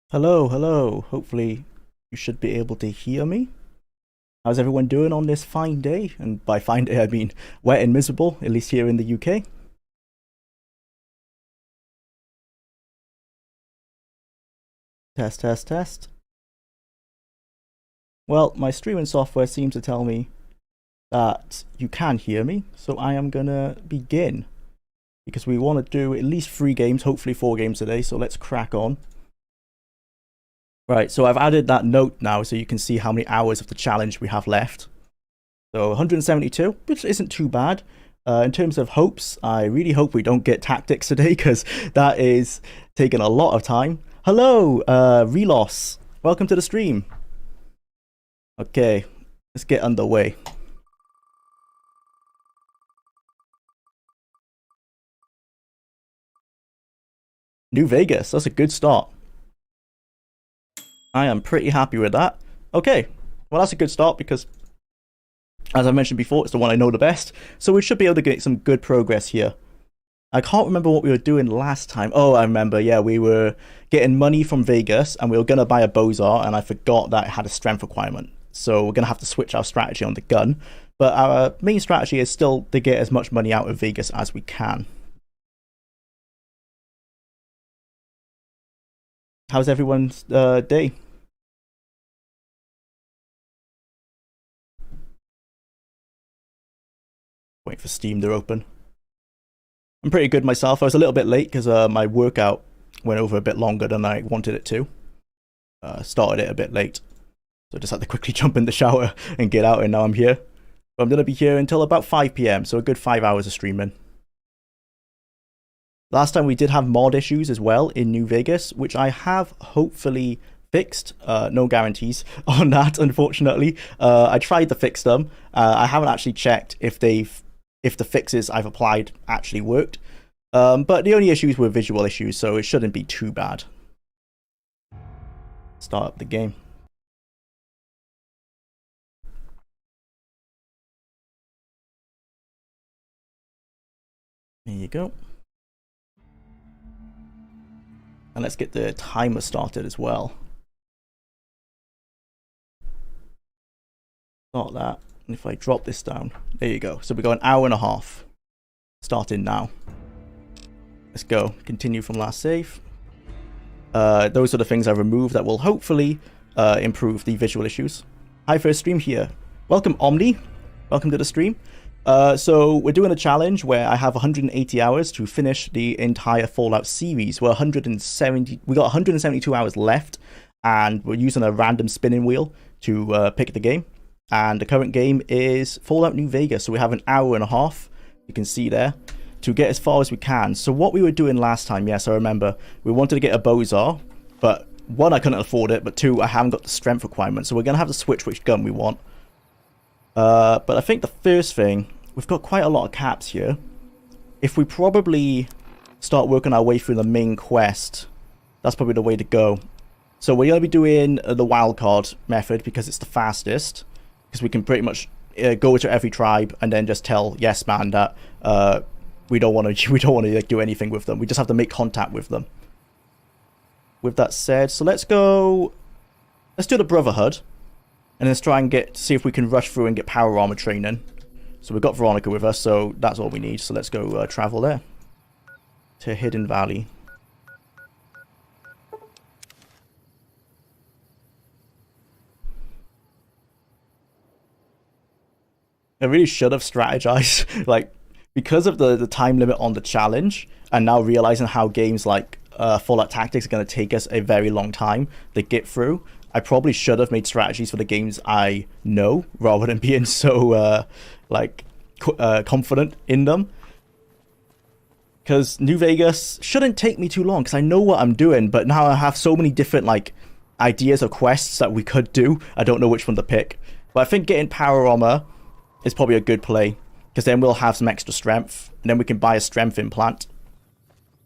Hello, hello. Hopefully you should be able to hear me. How's everyone doing on this fine day? And by fine day, I mean wet and miserable, at least here in the UK. Test, test, test. Well, my streaming software seems to tell me that you can hear me, so I am gonna begin. Because we want to do at least 3 games, hopefully 4 games today, so let's crack on. Right, so I've added that note now so you can see how many hours of the challenge we have left. So 172, which isn't too bad. In terms of hopes, I really hope we don't get tactics today because that is taking a lot of time. Hello, Relos. Welcome to the stream. Okay, let's get underway. New Vegas, that's a good start. I am pretty happy with that. Okay, well that's a good start because, as I mentioned before, it's the one I know the best. So we should be able to get some good progress here. I can't remember what we were doing last time. Oh, I remember. Yeah, we were getting money from Vegas and we were going to buy a Bozar and I forgot that it had a strength requirement. So we're going to have to switch our strategy on the gun. But our main strategy is still to get as much money out of Vegas as we can. How's everyone's day? Wait for Steam to open. I'm pretty good myself. I was a little bit late because my workout went over a bit longer than I wanted it to. Started it a bit late. So I just had to quickly jump in the shower and get out, and now I'm here. But I'm going to be here until about 5 PM, so a good 5 hours of streaming. Last time we did have mod issues as well in New Vegas, which I have hopefully fixed. No guarantees on that, unfortunately. I tried to fix them. I haven't actually checked if the fixes I've applied actually worked. But the only issues were visual issues, so it shouldn't be too bad. Start up the game. There you go. And let's get the timer started as well. Start that. And if I drop this down, there you go. So we got an hour and a half. Starting now. Let's go. Continue from last save. Those are the things I removed that will hopefully improve the visual issues. Hi, first stream here. Welcome, Omni. Welcome to the stream. So we're doing a challenge where I have 180 hours to finish the entire Fallout series. We got 172 hours left, and we're using a random spinning wheel to pick the game. And the current game is Fallout New Vegas, so we have an hour and a half, you can see there, to get as far as we can. So what we were doing last time, yes, I remember, we wanted to get a Bozar, but 1, I couldn't afford it, but 2, I haven't got the strength requirement, so we're going to have to switch which gun we want. But I think the first thing, we've got quite a lot of caps here. If we probably start working our way through the main quest, that's probably the way to go. So we're going to be doing the wildcard method because it's the fastest. Because we can pretty much go to every tribe and then just tell Yes Man that we don't want to like, do anything with them. We just have to make contact with them. With that said, so let's do the Brotherhood, and let's try and see if we can rush through and get power armor training. So we've got Veronica with us, so that's all we need. So let's go travel there to Hidden Valley. I really should have strategized, like, because of the time limit on the challenge, and now realizing how games like Fallout Tactics are going to take us a very long time to get through. I probably should have made strategies for the games I know, rather than being so, confident in them. Because New Vegas shouldn't take me too long, because I know what I'm doing, but now I have so many different, like, ideas or quests that we could do. I don't know which one to pick. But I think getting power armor is probably a good play, because then we'll have some extra strength, and then we can buy a strength implant.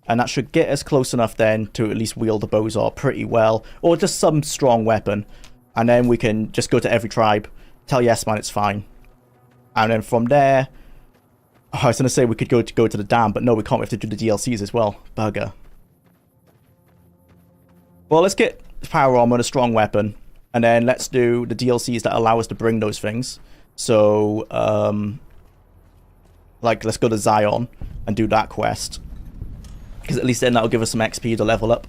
And that should get us close enough then to at least wield the Bozar pretty well, or just some strong weapon. And then we can just go to every tribe, tell Yes Man it's fine. And then from there, I was going to say we could go to the dam, but no, we can't. We have to do the DLCs as well. Bugger. Well, let's get power armor and a strong weapon. And then let's do the DLCs that allow us to bring those things. So, like, let's go to Zion and do that quest. Because at least then that'll give us some XP to level up.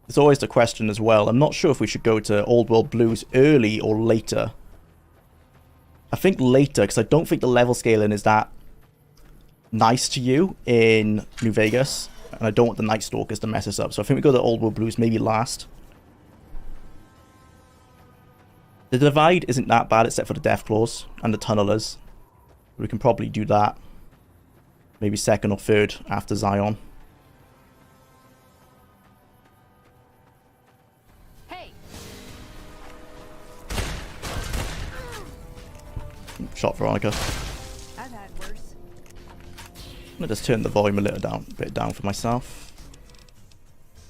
There's always the question as well. I'm not sure if we should go to Old World Blues early or later. I think later, because I don't think the level scaling is that nice to you in New Vegas. And I don't want the Night Stalkers to mess us up. So I think we go to Old World Blues maybe last. The Divide isn't that bad except for the Deathclaws and the Tunnelers. We can probably do that. Maybe second or third after Zion. Hey. Shot Veronica. I've had worse. I'm gonna just turn the volume a little bit down for myself.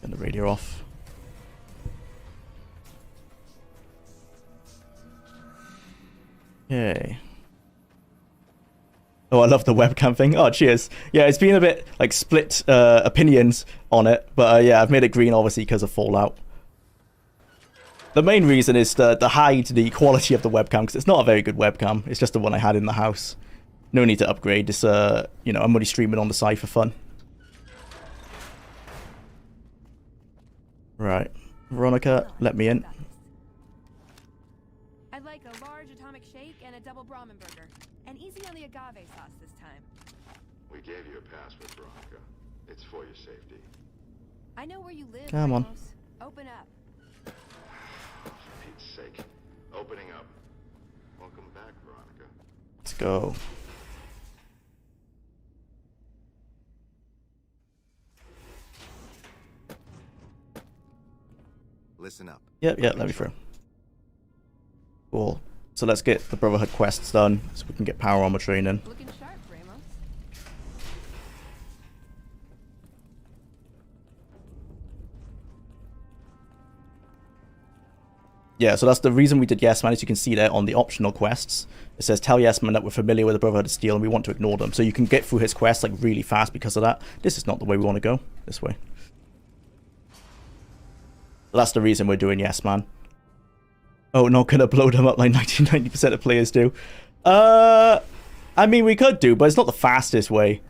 Turn the radio off. Okay. Oh, I love the webcam thing. Oh, cheers. Yeah, it's been a bit like split opinions on it, but yeah, I've made it green obviously because of Fallout. The main reason is to hide the quality of the webcam because it's not a very good webcam. It's just the one I had in the house. No need to upgrade. It's you know, I'm only streaming on the side for fun. Right, Veronica, let me in. I'd like a large atomic shake and a double Brahmin burger. And easy on the agave sauce this time. We gave you a password, Veronica. It's for your safety. I know where you live. Come on. Ramos. Open up. For Pete's sake. Opening up. Welcome back, Veronica. Let's go. Listen up. Yep, let me through. Cool. So let's get the Brotherhood quests done so we can get power armor training. Looking sharp, Ramos. Yeah, so that's the reason we did Yes Man, as you can see there on the optional quests. It says, tell Yes Man that we're familiar with the Brotherhood of Steel and we want to ignore them. So you can get through his quests like really fast because of that. This is not the way we want to go. This way. So that's the reason we're doing Yes Man. Oh, not gonna blow them up like 90% of players do. I mean, we could do, but it's not the fastest way.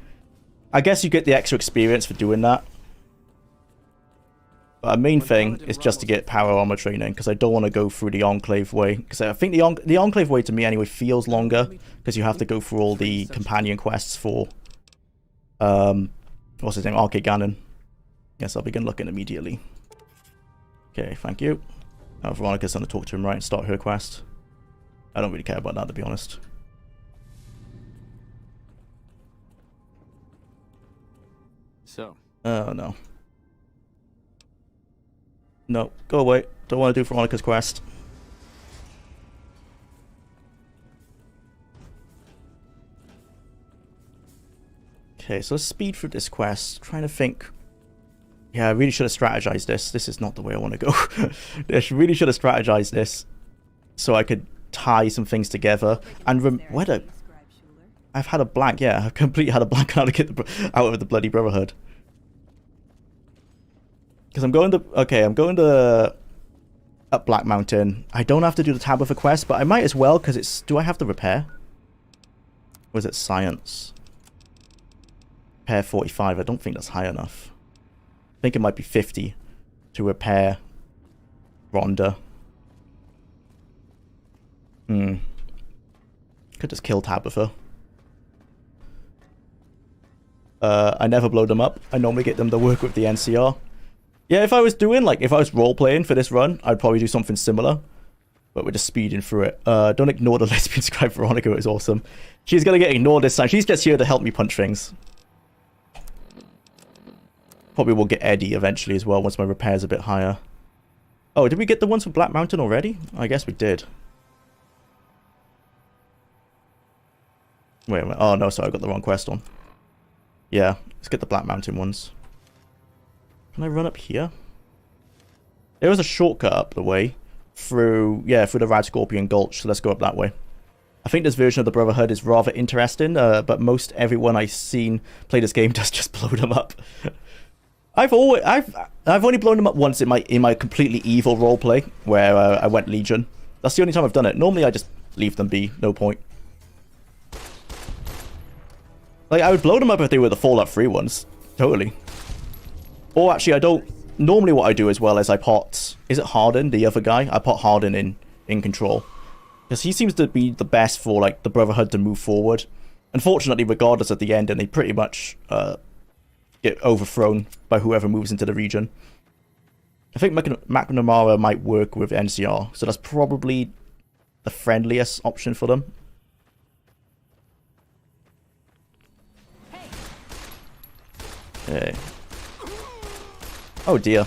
I guess you get the extra experience for doing that. But our main thing is just to get power armor training, because I don't want to go through the Enclave way. Because I think the Enclave way, to me anyway, feels longer, because you have to go through all the companion quests for, what's his name, Arcade Ganon. Yes, I'll begin looking immediately. Okay, thank you. Now Veronica's going to talk to him, right, and start her quest. I don't really care about that, to be honest. So. Oh, no. No, go away. Don't want to do Veronica's quest. Okay, so let's speed through this quest. Trying to think. Yeah, I really should have strategized this. This is not the way I want to go. I really should have strategized this so I could tie some things together. And whether I've had a blank. Yeah, I've completely had a blank on how to get out of the bloody Brotherhood. Because I'm going to... Okay, I'm going to... Up Black Mountain. I don't have to do the Tabitha quest, but I might as well, because it's... Do I have to repair? Or is it science? Repair 45. I don't think that's high enough. I think it might be 50 to repair Rhonda. Could just kill Tabitha. I never blow them up. I normally get them to work with the NCR. Yeah, if I was doing, like, if I was role-playing for this run, I'd probably do something similar. But we're just speeding through it. Don't ignore the lesbian scribe Veronica, it's awesome. She's gonna get ignored this time. She's just here to help me punch things. Probably will get Eddie eventually as well, once my repair's a bit higher. Oh, did we get the ones for Black Mountain already? I guess we did. Wait a minute. Oh, no, sorry, I got the wrong quest on. Yeah, let's get the Black Mountain ones. Can I run up here? There was a shortcut up the way through, yeah, through the Rad Scorpion Gulch, so let's go up that way. I think this version of the Brotherhood is rather interesting, but most everyone I've seen play this game does just blow them up. I've only blown them up once in my completely evil roleplay where I went Legion. That's the only time I've done it. Normally I just leave them be, no point. Like, I would blow them up if they were the Fallout 3 ones, totally. Or actually, I don't. Normally, what I do as well is I pot. Is it Harden, the other guy? I pot Harden in control. Because he seems to be the best for, like, the Brotherhood to move forward. Unfortunately, regardless at the end, and they pretty much get overthrown by whoever moves into the region. I think McNamara might work with NCR, so that's probably the friendliest option for them. Okay. Oh dear.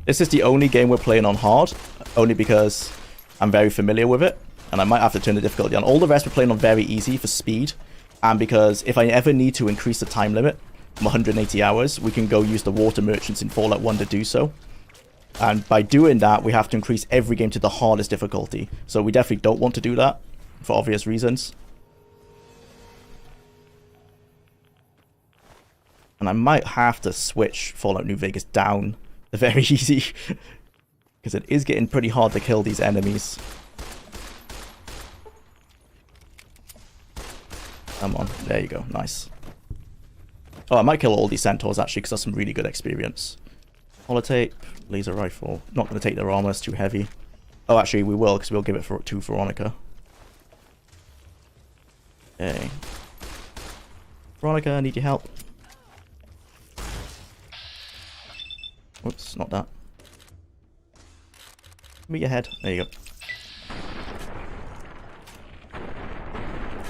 This is the only game we're playing on hard, only because I'm very familiar with it, and I might have to turn the difficulty on. All the rest we're playing on very easy for speed, and because if I ever need to increase the time limit from 180 hours, we can go use the water merchants in Fallout 1 to do so. And by doing that, we have to increase every game to the hardest difficulty. So we definitely don't want to do that, for obvious reasons. And I might have to switch Fallout New Vegas down to very easy, because it is getting pretty hard to kill these enemies. Come on, there you go, nice. Oh, I might kill all these centaurs actually, because that's some really good experience. Holotape, laser rifle. Not going to take their armor, it's too heavy. Oh, actually we will, because we'll give it to Veronica. Okay. Veronica, I need your help. Whoops, not that. Meet your head. There you go.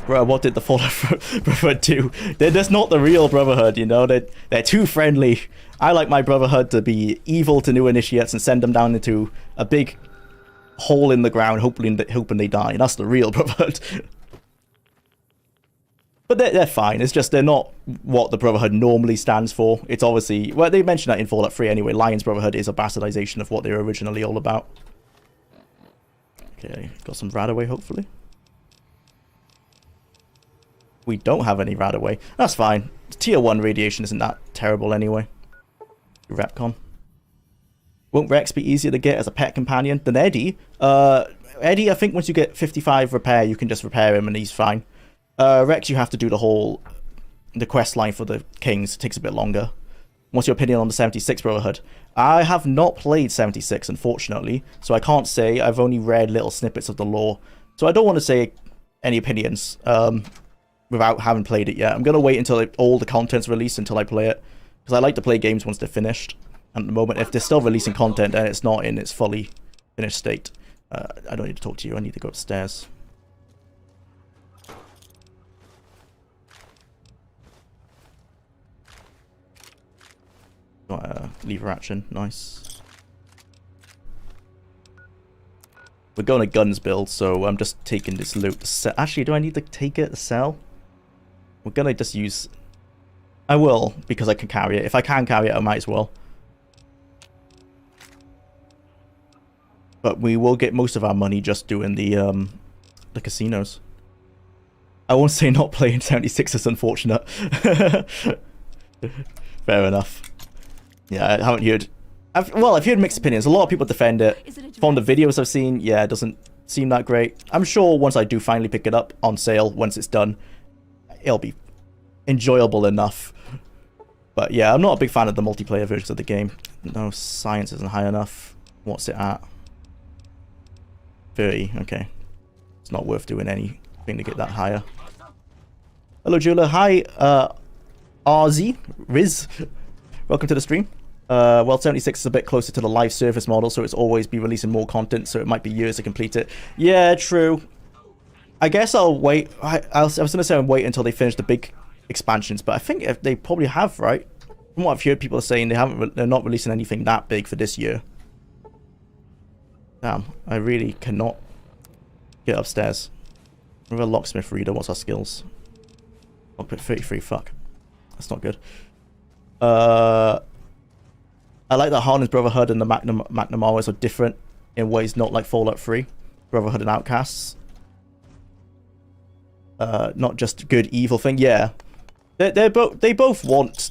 Bro, what did the Fallout Brotherhood do? They're just not the real Brotherhood, you know? They're too friendly. I like my Brotherhood to be evil to new initiates and send them down into a big hole in the ground, hoping they die. And that's the real Brotherhood. But they're fine. It's just they're not what the Brotherhood normally stands for. It's obviously... Well, they mentioned that in Fallout 3 anyway. Lion's Brotherhood is a bastardization of what they were originally all about. Okay, got some Radaway, hopefully. We don't have any Radaway. That's fine. Tier 1 radiation isn't that terrible anyway. Repcon. Won't Rex be easier to get as a pet companion than Eddie? Eddie, I think once you get 55 repair, you can just repair him and he's fine. Rex, you have to do the quest line for the Kings. It takes a bit longer. What's your opinion on the 76 Brotherhood? I have not played 76, unfortunately, so I can't say. I've only read little snippets of the lore, so I don't want to say any opinions without having played it yet. I'm going to wait until all the content's released until I play it, because I like to play games once they're finished. And at the moment, if they're still releasing content and it's not in its fully finished state, I don't need to talk to you. I need to go upstairs. Got a lever action, nice. We're going to guns build, so I'm just taking this loot. Actually, do I need to take it to sell? We're gonna just use... I will, because I can carry it. If I can carry it, I might as well. But we will get most of our money just doing the casinos. I won't say not playing 76 is unfortunate. Fair enough. Yeah, I haven't heard... I've heard mixed opinions. A lot of people defend it. From the videos I've seen, yeah, it doesn't seem that great. I'm sure once I do finally pick it up on sale, once it's done, it'll be enjoyable enough. But yeah, I'm not a big fan of the multiplayer versions of the game. No, science isn't high enough. What's it at? 30, okay. It's not worth doing anything to get that higher. Hello, Jwlar. Hi, RZ, Riz. Welcome to the stream. Well, 76 is a bit closer to the live service model, so it's always be releasing more content, so it might be years to complete it. Yeah, true. I guess I'll wait. I was going to say I'll wait until they finish the big expansions, but I think if they probably have, right? From what I've heard, people are saying they're not releasing anything that big for this year. Damn, I really cannot get upstairs. We're a locksmith reader. What's our skills? Lockpick 33. Fuck, that's not good. I like that Harlan's Brotherhood and the McNamara's are different. in ways not like Fallout 3, Brotherhood and Outcasts. Not just good evil thing. Yeah, they both want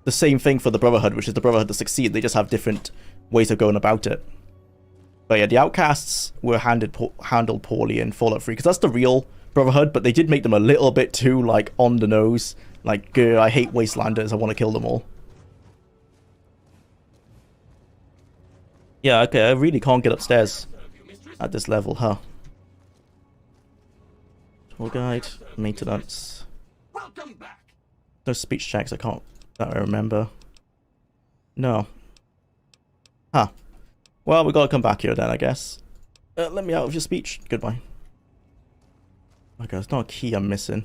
the same thing for the Brotherhood, which is the Brotherhood to succeed. They just have different ways of going about it. But yeah, the Outcasts were handled poorly in Fallout 3 because that's the real Brotherhood, but they did make them a little bit too like on the nose. Like, I hate Wastelanders. I want to kill them all. Yeah, okay. I really can't get upstairs at this level, huh? Tour guide, maintenance. Welcome back. No speech checks. I can't. That I remember. No. Huh. Well, we gotta come back here then, I guess. Let me out of your speech. Goodbye. Okay, there's not a key I'm missing.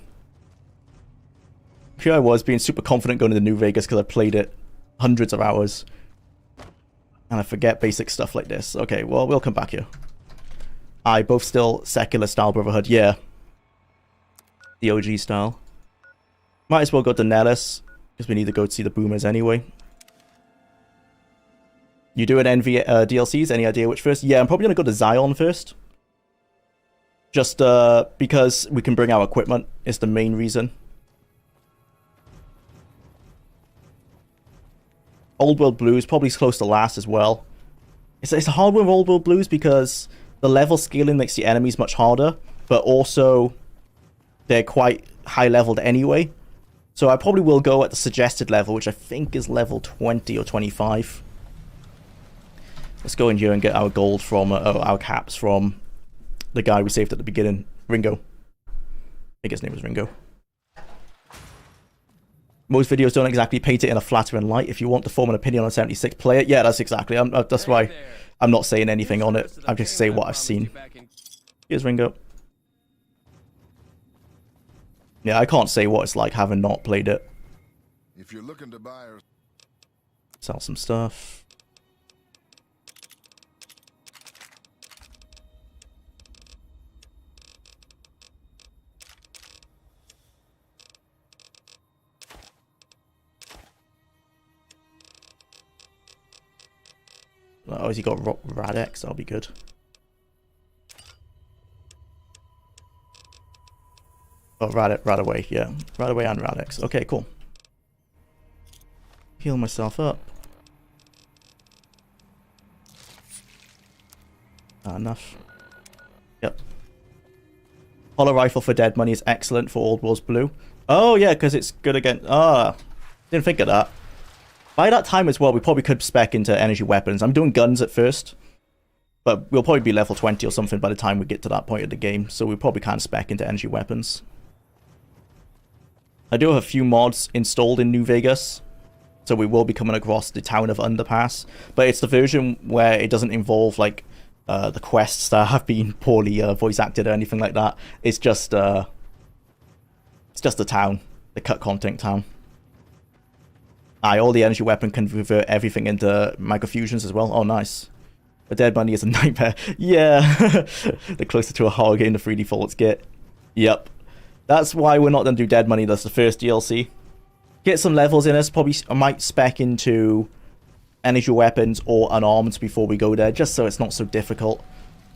Here I was being super confident going into New Vegas because I played it hundreds of hours. And I forget basic stuff like this. Okay, well, we'll come back here. Both still secular style Brotherhood. Yeah. The OG style. Might as well go to Nellis, because we need to go to see the boomers anyway. You doing NV DLCs? Any idea which first? Yeah, I'm probably going to go to Zion first. Just because we can bring our equipment is the main reason. Old World Blues, probably close to last as well. It's a hard one with Old World Blues because the level scaling makes the enemies much harder, but also they're quite high leveled anyway. So I probably will go at the suggested level, which I think is level 20 or 25. Let's go in here and get our gold from, our caps from the guy we saved at the beginning, Ringo. I think his name was Ringo. Most videos don't exactly paint it in a flattering light. If you want to form an opinion on 76, play it. Yeah, that's exactly. That's why I'm not saying anything on it. I'm just saying what I've seen. Here's Ringo. Yeah, I can't say what it's like having not played it. If you're looking to buy or Sell some stuff. Oh, has he got Radex? That'll be good. Oh, Radaway, yeah. Radaway and Radex. Okay, cool. Heal myself up. Enough. Yep. Hollow Rifle for dead money is excellent for Old World's Blue. Oh, yeah, because it's good against... didn't think of that. By that time as well, we probably could spec into energy weapons. I'm doing guns at first, but we'll probably be level 20 or something by the time we get to that point of the game, so we probably can't spec into energy weapons. I do have a few mods installed in New Vegas, so we will be coming across the town of Underpass, but it's the version where it doesn't involve, like, the quests that have been poorly voice acted or anything like that. It's just the town, the cut content town. All the energy weapon can convert everything into microfusions as well. Oh, nice. But dead money is a nightmare. Yeah. The closer to a horror game the 3D faults get. Yep. That's why we're not going to do dead money. That's the first DLC. Get some levels in us. Probably I might spec into energy weapons or unarmed before we go there, just so it's not so difficult.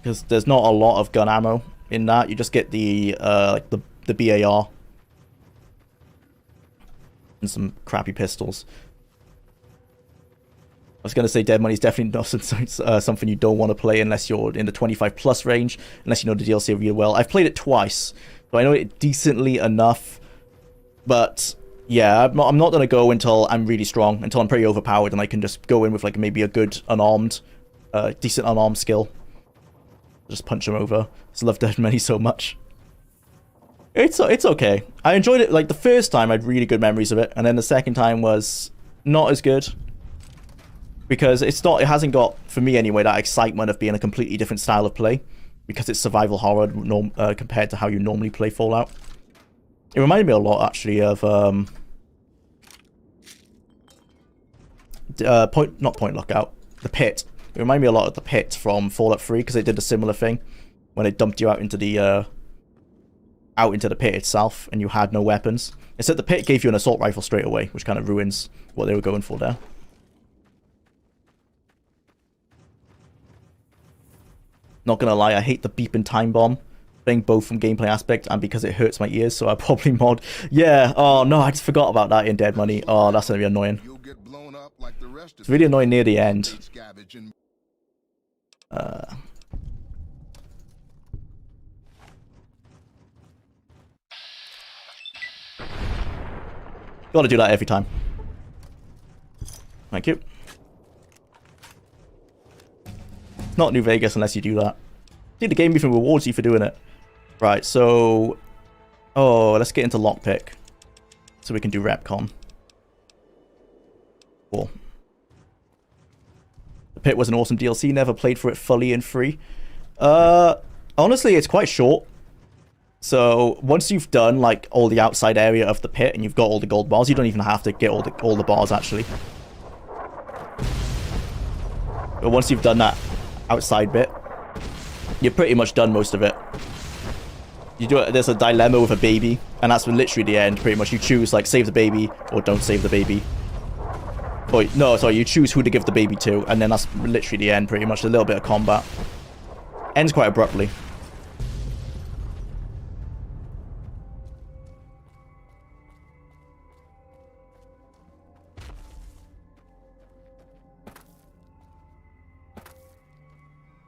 Because there's not a lot of gun ammo in that. You just get the like the BAR. And some crappy pistols. I was going to say dead money is definitely not something you don't want to play unless you're in the 25 plus range, unless you know the DLC really well. I've played it twice, so I know it decently enough, but yeah, I'm not going to go until I'm really strong, until I'm pretty overpowered and I can just go in with like maybe a good unarmed, decent unarmed skill. Just punch him over. I just love dead money so much. It's okay. I enjoyed it. Like the first time, I had really good memories of it, and then the second time was not as good because it hasn't got, for me anyway, that excitement of being a completely different style of play because it's survival horror compared to how you normally play Fallout. It reminded me a lot actually of not Point Lookout, The Pit. It reminded me a lot of The Pit from Fallout 3 because it did a similar thing when it dumped you out into the pit itself, and you had no weapons. Instead, the pit gave you an assault rifle straight away, which kind of ruins what they were going for there. Not gonna lie, I hate the beep and time bomb thing, both from gameplay aspect and because it hurts my ears, so I probably mod. Yeah, oh no, I just forgot about that in Dead Money. Oh, that's gonna be annoying. you'll get blown up like the rest of It's really annoying near the end. scavenging. Gotta do that every time. Thank you. It's not New Vegas unless you do that. See, the game even rewards you for doing it. Right, so... Oh, let's get into lockpick. So we can do Repcon. Cool. The Pit was an awesome DLC. Never played for it fully and free. Honestly, it's quite short. So once you've done like all the outside area of the pit and you've got all the gold bars, you don't even have to get all the bars actually. But once you've done that outside bit, you're pretty much done most of it. You do it. There's a dilemma with a baby, and that's literally the end. Pretty much, you choose like save the baby or don't save the baby. Or no, sorry, you choose who to give the baby to, and then that's literally the end. Pretty much, a little bit of combat. Ends quite abruptly.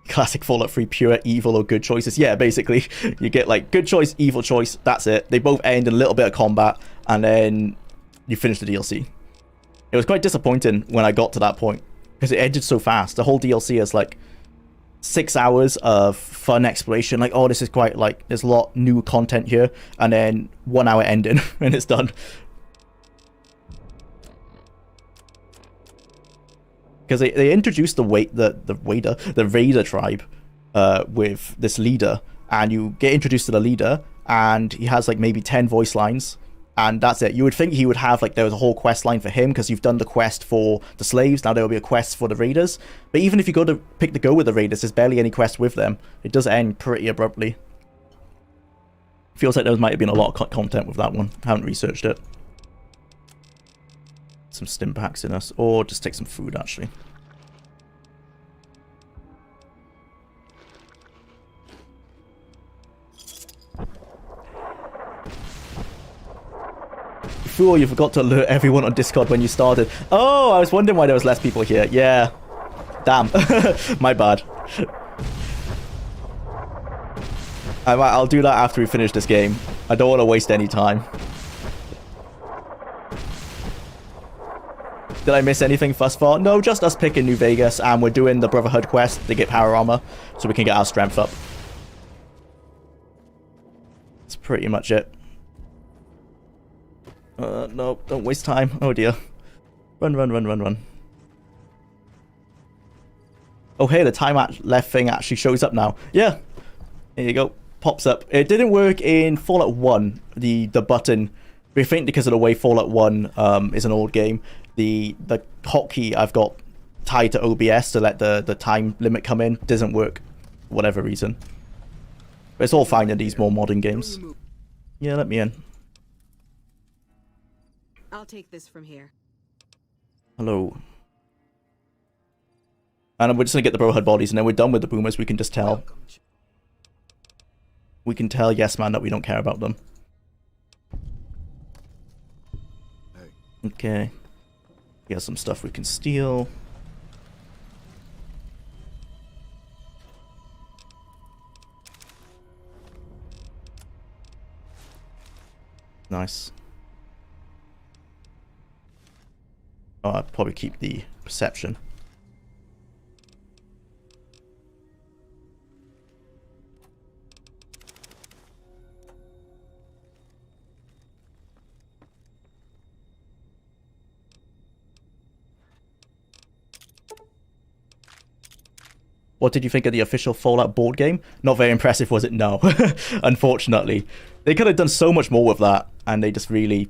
Classic Fallout 3 pure evil or good choices. Yeah, basically, you get like good choice, evil choice, that's it. They both end in a little bit of combat, and then you finish the DLC. It was quite disappointing when I got to that point, because it ended so fast. The whole DLC is like 6 hours of fun exploration, like, oh, this is quite, like, there's a lot new content here, and then 1 hour ending, and it's done. Because they introduced the Raider tribe with this leader, and you get introduced to the leader, and he has like maybe 10 voice lines, and that's it. You would think he would have like there was a whole quest line for him because you've done the quest for the slaves. Now there will be a quest for the raiders, but even if you go to pick the go with the raiders, there's barely any quest with them. It does end pretty abruptly. Feels like there might have been a lot of content with that one. Haven't researched it. Some stim packs in us, or just take some food actually. Fool, you forgot to alert everyone on Discord when you started. Oh, I was wondering why there was less people here. Yeah. Damn. My bad. I'll do that after we finish this game. I don't want to waste any time. Did I miss anything thus far? No, just us picking New Vegas, and we're doing the Brotherhood quest to get power armor, so we can get our strength up. That's pretty much it. No, don't waste time. Oh dear. Run, run, run, run, run. Oh hey, the time left thing actually shows up now. Yeah. There you go. Pops up. It didn't work in Fallout 1, the button. We think because of the way Fallout 1 is an old game, the hotkey I've got tied to OBS to let the time limit come in doesn't work for whatever reason. But it's all fine in these more modern games. Yeah, let me in. I'll take this from here. Hello. And we're just gonna get the Brotherhood bodies, and then we're done with the boomers. We can just tell. We can tell Yes Man that we don't care about them. Okay. We have some stuff we can steal. Nice. Oh, I'd probably keep the perception. What did you think of the official Fallout board game? Not very impressive, was it? No. Unfortunately. They could have done so much more with that, and they just really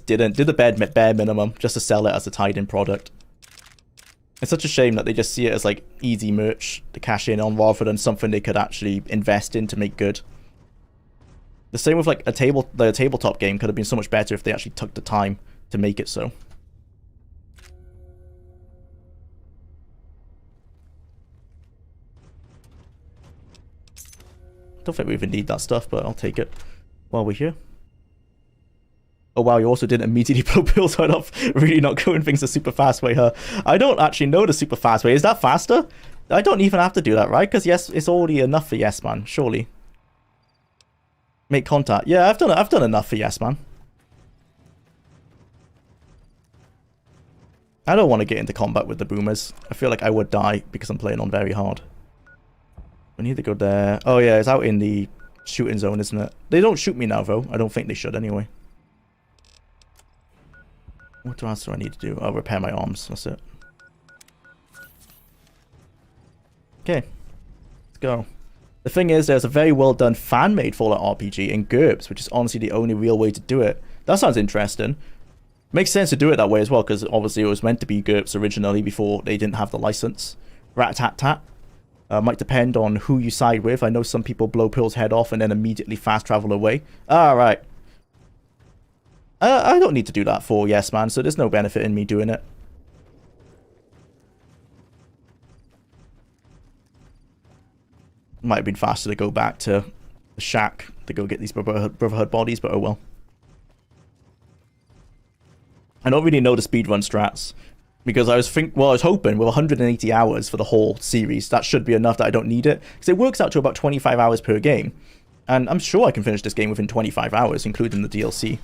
didn't. Did the bare minimum just to sell it as a tied-in product. It's such a shame that they just see it as like easy merch to cash in on rather than something they could actually invest in to make good. The same with like the tabletop game could have been so much better if they actually took the time to make it so. Don't think we even need that stuff, but I'll take it while we're here. Oh wow, you also didn't immediately blow pills head off. Really not going things the super fast way, huh? I don't actually know the super fast way. Is that faster? I don't even have to do that, right? Because yes, it's already enough for yes man, surely. Make contact. Yeah, I've done enough for yes man. I don't want to get into combat with the boomers. I feel like I would die because I'm playing on very hard. We need to go there. Oh yeah, it's out in the shooting zone, isn't it? They don't shoot me now though. I don't think they should anyway. What else do I need to do? I'll repair my arms. That's it. Okay. Let's go. The thing is, there's a very well done fan-made Fallout RPG in GURPS, which is honestly the only real way to do it. That sounds interesting. Makes sense to do it that way as well, because obviously it was meant to be GURPS originally before they didn't have the license. Rat-tat-tat. Might depend on who you side with. I know some people blow Pearl's head off and then immediately fast travel away. Alright. I don't need to do that for yes man, so there's no benefit in me doing it. Might have been faster to go back to the shack to go get these Brotherhood bodies, but oh well. I don't really know the speedrun strats, because I was hoping with 180 hours for the whole series, that should be enough that I don't need it, because it works out to about 25 hours per game, and I'm sure I can finish this game within 25 hours, including the DLC.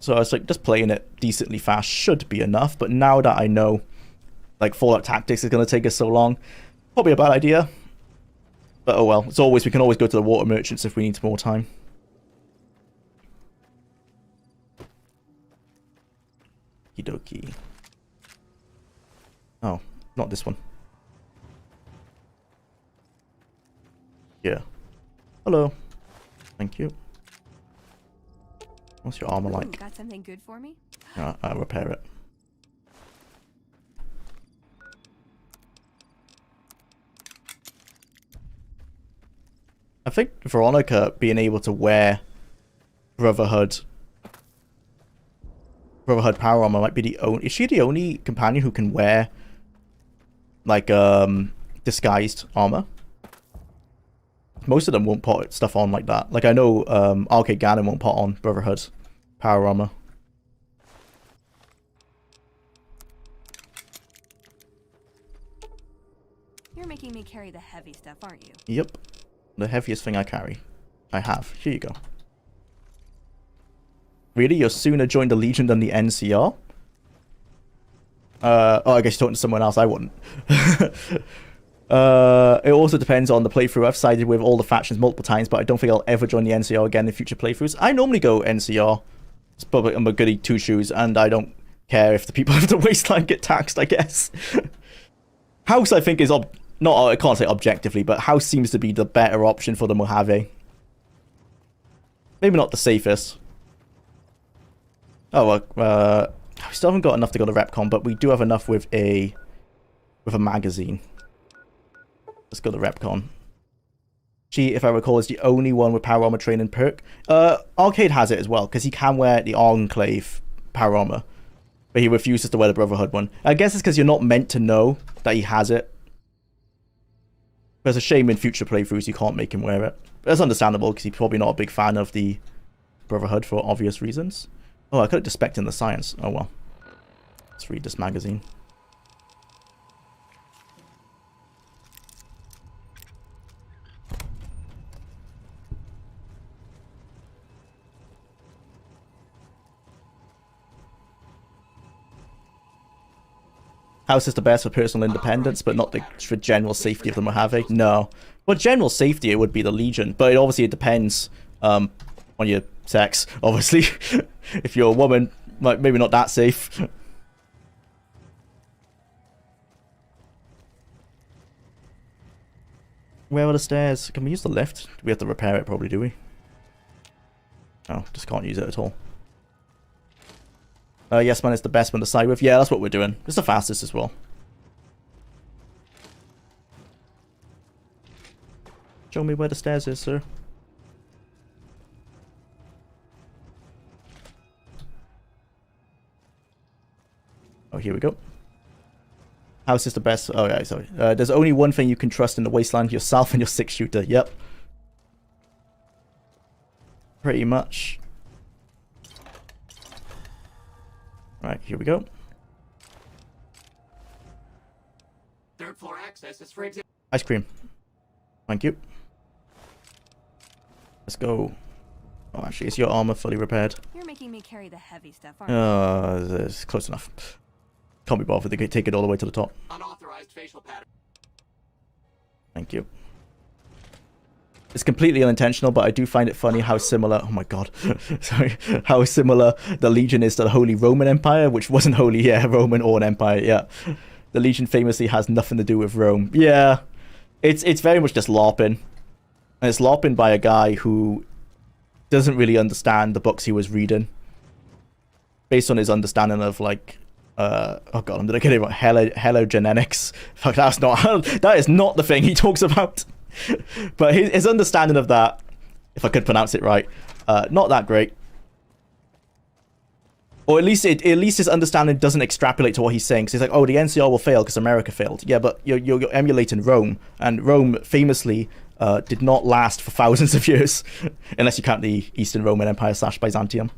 So I was like, just playing it decently fast should be enough, but now that I know, like, Fallout Tactics is going to take us so long, probably a bad idea. But oh well, as always, we can always go to the water merchants if we need more time. Okie. Oh, not this one. Yeah. Hello. Thank you. What's your armor like? Got something good for me? I'll repair it. I think Veronica being able to wear Brotherhood power armor might be the only... Is she the only companion who can wear, like, disguised armor? Most of them won't put stuff on like that. Like, I know Arcade Gannon won't put on Brotherhood power armor. You're making me carry the heavy stuff, aren't you? Yep. The heaviest thing I carry. I have. Here you go. Really? You'll sooner join the Legion than the NCR? Oh, I guess you're talking to someone else. I wouldn't. It also depends on the playthrough. I've sided with all the factions multiple times, but I don't think I'll ever join the NCR again in future playthroughs. I normally go NCR. It's probably I'm a goody two-shoes, and I don't care if the people of the wasteland get taxed, I guess. House, I think, is... Not, I can't say objectively, but House seems to be the better option for the Mojave. Maybe not the safest. Oh, well, we still haven't got enough to go to Repcon, but we do have enough with a magazine. Let's go to Repcon. She, if I recall, is the only one with power armor training perk. Arcade has it as well, because he can wear the Enclave power armor, but he refuses to wear the Brotherhood one. I guess it's because you're not meant to know that he has it. But it's a shame in future playthroughs you can't make him wear it. That's understandable, because he's probably not a big fan of the Brotherhood for obvious reasons. Oh, I could have just spec'd in the science. Oh well. Let's read this magazine. House is the best for personal independence, but not for general safety of the Mojave. No. Well, general safety, it would be the Legion, but it depends on your sex, obviously. If you're a woman, maybe not that safe. Where are the stairs? Can we use the lift? We have to repair it, probably, do we? Oh, just can't use it at all. Yes, man, it's the best one to side with. Yeah, that's what we're doing. It's the fastest as well. Show me where the stairs is, sir. Oh, here we go. House is the best. Oh, yeah, sorry. There's only one thing you can trust in the wasteland. Yourself and your 6-shooter. Yep. pretty much. Right, here we go. Third floor access is for example. Ice cream. Thank you. Let's go. Oh, actually, is your armor fully repaired? You're making me carry the heavy stuff, aren't you? It's close enough. Can't be bothered to take it all the way to the top. Unauthorized facial pattern. Thank you. It's completely unintentional, but I do find it funny how similar... Oh my god. Sorry. How similar the Legion is to the Holy Roman Empire, which wasn't Holy, yeah, Roman or an Empire, yeah. The Legion famously has nothing to do with Rome. Yeah. It's very much just LARPing. And it's LARPing by a guy who doesn't really understand the books he was reading. Based on his understanding of, like... oh god, I'm gonna get it wrong. Halogenetics. Fuck, that is not the thing he talks about. But his understanding of that, if I could pronounce it right, not that great. Or at least his understanding doesn't extrapolate to what he's saying. Because he's like, oh, the NCR will fail because America failed. Yeah, but you're emulating Rome, and Rome famously did not last for thousands of years, unless you count the Eastern Roman Empire / Byzantium.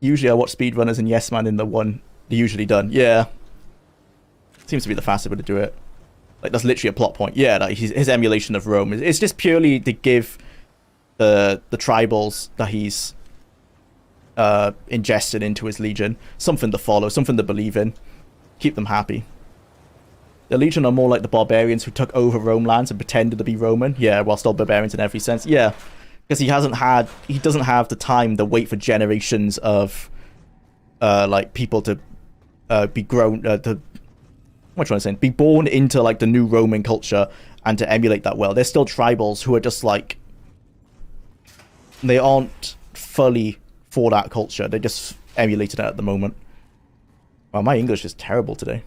Usually I watch speedrunners and Yes Man in the one they're usually done. Yeah. Seems to be the fastest way to do it. Like, that's literally a plot point. Yeah, like his emulation of Rome. It's just purely to give the tribals that he's ingested into his Legion something to follow, something to believe in. Keep them happy. The Legion are more like the barbarians who took over Rome lands and pretended to be Roman. Yeah, while still barbarians in every sense. Yeah. Because he doesn't have the time to wait for generations of like people to be grown what am I trying to say? Be born into like the new Roman culture and to emulate that well. They're still tribals who are just like, they aren't fully for that culture. They just emulated it at the moment. Wow, my English is terrible today.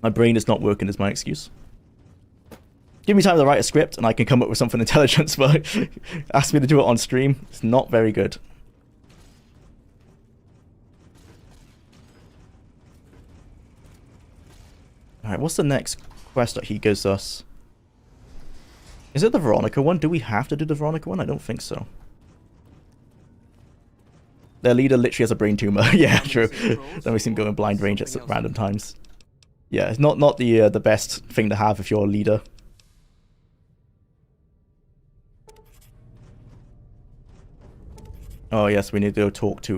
My brain is not working is my excuse. Give me time to write a script and I can come up with something intelligent, but ask me to do it on stream. It's not very good. Alright, what's the next quest that he gives us? Is it the Veronica one? Do we have to do the Veronica one? I don't think so. Their leader literally has a brain tumor. Yeah, true. Then we seem to go in blind range at random times. Yeah, it's not the best thing to have if you're a leader. Oh yes, we need to go talk to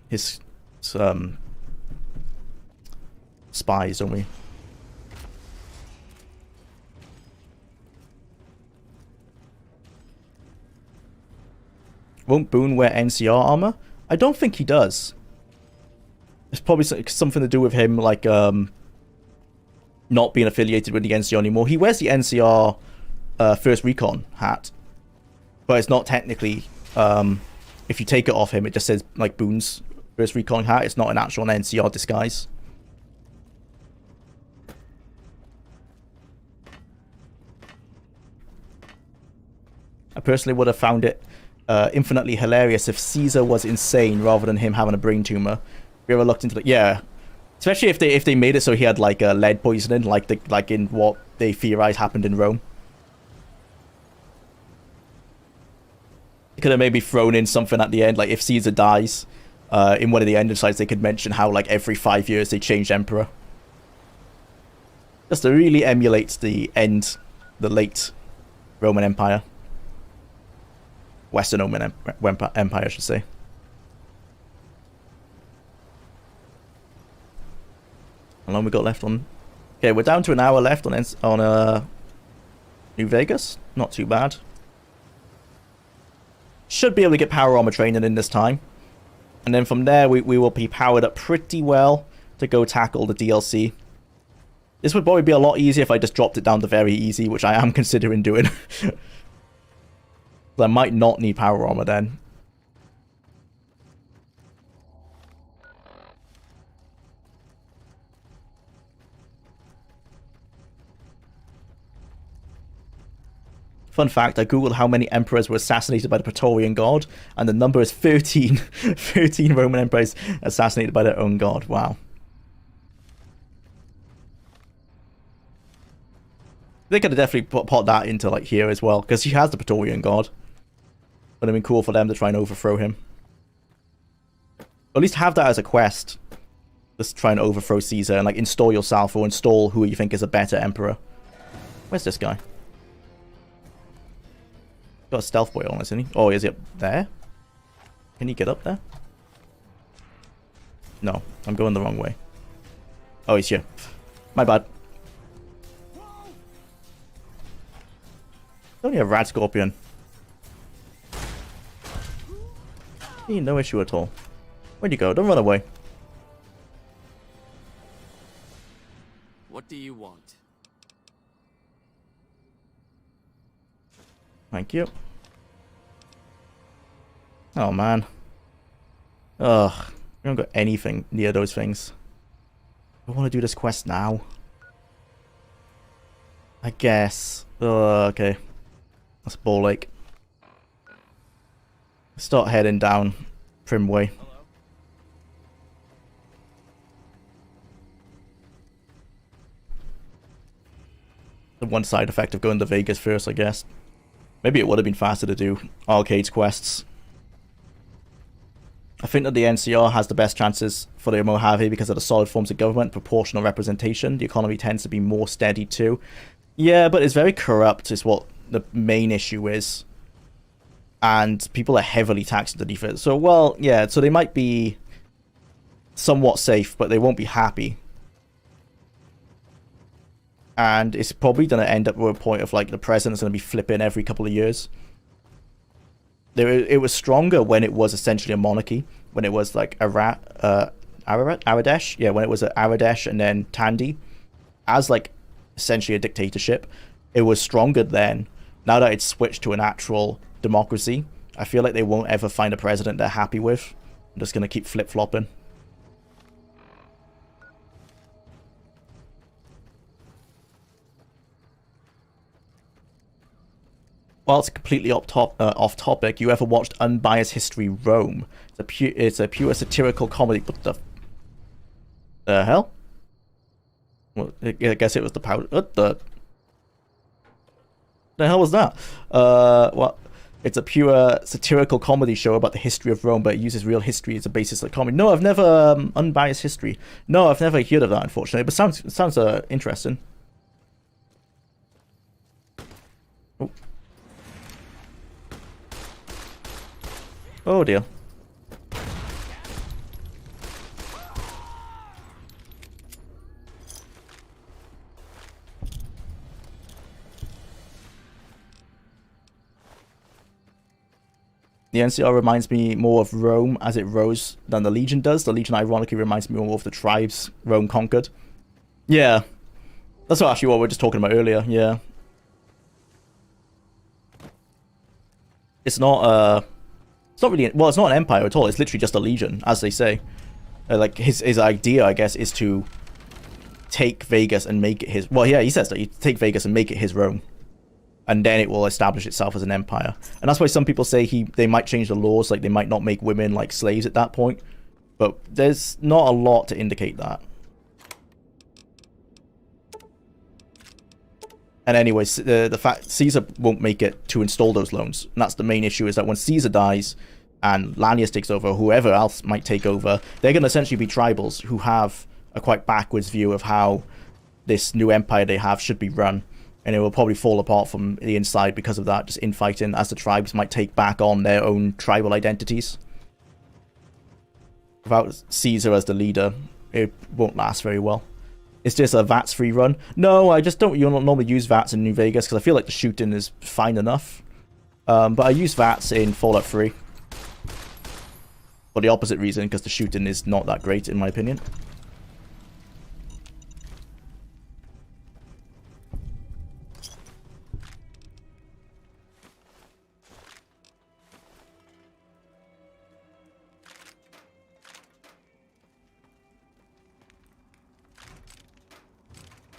his spies, don't we? Won't Boone wear NCR armor? I don't think he does. It's probably something to do with him, like, not being affiliated with the NCR anymore. He wears the NCR First Recon hat, but it's not technically... if you take it off him, it just says, like, Boone's First Recon hat. It's not an actual NCR disguise. I personally would have found it infinitely hilarious if Caesar was insane rather than him having a brain tumor. Have you ever looked into the... Yeah. Especially if they made it so he had, like, lead poisoning, like in what they theorize happened in Rome. Could have maybe thrown in something at the end, like if Caesar dies in one of the end sides, they could mention how like every 5 years they changed emperor, just to really emulate the late Roman Empire, Western Roman Empire, I should say. How long we got left on? Okay, we're down to an hour left on New Vegas. Not too bad. Should be able to get power armor training in this time. And then from there, we will be powered up pretty well to go tackle the DLC. This would probably be a lot easier if I just dropped it down to very easy, which I am considering doing. I might not need power armor then. Fun fact, I googled how many emperors were assassinated by the Praetorian Guard, and the number is 13. 13 Roman emperors assassinated by their own god. Wow. They could have definitely put that into like here as well, because he has the Praetorian Guard. Would have been cool for them to try and overthrow him. Or at least have that as a quest. Just try and overthrow Caesar and like install yourself or install who you think is a better emperor. Where's this guy? Got a stealth boy on, isn't he? Oh, is he up there? Can he get up there? No, I'm going the wrong way. Oh, he's here. My bad. Only a rad scorpion. No issue at all. Where'd you go? Don't run away. What do you want? Thank you. Oh, man. Ugh. I don't got anything near those things. I want to do this quest now. I guess. Okay. That's Ball Lake. Start heading down Primway. The one side effect of going to Vegas first, I guess. Maybe it would have been faster to do Arcade's quests. I think that the NCR has the best chances for the Mojave because of the solid forms of government, proportional representation. The economy tends to be more steady too. Yeah, but it's very corrupt is what the main issue is. And people are heavily taxed underneath it. So, well, yeah, so they might be somewhat safe, but they won't be happy. And it's probably going to end up with a point of, like, the president's going to be flipping every couple of years. It was stronger when it was essentially a monarchy. When it was, like, Aradesh? Yeah, when it was Aradesh and then Tandy. As, like, essentially a dictatorship. It was stronger then. Now that it's switched to an actual democracy, I feel like they won't ever find a president they're happy with. I'm just going to keep flip-flopping. While it's completely off topic, you ever watched Unbiased History Rome? It's a pure satirical comedy. What the hell? Well, I guess it was the powder. What the hell was that? Well, it's a pure satirical comedy show about the history of Rome, but it uses real history as a basis of comedy. No, I've never Unbiased History. No, I've never heard of that, unfortunately. But it sounds interesting. Oh. Oh dear. The NCR reminds me more of Rome as it rose than the Legion does. The Legion ironically reminds me more of the tribes Rome conquered. Yeah. That's actually what we were just talking about earlier, yeah. It's not really, well, it's not an empire at all. It's literally just a legion, as they say. Like, his idea, I guess, is to take Vegas and make it his... Well, yeah, he says that. You take Vegas and make it his Rome. And then it will establish itself as an empire. And that's why some people say they might change the laws. Like, they might not make women, like, slaves at that point. But there's not a lot to indicate that. And anyways, the fact Caesar won't make it to install those loans. And that's the main issue, is that when Caesar dies and Lanius takes over, or whoever else might take over, they're going to essentially be tribals who have a quite backwards view of how this new empire they have should be run. And it will probably fall apart from the inside because of that, just infighting, as the tribes might take back on their own tribal identities. Without Caesar as the leader, it won't last very well. Is this a VATS free run? No, I just don't normally use VATS in New Vegas because I feel like the shooting is fine enough. But I use VATS in Fallout 3. For the opposite reason, because the shooting is not that great in my opinion.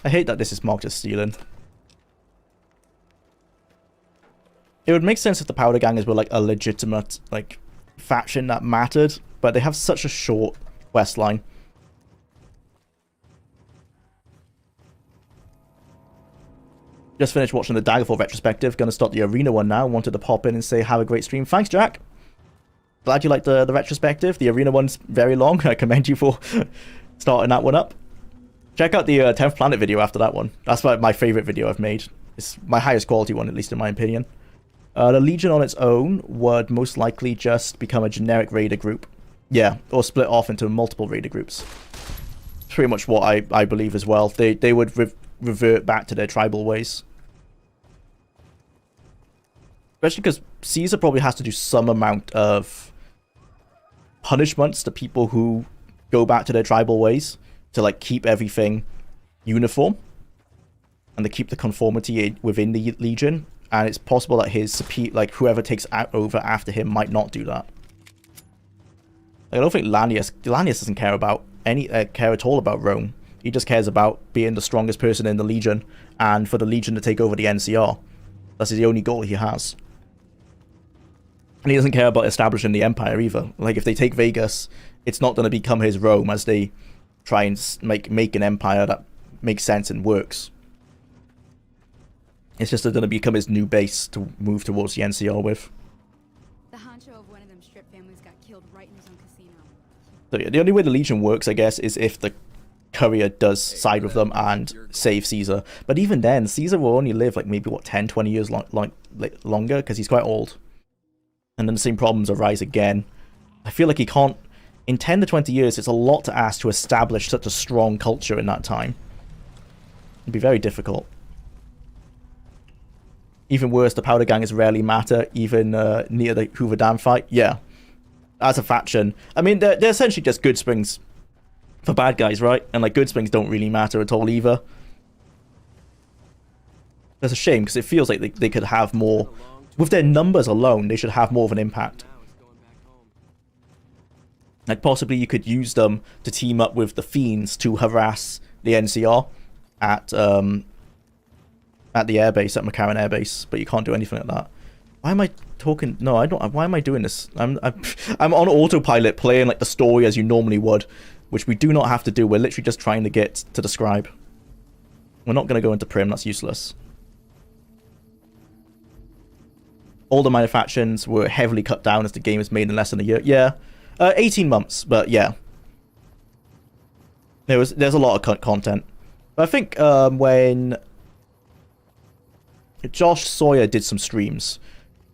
I hate that this is marked as stealing. It would make sense if the Powder Gangers were like a legitimate like faction that mattered, but they have such a short quest line. Just finished watching the Daggerfall retrospective. Gonna start the arena one now. Wanted to pop in and say have a great stream. Thanks, Jack. Glad you liked the retrospective. The arena one's very long. I commend you for starting that one up. Check out the 10th Planet video after that one. That's my favorite video I've made. It's my highest quality one, at least in my opinion. The Legion on its own would most likely just become a generic raider group. Yeah, or split off into multiple raider groups. Pretty much what I believe as well. They would revert back to their tribal ways. Especially because Caesar probably has to do some amount of punishments to people who go back to their tribal ways to like keep everything uniform and to keep the conformity within the Legion. And it's possible that his whoever takes over after him might not do that. Like, I don't think Lanius doesn't care about care at all about Rome. He just cares about being the strongest person in the Legion and for the Legion to take over the NCR. That's the only goal he has. And he doesn't care about establishing the Empire either. Like, if they take Vegas, it's not going to become his Rome as they try and make an empire that makes sense and works. It's just going to become his new base to move towards the NCR with. The honcho of one of them strip families got killed right in his own casino. So yeah, the only way the Legion works, I guess, is if the courier does side with them and save Caesar. But even then, Caesar will only live like maybe, what, 10, 20 years longer because he's quite old. And then the same problems arise again. I feel like he can't... In 10 to 20 years, it's a lot to ask to establish such a strong culture in that time. It'd be very difficult. Even worse, the Powder Gangers rarely matter, even near the Hoover Dam fight. Yeah. As a faction. I mean, they're essentially just good springs for bad guys, right? And like good springs don't really matter at all either. That's a shame, because it feels like they could have more... With their numbers alone, they should have more of an impact. Like, possibly you could use them to team up with the Fiends to harass the NCR at the airbase, at McCarran Airbase, but you can't do anything like that. Why am I talking? No, I don't. Why am I doing this? I'm on autopilot playing like the story as you normally would, which we do not have to do. We're literally just trying to get to the scribe. We're not going to go into Prim. That's useless. All the minor factions were heavily cut down as the game is made in less than a year. Yeah, 18 months, but yeah. There's a lot of content. But I think when Josh Sawyer did some streams,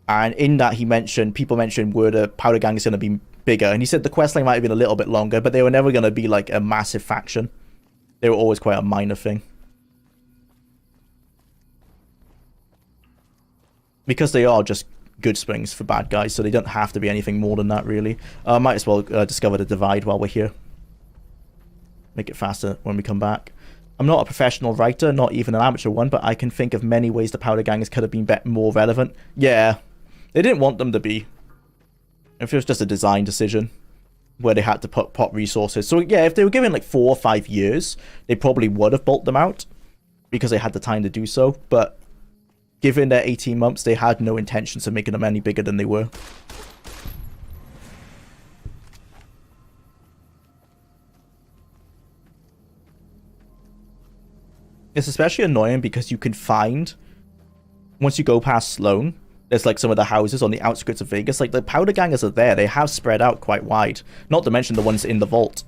and in that people mentioned where the Powder Gang is going to be bigger, and he said the questline might have been a little bit longer, but they were never going to be like a massive faction. They were always quite a minor thing. Because they are just good springs for bad guys, so they don't have to be anything more than that, really. Might as well discover the divide while we're here. Make it faster when we come back. I'm not a professional writer, not even an amateur one, but I can think of many ways the Powder Gangers could have been more relevant. Yeah, they didn't want them to be. If it was just a design decision where they had to pop resources. So yeah, if they were given like 4 or 5 years, they probably would have bulked them out because they had the time to do so, but given their 18 months, they had no intentions of making them any bigger than they were. It's especially annoying because you can find, once you go past Sloan, there's like some of the houses on the outskirts of Vegas. Like the Powder Gangers are there. They have spread out quite wide. Not to mention the ones in the vault.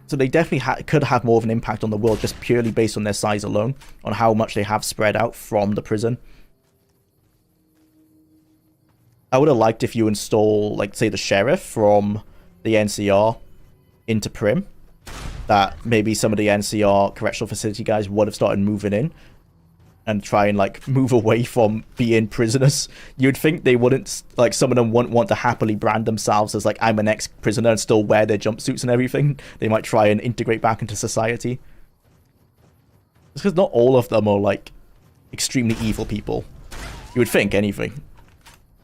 So they definitely could have more of an impact on the world just purely based on their size alone, on how much they have spread out from the prison. I would have liked if you install, like, say, the sheriff from the NCR into Prim. That maybe some of the NCR correctional facility guys would have started moving in and try and, like, move away from being prisoners. You'd think they wouldn't, like, some of them wouldn't want to happily brand themselves as, like, I'm an ex-prisoner and still wear their jumpsuits and everything. They might try and integrate back into society. It's because not all of them are, like, extremely evil people. You would think, anything.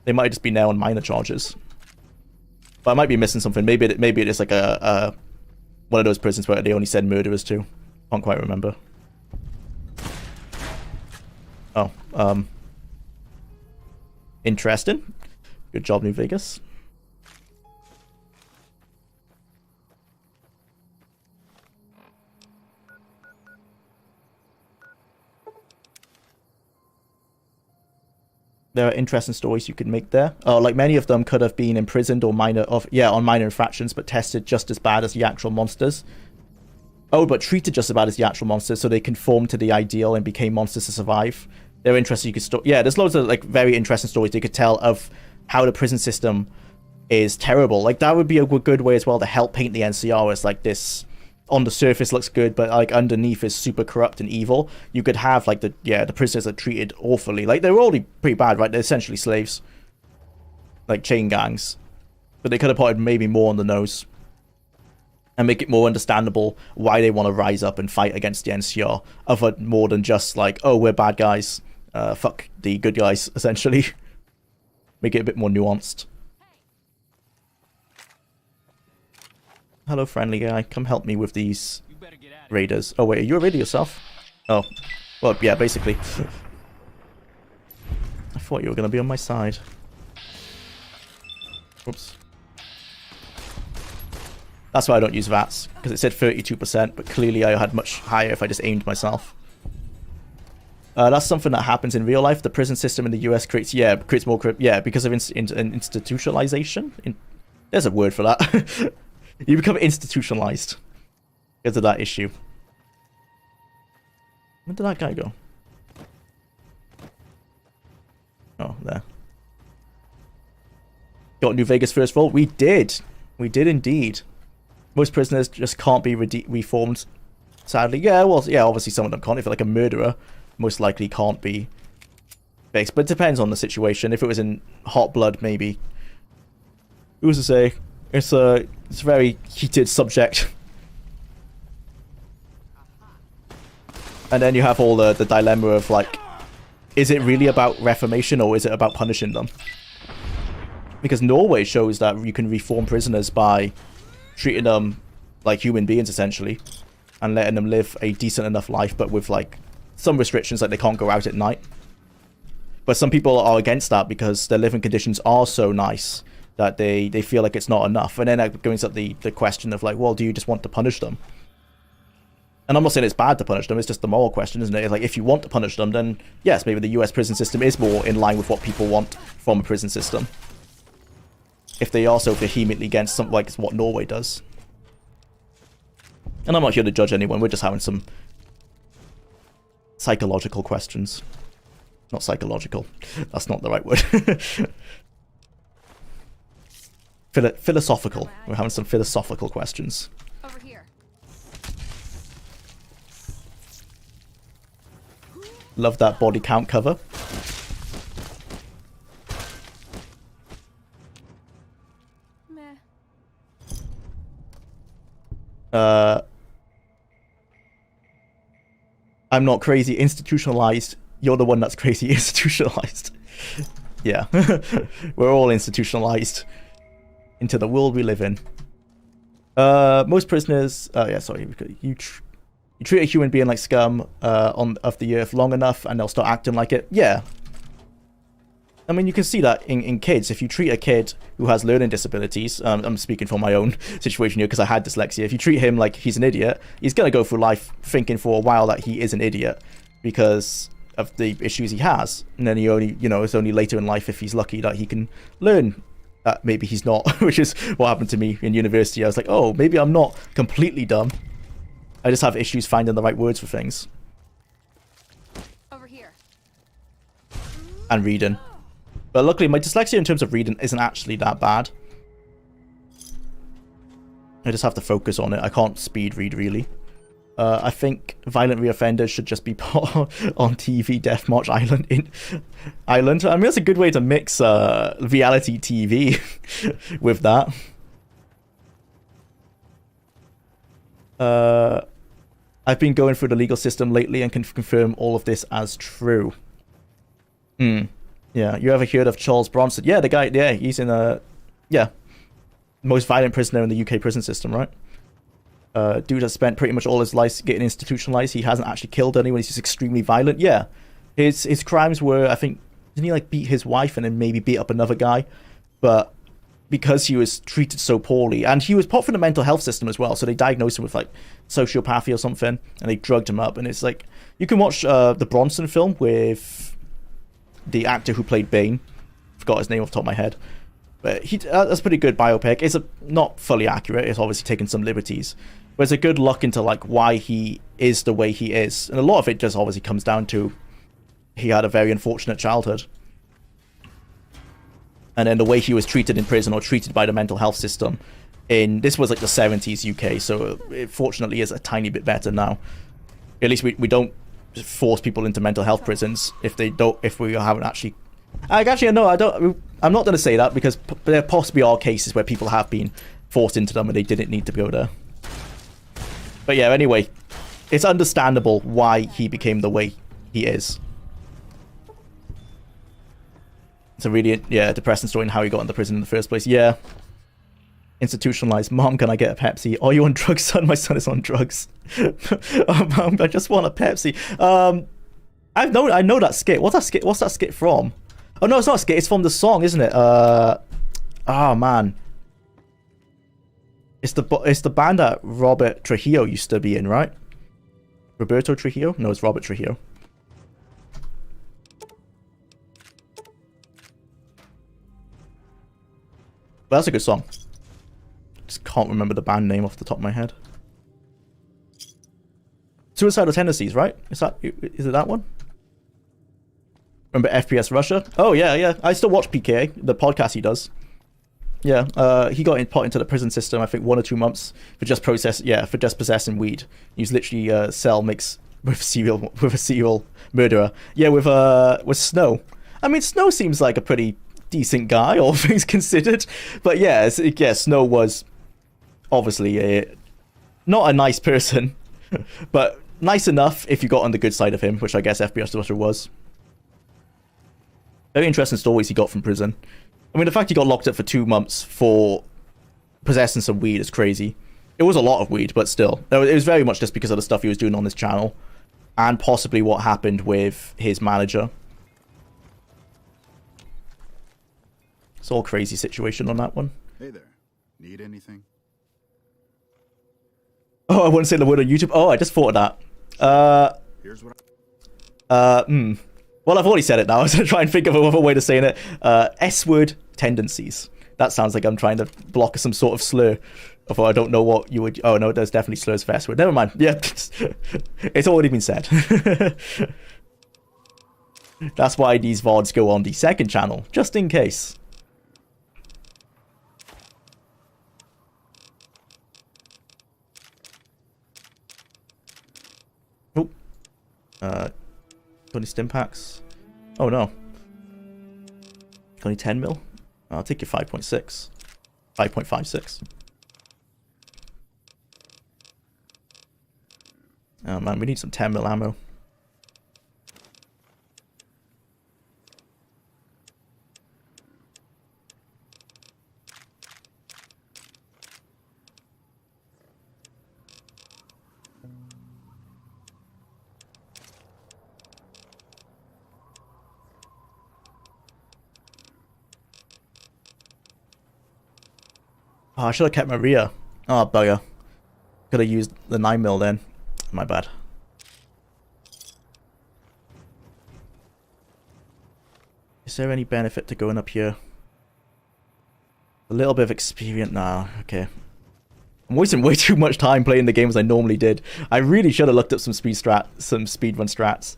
They might just be now on minor charges. But I might be missing something. Maybe it is, like, a one of those prisons where they only said murderers too. Can't quite remember. Oh, interesting. Good job, New Vegas. there are interesting stories you could make there. Like many of them could have been imprisoned or on minor infractions, but tested just as bad as the actual monsters. Oh, but treated just as bad as the actual monsters, so they conformed to the ideal and became monsters to survive. They're interesting. You could yeah, there's loads of like very interesting stories they could tell of how the prison system is terrible. Like that would be a good way as well to help paint the NCR as like this. On the surface looks good, but like underneath is super corrupt and evil. You could have like the prisoners are treated awfully. Like they're already pretty bad, right? They're essentially slaves, like chain gangs, but they could have put maybe more on the nose and make it more understandable why they want to rise up and fight against the NCR, other more than just like, oh, we're bad guys, fuck the good guys, essentially. Make it a bit more nuanced. Hello, friendly guy. Come help me with these raiders. Oh, wait, are you a raider yourself? Oh. Well, yeah, basically. I thought you were going to be on my side. Oops. That's why I don't use VATS, because it said 32%, but clearly I had much higher if I just aimed myself. That's something that happens in real life. The prison system in the US creates more... because of institutionalization. There's a word for that. You become institutionalized because of that issue. Where did that guy go? Oh, there. Got New Vegas first of all? We did. We did indeed. Most prisoners just can't be reformed, sadly. Yeah, well, yeah, obviously some of them can't. If you're like a murderer, most likely can't be fixed. But it depends on the situation. If it was in hot blood, maybe. Who's to say? It's a very heated subject. And then you have all the dilemma of like, is it really about reformation or is it about punishing them? Because Norway shows that you can reform prisoners by treating them like human beings essentially and letting them live a decent enough life, but with like some restrictions, like they can't go out at night. But some people are against that because their living conditions are so nice that they feel like it's not enough. And then that brings up the question of like, well, do you just want to punish them? And I'm not saying it's bad to punish them, it's just the moral question, isn't it? Like, if you want to punish them, then yes, maybe the US prison system is more in line with what people want from a prison system. If they are so vehemently against something like what Norway does. And I'm not here to judge anyone, we're just having some psychological questions. Not psychological, that's not the right word. Philosophical. We're having some philosophical questions. Over here. Love that body count cover. Meh. I'm not crazy institutionalized. You're the one that's crazy institutionalized. Yeah. We're all institutionalized into the world we live in. Most prisoners... yeah, sorry. You treat a human being like scum of the earth long enough and they'll start acting like it. Yeah. I mean, you can see that in kids. If you treat a kid who has learning disabilities... I'm speaking from my own situation here because I had dyslexia. If you treat him like he's an idiot, he's going to go through life thinking for a while that he is an idiot because of the issues he has. And then he only, it's only later in life, if he's lucky, that he can learn that maybe he's not, which is what happened to me in university. I was like, oh, maybe I'm not completely dumb. I just have issues finding the right words for things. Over here. And reading. But luckily, my dyslexia in terms of reading isn't actually that bad. I just have to focus on it. I can't speed read, really. I think violent reoffenders should just be put on TV Death March Island. I mean, that's a good way to mix reality TV with that. I've been going through the legal system lately and can confirm all of this as true. Yeah, you ever heard of Charles Bronson? Yeah, the guy, yeah, he's in most violent prisoner in the UK prison system, right? Dude has spent pretty much all his life getting institutionalized. He hasn't actually killed anyone. He's just extremely violent. Yeah, his crimes were, I think, didn't he like beat his wife and then maybe beat up another guy? But because he was treated so poorly, and he was put from the mental health system as well, so they diagnosed him with like sociopathy or something, and they drugged him up. And it's like, you can watch the Bronson film with the actor who played Bane. Forgot his name off the top of my head. But that's a pretty good biopic. It's not fully accurate. It's obviously taken some liberties. But it's a good look into like why he is the way he is. And a lot of it just obviously comes down to he had a very unfortunate childhood. And then the way he was treated in prison or treated by the mental health system. This was like the 70s UK, so it fortunately is a tiny bit better now. At least we don't force people into mental health prisons if we haven't actually... Actually, no, I'm not going to say that because there possibly are cases where people have been forced into them and they didn't need to go there. But yeah, anyway, it's understandable why he became the way he is. It's a really, depressing story and how he got into prison in the first place. Yeah. Institutionalized. Mom, can I get a Pepsi? Oh, you on drugs, son? My son is on drugs. Oh, Mom, I just want a Pepsi. I know that skit. What's that skit from? Oh no, it's not a skit. It's from the song, isn't it? Oh man, it's the band that Robert Trujillo used to be in, right? Roberto Trujillo? No, it's Robert Trujillo. But that's a good song. Just can't remember the band name off the top of my head. Suicidal Tendencies, right? Is it that one? Remember FPS Russia? Oh yeah. I still watch PKA, the podcast he does. Yeah, he got put into the prison system, I think 1 or 2 months for just possessing weed. He was literally a cell mix with a serial murderer. Yeah, with Snow. I mean, Snow seems like a pretty decent guy, all things considered. But yeah, Snow was obviously not a nice person, but nice enough if you got on the good side of him, which I guess FPS Russia was. Very interesting stories he got from prison. I mean, the fact he got locked up for 2 months for possessing some weed is crazy. It was a lot of weed, but still. It was very much just because of the stuff he was doing on his channel. And possibly what happened with his manager. It's all crazy situation on that one. Hey there. Need anything? Oh, I wouldn't say the word on YouTube. Oh, I just thought of that. Here's what Well, I've already said it now. I was going to try and think of another way to say it. S-word tendencies. That sounds like I'm trying to block some sort of slur. Although I don't know what you would... Oh, no, there's definitely slurs for S-word. Never mind. Yeah, it's already been said. That's why these VODs go on the second channel, just in case. Oh. 20 stim packs. Oh no. Only 10 mil? I'll take your 5.6. 5.56. Oh man, we need some 10 mil ammo. Oh, I should have kept my rear. Oh, bugger. Could have used the 9mm then. My bad. Is there any benefit to going up here? A little bit of experience now. Okay. I'm wasting way too much time playing the game as I normally did. I really should have looked up some speedrun strats.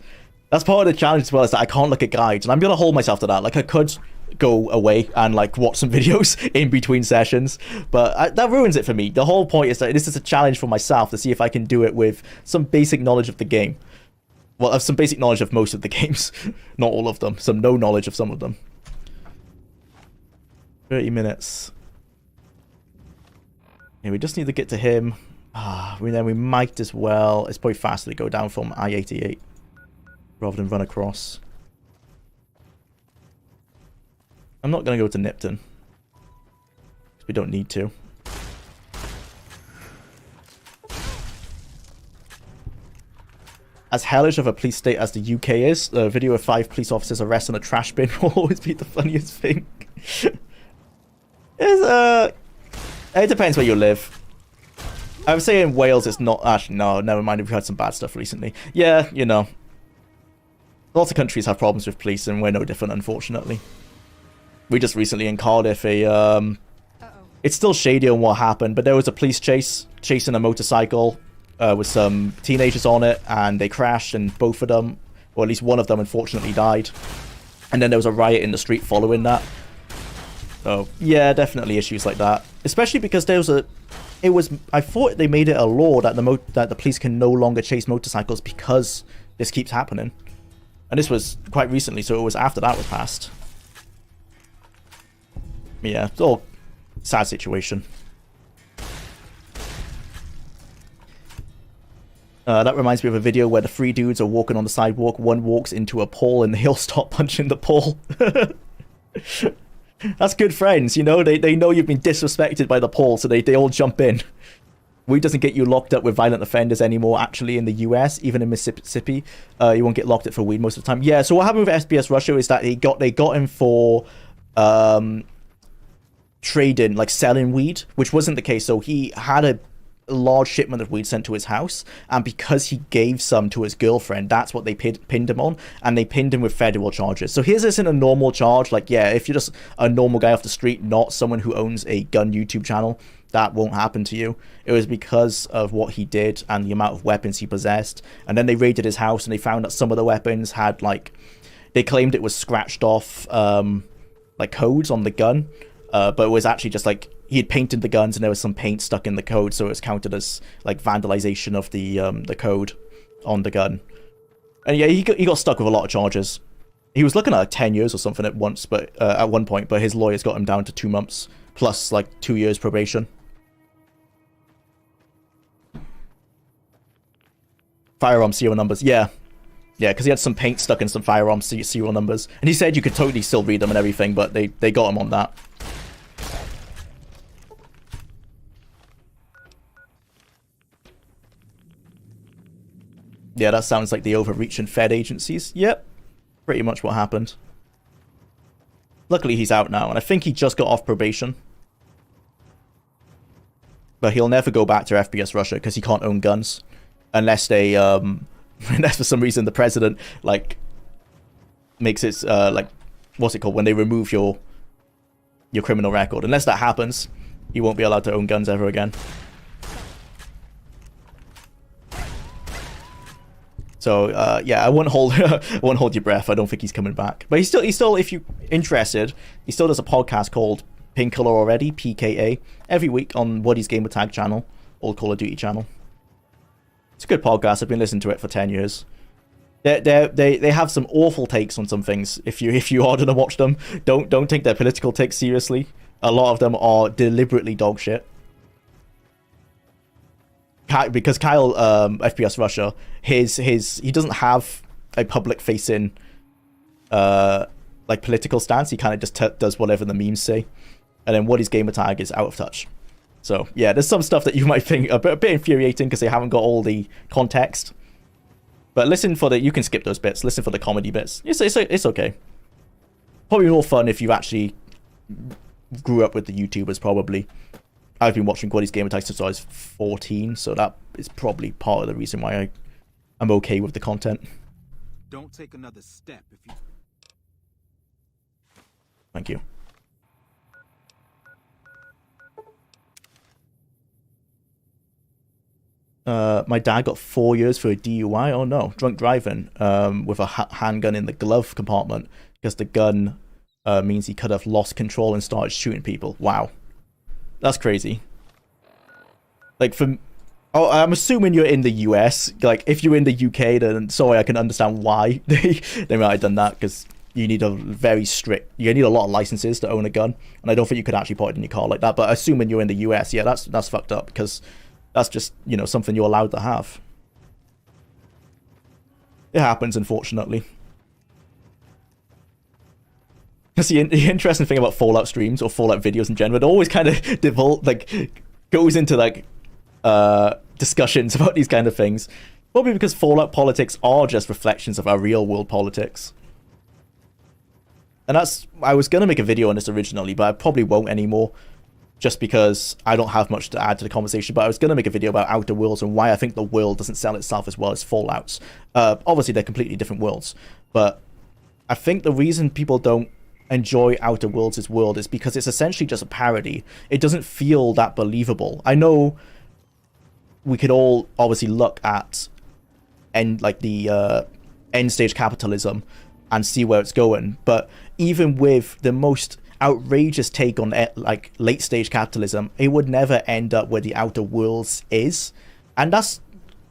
That's part of the challenge as well, is that I can't look at guides, and I'm gonna hold myself to that. Like, I could go away and like watch some videos in between sessions, but that ruins it for me. The whole point is that this is a challenge for myself to see if I can do it with some basic knowledge of the game. Well, I have some basic knowledge of most of the games. Not all of them. Some no knowledge of some of them. 30 minutes. Yeah, we just need to get to him. Then we might as well... It's probably faster to go down from I-88 rather than run across. I'm not going to go to Nipton. Because we don't need to. As hellish of a police state as the UK is, the video of 5 police officers arresting a trash bin will always be the funniest thing. It depends where you live. I would say in Wales it's not... Actually, no, never mind. We've had some bad stuff recently. Yeah, you know. Lots of countries have problems with police, and we're no different, unfortunately. We just recently in Cardiff, it's still shady on what happened, but there was a police chasing a motorcycle with some teenagers on it, and they crashed, and both of them, or at least one of them, unfortunately died. And then there was a riot in the street following that. So, yeah, definitely issues like that. Especially because there was I thought they made it a law that the police can no longer chase motorcycles because this keeps happening. And this was quite recently, so it was after that was passed. Yeah, it's all sad situation. That reminds me of a video where the three dudes are walking on the sidewalk. One walks into a pole and they all stop punching the pole. That's good friends, you know? They know you've been disrespected by the pole, so they all jump in. Weed doesn't get you locked up with violent offenders anymore, actually, in the US, even in Mississippi. You won't get locked up for weed most of the time. Yeah, so what happened with SBS Russia is that they got him for trading, like selling weed, which wasn't the case. So he had a large shipment of weed sent to his house, and because he gave some to his girlfriend, that's what they pinned him on, and they pinned him with federal charges. So his isn't a normal charge, like, yeah, if you're just a normal guy off the street, not someone who owns a gun YouTube channel, that won't happen to you. It was because of what he did and the amount of weapons he possessed. And then they raided his house and they found that some of the weapons had, like, they claimed it was scratched off like codes on the gun, but it was actually just like he had painted the guns and there was some paint stuck in the code, so it was counted as like vandalization of the code on the gun. And yeah, he got stuck with a lot of charges. He was looking at like 10 years or something at one point, but his lawyers got him down to 2 months plus like 2 years probation. Firearm serial numbers, yeah, because he had some paint stuck in some firearm serial numbers, and he said you could totally still read them and everything, but they got him on that. Yeah, that sounds like the overreaching Fed agencies. Yep, pretty much what happened. Luckily, he's out now, and I think he just got off probation. But he'll never go back to FPS Russia because he can't own guns. Unless they, unless for some reason the president, like, makes it, like, what's it called? When they remove your criminal record. Unless that happens, you won't be allowed to own guns ever again. So, yeah, I won't hold your breath. I don't think he's coming back. But he's still, if you're interested, he still does a podcast called Pink Color Already, PKA, every week on Woody's Gamer Tag channel, old Call of Duty channel. It's a good podcast. I've been listening to it for 10 years. They have some awful takes on some things. If you are gonna watch them, don't take their political takes seriously. A lot of them are deliberately dog shit. Because Kyle, FPS Russia, he doesn't have a public facing like political stance. He kind of just does whatever the memes say, and then Woody's gamer tag is out of touch. So yeah, there's some stuff that you might think a bit infuriating because they haven't got all the context. But listen for you can skip those bits. Listen for the comedy bits. It's okay. Probably more fun if you actually grew up with the YouTubers. Probably. I've been watching Woody's gamer tag since I was 14, so that is probably part of the reason why I'm okay with the content. Don't take another step if you... Thank you. My dad got 4 years for a DUI. Oh no, drunk driving with a handgun in the glove compartment because the gun means he could have lost control and started shooting people. Wow, that's crazy. Like I'm assuming you're in the US. Like if you're in the UK, then sorry, I can understand why they might have done that because you need a lot of licenses to own a gun, and I don't think you could actually put it in your car like that. But assuming you're in the US, yeah, that's fucked up because that's just, you know, something you're allowed to have. It happens, unfortunately. That's the interesting thing about Fallout streams or Fallout videos in general. It always kind of goes into like discussions about these kind of things. Probably because Fallout politics are just reflections of our real world politics. And I was gonna make a video on this originally, but I probably won't anymore. just because I don't have much to add to the conversation, but I was going to make a video about Outer Worlds and why I think the world doesn't sell itself as well as Fallout's. Obviously, they're completely different worlds, but I think the reason people don't enjoy Outer Worlds' world is because it's essentially just a parody. It doesn't feel that believable. I know we could all obviously look at the end stage capitalism and see where it's going, but even with the most outrageous take on like late stage capitalism, it would never end up where the Outer Worlds is, and that's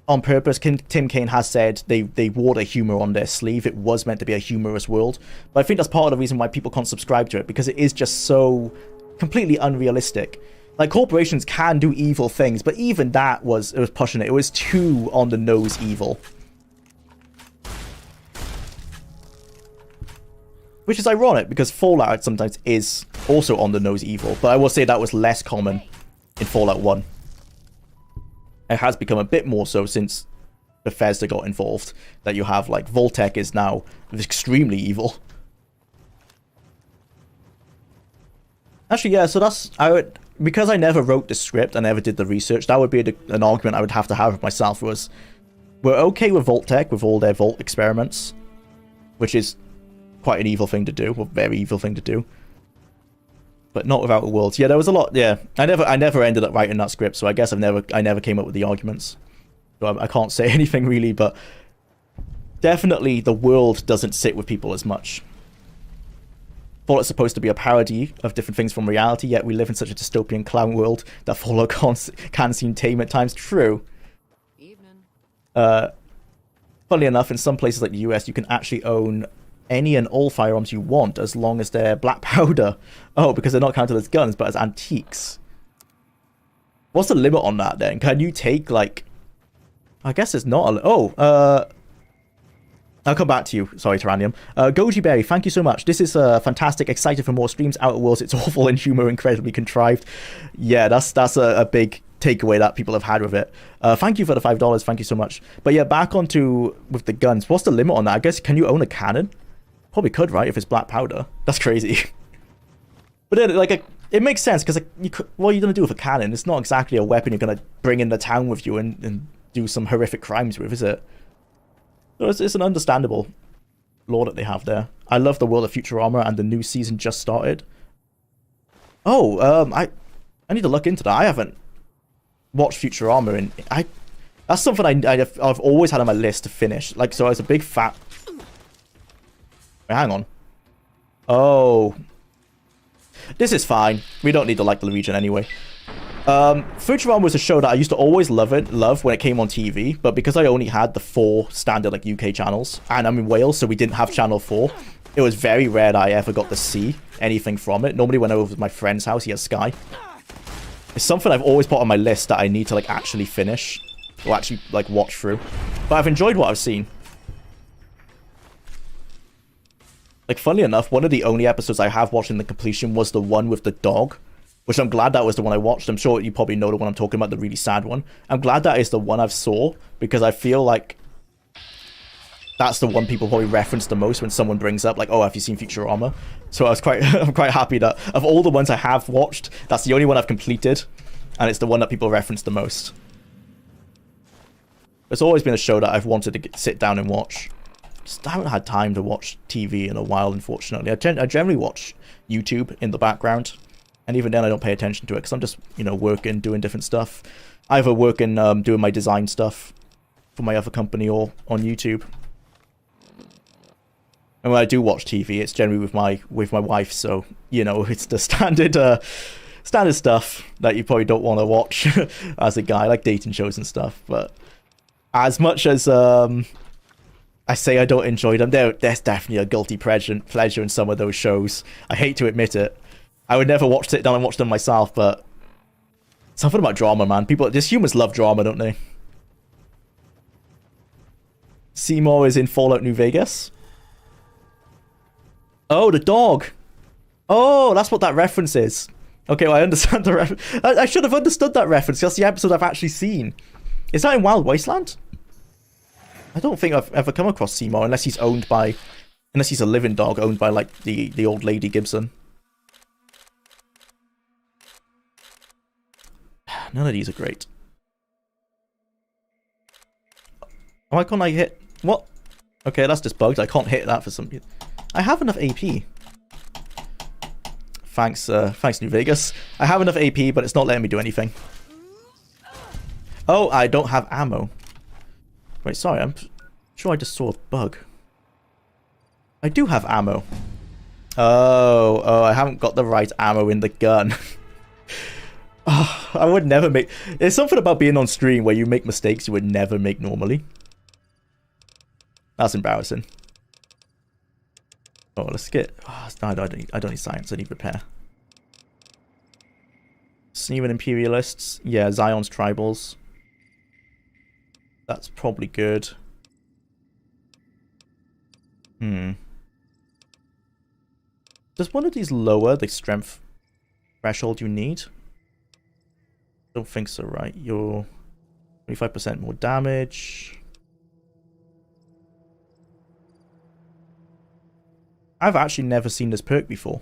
on purpose. Tim Kaine has said they wore the humor on their sleeve. It was meant to be a humorous world, but I think that's part of the reason why people can't subscribe to it, because it is just so completely unrealistic. Like, corporations can do evil things, but even that was pushing it. It was too on the nose evil. Which is ironic, because Fallout sometimes is also on the nose evil, but I will say that was less common in Fallout 1. It has become a bit more so since Bethesda got involved, that you have, like, Voltec is now extremely evil. Actually, yeah, so that's... because I never wrote the script, I never did the research, that would be an argument I would have to have with myself, was we're okay with Voltec, with all their Volt experiments, which is quite an evil thing to do, a very evil thing to do, but not with Outer Worlds. Yeah, there was a lot. Yeah, I never ended up writing that script, so I guess I never came up with the arguments, so I can't say anything really. But definitely the world doesn't sit with people as much. Fallout's supposed to be a parody of different things from reality, yet we live in such a dystopian clown world that Fallout can seem tame at times. True. Evening. Funnily enough, in some places like the US, you can actually own any and all firearms you want, as long as they're black powder. Oh, because they're not counted as guns, but as antiques. What's the limit on that, then? Can you take, like... I guess it's not a... I'll come back to you. Sorry, Tyrannium. Goji Berry, thank you so much. This is fantastic. Excited for more streams. Outer Worlds, it's awful in humor, incredibly contrived. Yeah, that's a big takeaway that people have had with it. Thank you for the $5. Thank you so much. But yeah, back onto with the guns. What's the limit on that? I guess, can you own a cannon? Probably could, right? If it's black powder. That's crazy. But then, like, it makes sense, because like, what are you going to do with a cannon? It's not exactly a weapon you're going to bring in the town with you and do some horrific crimes with, is it? So it's an understandable law that they have there. I love the world of Futurama, and the new season just started. Oh, I need to look into that. I haven't watched Futurama, and that's something I've always had on my list to finish. Like, so I was a big fat... Wait, hang on. Oh. This is fine. We don't need to like the region anyway. Futurama was a show that I used to always love when it came on TV, but because I only had the 4 standard, like, UK channels, and I'm in Wales, so we didn't have Channel 4, it was very rare that I ever got to see anything from it. Normally when I was at my friend's house, he has Sky. It's something I've always put on my list that I need to, like, actually finish, or actually, like, watch through. But I've enjoyed what I've seen. Like, funnily enough, one of the only episodes I have watched in the completion was the one with the dog, which I'm glad that was the one I watched. I'm sure you probably know the one I'm talking about, the really sad one. I'm glad that is the one I've saw, because I feel like that's the one people probably reference the most when someone brings up, like, oh, have you seen Futurama? So I'm quite happy that of all the ones I have watched, that's the only one I've completed, and it's the one that people reference the most. It's always been a show that I've wanted to sit down and watch. Just haven't had time to watch TV in a while, unfortunately. I generally watch YouTube in the background, and even then I don't pay attention to it, because I'm just, you know, working, doing different stuff. Either working, doing my design stuff for my other company, or on YouTube. And when I do watch TV, it's generally with my wife, so, you know, it's the standard stuff that you probably don't want to watch as a guy, like dating shows and stuff. But as much as I say I don't enjoy them, there's definitely a guilty pleasure in some of those shows. I hate to admit it. I would never sit down and watch them myself, but something about drama, man. Just humans love drama, don't they? Seymour is in Fallout New Vegas. Oh, the dog. Oh, that's what that reference is. Okay, well, I understand the reference. I should have understood that reference. That's the episode I've actually seen. Is that in Wild Wasteland? I don't think I've ever come across Seymour, unless he's a living dog owned by, like, the old lady Gibson. None of these are great. Why can't I hit... What? Okay, that's just bugged. I can't hit that for some reason. I have enough AP. Thanks, New Vegas. I have enough AP, but it's not letting me do anything. Oh, I don't have ammo. Wait, sorry, I'm sure I just saw a bug. I do have ammo. Oh, I haven't got the right ammo in the gun. Oh, I would never make... There's something about being on stream where you make mistakes you would never make normally. That's embarrassing. Oh, let's get... Oh, no, I don't need science, I need repair. Sneering Imperialists. Yeah, Zion's Tribals. That's probably good. Does one of these lower the strength threshold you need? Don't think so, right? You're 25% more damage. I've actually never seen this perk before.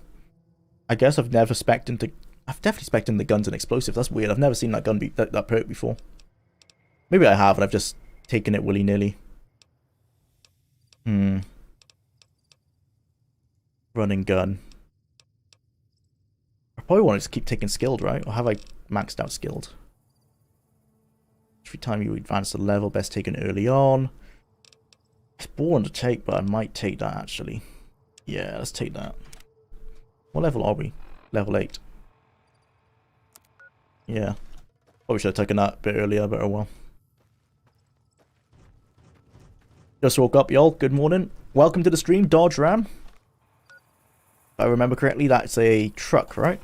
I guess I've never spec'd into... I've definitely spec'd in the guns and explosives. That's weird. I've never seen that gun that perk before. Maybe I have, and I've just taken it willy-nilly. Running gun. I probably want to just keep taking skilled, right? Or have I maxed out skilled? Every time you advance the level, best taken early on. It's boring to take, but I might take that, actually. Yeah, let's take that. What level are we? Level 8. Yeah. Probably should have taken that a bit earlier, but oh well. Just woke up, y'all. Good morning. Welcome to the stream, Dodge Ram. If I remember correctly, that's a truck, right?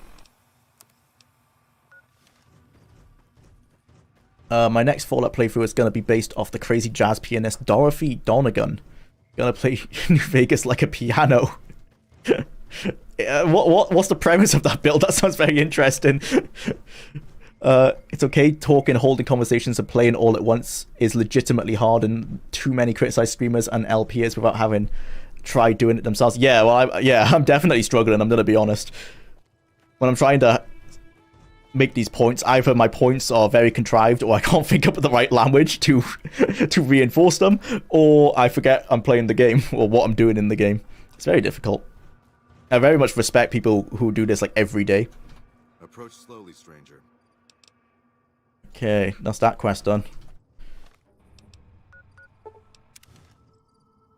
My next Fallout playthrough is going to be based off the crazy jazz pianist Dorothy Donegan. Gonna play New Vegas like a piano. What's the premise of that build? That sounds very interesting. It's okay talking, holding conversations, and playing all at once is legitimately hard, and too many criticize streamers and LPers without having tried doing it themselves. Yeah, well, I'm definitely struggling. I'm gonna be honest. When I'm trying to make these points, either my points are very contrived, or I can't think up of the right language to reinforce them, or I forget I'm playing the game or what I'm doing in the game. It's very difficult. I very much respect people who do this like every day. Approach slowly, stranger. Okay, that's that quest done.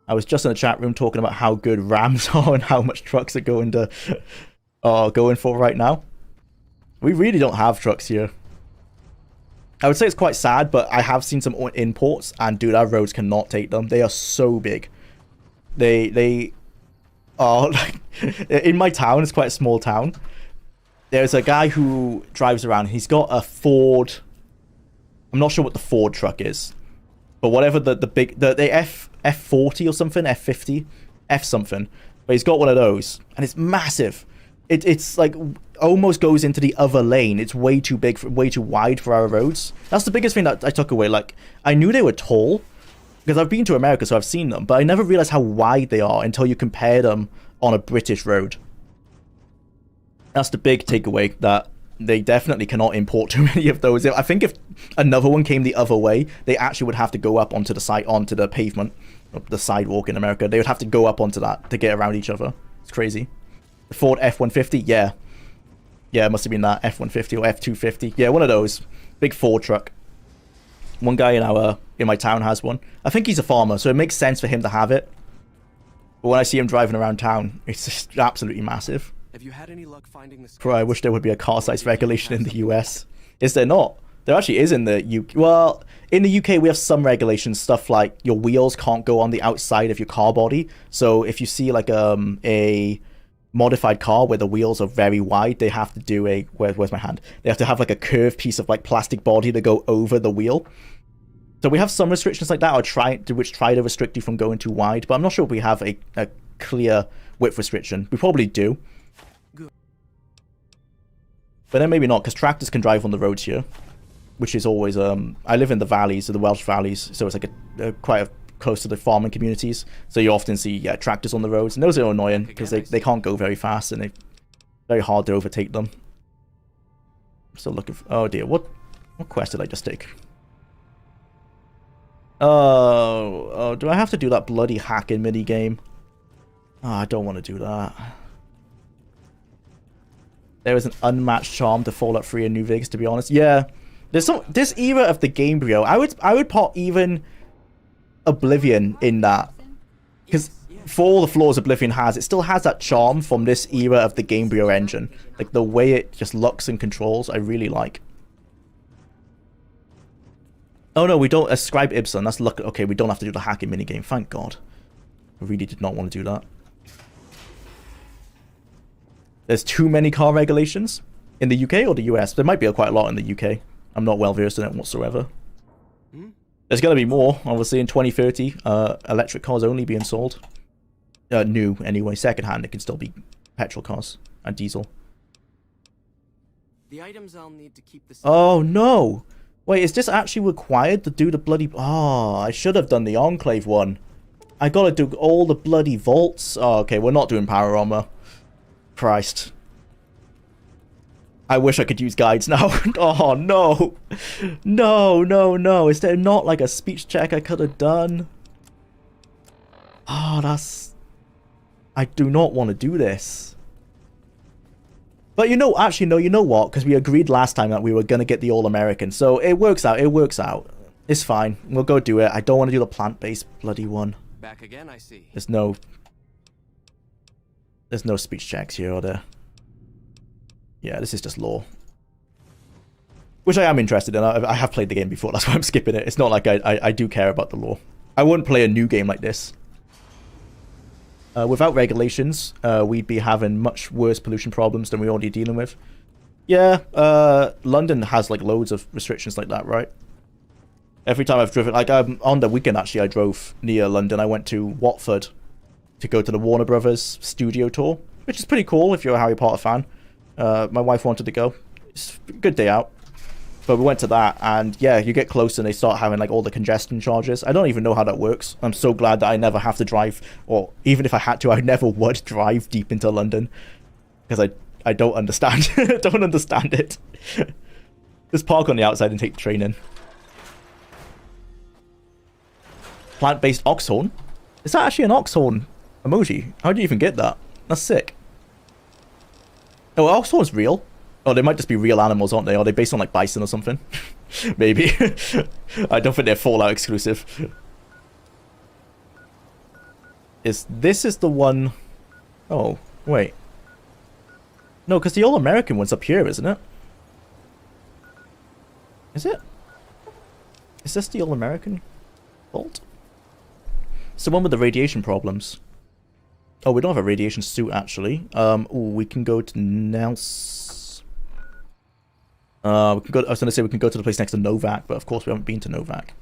I was just in the chat room talking about how good Rams are and how much trucks are going for right now. We really don't have trucks here. I would say it's quite sad, but I have seen some imports, and dude, our roads cannot take them. They are so big. They are like in my town. It's quite a small town. There's a guy who drives around. He's got a Ford. I'm not sure what the Ford truck is, but whatever the F40 or something, F50, F something. But he's got one of those, and it's massive. It's like almost goes into the other lane. It's way too big, way too wide for our roads. That's the biggest thing that I took away. Like, I knew they were tall because I've been to America, so I've seen them, but I never realized how wide they are until you compare them on a British road. That's the big takeaway, that they definitely cannot import too many of those. I think if another one came the other way, they actually would have to go up onto the side, onto the pavement, the sidewalk in America. They would have to go up onto that to get around each other. It's crazy. The Ford F-150, yeah. Yeah, it must have been that, F-150 or F-250. Yeah, one of those. Big Ford truck. One guy in my town has one. I think he's a farmer, so it makes sense for him to have it. But when I see him driving around town, it's just absolutely massive. Have you had any luck finding this? Bro, I wish there would be a car size regulation in the US. Is there not? There actually is in the UK. Well, in the UK, we have some regulations, stuff like your wheels can't go on the outside of your car body. So if you see like a modified car where the wheels are very wide, they have to do a where's my hand? They have to have like a curved piece of like plastic body to go over the wheel. So we have some restrictions like that, or try to restrict you from going too wide. But I'm not sure if we have a clear width restriction. We probably do. Good. But then maybe not, because tractors can drive on the roads here, which is always I live in the valleys, the Welsh valleys, so it's like quite close to the farming communities, so you often see tractors on the roads, and those are annoying because they can't go very fast, and they're very hard to overtake them. I'm still looking for, oh dear, what What quest did I just take? Oh, do I have to do that bloody hacking minigame? Oh, I don't want to do that. There is an unmatched charm to Fallout 3 and New Vegas, to be honest. Yeah. This era of the game, bro, I would put even Oblivion in that. Because for all the flaws Oblivion has, it still has that charm from this era of the Gamebryo engine. Like, the way it just looks and controls, I really like. Oh no, we don't ascribe Ibsen. That's luck. Okay, we don't have to do the hacking minigame. Thank God. I really did not want to do that. There's too many car regulations in the UK or the US. There might be quite a lot in the UK. I'm not well versed in it whatsoever. There's going to be more, obviously, in 2030. Electric cars only being sold. New, anyway. Secondhand, it can still be petrol cars and diesel. The items I'll need to keep the. Oh no! Wait, is this actually required to do the bloody... Oh, I should have done the Enclave one. I gotta do all the bloody vaults. Oh, okay, we're not doing power armor. Christ. I wish I could use guides now. Oh, no. No. Is there not like a speech check I could have done? Oh, that's... I do not want to do this. But you know, actually, no, you know what? Because we agreed last time that we were going to get the All-American. So it works out. It's fine. We'll go do it. I don't want to do the plant-based bloody one. Back again, I see. There's no speech checks here, are there? Yeah, this is just lore. Which I am interested in. I have played the game before, that's why I'm skipping it. It's not like I do care about the lore. I wouldn't play a new game like this. Without regulations, we'd be having much worse pollution problems than we're already dealing with. Yeah, London has like loads of restrictions like that, right? Every time I've driven, like on the weekend actually, I drove near London. I went to Watford to go to the Warner Brothers studio tour, which is pretty cool if you're a Harry Potter fan. My wife wanted to go. It's a good day out. But we went to that, and yeah, you get close and they start having like all the congestion charges. I don't even know how that works. I'm so glad that I never have to drive, or even if I had to, I never would drive deep into London. Because I don't understand. Don't understand it. Just park on the outside and take the train in. Plant-based oxhorn? Is that actually an oxhorn emoji? How do you even get that? That's sick. Oh, oxhorn's real? Oh, they might just be real animals, aren't they? Are they based on like bison or something? Maybe. I don't think they're Fallout exclusive. This is the one... Oh, wait. No, because the All-American one's up here, isn't it? Is it? Is this the All-American vault? It's the one with the radiation problems. Oh, we don't have a radiation suit, actually. Ooh, we can go to Nels... we can go, I was going to say we can go to the place next to Novak, but of course we haven't been to Novak.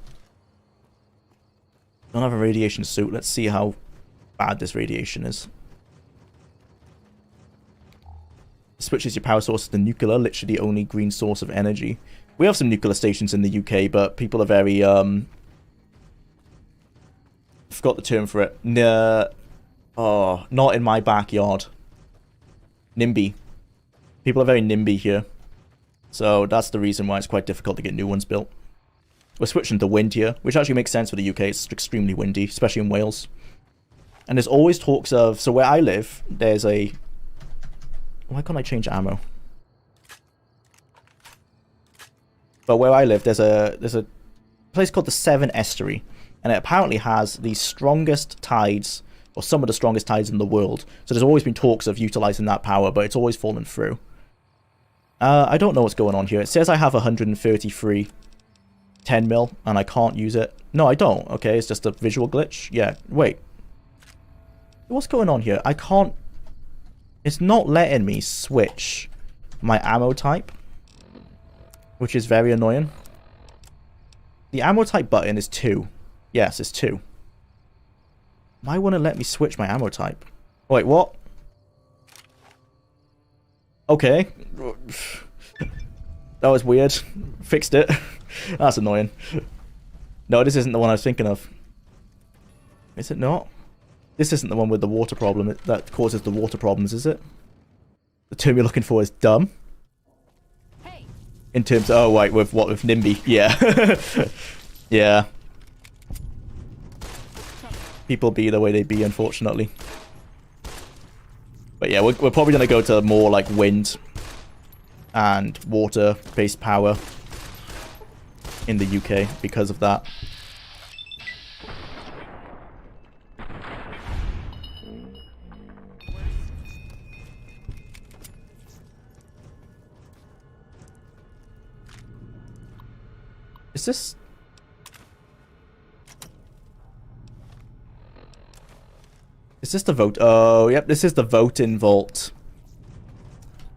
Don't have a radiation suit. Let's see how bad this radiation is. Switches your power source to nuclear, literally the only green source of energy. We have some nuclear stations in the UK, but people are very, forgot the term for it. Oh, not in my backyard. NIMBY. People are very NIMBY here. So that's the reason why it's quite difficult to get new ones built. We're switching to wind here, which actually makes sense for the UK. It's extremely windy, especially in Wales. And there's always talks of... So where I live, there's a... Why can't I change ammo? But where I live, there's a place called the Severn Estuary. And it apparently has the strongest tides, or some of the strongest tides in the world. So there's always been talks of utilizing that power, but it's always fallen through. I don't know what's going on here. It says I have 133 10 mil, and I can't use it. No, I don't. Okay, it's just a visual glitch. Yeah, wait. What's going on here? I can't... It's not letting me switch my ammo type, which is very annoying. The ammo type button is 2. Yes, it's 2. Why wouldn't it let me switch my ammo type? Wait, what? Okay. That was weird. Fixed it. That's annoying. No, this isn't the one I was thinking of. Is it not? This isn't the one with the water problem that causes the water problems, is it? The term you're looking for is dumb. Hey, In terms of, oh, right, with what, with NIMBY? Yeah. Yeah. People be the way they be, unfortunately. But yeah, we're probably going to go to more like wind and water-based power in the UK because of that. Is this... Is this the vote? Oh, yep, this is the voting vault.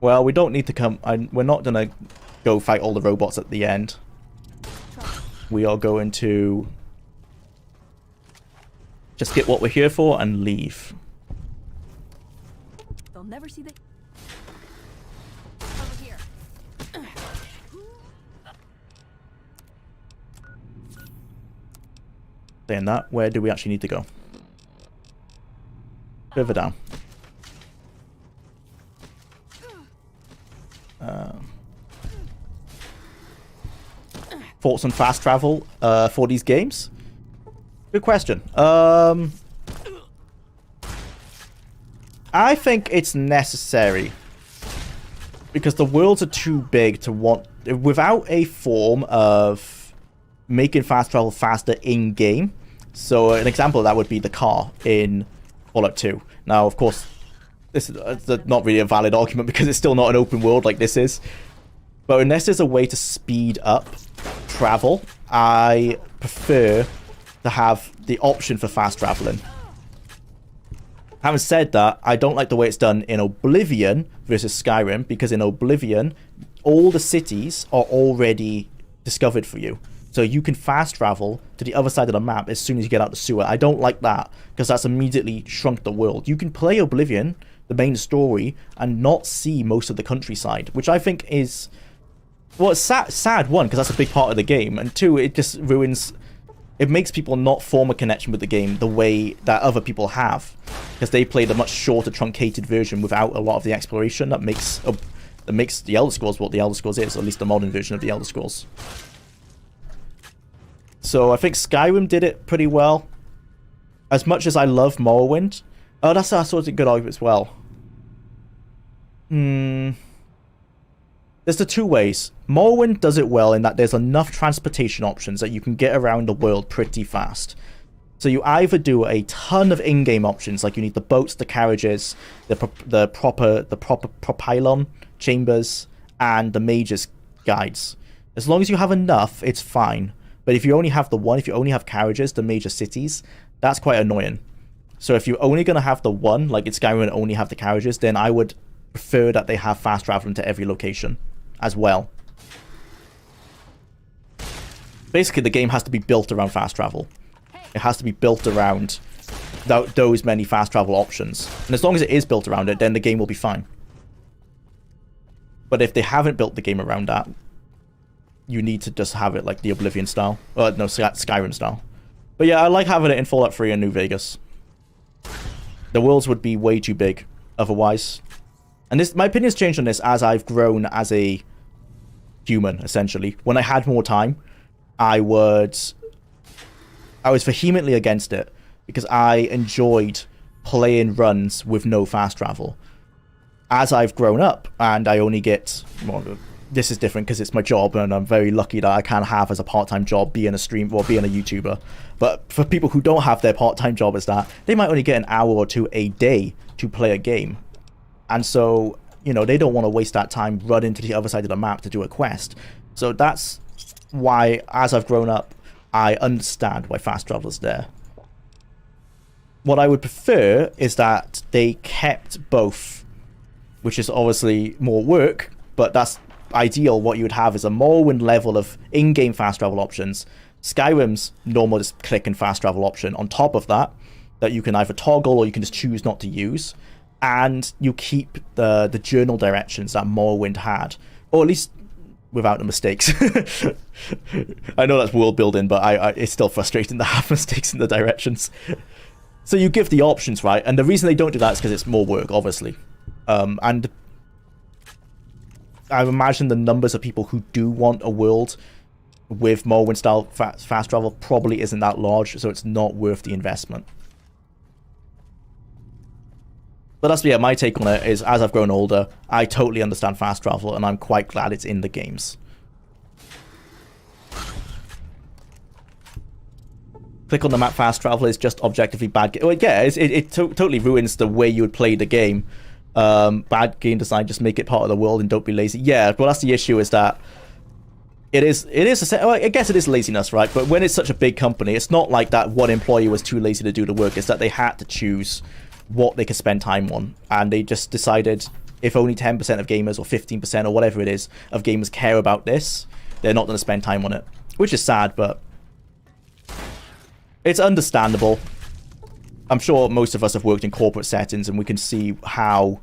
Well, we don't need to come... we're not gonna go fight all the robots at the end. We are going to... just get what we're here for and leave. They'll never see the... Over here. Saying that, where do we actually need to go? Further down. Thoughts on fast travel for these games? Good question. I think it's necessary because the worlds are too big to want... Without a form of making fast travel faster in-game. So an example of that would be the car in Fallout 2. Now, of course, this is not really a valid argument because it's still not an open world like this is. But unless there's a way to speed up travel, I prefer to have the option for fast traveling. Having said that, I don't like the way it's done in Oblivion versus Skyrim, because in Oblivion, all the cities are already discovered for you. So you can fast travel to the other side of the map as soon as you get out the sewer. I don't like that, because that's immediately shrunk the world. You can play Oblivion, the main story, and not see most of the countryside, which I think is... Well, it's sad, one, because that's a big part of the game, and two, it just ruins... It makes people not form a connection with the game the way that other people have, because they played a much shorter, truncated version without a lot of the exploration that makes the Elder Scrolls what the Elder Scrolls is, or at least the modern version of the Elder Scrolls. So I think Skyrim did it pretty well. As much as I love Morrowind... Oh, that's sort of a good argument as well. There's the two ways. Morrowind does it well in that there's enough transportation options that you can get around the world pretty fast. So you either do a ton of in-game options, like you need the boats, the carriages, the proper propylon chambers, and the mage's guides. As long as you have enough, it's fine. But if you only have the one, if you only have carriages, the major cities, that's quite annoying. So if you're only going to have the one, like it's Skyrim and only have the carriages, then I would prefer that they have fast traveling to every location as well. Basically, the game has to be built around fast travel. It has to be built around those many fast travel options. And as long as it is built around it, then the game will be fine. But if they haven't built the game around that, you need to just have it like the Oblivion style. No, Skyrim style. But yeah, I like having it in Fallout 3 and New Vegas. The worlds would be way too big otherwise. And this, my opinion's changed on this as I've grown as a human, essentially. When I had more time, I was vehemently against it because I enjoyed playing runs with no fast travel. As I've grown up and I only get... Well, this is different because it's my job and I'm very lucky that I can have as a part-time job being a streamer or being a YouTuber. But for people who don't have their part-time job as that, they might only get an hour or two a day to play a game. And so, you know, they don't want to waste that time running to the other side of the map to do a quest. So that's why, as I've grown up, I understand why fast travel is there. What I would prefer is that they kept both, which is obviously more work, but that's ideal. What you would have is a Morrowind level of in-game fast travel options, Skyrim's normal just click and fast travel option on top of that you can either toggle or you can just choose not to use, and you keep the journal directions that Morrowind had, or at least without the mistakes. I know that's world building, but it's still frustrating to have mistakes in the directions. So you give the options, right? And the reason they don't do that is because it's more work, obviously. And I imagine the numbers of people who do want a world with Morrowind style fast travel probably isn't that large, so it's not worth the investment. But that's, yeah, my take on it is, as I've grown older, I totally understand fast travel, and I'm quite glad it's in the games. Click on the map fast travel is just objectively bad. Well, yeah, it totally ruins the way you would play the game. Bad game design, just make it part of the world and don't be lazy. Yeah, well, that's the issue, is that it is well, I guess it is laziness, right? But when it's such a big company, it's not like that one employee was too lazy to do the work. It's that they had to choose what they could spend time on, and they just decided if only 10% of gamers or 15% or whatever it is of gamers care about this, they're not going to spend time on it, which is sad, but it's understandable. I'm sure most of us have worked in corporate settings, and we can see how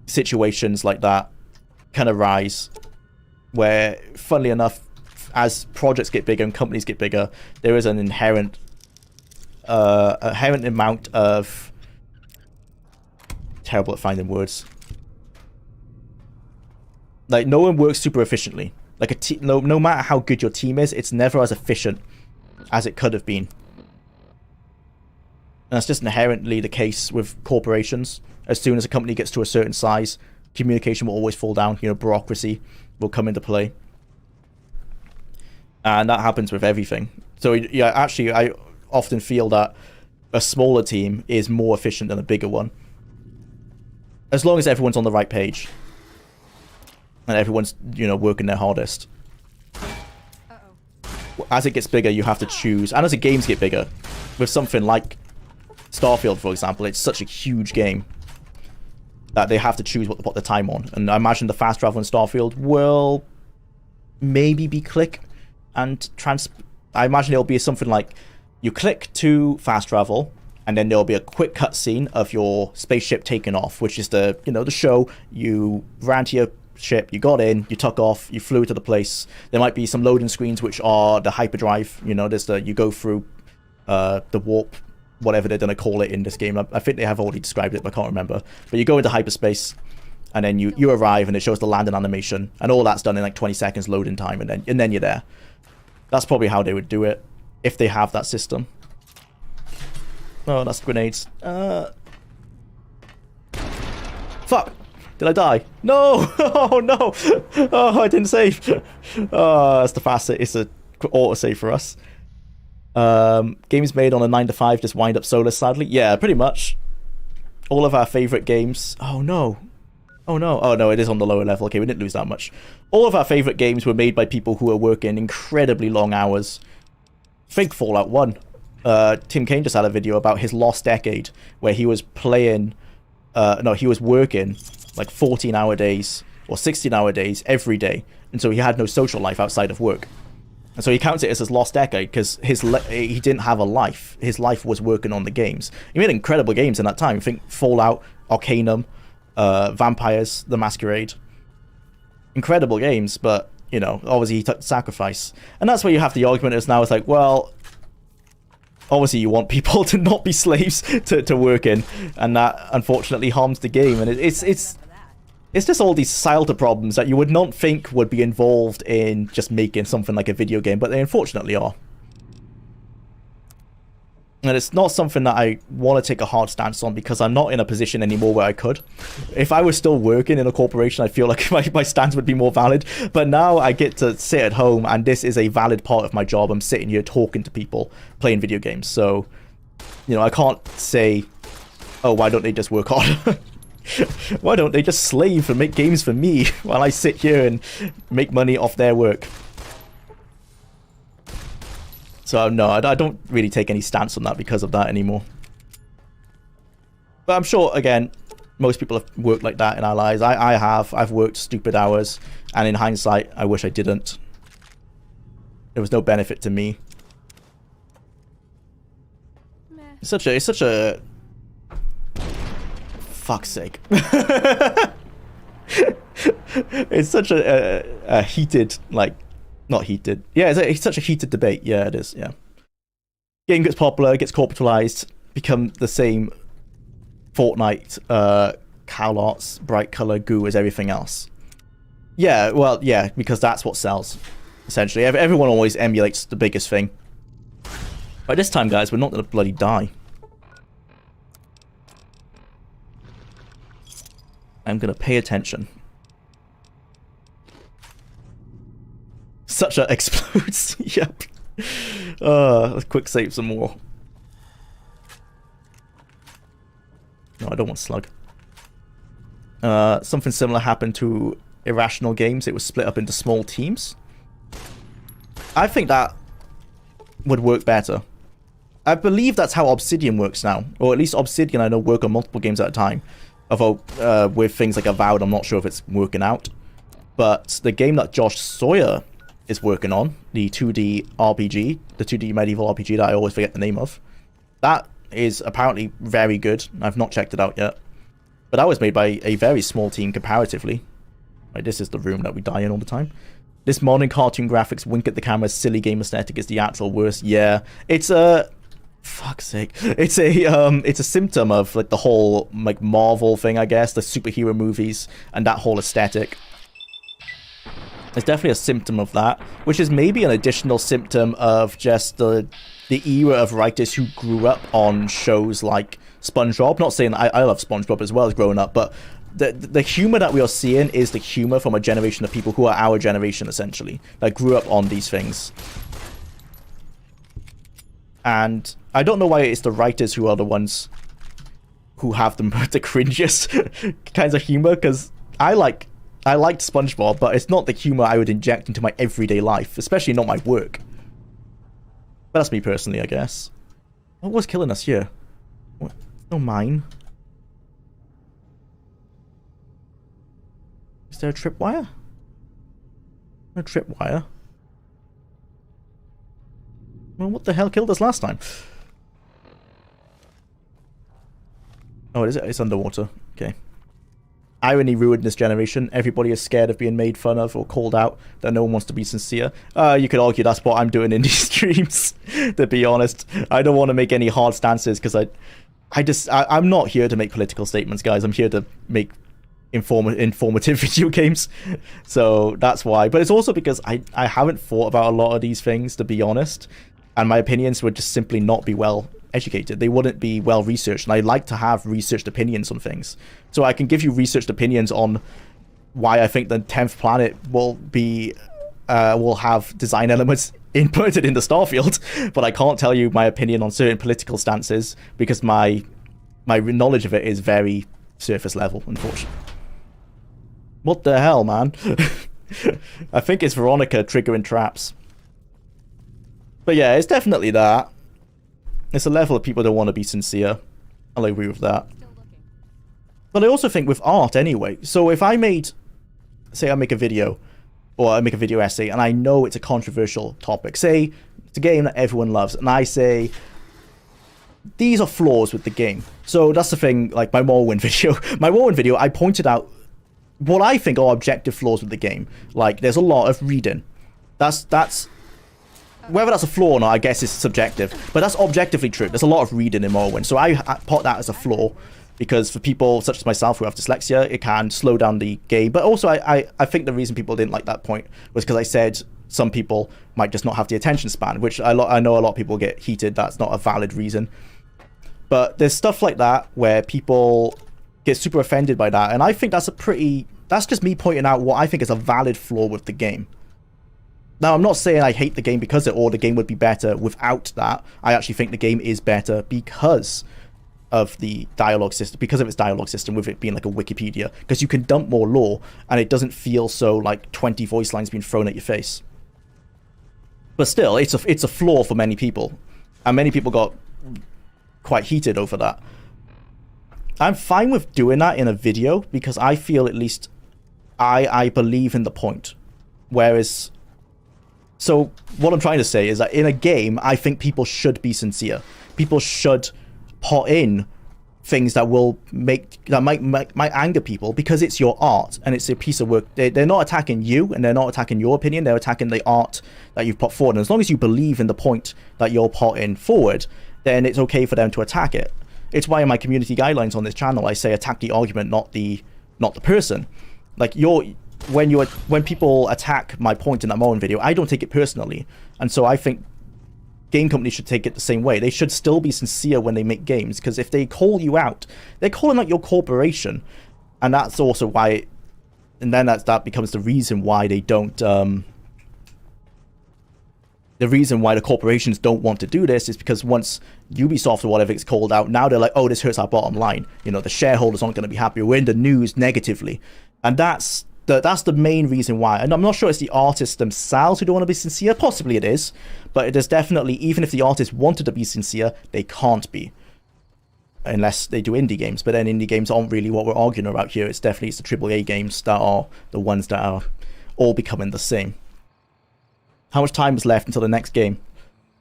situations like that can arise, where, funnily enough, as projects get bigger and companies get bigger, there is an inherent amount of... Terrible at finding words. Like, no one works super efficiently. Like, no matter how good your team is, it's never as efficient as it could have been. And that's just inherently the case with corporations. As soon as a company gets to a certain size, communication will always fall down. You know, bureaucracy will come into play. And that happens with everything. So, yeah, actually, I often feel that a smaller team is more efficient than a bigger one. As long as everyone's on the right page. And everyone's, you know, working their hardest. As it gets bigger, you have to choose. And as the games get bigger, with something like Starfield, for example, it's such a huge game that they have to choose what to put the time on. And I imagine the fast travel in Starfield will maybe be click and I imagine it'll be something like you click to fast travel, and then there'll be a quick cutscene of your spaceship taking off, which is the, you know, the show. You ran to your ship, you got in, you took off, you flew to the place. There might be some loading screens, which are the hyperdrive. You know, there's the, you go through the warp, whatever they're gonna call it in this game. I think they have already described it, but I can't remember. But you go into hyperspace, and then you arrive, and it shows the landing animation, and all that's done in like 20 seconds loading time, and then you're there. That's probably how they would do it if they have that system. Oh, that's grenades. Fuck! Did I die? No! Oh no! Oh, I didn't save. Oh, that's the fast. It's a autosave for us. Games made on a 9 to 5 just wind up soulless, sadly. Yeah, pretty much. All of our favorite games. Oh no. Oh no. Oh no, it is on the lower level. Okay, we didn't lose that much. All of our favorite games were made by people who are working incredibly long hours. Think Fallout 1. Tim Kaine just had a video about his lost decade, where he was playing, he was working like 14-hour days or 16-hour days every day, and so he had no social life outside of work. And so he counts it as his lost decade because he didn't have a life. His life was working on the games. He made incredible games in that time. Think Fallout, Arcanum, Vampires, The Masquerade. Incredible games, but, you know, obviously he took sacrifice. And that's where you have the argument is now, it's like, well, obviously you want people to not be slaves to work in, and that unfortunately harms the game. And it's just all these societal problems that you would not think would be involved in just making something like a video game, but they unfortunately are. And it's not something that I want to take a hard stance on because I'm not in a position anymore where I could. If I was still working in a corporation, I feel like my stance would be more valid. But now I get to sit at home, and this is a valid part of my job. I'm sitting here talking to people, playing video games. So, you know, I can't say, oh, why don't they just work harder? Why don't they just slave and make games for me while I sit here and make money off their work? So no, I don't really take any stance on that because of that anymore. But I'm sure, again, most people have worked like that in our lives. I have. I've worked stupid hours, and in hindsight, I wish I didn't. There was no benefit to me. Meh. It's such a fuck's sake. It's such a heated, like, not heated. Yeah, it's such a heated debate. Yeah, it is, yeah. Game gets popular, gets corporatized, become the same Fortnite CalArts bright color goo as everything else. Yeah, well, yeah, because that's what sells. Essentially, everyone always emulates the biggest thing. But this time, guys, we're not gonna bloody die. I'm gonna pay attention. Such a explodes. Yep. Let's quick save some more. No, I don't want slug. Something similar happened to Irrational Games. It was split up into small teams. I think that would work better. I believe that's how Obsidian works now. Or at least Obsidian, I know, work on multiple games at a time. Although, with things like Avowed, I'm not sure if it's working out. But the game that Josh Sawyer is working on, the 2D RPG, the 2D medieval RPG that I always forget the name of, that is apparently very good. I've not checked it out yet. But that was made by a very small team comparatively. Like, this is the room that we die in all the time. This modern cartoon graphics, wink at the camera, silly game aesthetic is the actual worst. Yeah, it's a... Fuck's sake. It's a symptom of like the whole like Marvel thing, I guess, the superhero movies and that whole aesthetic. It's definitely a symptom of that, which is maybe an additional symptom of just the era of writers who grew up on shows like SpongeBob. Not saying I love SpongeBob as well as growing up, but the humor that we are seeing is the humor from a generation of people who are our generation, essentially, that grew up on these things. And I don't know why it's the writers who are the ones who have the cringiest kinds of humor, because I liked SpongeBob, but it's not the humor I would inject into my everyday life, especially not my work. But that's me personally, I guess. What was killing us here? What? No mine. Is there a tripwire? No tripwire. Well, what the hell killed us last time? Oh, is it? It's underwater. Okay. Irony ruined this generation. Everybody is scared of being made fun of or called out, that no one wants to be sincere. You could argue that's what I'm doing in these streams, to be honest. I don't want to make any hard stances, because I'm not here to make political statements, guys. I'm here to make informative video games. So that's why. But it's also because I haven't thought about a lot of these things, to be honest. And my opinions would just simply not be well educated. They wouldn't be well researched. And I like to have researched opinions on things. So I can give you researched opinions on why I think the 10th planet will have design elements inputted into Starfield, but I can't tell you my opinion on certain political stances because my knowledge of it is very surface level, unfortunately. What the hell, man? I think it's Veronica triggering traps. But yeah, it's definitely that. It's a level of people don't want to be sincere. I'll agree with that. But I also think with art anyway. So if I say I make a video, or I make a video essay, and I know it's a controversial topic. Say it's a game that everyone loves, and I say, these are flaws with the game. So that's the thing, like my Morrowind video. My Morrowind video, I pointed out what I think are objective flaws with the game. Like, there's a lot of reading. That's whether that's a flaw or not, I guess is subjective. But that's objectively true. There's a lot of reading in Morrowind. So I pot that as a flaw, because for people such as myself who have dyslexia, it can slow down the game. But also, I think the reason people didn't like that point was because I said some people might just not have the attention span, which I know a lot of people get heated. That's not a valid reason. But there's stuff like that where people get super offended by that. And I think that's that's just me pointing out what I think is a valid flaw with the game. Now, I'm not saying I hate the game because of it, or the game would be better without that. I actually think the game is better because of the dialogue system, because of its dialogue system, with it being like a Wikipedia, because you can dump more lore and it doesn't feel so like 20 voice lines being thrown at your face. But still, it's a flaw for many people, and many people got quite heated over that. I'm fine with doing that in a video because I feel at least I believe in the point. Whereas, so what I'm trying to say is that in a game, I think people should be sincere. People should put in things that might anger people, because it's your art and it's a piece of work. They're not attacking you, and they're not attacking your opinion. They're attacking the art that you've put forward. And as long as you believe in the point that you're putting forward, then it's okay for them to attack it. It's why in my community guidelines on this channel I say attack the argument, not the person. Like when people attack my point in that Moen video, I don't take it personally, and so I think game companies should take it the same way. They should still be sincere when they make games, because if they call you out, they're calling out your corporation, and that's also why. And then that becomes the reason why they don't. The reason why the corporations don't want to do this is because once Ubisoft or whatever gets called out, now they're like, oh, this hurts our bottom line. You know, the shareholders aren't going to be happy. We're in the news negatively, and that's the main reason why. And I'm not sure it's the artists themselves who don't want to be sincere. Possibly it is, but it is definitely, even if the artists wanted to be sincere, they can't be. Unless they do indie games, but then indie games aren't really what we're arguing about here. It's the AAA games that are the ones that are all becoming the same. How much time is left until the next game?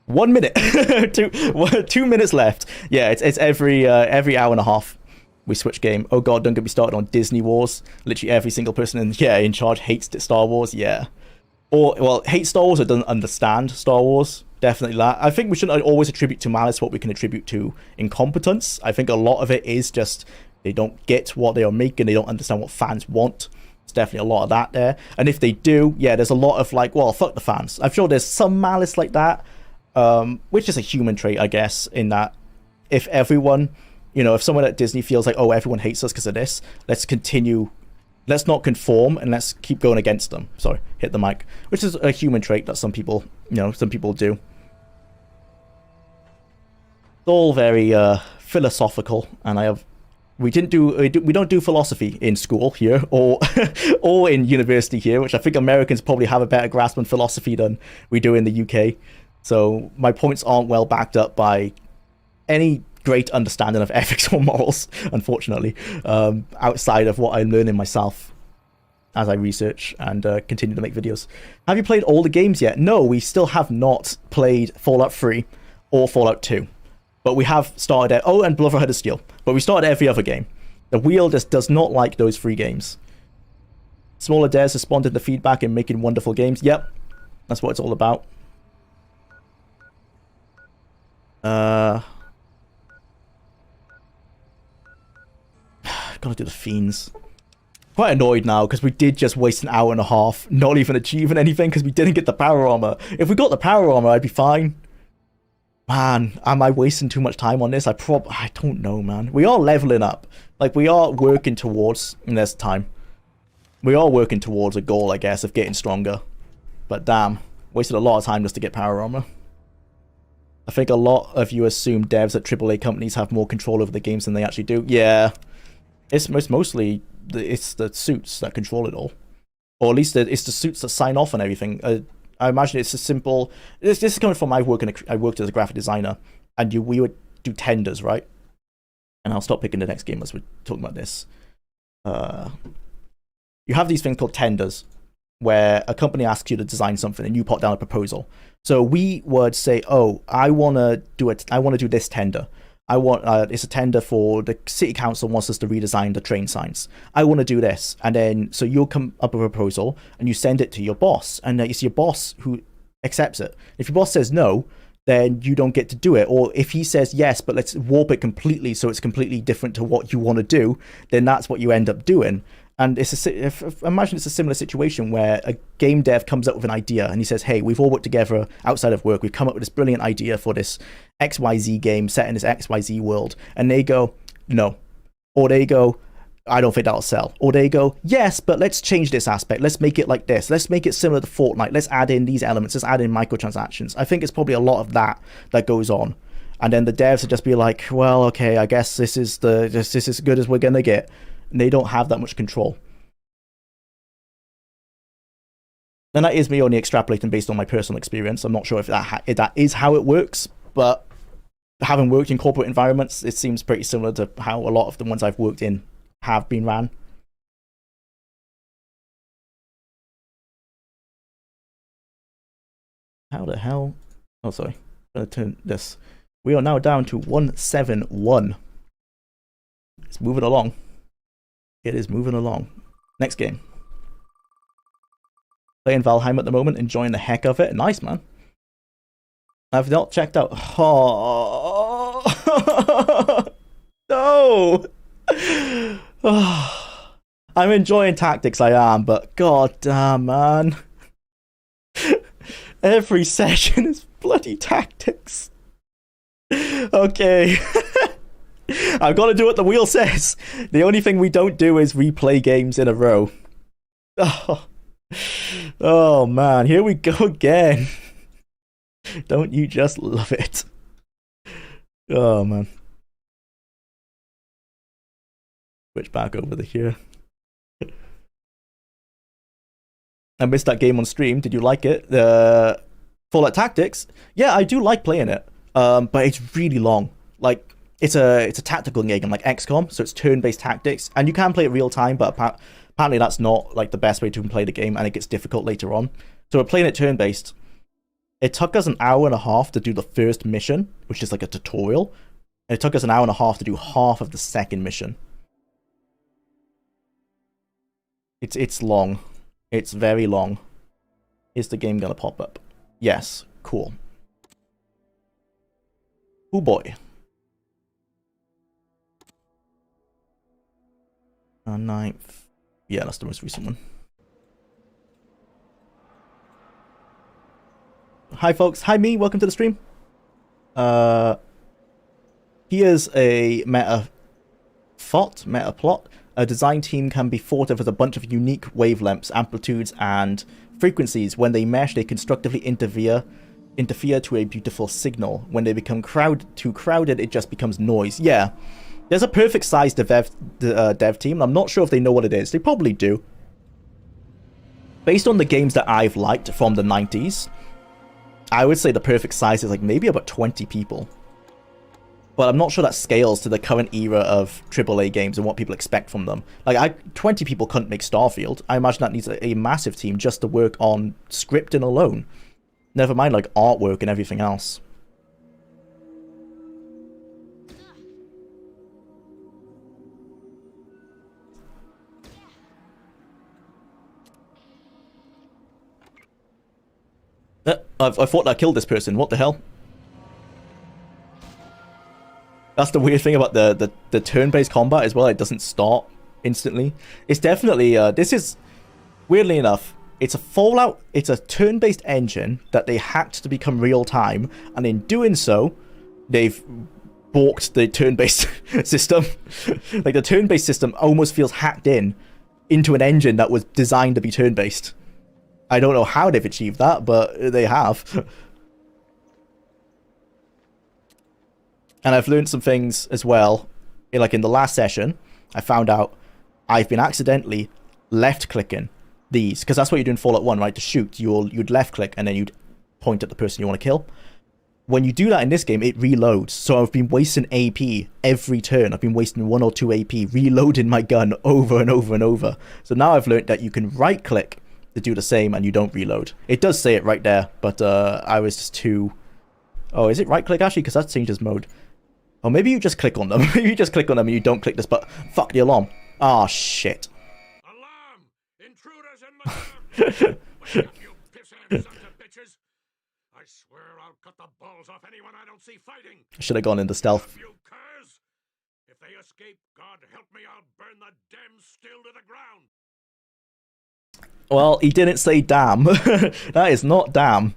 1 minute. 2 minutes left. Yeah, it's every hour and a half we switch game. Oh god, don't get me started on Disney Wars. Literally every single person in charge hates Star Wars. Yeah, or well, hates Star Wars or doesn't understand Star Wars. Definitely that. I think we shouldn't always attribute to malice what we can attribute to incompetence. I think a lot of it is just they don't get what they are making. They don't understand what fans want. There's definitely a lot of that there. And if they do, yeah, there's a lot of like, well, fuck the fans. I'm sure there's some malice like that, which is a human trait, I guess, in that if everyone, you know, if someone at Disney feels like, oh, everyone hates us because of this, let's continue. Let's not conform and let's keep going against them. Sorry, hit the mic. Which is a human trait that some people, you know, some people do. It's all very philosophical, and we don't do philosophy in school here or or in university here, which I think Americans probably have a better grasp on philosophy than we do in the UK. So my points aren't well backed up by any great understanding of ethics or morals, unfortunately, outside of what I'm learning myself as I research and continue to make videos. Have you played all the games yet? No, we still have not played Fallout 3 or Fallout 2. But we have started... Oh, and Brotherhood of Steel. But we started every other game. The wheel just does not like those 3 games. Smaller devs responded to feedback and making wonderful games. Yep, that's what it's all about. Gotta do the Fiends. Quite annoyed now because we did just waste an hour and a half not even achieving anything because we didn't get the power armor. If we got the power armor, I'd be fine. Man, am I wasting too much time on this? I don't know, man. We are leveling up. Like, we are working towards, and there's time. We are working towards a goal, I guess, of getting stronger. But damn, wasted a lot of time just to get power armor. I think a lot of you assume devs at AAA companies have more control over the games than they actually do. Yeah. It's mostly it's the suits that control it all. Or at least it's the suits that sign off on everything. I imagine it's a simple... This is coming from I worked as a graphic designer, and we would do tenders, right? And I'll stop picking the next game as we're talking about this. You have these things called tenders, where a company asks you to design something, and you put down a proposal. So we would say, "Oh, I want to do this tender. I want it's a tender for the city council wants us to redesign the train signs. I want to do this," and then so you'll come up with a proposal and you send it to your boss, and it's your boss who accepts it. If your boss says no, then you don't get to do it. Or if he says yes, but let's warp it completely so it's completely different to what you want to do, then that's what you end up doing. And imagine it's a similar situation where a game dev comes up with an idea and he says, hey, we've all worked together outside of work. We've come up with this brilliant idea for this XYZ game set in this XYZ world. And they go, no. Or they go, I don't think that'll sell. Or they go, yes, but let's change this aspect. Let's make it like this. Let's make it similar to Fortnite. Let's add in these elements. Let's add in microtransactions. I think it's probably a lot of that goes on. And then the devs would just be like, well, okay, I guess this is as good as we're going to get. And they don't have that much control. And that is me only extrapolating based on my personal experience. I'm not sure if that is how it works, but having worked in corporate environments, it seems pretty similar to how a lot of the ones I've worked in have been ran. How the hell? Oh, sorry. I'm going to turn this. We are now down to 171. It's moving along. It is moving along. Next game. Playing Valheim at the moment, enjoying the heck of it. Nice, man. I've not checked out... Oh. no! I'm enjoying tactics, I am, but god damn, man. Every session is bloody tactics. Okay. I've got to do what the wheel says. The only thing we don't do is replay games in a row. Oh man, here we go again. Don't you just love it? Oh man. Switch back over to here. I missed that game on stream. Did you like it? Fallout Tactics? Yeah, I do like playing it. But it's really long. Like, it's a tactical game like XCOM, so it's turn-based tactics, and you can play it real time, but apparently that's not like the best way to play the game, and it gets difficult later on. So we're playing it turn-based. It took us an hour and a half to do the first mission, which is like a tutorial, and it took us an hour and a half to do half of the second mission. It's long. It's very long. Is the game gonna pop up? Yes. Cool. Oh boy. Ninth. Yeah, that's the most recent one. Hi folks. Hi me. Welcome to the stream. Here's a meta plot. A design team can be thought of as a bunch of unique wavelengths, amplitudes, and frequencies. When they mesh, they constructively interfere to a beautiful signal. When they become too crowded, it just becomes noise. Yeah, there's a perfect size dev team. I'm not sure if they know what it is. They probably do. Based on the games that I've liked from the 90s, I would say the perfect size is like maybe about 20 people. But I'm not sure that scales to the current era of AAA games and what people expect from them. Like, 20 people couldn't make Starfield. I imagine that needs a massive team just to work on scripting alone. Never mind, like, artwork and everything else. I thought I killed this person. What the hell? That's the weird thing about the turn-based combat as well. It doesn't start instantly. It's definitely, this is, weirdly enough, it's a Fallout, it's a turn-based engine that they hacked to become real-time, and in doing so, they've balked the turn-based system. Like, the turn-based system almost feels hacked into an engine that was designed to be turn-based. I don't know how they've achieved that, but they have. And I've learned some things as well. Like in the last session, I found out I've been accidentally left-clicking these. Because that's what you do in Fallout 1, right? To shoot, you'd left-click and then you'd point at the person you want to kill. When you do that in this game, it reloads. So I've been wasting AP every turn. I've been wasting 1 or 2 AP reloading my gun over and over and over. So now I've learned that you can right-click to do the same and you don't reload. It does say it right there, but I was just too... Oh, is it right-click actually? Because that changes mode. Or maybe you just click on them. Maybe you just click on them and you don't click this, but fuck the alarm. Ah, shit. Alarm! Intruders in my Wake up, you piss-ass sons of bitches! I swear I'll cut the balls off anyone I don't see fighting. Should have gone into stealth. You curs! If they escape, God help me, I'll burn the damn still to the ground. Well, he didn't say damn. That is not damn.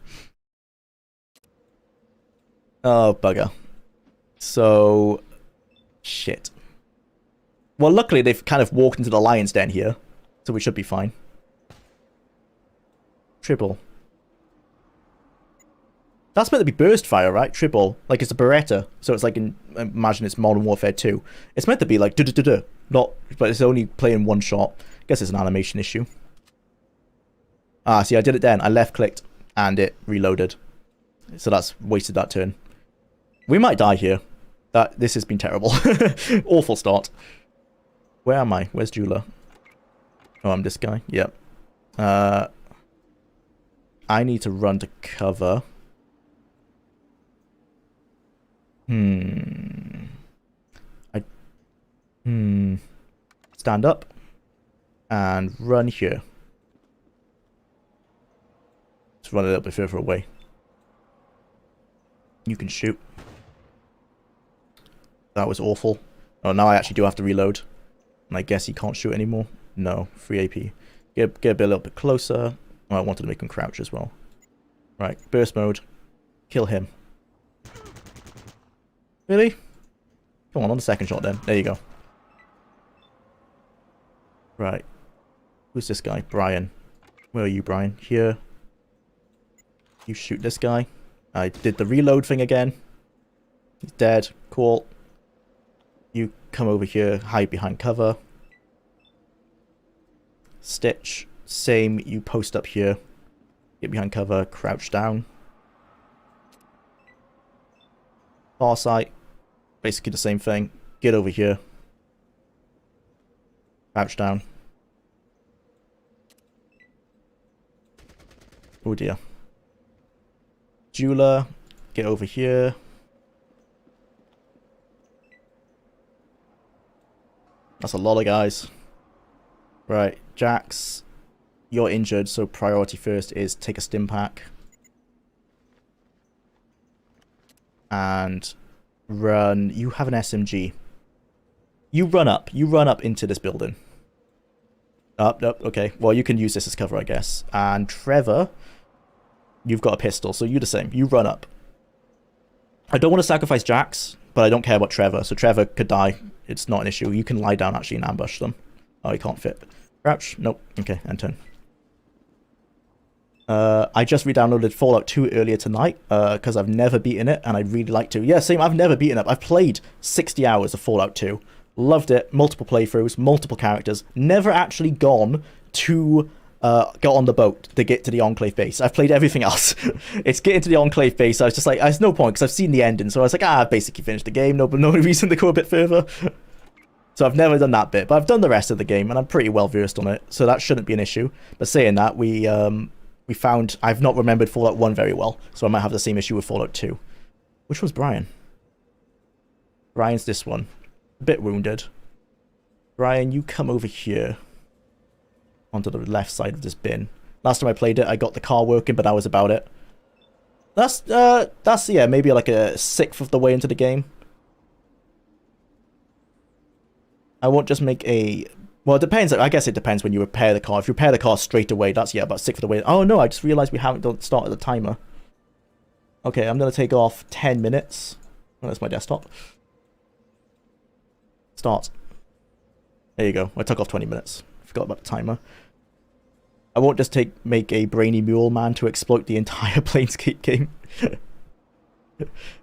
Oh, bugger. So, shit. Well, luckily they've kind of walked into the lion's den here, so we should be fine. Triple. That's meant to be burst fire, right? Triple. Like, it's a Beretta, so it's like, imagine it's Modern Warfare 2. It's meant to be like, duh-duh-duh-duh. Not, but it's only playing one shot. I guess it's an animation issue. Ah, see, I did it then. I left-clicked, and it reloaded. So that's wasted that turn. We might die here. This has been terrible. Awful start. Where am I? Where's Jwlar? Oh, I'm this guy. Yep. I need to run to cover. Stand up. And run here. Let's run a little bit further away. You can shoot. That was awful. Oh, now I actually do have to reload. And I guess he can't shoot anymore. No, 3 AP. Get a little bit closer. Oh, I wanted to make him crouch as well. Right, burst mode. Kill him. Really? Come on the second shot then. There you go. Right. Who's this guy? Brian. Where are you, Brian? Here. You shoot this guy. I did the reload thing again. He's dead. Cool. You come over here, hide behind cover. Stitch. Same, you post up here. Get behind cover, crouch down. Farsight. Basically the same thing. Get over here. Crouch down. Oh dear. Jwlar. Get over here. That's a lot of guys. Right, Jax. You're injured, so priority first is take a stim pack. And run. You have an SMG. You run up. You run up into this building. Up, okay. Well, you can use this as cover, I guess. And Trevor, you've got a pistol, so you the same. You run up. I don't want to sacrifice Jax, but I don't care about Trevor. So Trevor could die. It's not an issue. You can lie down actually and ambush them. Oh, he can't fit. Crouch? Nope. Okay, and turn. I just re-downloaded Fallout 2 earlier tonight because I've never beaten it and I'd really like to. Yeah, same. I've never beaten it. I've played 60 hours of Fallout 2. Loved it. Multiple playthroughs, multiple characters. Never actually gone to go on the boat to get to the Enclave base. I've played everything else. It's getting to the Enclave base. I was just like, there's no point because I've seen the ending. So I was like, I've basically finished the game. No reason to go a bit further. So I've never done that bit, but I've done the rest of the game and I'm pretty well versed on it. So that shouldn't be an issue. But saying that, we found I've not remembered Fallout 1 very well, so I might have the same issue with Fallout 2. Which was Brian? Brian's this one. A bit wounded. Brian, you come over here. Onto the left side of this bin. Last time I played it, I got the car working, but that was about it. That's yeah, maybe like a sixth of the way into the game. I won't just make a... Well, it depends. I guess it depends when you repair the car. If you repair the car straight away, that's, yeah, about sixth of the way. Oh, no, I just realized we haven't started the timer. Okay, I'm going to take off 10 minutes. Oh, that's my desktop. Start. There you go. I took off 20 minutes. Forgot about the timer. I won't just make a brainy mule man to exploit the entire Planescape game.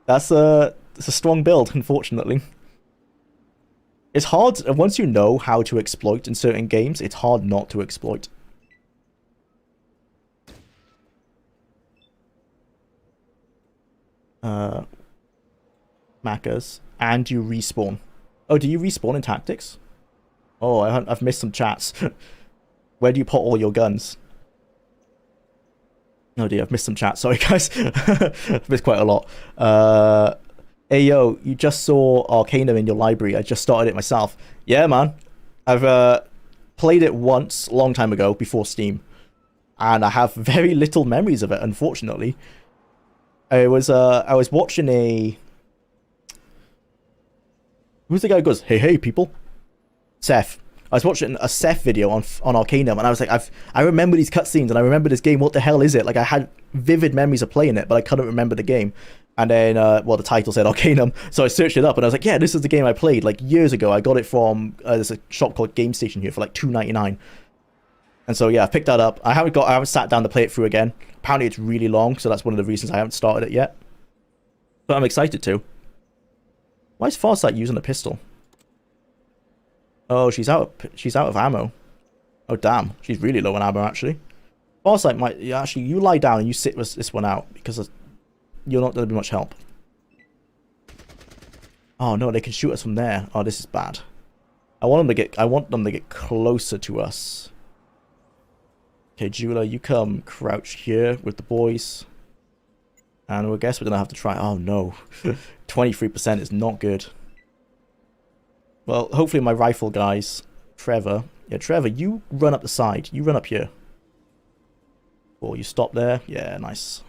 It's a strong build, unfortunately. It's hard, once you know how to exploit in certain games, it's hard not to exploit. Macca's. And you respawn. Oh, do you respawn in Tactics? Oh, I've missed some chats. Where do you put all your guns? Oh dear, I've missed some chats. Sorry, guys. I've missed quite a lot. Hey, yo, you just saw Arcanum in your library. I just started it myself. Yeah, man. I've played it once, a long time ago, before Steam. And I have very little memories of it, unfortunately. I was watching a... Who's the guy who goes, hey, people? Seth. I was watching a Seth video on Arcanum, and I was like, I remember these cutscenes, and I remember this game. What the hell is it? Like, I had vivid memories of playing it, but I couldn't remember the game. And then, well, the title said Arcanum, so I searched it up, and I was like, yeah, this is the game I played, like, years ago. I got it from, there's a shop called Game Station here for, like, $2.99. And so, yeah, I picked that up. I haven't sat down to play it through again. Apparently, it's really long, so that's one of the reasons I haven't started it yet. But I'm excited to. Why is Farsight using a pistol? Oh, she's out of ammo. Oh, damn. She's really low on ammo, actually. Farsight might... Yeah, actually, you lie down and you sit this one out, because you're not going to be much help. Oh, no, they can shoot us from there. Oh, this is bad. I want them to get closer to us. Okay, Jwlar, you come crouch here with the boys. And I guess we're going to have to try... Oh, no. 23% is not good. Well, hopefully my rifle guys... Trevor. Yeah, Trevor, you run up the side. You run up here. Or you stop there. Yeah, nice.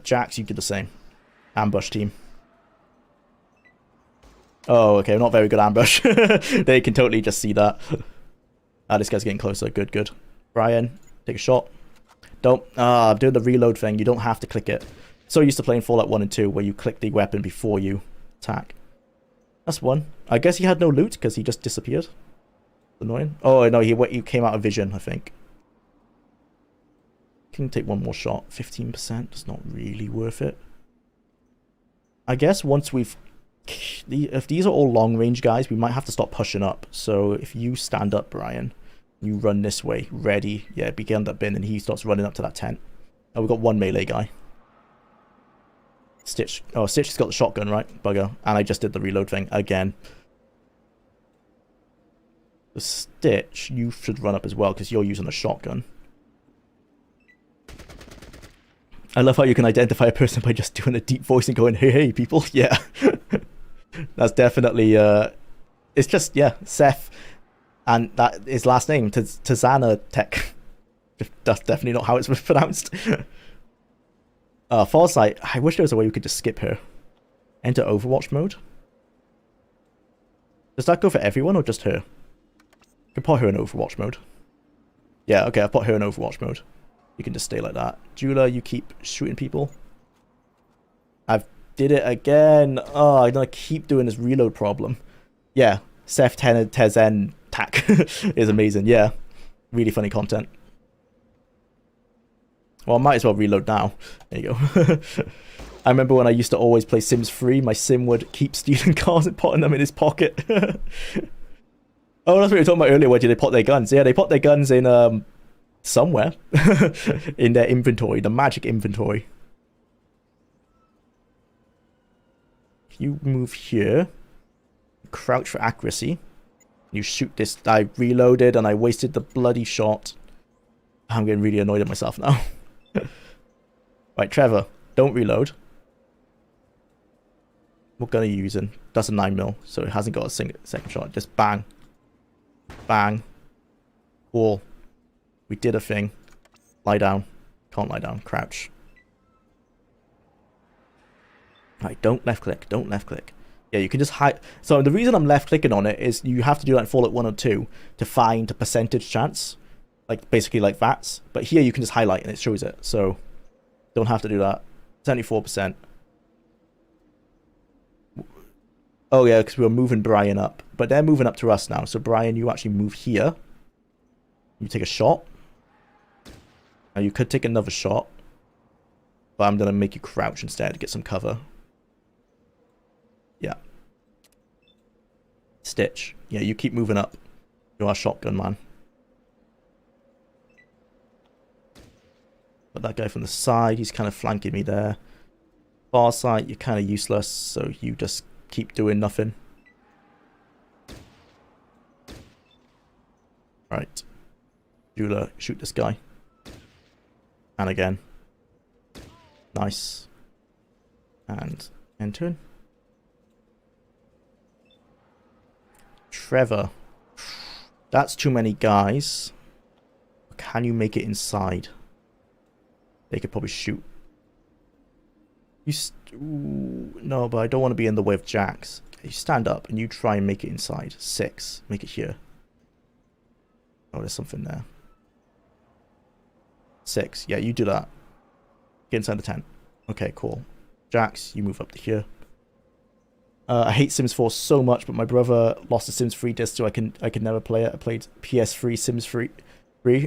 Jax, you did the same. Ambush team. Oh, okay, not very good ambush. They can totally just see that. Ah, this guy's getting closer. Good, good. Brian, take a shot. Don't. I'm doing the reload thing. You don't have to click it. So used to playing Fallout 1 and 2 where you click the weapon before you attack. That's one. I guess he had no loot because he just disappeared. Annoying. Oh, no, he came out of vision, I think. Can take one more shot. 15%. It's not really worth it. I guess once we've... If these are all long-range guys, we might have to stop pushing up. So if you stand up, Brian, you run this way, ready. Yeah, begin that bin, and he starts running up to that tent. Oh, we've got one melee guy. Stitch. Oh, Stitch has got the shotgun, right? Bugger. And I just did the reload thing again. The Stitch, you should run up as well, because you're using a shotgun. I love how you can identify a person by just doing a deep voice and going, hey, hey, people. Yeah. That's definitely, it's just, yeah, Seth. And that his last name, Tazana Tech. That's definitely not how it's pronounced. Farsight, I wish there was a way we could just skip her. Enter Overwatch mode. Does that go for everyone or just her? I can put her in Overwatch mode. Yeah, okay, I've put her in Overwatch mode. You can just stay like that. Jwlar, you keep shooting people. I've did it again. Oh, I'm gonna keep doing this reload problem. Yeah, Seth Tezen Tack is amazing. Yeah, really funny content. Well, I might as well reload now. There you go. I remember when I used to always play Sims 3, my sim would keep stealing cars and putting them in his pocket. Oh, that's what we were talking about earlier. Where do they put their guns? Yeah, they put their guns in somewhere in their inventory, the magic inventory. If you move here, crouch for accuracy, you shoot this. I reloaded and I wasted the bloody shot. I'm getting really annoyed at myself now. Right, Trevor, don't reload. What gun are you using? That's a 9mm, so it hasn't got a second shot. Just bang. Bang. Cool. We did a thing. Lie down. Can't lie down. Crouch. Right, don't left click. Don't left click. Yeah, you can just hide. So the reason I'm left clicking on it is you have to do that in Fallout 1 or 2 to find a percentage chance. Like, basically like VATs. But here you can just highlight and it shows it. So, don't have to do that. 74%. Oh yeah, because we were moving Brian up. But they're moving up to us now. So Brian, you actually move here. You take a shot. Now you could take another shot. But I'm going to make you crouch instead to get some cover. Yeah. Stitch. Yeah, you keep moving up. You're our shotgun man. But that guy from the side, he's kind of flanking me there. Far side, you're kind of useless, so you just keep doing nothing. Right. Jwlar, shoot this guy. And again. Nice. And enter. Trevor. That's too many guys. Can you make it inside? They could probably shoot. Ooh, no, but I don't want to be in the way of Jax. You stand up and you try and make it inside. 6. Make it here. Oh, there's something there. 6. Yeah, you do that. Get inside the tent. Okay, cool. Jax, you move up to here. I hate Sims 4 so much, but my brother lost a Sims 3 disc, so I could never play it. I played PS3 Sims 3.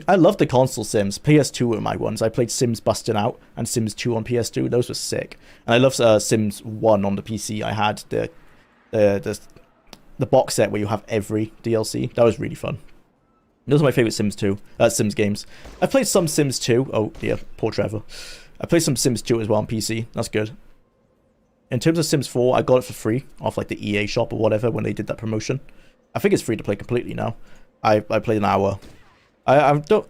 I love the console Sims. PS2 were my ones. I played Sims Busting Out and Sims 2 on PS2. Those were sick. And I love Sims 1 on the PC. I had the box set where you have every DLC. That was really fun. Those are my favorite Sims games. I've played some Sims 2. Oh dear, poor Trevor. I played some Sims 2 as well on PC. That's good. In terms of Sims 4, I got it for free off like the EA shop or whatever when they did that promotion. I think it's free to play completely now. I played an hour. I don't...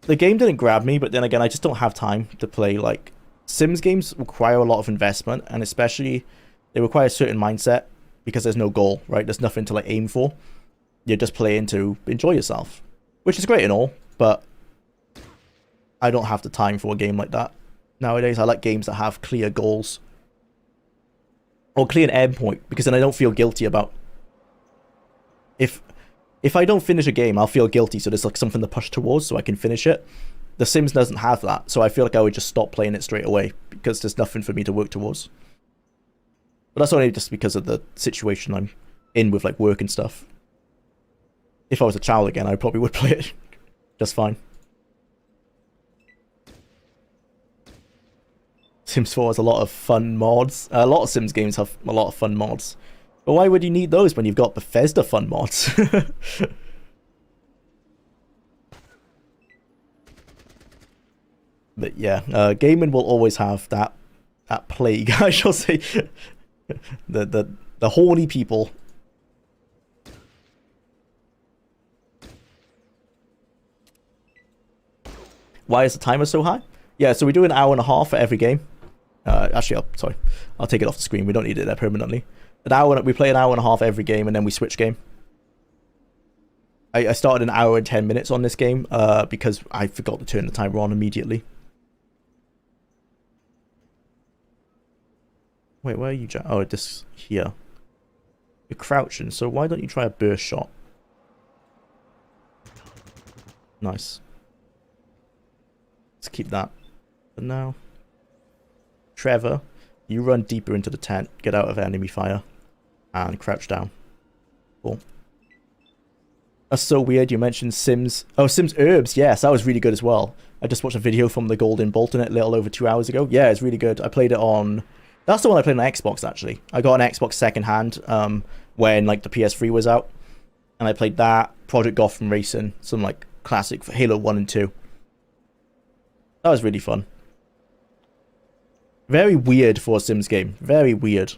The game didn't grab me, but then again, I just don't have time to play, like... Sims games require a lot of investment, and especially, they require a certain mindset, because there's no goal, right? There's nothing to, like, aim for. You're just playing to enjoy yourself. Which is great and all, but... I don't have the time for a game like that. Nowadays, I like games that have clear goals. or clear an endpoint, because then I don't feel guilty about if I don't finish a game, I'll feel guilty, so there's like something to push towards so I can finish it. The Sims doesn't have that, so I feel like I would just stop playing it straight away because there's nothing for me to work towards. But that's only just because of the situation I'm in with like work and stuff. If I was a child again, I probably would play it just fine. Sims 4 has a lot of fun mods. A lot of Sims games have a lot of fun mods. But why would you need those when you've got Bethesda fun mods? But yeah, gaming will always have that plague, I shall say. the horny people. Why is the timer so high? Yeah, so we do an hour and a half for every game. Actually, I'll take it off the screen. We don't need it there permanently. We play an hour and a half every game, and then we switch game. I started an hour and 10 minutes on this game because I forgot to turn the timer on immediately. Wait, where are you, Jack? Oh, this here. You're crouching, so why don't you try a burst shot? Nice. Let's keep that for now. Trevor, you run deeper into the tent, get out of enemy fire, and crouch down. Cool. That's so weird you mentioned Sims. Oh, Sims Herbs, yes, that was really good as well. I just watched a video from the Golden Bolt on it a little over 2 hours ago. Yeah, it's really good. I played it on... That's the one I played on Xbox, actually. I got an Xbox secondhand when like the PS3 was out. And I played that, Project Gotham Racing, some like classic for Halo 1 and 2. That was really fun. Very weird for a Sims game. Very weird.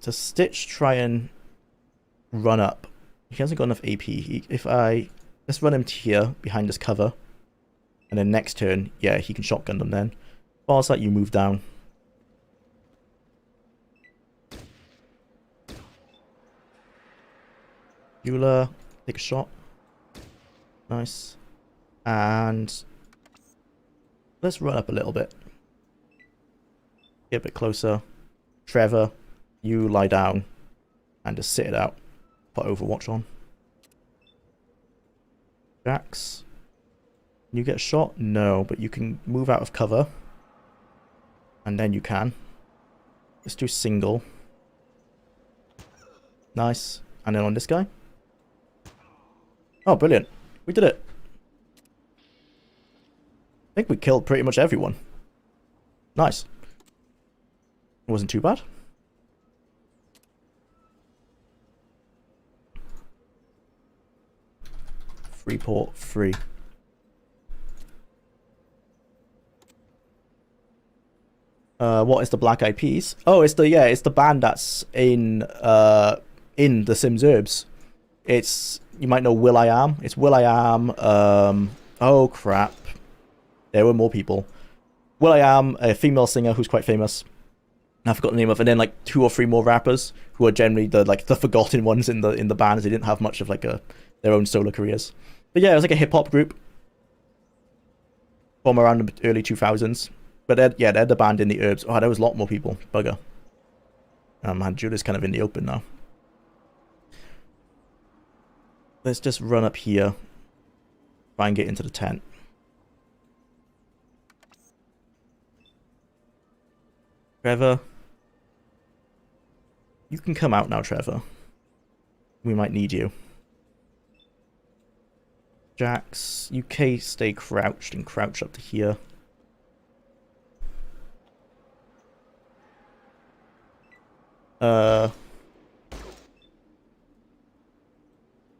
Does Stitch try and run up? He hasn't got enough AP. Let's run him to here, behind this cover. And then next turn, yeah, he can shotgun them then. Whilst that, you move down. Jwlar, take a shot. Nice. And let's run up a little bit. Get a bit closer. Trevor, you lie down and just sit it out. Put Overwatch on. Jax, can you get shot? No, but you can move out of cover. And then you can. Let's do single. Nice. And then on this guy. Oh, brilliant. We did it. I think we killed pretty much everyone. Nice. It wasn't too bad. Freeport free. What is the Black Eyed Peas? Oh, it's the band that's in the Sims Herbs. It's, you might know Will I Am. It's Will I Am. Oh crap. There were more people. Will I Am, a female singer who's quite famous. I forgot the name of, and then like 2 or 3 more rappers who are generally the forgotten ones in the bands. They didn't have much of like their own solo careers. But yeah, it was like a hip hop group from around the early 2000s. But they're the band in the Herbs. Oh, there was a lot more people. Bugger. Oh man, Judah's kind of in the open now. Let's just run up here. Try and get into the tent. Trevor. You can come out now, Trevor. We might need you. Jax, UK, stay crouched and crouch up to here.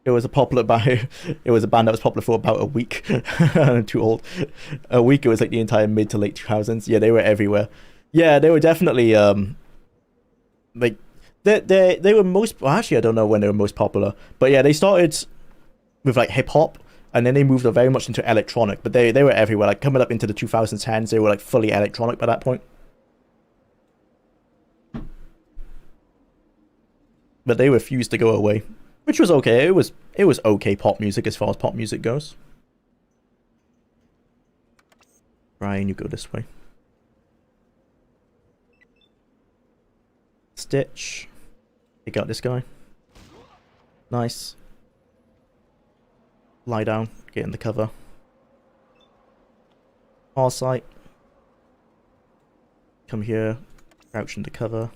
It was a popular band. It was a band that was popular for about a week. I'm too old. A week. It was like the entire mid to late 2000s. Yeah, they were everywhere. Yeah, they were definitely like they were most. Well, actually, I don't know when they were most popular, but yeah, they started with like hip hop, and then they moved very much into electronic. But they were everywhere. Like coming up into the 2010s, they were like fully electronic by that point. But they refused to go away, which was okay. It was okay pop music as far as pop music goes. Brian, you go this way. Stitch. Take out this guy. Nice. Lie down. Get in the cover. Farsight. Come here. Crouch into cover.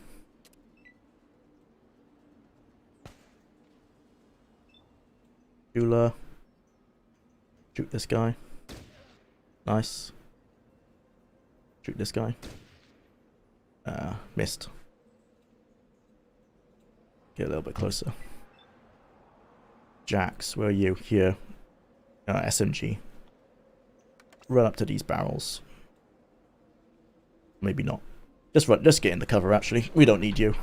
Jwlar. Shoot this guy. Nice. Shoot this guy. Missed. Get a little bit closer. Jax, where are you? Here. SMG. Run up to these barrels. Maybe not. Just run. Just get in the cover, actually. We don't need you.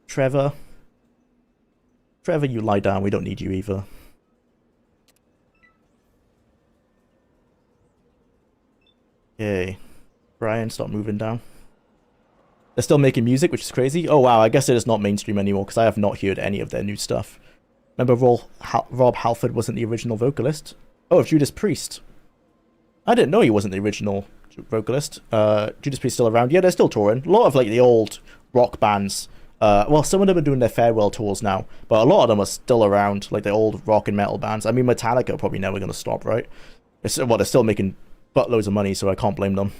Trevor. Trevor, you lie down. We don't need you either. Okay. Brian, stop moving down. They're still making music, which is crazy. Oh wow, I guess it is not mainstream anymore because I have not heard any of their new stuff. Remember Rob Halford wasn't the original vocalist? Oh, Judas Priest. I didn't know he wasn't the original vocalist. Judas Priest still around. Yeah, they're still touring. A lot of like the old rock bands. Well, some of them are doing their farewell tours now, but a lot of them are still around, like the old rock and metal bands. I mean, Metallica are probably never going to stop, right? Well, they're still making buttloads of money, so I can't blame them.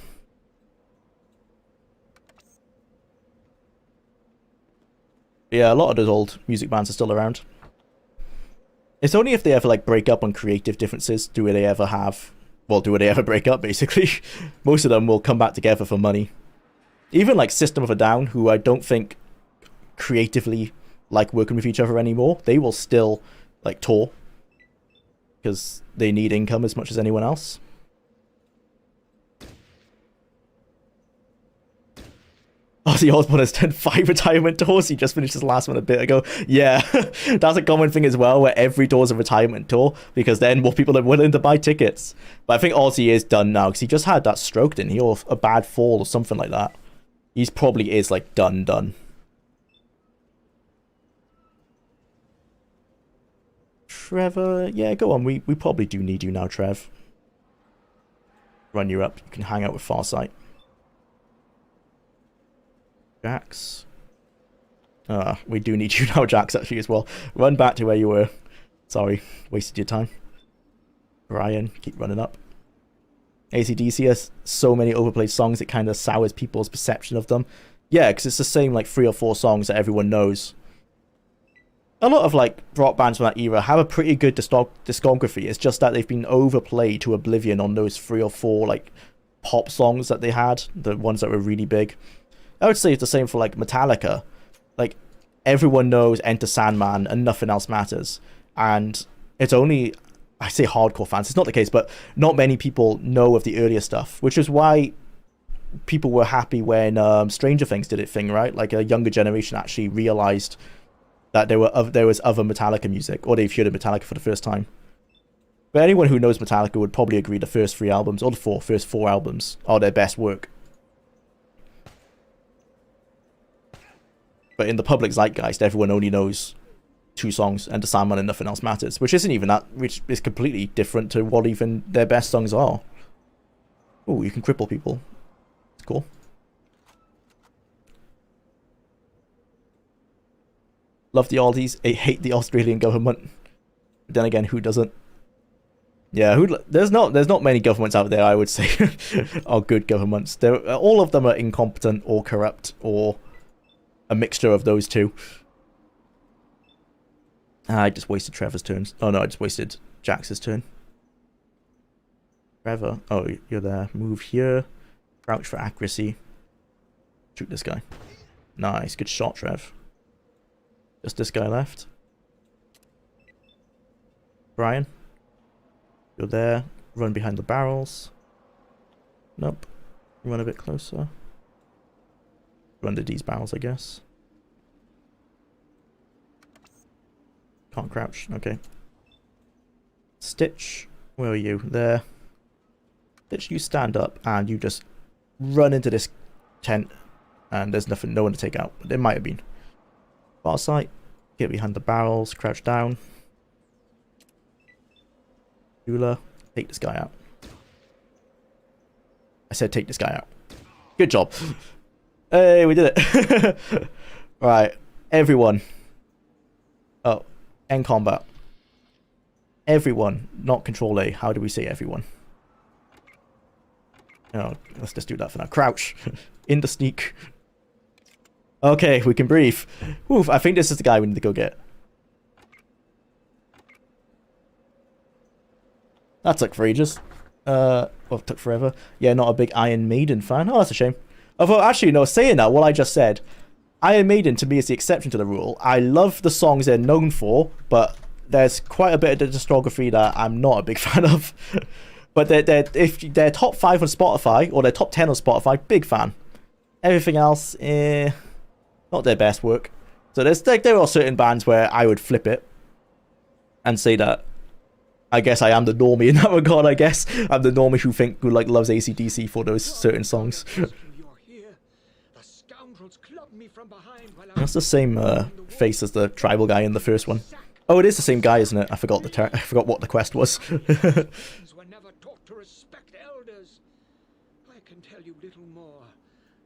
Yeah, a lot of those old music bands are still around. It's only if they ever like break up on creative differences do they ever have... Well, do they ever break up, basically. Most of them will come back together for money. Even like System of a Down, who I don't think creatively like working with each other anymore, they will still like tour. Because they need income as much as anyone else. Ozzy Osbourne has done 5 retirement tours. He just finished his last one a bit ago. Yeah, that's a common thing as well, where every tour is a retirement tour, because then more people are willing to buy tickets. But I think Ozzy is done now, because he just had that stroke, didn't he? Or a bad fall or something like that. He's probably is like done. Trevor, yeah, go on. We probably do need you now, Trev. Run you up. You can hang out with Farsight. Jax. We do need you now, Jax, actually, as well. Run back to where you were. Sorry, wasted your time. Brian, keep running up. AC/DC has so many overplayed songs, it kind of sours people's perception of them. Yeah, because it's the same, like, 3 or 4 songs that everyone knows. A lot of, like, rock bands from that era have a pretty good discography. It's just that they've been overplayed to oblivion on those 3 or 4, like, pop songs that they had. The ones that were really big. I would say it's the same for like Metallica. Like everyone knows Enter Sandman and Nothing Else Matters, and it's only, I say hardcore fans, it's not the case, but not many people know of the earlier stuff, which is why people were happy when Stranger Things did its thing, right? Like a younger generation actually realized that there was other Metallica music, or they've heard of Metallica for the first time. But anyone who knows Metallica would probably agree the first 3 albums, or the first 4 albums, are their best work. But in the public zeitgeist, everyone only knows 2 songs, Enter Sandman and Nothing Else Matters, which isn't even that, which is completely different to what even their best songs are. Oh, you can cripple people. It's cool. Love the Aussies. I hate the Australian government. But then again, who doesn't? Yeah, there's not many governments out there, I would say, are good governments. All of them are incompetent or corrupt or a mixture of those two. I just wasted Trevor's turn. Oh no, I just wasted Jax's turn. Trevor, oh, you're there. Move here. Crouch for accuracy. Shoot this guy. Nice, good shot, Trev. Just this guy left. Brian, you're there. Run behind the barrels. Nope. Run a bit closer. Under these barrels, I guess. Can't crouch. Okay. Stitch, where are you? There. Stitch, you stand up and you just run into this tent, and there's no one to take out. There might have been. Farsight, get behind the barrels, crouch down. Jwlar, take this guy out. I said take this guy out. Good job. Hey, we did it. Right, everyone. Oh, end combat. Everyone, not control A. How do we say everyone? Oh, let's just do that for now. Crouch. In the sneak. Okay, we can breathe. Oof, I think this is the guy we need to go get. That took for ages. Well, it took forever. Yeah, not a big Iron Maiden fan. Oh, that's a shame. Although, actually, no, saying that, what I just said, Iron Maiden to me is the exception to the rule. I love the songs they're known for, but there's quite a bit of the discography that I'm not a big fan of. But if they're top 5 on Spotify, or they're top 10 on Spotify, big fan. Everything else, not their best work. So there are certain bands where I would flip it and say that I guess I am the normie in that regard, I guess. I'm the normie who loves AC/DC for those certain songs. That's the same face as the tribal guy in the first one. Oh, it is the same guy, isn't it? I forgot I forgot what the quest was. Were never taught to respect elders. I can tell you little more,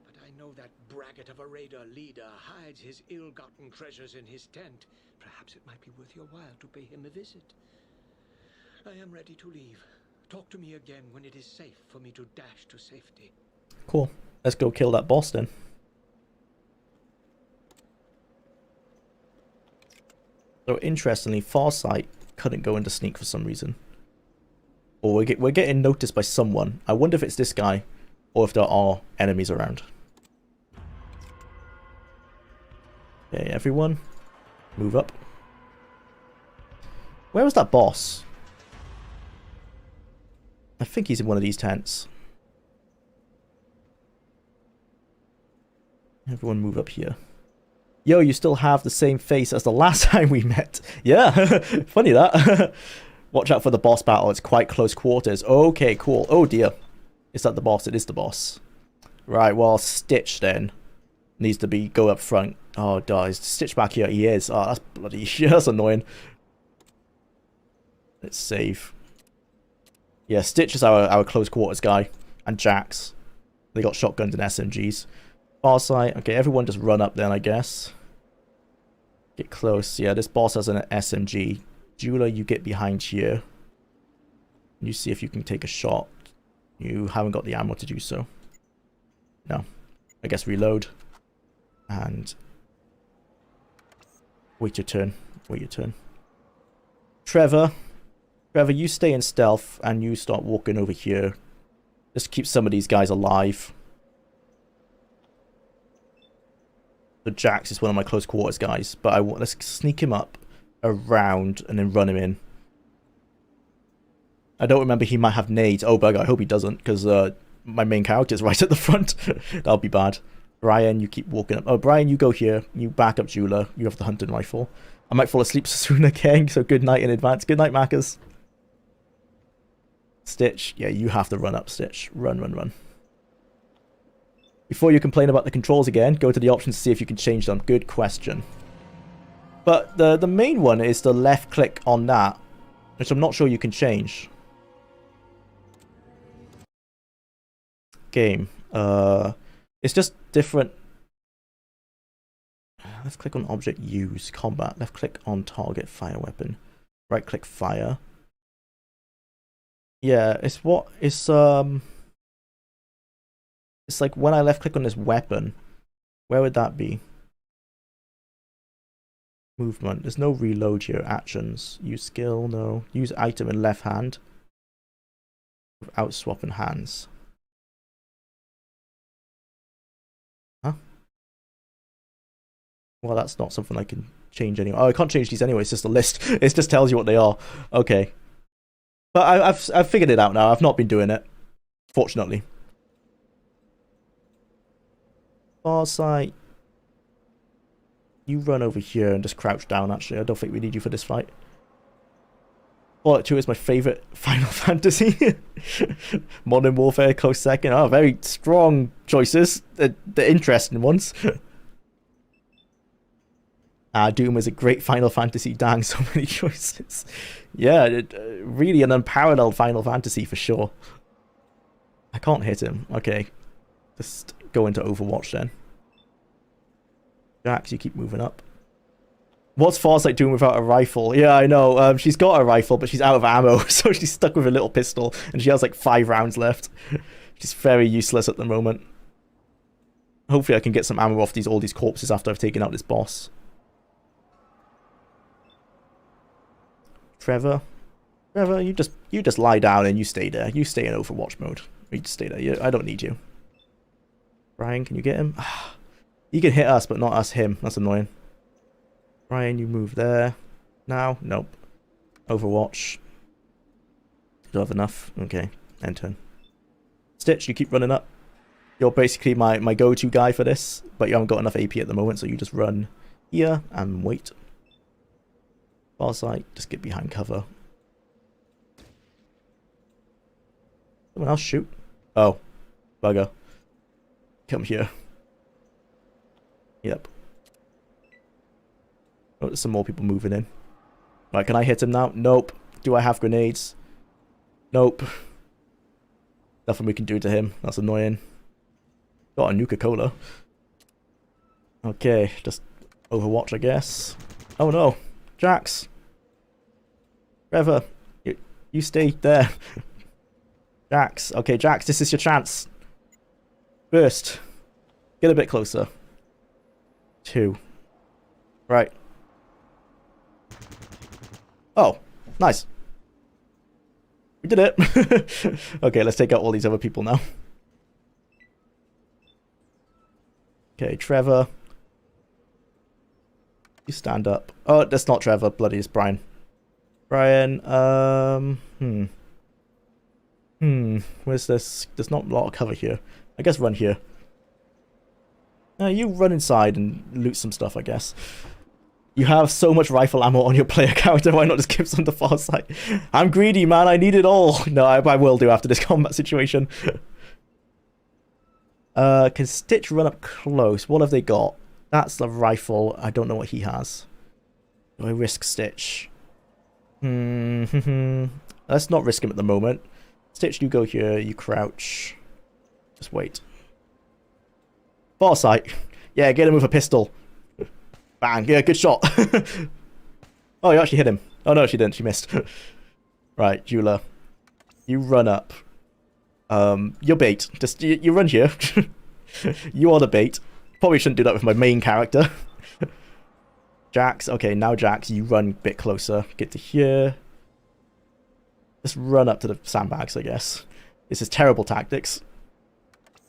but I know that braggart of a raider leader hides his ill-gotten treasures in his tent. Perhaps it might be worth your while to pay him a visit. I am ready to leave. Talk to me again when it is safe for me to dash to safety. Cool. Let's go kill that boss then. So interestingly, Farsight couldn't go into sneak for some reason. Or we're getting noticed by someone. I wonder if it's this guy, or if there are enemies around. Okay, everyone, move up. Where was that boss? I think he's in one of these tents. Everyone move up here. Yo, you still have the same face as the last time we met. Yeah, funny that. Watch out for the boss battle. It's quite close quarters. Okay, cool. Oh dear. Is that the boss? It is the boss. Right, well, Stitch then needs to go up front. Oh, guys. Stitch back here. He is. Oh, that's bloody shit. That's annoying. Let's save. Yeah, Stitch is our close quarters guy. And Jax. They got shotguns and SMGs. Farsight. Okay, everyone just run up then, I guess. Get close. Yeah, this boss has an SMG. Jwlar, you get behind here. You see if you can take a shot. You haven't got the ammo to do so. No. I guess reload. And wait your turn. Wait your turn. Trevor, you stay in stealth and you start walking over here. Just keep some of these guys alive. So Jax is one of my close quarters guys, but let's sneak him up around and then run him in. I don't remember, he might have nades. Oh bugger, I hope he doesn't, because my main character is right at the front. That'll be bad. Brian, you keep walking up. Oh, Brian, you go here. You back up Jwlar. You have the hunting rifle. I might fall asleep soon again, so good night in advance. Good night, Maccas. Stitch, yeah, you have to run up, Stitch. Run, run, run. Before you complain about the controls again, go to the options to see if you can change them. Good question. But the main one is the left click on that, which I'm not sure you can change. Game. It's just different. Left click on object, use, combat. Left click on target, fire weapon. Right click, fire. Yeah, it's like when I left click on this weapon, where would that be? Movement. There's no reload here. Actions. Use skill, no. Use item in left hand without swapping hands. Huh? Well, that's not something I can change anyway. Oh, I can't change these anyway. It's just a list. It just tells you what they are. Okay. But I've figured it out now. I've not been doing it, fortunately. Farsight, you run over here and just crouch down, actually. I don't think we need you for this fight. Fallout 2 is my favourite Final Fantasy. Modern Warfare, close second. Oh, very strong choices. The interesting ones. Doom is a great Final Fantasy. Dang, so many choices. Yeah, really an unparalleled Final Fantasy for sure. I can't hit him. Okay. Just go into Overwatch then. Jax, you keep moving up. What's Farsight doing without a rifle? Yeah, I know. She's got a rifle, but she's out of ammo, so she's stuck with a little pistol, and she has like 5 rounds left. She's very useless at the moment. Hopefully I can get some ammo off all these corpses after I've taken out this boss. Trevor, you just lie down and you stay there. You stay in Overwatch mode. You just stay there. I don't need you. Brian, can you get him? You can hit us, but not us him. That's annoying. Brian, you move there. Now? Nope. Overwatch. You don't have enough? Okay. End turn. Stitch, you keep running up. You're basically my go-to guy for this, but you haven't got enough AP at the moment, so you just run here and wait. Farsight, just get behind cover. Someone else shoot. Oh. Bugger. Come here. Yep. Oh, there's some more people moving in. Right, can I hit him now? Nope. Do I have grenades? Nope. Nothing we can do to him. That's annoying. Got a Nuka-Cola. Okay, just Overwatch, I guess. Oh no. Jax. Trevor. You stay there. Jax. Okay, Jax, this is your chance. Burst. Get a bit closer. 2. Right. Oh, nice. We did it. Okay, let's take out all these other people now. Okay, Trevor. You stand up. Oh, that's not Trevor. Bloody, it's Brian. Brian, where's this? There's not a lot of cover here. I guess run here. You run inside and loot some stuff, I guess. You have so much rifle ammo on your player character, why not just give some to Farsight? I'm greedy, man, I need it all. No, I will do after this combat situation. Can Stitch run up close? What have they got? That's the rifle. I don't know what he has. Do I risk Stitch? Let's not risk him at the moment. Stitch, you go here, you crouch. Just wait. Farsight. Yeah, get him with a pistol. Bang. Yeah, good shot. Oh, you actually hit him. Oh, no, she didn't. She missed. Right, Jwlar. You run up. You're bait. Just, you run here. You are the bait. Probably shouldn't do that with my main character. Jax. Okay, now Jax, you run a bit closer. Get to here. Just run up to the sandbags, I guess. This is terrible tactics.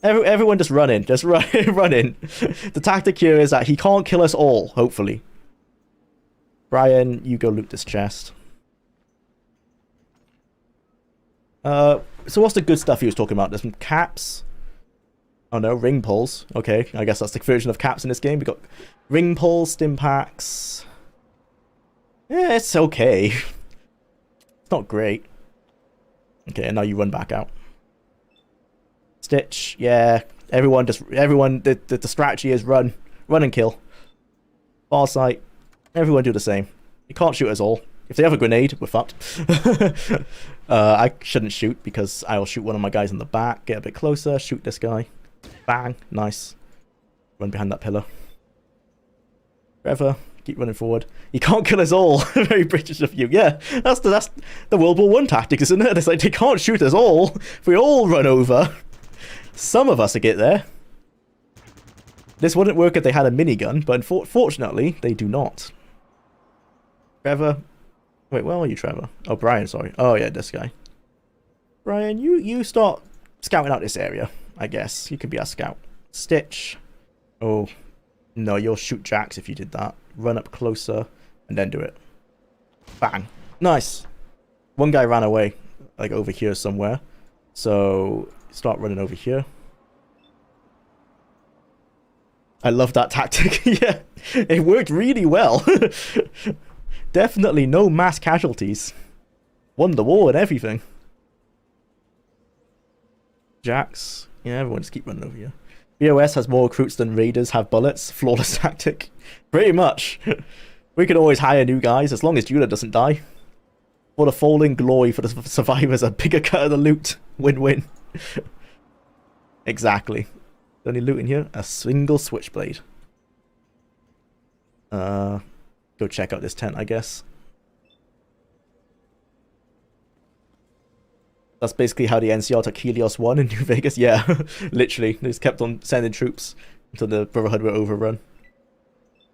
Everyone just run in. Just run in. The tactic here is that he can't kill us all, hopefully. Brian, you go loot this chest. So what's the good stuff he was talking about? There's some caps. Oh no, ring pulls. Okay, I guess that's the version of caps in this game. We got ring pulls, stim packs. Yeah, it's okay. It's not great. Okay, and now you run back out. Stitch, yeah. Everyone, the strategy is run and kill. Farsight, everyone do the same. You can't shoot us all. If they have a grenade, we're fucked. I shouldn't shoot because I'll shoot one of my guys in the back. Get a bit closer, shoot this guy. Bang, nice. Run behind that pillar. Trevor, keep running forward. You can't kill us all. Very British of you. Yeah, that's the World War I tactic, isn't it? It's like they can't shoot us all. If we all run over, some of us will get there. This wouldn't work if they had a minigun, but unfortunately, they do not. Trevor. Wait, where are you, Trevor? Oh, Brian, sorry. Oh, yeah, this guy. Brian, you start scouting out this area, I guess. You could be our scout. Stitch. Oh, no, you'll shoot Jax if you did that. Run up closer, and then do it. Bang. Nice. One guy ran away, like over here somewhere. So, start running over here. I love that tactic. Yeah, it worked really well. Definitely no mass casualties. Won the war and everything. Jax. Yeah, everyone just keep running over here. BOS has more recruits than raiders have bullets. Flawless tactic. Pretty much. We can always hire new guys as long as Jwlar doesn't die. For the falling glory for the survivors, a bigger cut of the loot. Win-win. Exactly. Only loot in here? A single switchblade. Go check out this tent, I guess. That's basically how the NCR took Helios 1 in New Vegas. Yeah, literally. They just kept on sending troops until the Brotherhood were overrun.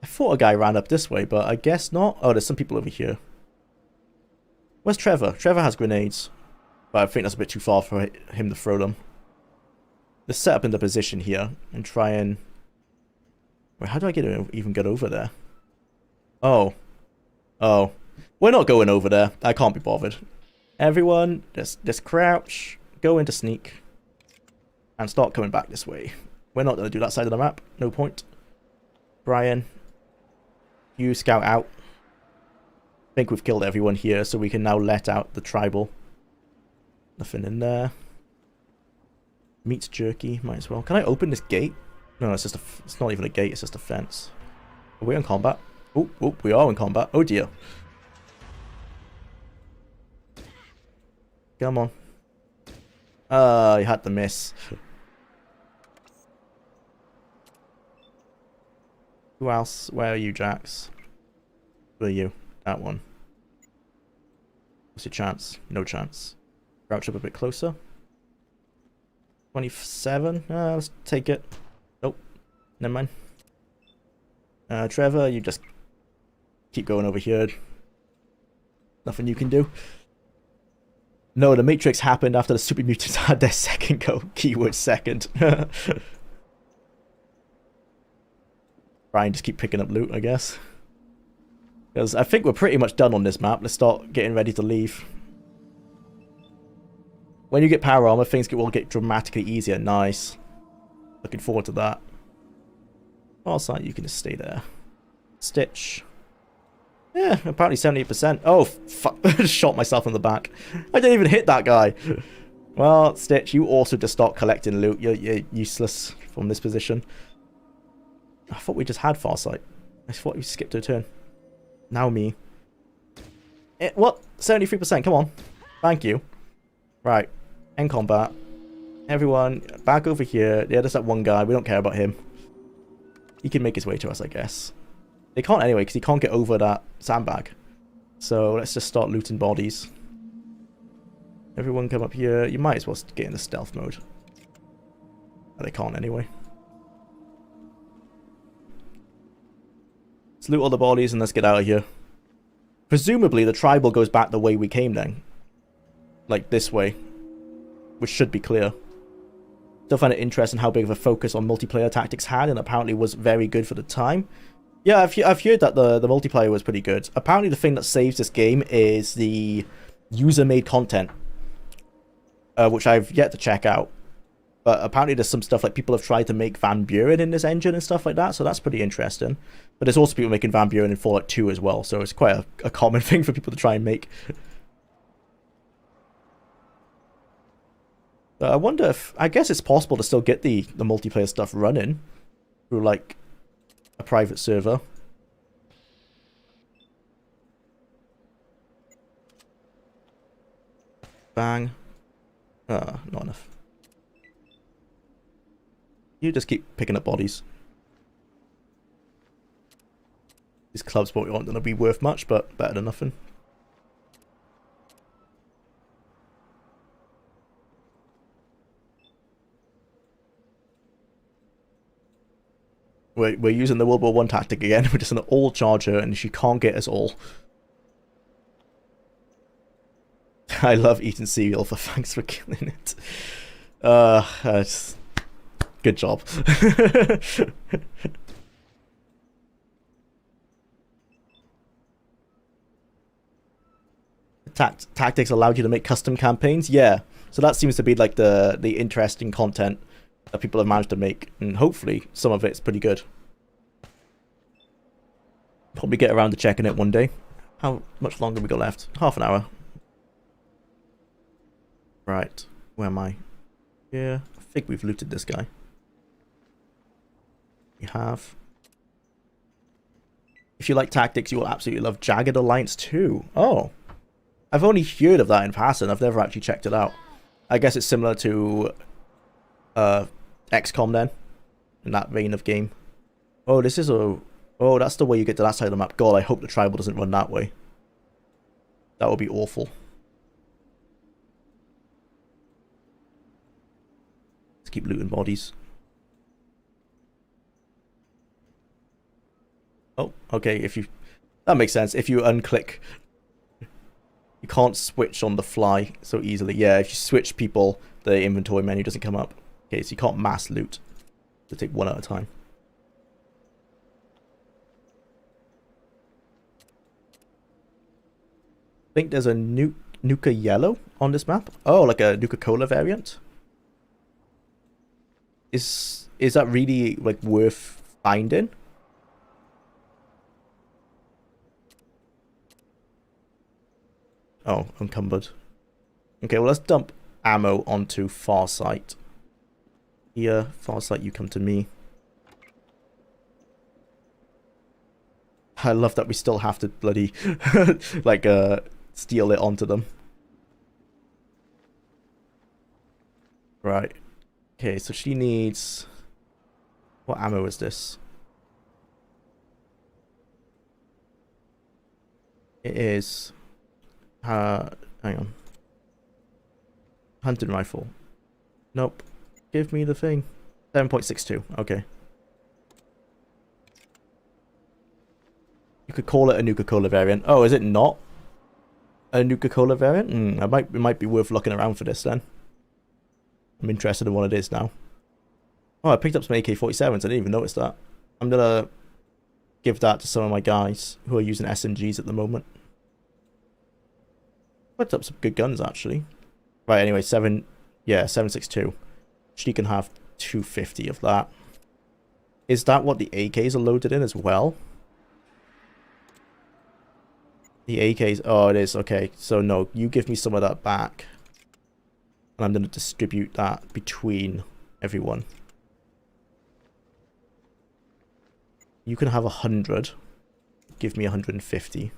I thought a guy ran up this way, but I guess not. Oh, there's some people over here. Where's Trevor? Trevor has grenades, but I think that's a bit too far for him to throw them. Let's set up in the position here and try and... Wait, how do I even get over there? Oh. Oh. We're not going over there. I can't be bothered. Everyone, just crouch, go into sneak, and start coming back this way. We're not going to do that side of the map. No point. Brian, you scout out. I think we've killed everyone here, so we can now let out the tribal. Nothing in there. Meat jerky, might as well. Can I open this gate? No, it's just it's not even a gate, it's just a fence. Are we in combat? Oh, we are in combat. Oh dear. Come on. You had to miss. Who else? Where are you, Jax? Who are you? That one. What's your chance? No chance. Crouch up a bit closer. 27? Let's take it. Nope. Never mind. Trevor, you just keep going over here. Nothing you can do. No, the Matrix happened after the Super Mutants had their second go. Keyword second. Brian, just keep picking up loot, I guess. Because I think we're pretty much done on this map. Let's start getting ready to leave. When you get power armor, things will get dramatically easier. Nice. Looking forward to that. Also, you can just stay there. Stitch. Yeah, apparently 78%. Oh, fuck. Shot myself in the back. I didn't even hit that guy. Well, Stitch, you also just start collecting loot. You're useless from this position. I thought we just had Farsight. I thought we skipped a turn. Now me. What? 73%, come on. Thank you. Right. End combat. Everyone, back over here. Yeah, there's that one guy. We don't care about him. He can make his way to us, I guess. They can't anyway, because he can't get over that sandbag. So let's just start looting bodies. Everyone come up here. You might as well get in the stealth mode. Oh, they can't anyway. Let's loot all the bodies and let's get out of here. Presumably the tribal goes back the way we came then. Like this way. Which should be clear. Still find it interesting how big of a focus on multiplayer tactics had, and apparently was very good for the time. Yeah, I've heard that the multiplayer was pretty good. Apparently the thing that saves this game is the user-made content. Which I've yet to check out. But apparently there's some stuff like people have tried to make Van Buren in this engine and stuff like that, so that's pretty interesting. But there's also people making Van Buren in Fallout 2 as well, so it's quite a common thing for people to try and make. But I wonder if... I guess it's possible to still get the multiplayer stuff running through, like, a private server. Bang. Not enough. You just keep picking up bodies. These clubs probably aren't going to be worth much, but better than nothing. We're using the World War I tactic again. We're just an all charger, and she can't get us all. I love eating cereal, for thanks for killing it. Good job. Tactics allowed you to make custom campaigns? Yeah. So that seems to be like the interesting content that people have managed to make, and hopefully some of it's pretty good. Probably get around to checking it one day. How much longer we got left? Half an hour. Right, where am I? Yeah, I think we've looted this guy. We have. If you like tactics, you will absolutely love Jagged Alliance 2. Oh, I've only heard of that in passing. I've never actually checked it out. I guess it's similar to XCOM then, in that vein of game. Oh, this is a... Oh, that's the way you get to that side of the map. God, I hope the tribal doesn't run that way. That would be awful. Let's keep looting bodies. Oh, okay, if you... That makes sense. If you unclick... You can't switch on the fly so easily. Yeah, if you switch people, the inventory menu doesn't come up. Okay, so you can't mass loot. So take one at a time. I think there's a Nuka Yellow on this map. Oh, like a Nuka-Cola variant. Is that really like worth finding? Oh, encumbered. Okay, well let's dump ammo onto Farsight. Here, Farsight, you come to me. I love that we still have to bloody like steal it onto them. Right. Okay, so she needs... What ammo is this? It is... hang on. Hunting rifle. Nope. Give me the thing. 7.62. Okay. You could call it a Nuka-Cola variant. Oh, is it not a Nuka-Cola variant? It might be worth looking around for this then. I'm interested in what it is now. Oh, I picked up some AK-47s. I didn't even notice that. I'm gonna give that to some of my guys who are using SMGs at the moment. Picked up some good guns actually. Right, anyway, 7.62. She can have 250 of that. Is that what the AKs are loaded in as well? The AKs, oh it is, okay. So no, you give me some of that back. And I'm going to distribute that between everyone. You can have 100. Give me 150.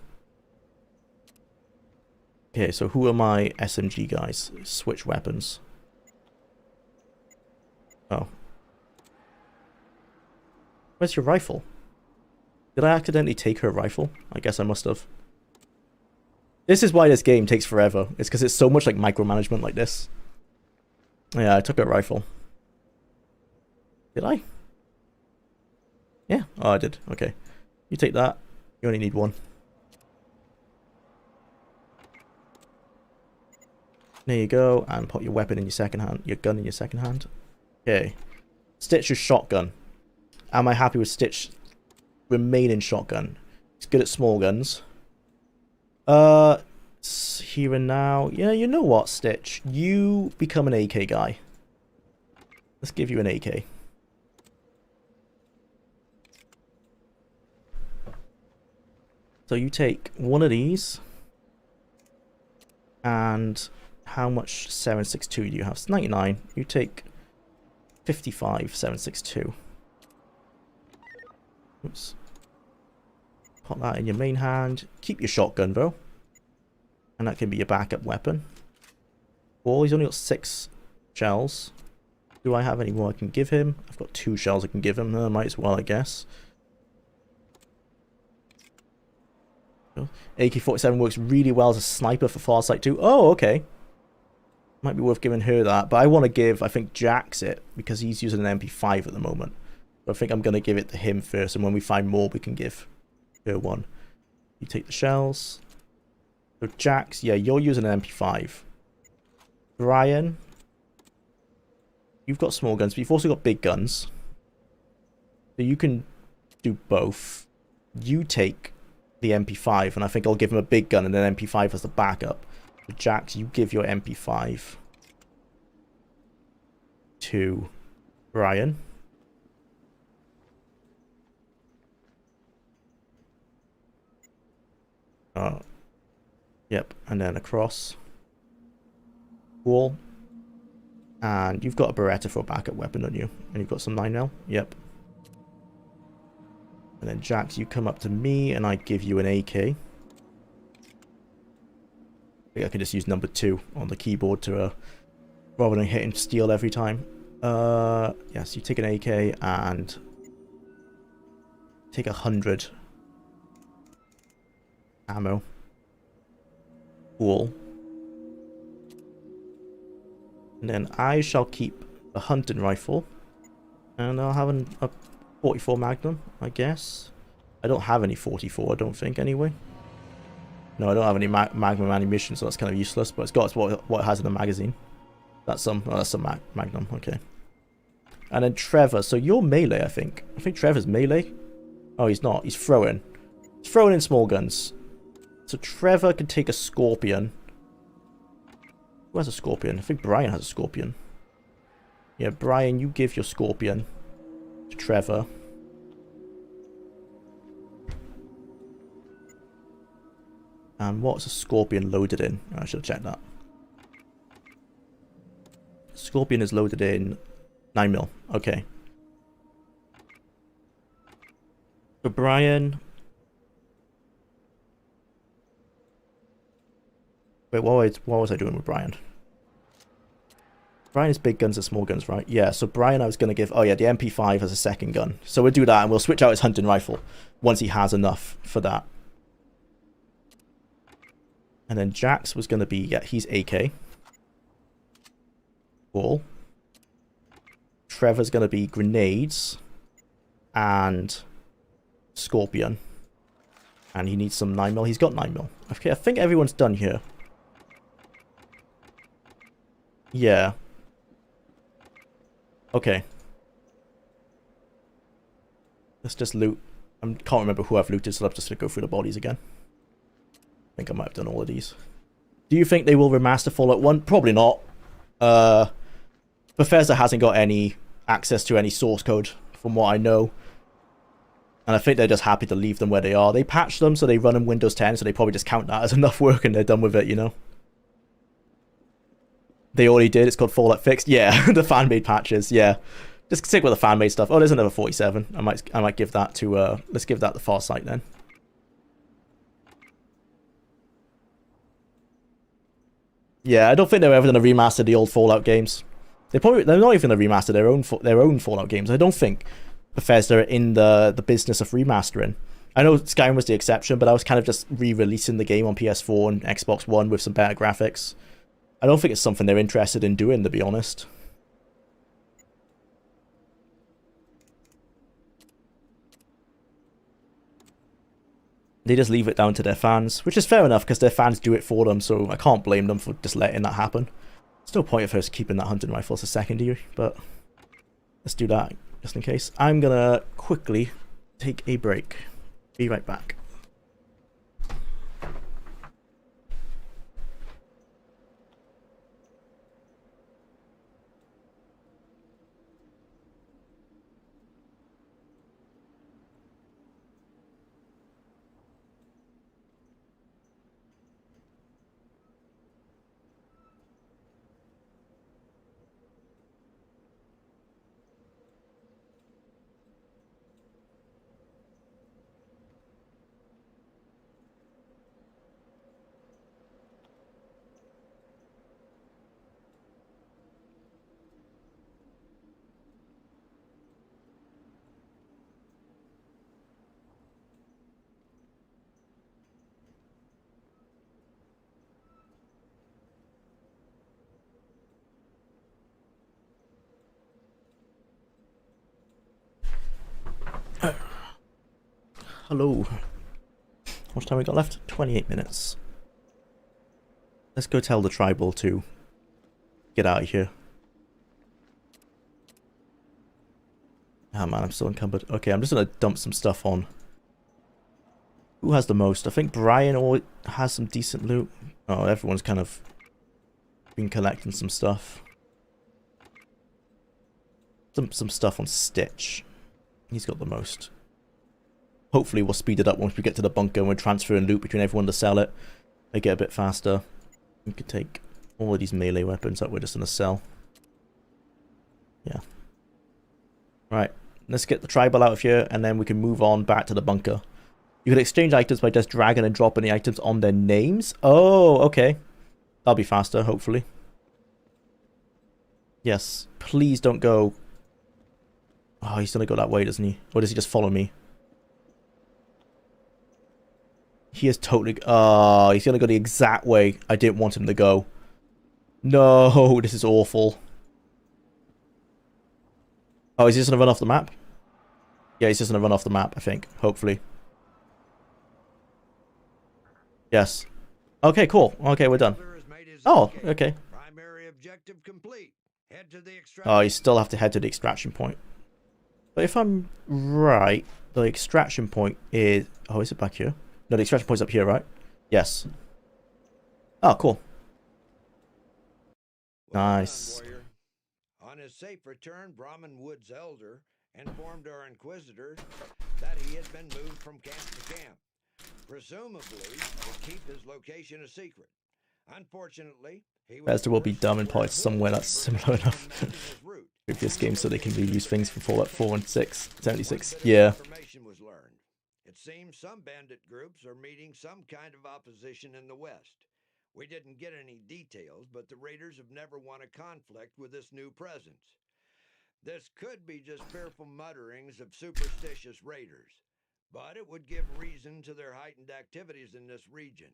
Okay, so who are my SMG guys? Switch weapons. Oh. Where's your rifle? Did I accidentally take her rifle? I guess I must have. This is why this game takes forever. It's because it's so much like micromanagement like this. Yeah, I took her rifle. Did I? Yeah. Oh, I did. Okay. You take that. You only need one. There you go. And put your weapon in your second hand. Your gun in your second hand. Okay. Stitch your shotgun. Am I happy with Stitch remaining shotgun? He's good at small guns. Here and now. Yeah, you know what, Stitch? You become an AK guy. Let's give you an AK. So you take one of these. And how much 7.62 do you have? It's 99. You take 55 7.62. Oops. Put that in your main hand. Keep your shotgun though. And that can be your backup weapon. Well, he's only got 6 shells. Do I have any more I can give him? I've got 2 shells I can give him. Might as well, I guess. AK-47 works really well as a sniper for Farsight too. Oh, okay. Might be worth giving her that. But I want to give, I think, Jax it. Because he's using an MP5 at the moment. So I think I'm going to give it to him first. And when we find more, we can give her one. You take the shells. So Jax, yeah, you're using an MP5. Brian, you've got small guns, but you've also got big guns. So you can do both. You take the MP5, and I think I'll give him a big gun and then MP5 as the backup. So Jax, you give your MP5 to Brian. Yep, and then across. Wall. And you've got a Beretta for a backup weapon, don't you? And you've got some 9mm? Yep. And then Jax, you come up to me and I give you an AK. I think I can just use number 2 on the keyboard to rather than hitting steel every time. Yes, you take an AK and take 100 ammo. Cool. And then I shall keep a hunting rifle. And I'll have a 44 Magnum, I guess. I don't have any 44, I don't think, anyway. No, I don't have any Magnum ammunition, so that's kind of useless. But it's got what it has in the magazine. That's some Magnum, okay. And then Trevor, so you're melee, I think. I think Trevor's melee. Oh, he's not. He's throwing. He's throwing in small guns. So Trevor can take a Scorpion. Who has a Scorpion? I think Brian has a Scorpion. Yeah, Brian, you give your Scorpion to Trevor. And what's a Scorpion loaded in? I should have checked that. Scorpion is loaded in 9mm. Okay. So Brian... Wait, what was I doing with Brian? Brian is big guns and small guns, right? Yeah, so Brian I was going to give... Oh yeah, the MP5 as a second gun. So we'll do that and we'll switch out his hunting rifle once he has enough for that. And then Jax was going to be... Yeah, he's AK. Cool. Trevor's going to be grenades and Scorpion. And he needs some 9mm. He's got 9mm. Okay, I think everyone's done here. Yeah. Okay. Let's just loot. I can't remember who I've looted, so I'm just going to go through the bodies again. I think I might have done all of these. Do you think they will remaster Fallout 1? Probably not. Bethesda hasn't got any access to any source code, from what I know. And I think they're just happy to leave them where they are. They patched them, so they run in Windows 10, so they probably just count that as enough work and they're done with it, you know? They already did. It's called Fallout Fixed. Yeah, the fan-made patches. Yeah, just stick with the fan-made stuff. Oh, there's another 47. I might give that to. Let's give that the Far Sight then. Yeah, I don't think they're ever going to remaster the old Fallout games. They're not even going to remaster their own Fallout games. I don't think Bethesda are in the business of remastering. I know Skyrim was the exception, but I was kind of just re-releasing the game on PS4 and Xbox One with some better graphics. I don't think it's something they're interested in doing, to be honest. They just leave it down to their fans, which is fair enough because their fans do it for them, so I can't blame them for just letting that happen. There's no point of us keeping that hunting rifle as a secondary, but let's do that just in case. I'm gonna quickly take a break. Be right back. Hello. How much time we got left? 28 minutes. Let's go tell the tribal to get out of here. Ah, man, I'm still encumbered. Okay, I'm just gonna dump some stuff on. Who has the most? I think Brian has some decent loot. Oh, everyone's kind of been collecting some stuff. Some stuff on Stitch. He's got the most. Hopefully we'll speed it up once we get to the bunker and we're transferring loot between everyone to sell it. Make it a bit faster. We could take all of these melee weapons that we're just going to sell. Yeah. Right. Let's get the tribal out of here and then we can move on back to the bunker. You can exchange items by just dragging and dropping the items on their names. Oh, okay. That'll be faster, hopefully. Yes. Please don't go. Oh, he's gonna go that way, doesn't he? Or does he just follow me? He is totally... Oh, he's gonna go the exact way I didn't want him to go. No, this is awful. Oh, is he just gonna run off the map? Yeah, he's just gonna run off the map, I think. Hopefully. Yes. Okay, cool. Okay, we're done. Oh, okay. Primary objective complete. Head to the Oh, you still have to head to the extraction point. But if I'm right, the extraction point is... Oh, is it back here? No, the extraction point's up here, right? Yes. Oh, cool. Nice. On his safe return, Brahmin Wood's elder informed our inquisitors that he had been moved from camp to camp, presumably to keep his location a secret. Unfortunately, Bethesda will be dumb in parts somewhere that's similar enough. Previous games so they can reuse things from Fallout 4 and 6, 76. Yeah. Information was learned. It seems some bandit groups are meeting some kind of opposition in the West. We didn't get any details, but the raiders have never won a conflict with this new presence. This could be just fearful mutterings of superstitious raiders, but it would give reason to their heightened activities in this region.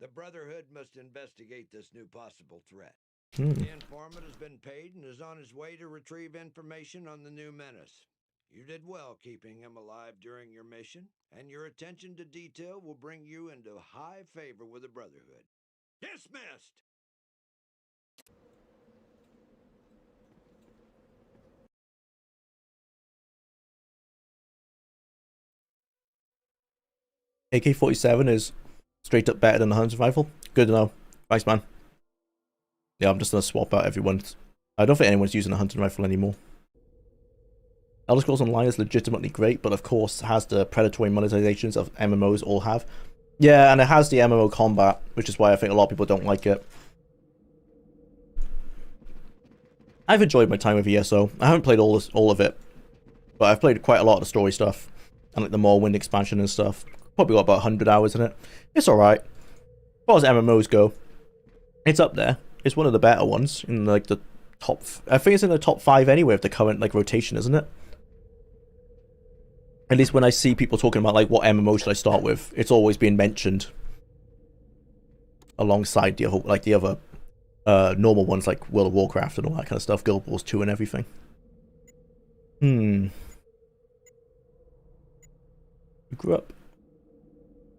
The Brotherhood must investigate this new possible threat. The informant has been paid and is on his way to retrieve information on the new menace. You did well keeping him alive during your mission, and your attention to detail will bring you into high favor with the Brotherhood. Dismissed! AK-47 is straight up better than the hunting rifle. Good to know. Thanks, man. Yeah, I'm just gonna swap out everyone. I don't think anyone's using a hunting rifle anymore. Elder Scrolls Online is legitimately great, but of course has the predatory monetizations of MMOs all have. Yeah, and it has the MMO combat, which is why I think a lot of people don't like it. I've enjoyed my time with ESO. I haven't played all of it, but I've played quite a lot of the story stuff and like the Morrowind expansion and stuff. Probably got about 100 hours in it. It's alright. As far as MMOs go, it's up there. It's one of the better ones in like the top... I think it's in the top 5 anyway of the current like rotation, isn't it? At least when I see people talking about like what MMO should I start with, it's always being mentioned alongside the like the other normal ones like World of Warcraft and all that kind of stuff, Guild Wars 2 and everything.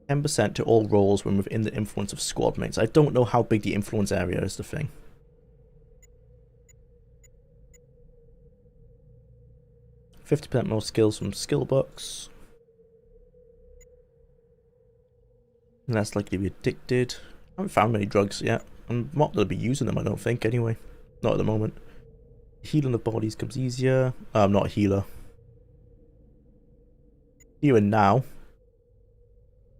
10% to all roles when within the influence of squad mates. I don't know how big the influence area is the thing. %50 more skills from skill books. Less likely to be addicted. I haven't found many drugs yet. I'm not going to be using them, I don't think, anyway. Not at the moment. Healing of bodies comes easier. I'm not a healer. Healing now.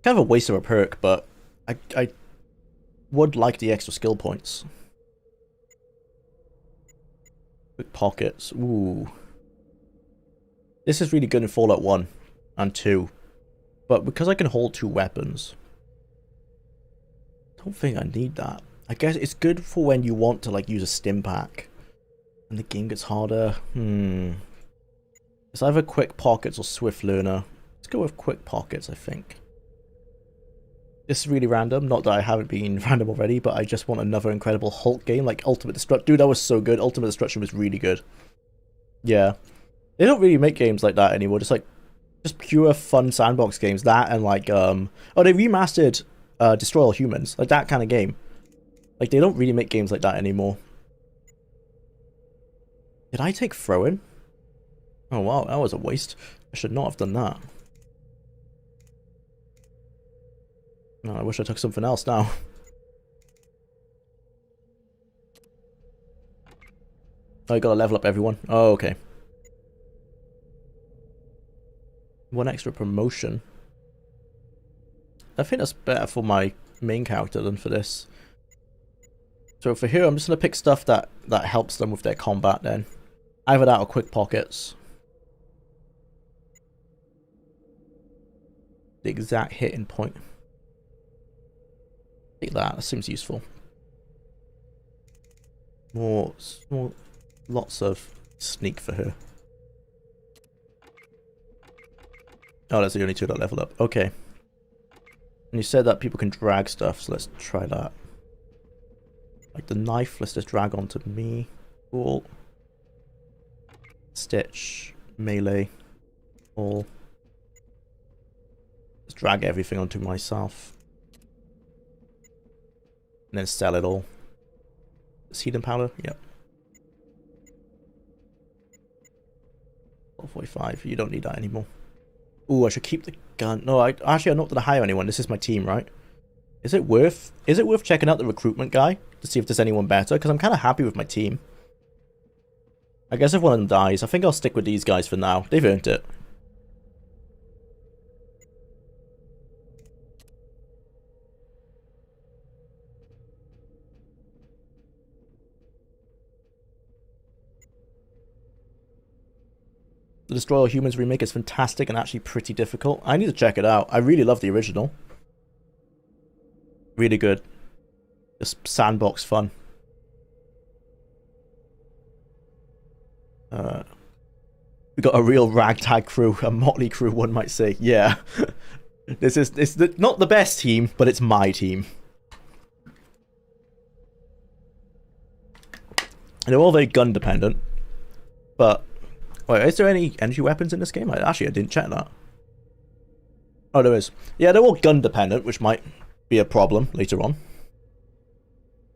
Kind of a waste of a perk, but I would like the extra skill points. Quick pockets. Ooh. This is really good in Fallout 1 and 2. But because I can hold 2 weapons, I don't think I need that. I guess it's good for when you want to like use a stim pack and the game gets harder. It's either quick pockets or swift learner. Let's go with quick pockets, I think. This is really random, not that I haven't been random already, but I just want another incredible Hulk game like Ultimate Destruction. Dude, that was so good. Ultimate Destruction was really good. Yeah. They don't really make games like that anymore, just pure fun sandbox games. That and like oh, they remastered Destroy All Humans, like that kind of game. Like they don't really make games like that anymore. Did I take throw-in? Oh wow, that was a waste. I should not have done that. No, I wish I took something else now. Oh, I gotta level up everyone. Oh, okay. 1 extra promotion. I think that's better for my main character than for this. So for here, I'm just gonna pick stuff that helps them with their combat then. Either that or quick pockets. The exact hitting point. Take that. That seems useful. More Lots of sneak for her. Oh, that's the only two that level up. Okay. And you said that people can drag stuff, so let's try that. Like the knife, let's just drag onto me. Cool. Stitch, melee, all. Just drag everything onto myself. And then sell it all. Seed and powder? Yep. 45, you don't need that anymore. Ooh, I should keep the gun. No, I'm not gonna hire anyone. This is my team, right? Is it worth checking out the recruitment guy to see if there's anyone better? Because I'm kind of happy with my team. I guess if one of them dies, I think I'll stick with these guys for now. They've earned it. The Destroy All Humans remake is fantastic and actually pretty difficult. I need to check it out. I really love the original. Really good. Just sandbox fun. We got a real ragtag crew, a motley crew, one might say. Yeah. It's not the best team, but it's my team. And they're all very gun dependent. But wait, is there any energy weapons in this game? I didn't check that. Oh, there is. Yeah, they're all gun dependent, which might be a problem later on.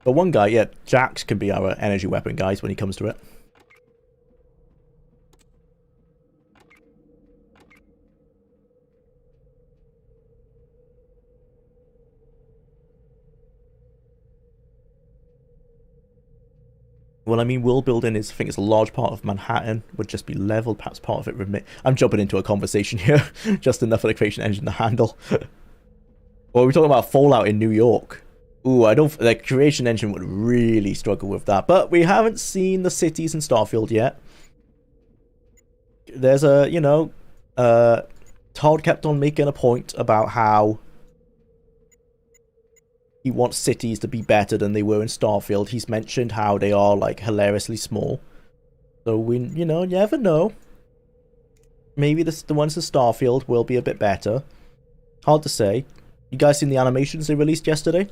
But one guy, yeah, Jax can be our energy weapon guys when he comes to it. Well, I mean, world building is, I think it's a large part of Manhattan, would just be leveled, perhaps part of it I'm jumping into a conversation here, just enough for the creation engine to handle. Well, we're talking about Fallout in New York. Ooh, the creation engine would really struggle with that, but we haven't seen the cities in Starfield yet. There's Todd kept on making a point about how he wants cities to be better than they were in Starfield. He's mentioned how they are, like, hilariously small. So we, you never know. Maybe the ones in Starfield will be a bit better. Hard to say. You guys seen the animations they released yesterday?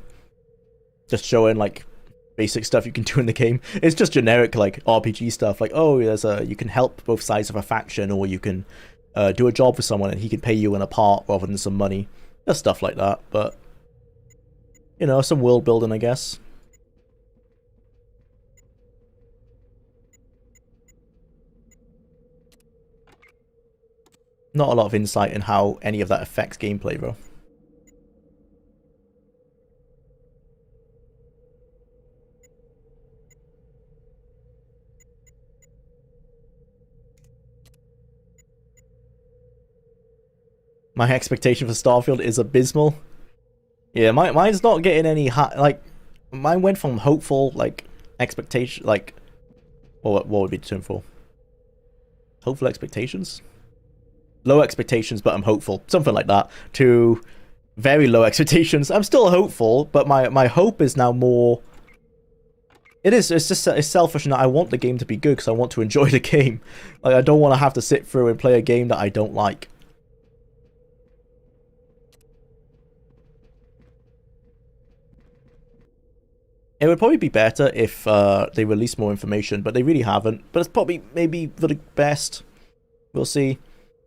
Just showing, like, basic stuff you can do in the game. It's just generic, like, RPG stuff. Like, oh, you can help both sides of a faction, or you can do a job for someone and he can pay you in a part rather than some money. Just stuff like that, but some world building, I guess. Not a lot of insight in how any of that affects gameplay, though. My expectation for Starfield is abysmal. Yeah, mine's not getting any high. Like, mine went from hopeful, like, expectation, like, what would be the term for? Hopeful expectations? Low expectations, but I'm hopeful. Something like that. To very low expectations. I'm still hopeful, but my hope is now more... It's selfish in that I want the game to be good because I want to enjoy the game. Like, I don't want to have to sit through and play a game that I don't like. It would probably be better if they released more information, but they really haven't. But it's probably maybe for the best. We'll see.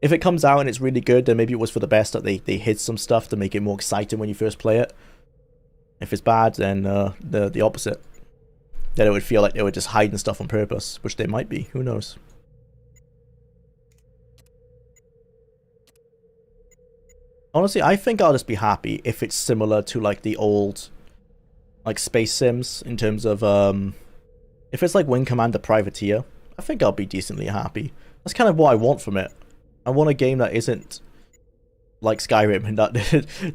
If it comes out and it's really good, then maybe it was for the best that they hid some stuff to make it more exciting when you first play it. If it's bad, then the opposite. Then it would feel like they were just hiding stuff on purpose, which they might be. Who knows? Honestly, I think I'll just be happy if it's similar to, like, the old, like, Space Sims, in terms of, if it's like Wing Commander Privateer, I think I'll be decently happy. That's kind of what I want from it. I want a game that isn't like Skyrim, and that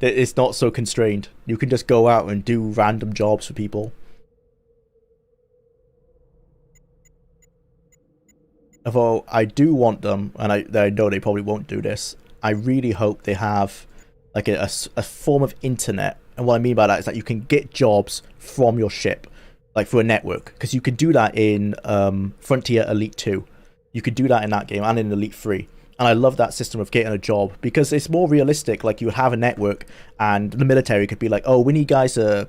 it's not so constrained. You can just go out and do random jobs for people. Although I do want them, and I know they probably won't do this, I really hope they have like a form of internet. And what I mean by that is that you can get jobs from your ship. like through a network, because you could do that in Frontier Elite 2. You could do that in that game and in Elite 3. And I love that system of getting a job because it's more realistic. Like, you would have a network and the military could be like, oh, we need guys to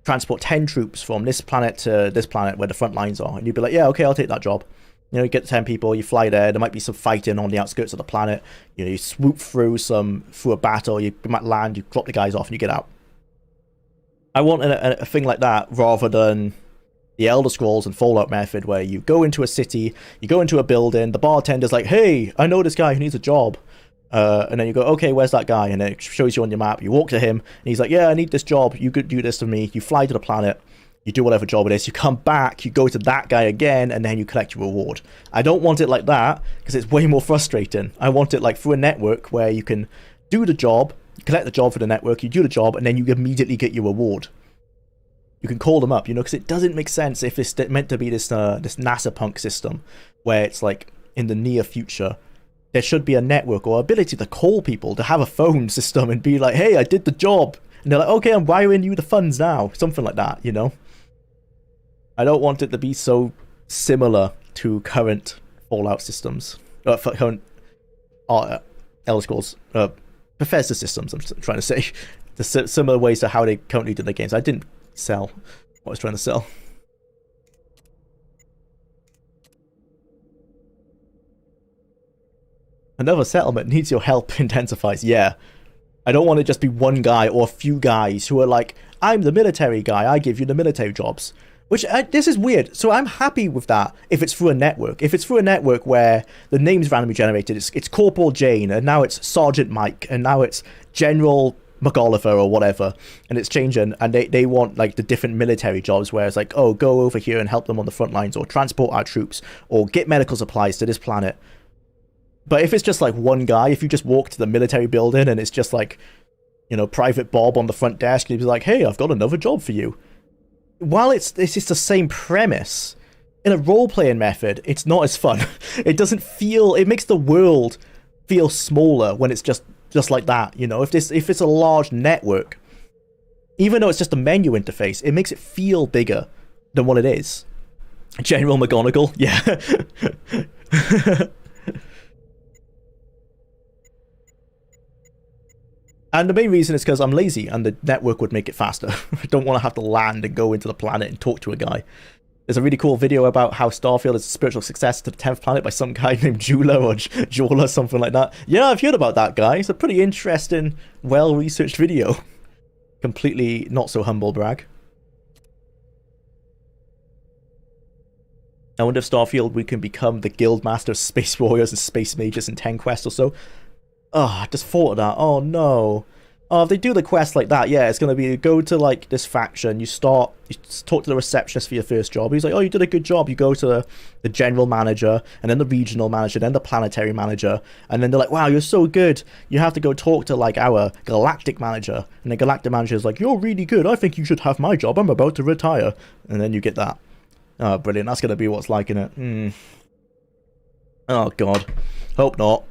transport 10 troops from this planet to this planet where the front lines are. And you'd be like, yeah, okay, I'll take that job. You know, you get 10 people, you fly there, there might be some fighting on the outskirts of the planet. You know, you swoop through a battle, you might land, you drop the guys off and you get out. I want a thing like that rather than the Elder Scrolls and Fallout method where you go into a city, you go into a building, the bartender's like, hey, I know this guy who needs a job. And then you go, okay, where's that guy? And then it shows you on your map. You walk to him, and he's like, yeah, I need this job. You could do this for me. You fly to the planet. You do whatever job it is. You come back, you go to that guy again, and then you collect your reward. I don't want it like that, because it's way more frustrating. I want it like through a network where you can do the job, you collect the job for the network, you do the job, and then you immediately get your reward. You can call them up, you know, because it doesn't make sense if it's meant to be this NASA punk system where it's like in the near future there should be a network or ability to call people, to have a phone system and be like, hey, I did the job, and they're like, okay, I'm wiring you the funds now, something like that, you know. I don't want it to be so similar to current Fallout systems, current Elder Scrolls Bethesda systems. I'm trying to say the similar ways to how they currently do their games. I didn't sell what I was trying to sell. Another settlement needs your help intensifies. Yeah. I don't want to just be one guy or a few guys who are like, I'm the military guy, I give you the military jobs. Which, this is weird. So I'm happy with that if it's through a network. If it's through a network where the name's randomly generated, it's Corporal Jane, and now it's Sergeant Mike, and now it's General McOliver or whatever, and it's changing, and they want like the different military jobs where it's like, oh, go over here and help them on the front lines, or transport our troops, or get medical supplies to this planet. But if it's just like one guy, if you just walk to the military building and it's just like, you know, Private Bob on the front desk, and he'd be like, hey, I've got another job for you. While it's just the same premise, in a role-playing method, it's not as fun. It doesn't feel, it makes the world feel smaller when it's just like that, you know. If it's a large network, even though it's just a menu interface, it makes it feel bigger than what it is. General McGonagall, yeah. And the main reason is because I'm lazy and the network would make it faster. I don't want to have to land and go into the planet and talk to a guy. There's a really cool video about how Starfield is a spiritual successor to the 10th planet by some guy named Jwlar or Jwlar, something like that. Yeah, I've heard about that guy. It's a pretty interesting, well-researched video. Completely not so humble brag. I wonder if Starfield we can become the guild master of space warriors and space mages in 10 quests or so. Oh, I just thought of that. Oh no. Oh, if they do the quest like that, yeah, it's going to be go to like this faction, you talk to the receptionist for your first job. He's like, oh, you did a good job. You go to the general manager, and then the regional manager, then the planetary manager, and then they're like, wow, you're so good. You have to go talk to like our galactic manager, and the galactic manager is like, you're really good. I think you should have my job. I'm about to retire. And then you get that. Oh, brilliant. That's going to be what's like in it. Oh, God. Hope not.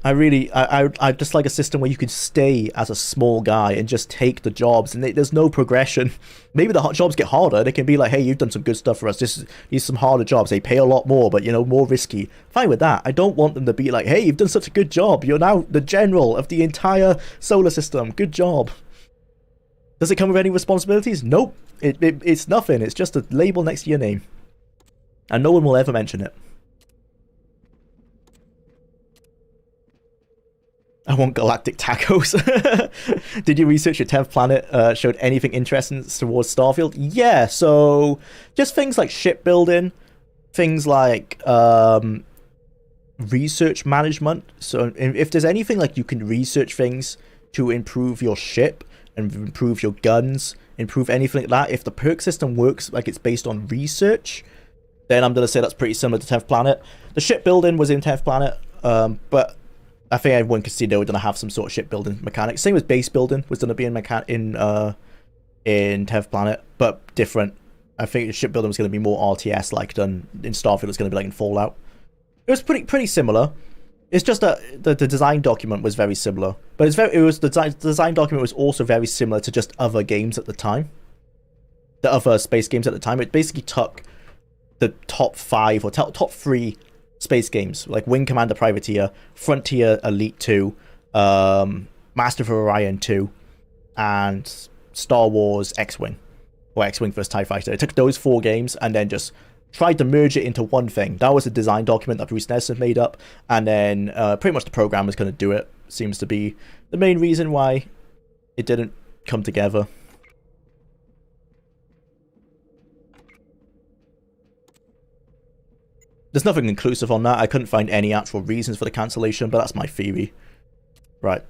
I just like a system where you can stay as a small guy and just take the jobs, and there's no progression. Maybe the jobs get harder. They can be like, hey, you've done some good stuff for us. These some harder jobs. They pay a lot more, but, you know, more risky. Fine with that. I don't want them to be like, hey, you've done such a good job. You're now the general of the entire solar system. Good job. Does it come with any responsibilities? Nope. It's nothing. It's just a label next to your name. And no one will ever mention it. I want galactic tacos. Did you research your 10th planet showed anything interesting towards Starfield? Yeah, so just things like shipbuilding, things like research management. So if there's anything like you can research things to improve your ship and improve your guns, improve anything like that, if the perk system works like it's based on research, then I'm going to say that's pretty similar to 10th planet. The shipbuilding was in 10th planet, but I think everyone could see they were going to have some sort of shipbuilding mechanics. Same as base building was going to be in 10th planet, but different. I think shipbuilding was going to be more RTS like than in Starfield. It's going to be like in Fallout. It was pretty similar. It's just that the design document was very similar, but the design document was also very similar to just other games at the time. the other space games at the time. It basically took the top 5 or top 3 space games, like Wing Commander Privateer, Frontier Elite 2, Master of Orion 2, and Star Wars X-Wing, or X-Wing vs. TIE Fighter. It took those 4 games and then just tried to merge it into one thing. That was a design document that Bruce Nesmith made up, and then pretty much the programmers going to do it. Seems to be the main reason why it didn't come together. There's nothing conclusive on that. I couldn't find any actual reasons for the cancellation, but that's my theory. Right,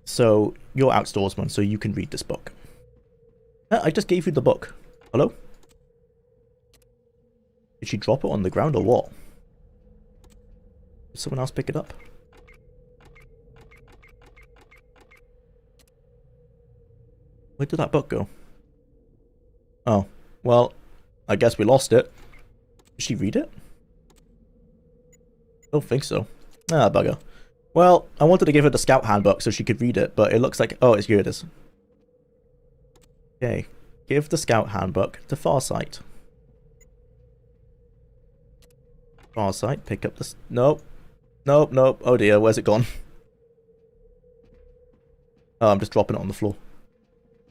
so you're outdoorsman, so you can read this book. I just gave you the book. Hello? Did she drop it on the ground or what? Did someone else pick it up? Where did that book go? Oh, well, I guess we lost it. Did she read it? I don't think so. Ah, bugger. Well, I wanted to give her the scout handbook so she could read it, but it looks like... Oh, here it is. Okay. Give the scout handbook to Farsight. Farsight, pick up this... Nope. Nope, nope. Oh dear, where's it gone? Oh, I'm just dropping it on the floor.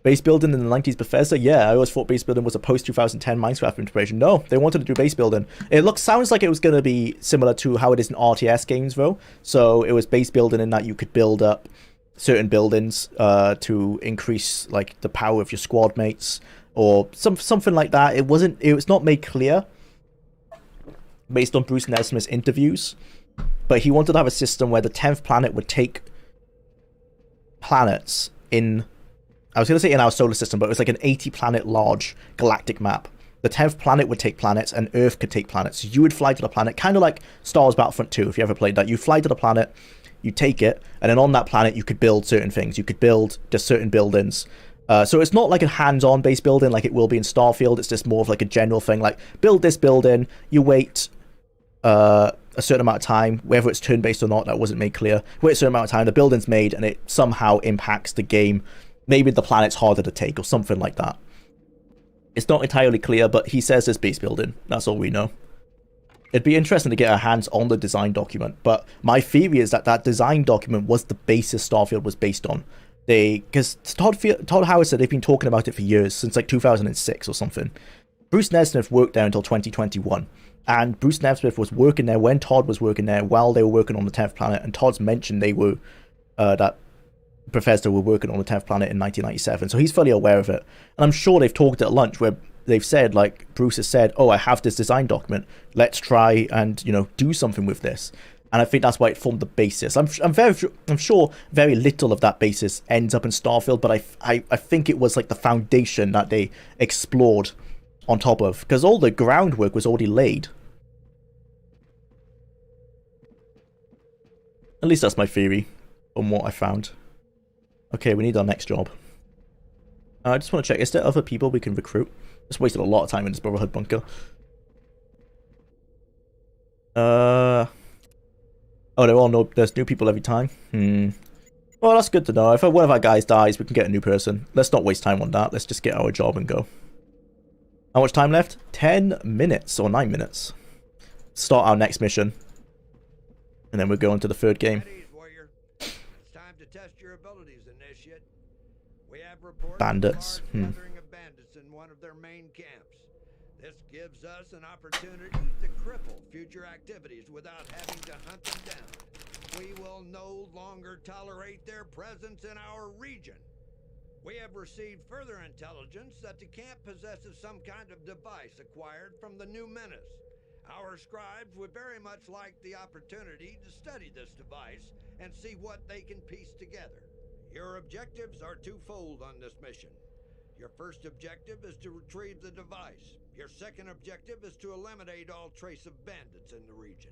Base building in the 90s Bethesda? Yeah, I always thought base building was a post-2010 Minecraft inspiration. No, they wanted to do base building. It sounds like it was going to be similar to how it is in RTS games, though. So it was base building in that you could build up certain buildings to increase like the power of your squad mates or something like that. It was not made clear based on Bruce Nesmith's interviews, but he wanted to have a system where the 10th planet would take planets in... I was going to say in our solar system, but it was like an 80 planet large galactic map. The 10th planet would take planets and Earth could take planets. So you would fly to the planet, kind of like Star Wars Battlefront 2, if you ever played that. You fly to the planet, you take it, and then on that planet you could build certain things. You could build just certain buildings. So it's not like a hands-on base building like it will be in Starfield. It's just more of like a general thing, like build this building, you wait a certain amount of time, whether it's turn-based or not, that wasn't made clear. Wait a certain amount of time, the building's made, and it somehow impacts the game. Maybe the planet's harder to take or something like that. It's not entirely clear, but he says it's base building. That's all we know. It'd be interesting to get our hands on the design document, but my theory is that that design document was the basis Starfield was based on. Because Todd Howard said they've been talking about it for years, since like 2006 or something. Bruce Nesmith worked there until 2021, and Bruce Nesmith was working there when Todd was working there while they were working on the 10th planet, and Todd's mentioned they were, that Bethesda were working on the 10th planet in 1997, so he's fully aware of it. And I'm sure they've talked at lunch where they've said, like, Bruce has said, oh, I have this design document, let's try and, you know, do something with this. And I think that's why it formed the basis. I'm sure very little of that basis ends up in Starfield, but I think it was like the foundation that they explored on top of, because all the groundwork was already laid. At least that's my theory on what I found. Okay, we need our next job. I just want to check, is there other people we can recruit? Just wasted a lot of time in this Brotherhood bunker. Oh, there's new people every time. Well, that's good to know. If one of our guys dies, we can get a new person. Let's not waste time on that. Let's just get our job and go. How much time left? 10 minutes or 9 minutes. Start our next mission. And then we'll go into the third game. Bandits. Gathering of bandits in one of their main camps. This gives us an opportunity to cripple future activities without having to hunt them down. We will no longer tolerate their presence in our region. We have received further intelligence that the camp possesses some kind of device acquired from the new menace. Our scribes would very much like the opportunity to study this device and see what they can piece together. Your objectives are twofold on this mission. Your first objective is to retrieve the device. Your second objective is to eliminate all trace of bandits in the region.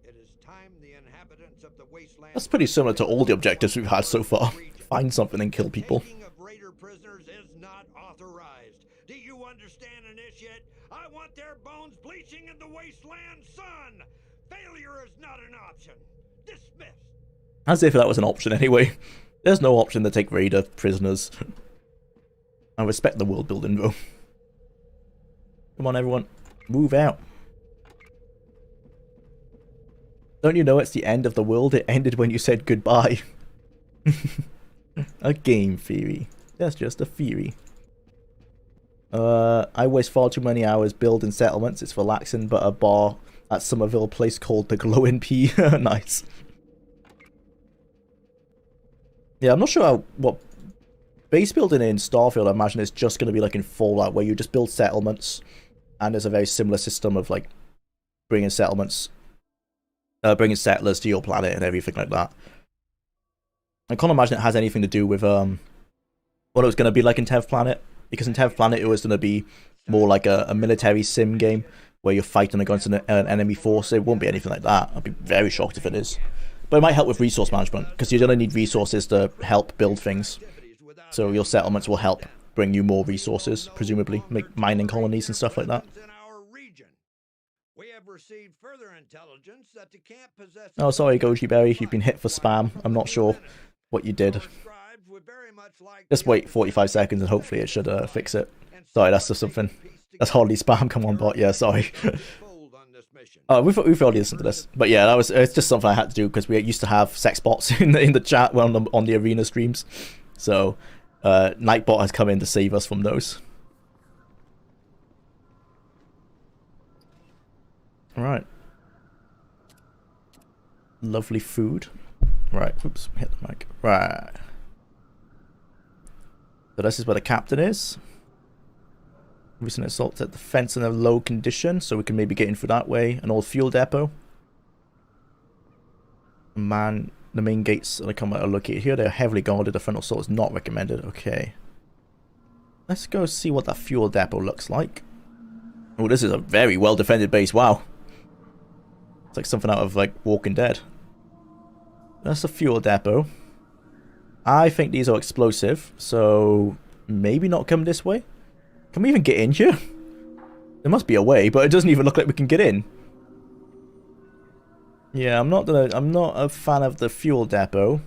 It is time the inhabitants of the wasteland... That's pretty similar to all the objectives we've had so far. Find something and kill people. Taking of raider prisoners is not authorized. Do you understand, initiate? I want their bones bleaching in the wasteland sun! Failure is not an option. Dismissed. As if that was an option anyway. There's no option to take raider prisoners. I respect the world building though. Come on, everyone. Move out. Don't you know it's the end of the world? It ended when you said goodbye. A game theory. That's just a theory. I waste far too many hours building settlements. It's relaxing, but a bar at Somerville, a place called the Glowing Pea. Nice. Yeah, I'm not sure what base building in Starfield, I imagine, is just going to be like in Fallout, where you just build settlements, and there's a very similar system of like bringing settlers to your planet and everything like that. I can't imagine it has anything to do with what it was going to be like in 10th Planet, because in 10th Planet it was going to be more like a military sim game where you're fighting against an enemy force. It won't be anything like that. I'd be very shocked if it is. But it might help with resource management, because you're going to need resources to help build things. So your settlements will help bring you more resources, presumably. Make mining colonies and stuff like that. Oh, sorry, Goji Berry, you've been hit for spam. I'm not sure what you did. Just wait 45 seconds and hopefully it should fix it. Sorry, that's just something. That's hardly spam, come on, bot. Yeah, sorry. Oh, we've already listened to this. But yeah, it's just something I had to do, because we used to have sex bots in the chat on the arena streams. So, Nightbot has come in to save us from those. Alright. Lovely food. Right, oops, hit the mic. Right. So this is where the captain is. Recent assault at the fence in a low condition, so we can maybe get in through that way. An old fuel depot. Man, the main gates are located here. They're heavily guarded. The frontal assault is not recommended. Okay. Let's go see what that fuel depot looks like. Oh, this is a very well defended base. Wow. It's like something out of like Walking Dead. That's a fuel depot. I think these are explosive, so maybe not come this way. Can we even get in here? There must be a way, but it doesn't even look like we can get in. Yeah, I'm not a fan of the fuel depot.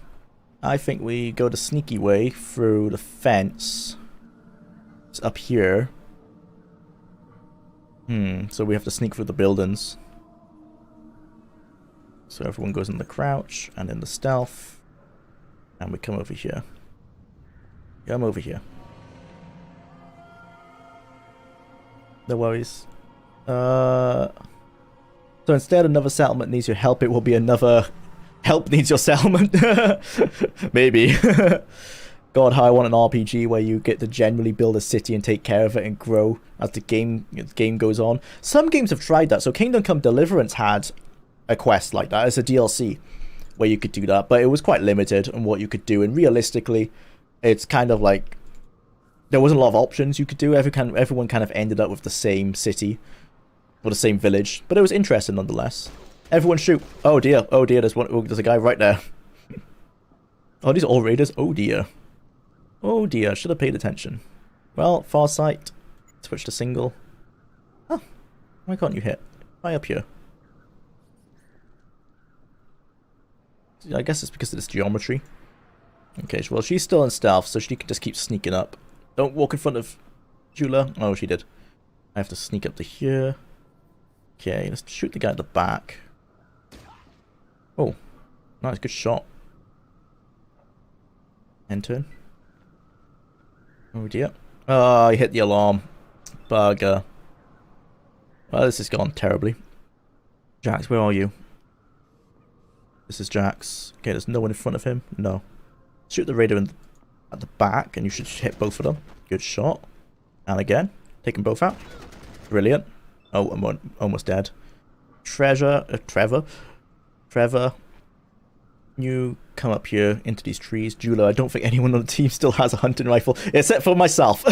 I think we go the sneaky way through the fence. It's up here. So we have to sneak through the buildings. So everyone goes in the crouch and in the stealth. And we come over here. Come over here. No worries. So instead another settlement needs your help, it will be another help needs your settlement. Maybe. God, how I want an RPG where you get to generally build a city and take care of it and grow as the game goes on. Some games have tried that. So Kingdom Come Deliverance had a quest like that as a DLC where you could do that, but it was quite limited on what you could do, and realistically it's kind of like there wasn't a lot of options you could do. Everyone kind of ended up with the same city or the same village, but it was interesting nonetheless. Everyone shoot. Oh dear, there's there's a guy right there. Oh, these are all raiders. Oh dear, should have paid attention. Well, far sight, switch to single. Oh, why can't you hit? Why up here? I guess it's because of this geometry. Okay, well, she's still in stealth, so she can just keep sneaking up. Don't walk in front of Jwlar. Oh, she did. I have to sneak up to here. Okay, let's shoot the guy at the back. Oh, nice, good shot. Enter. Oh dear. Oh, I hit the alarm. Bugger. Well, this has gone terribly. Jax, where are you? This is Jax. Okay, there's no one in front of him. No. Shoot the raider at the back, and you should hit both of them. Good shot. And again. Take them both out. Brilliant. Oh, I'm almost dead. Trevor. You come up here into these trees. Jwlar, I don't think anyone on the team still has a hunting rifle, except for myself.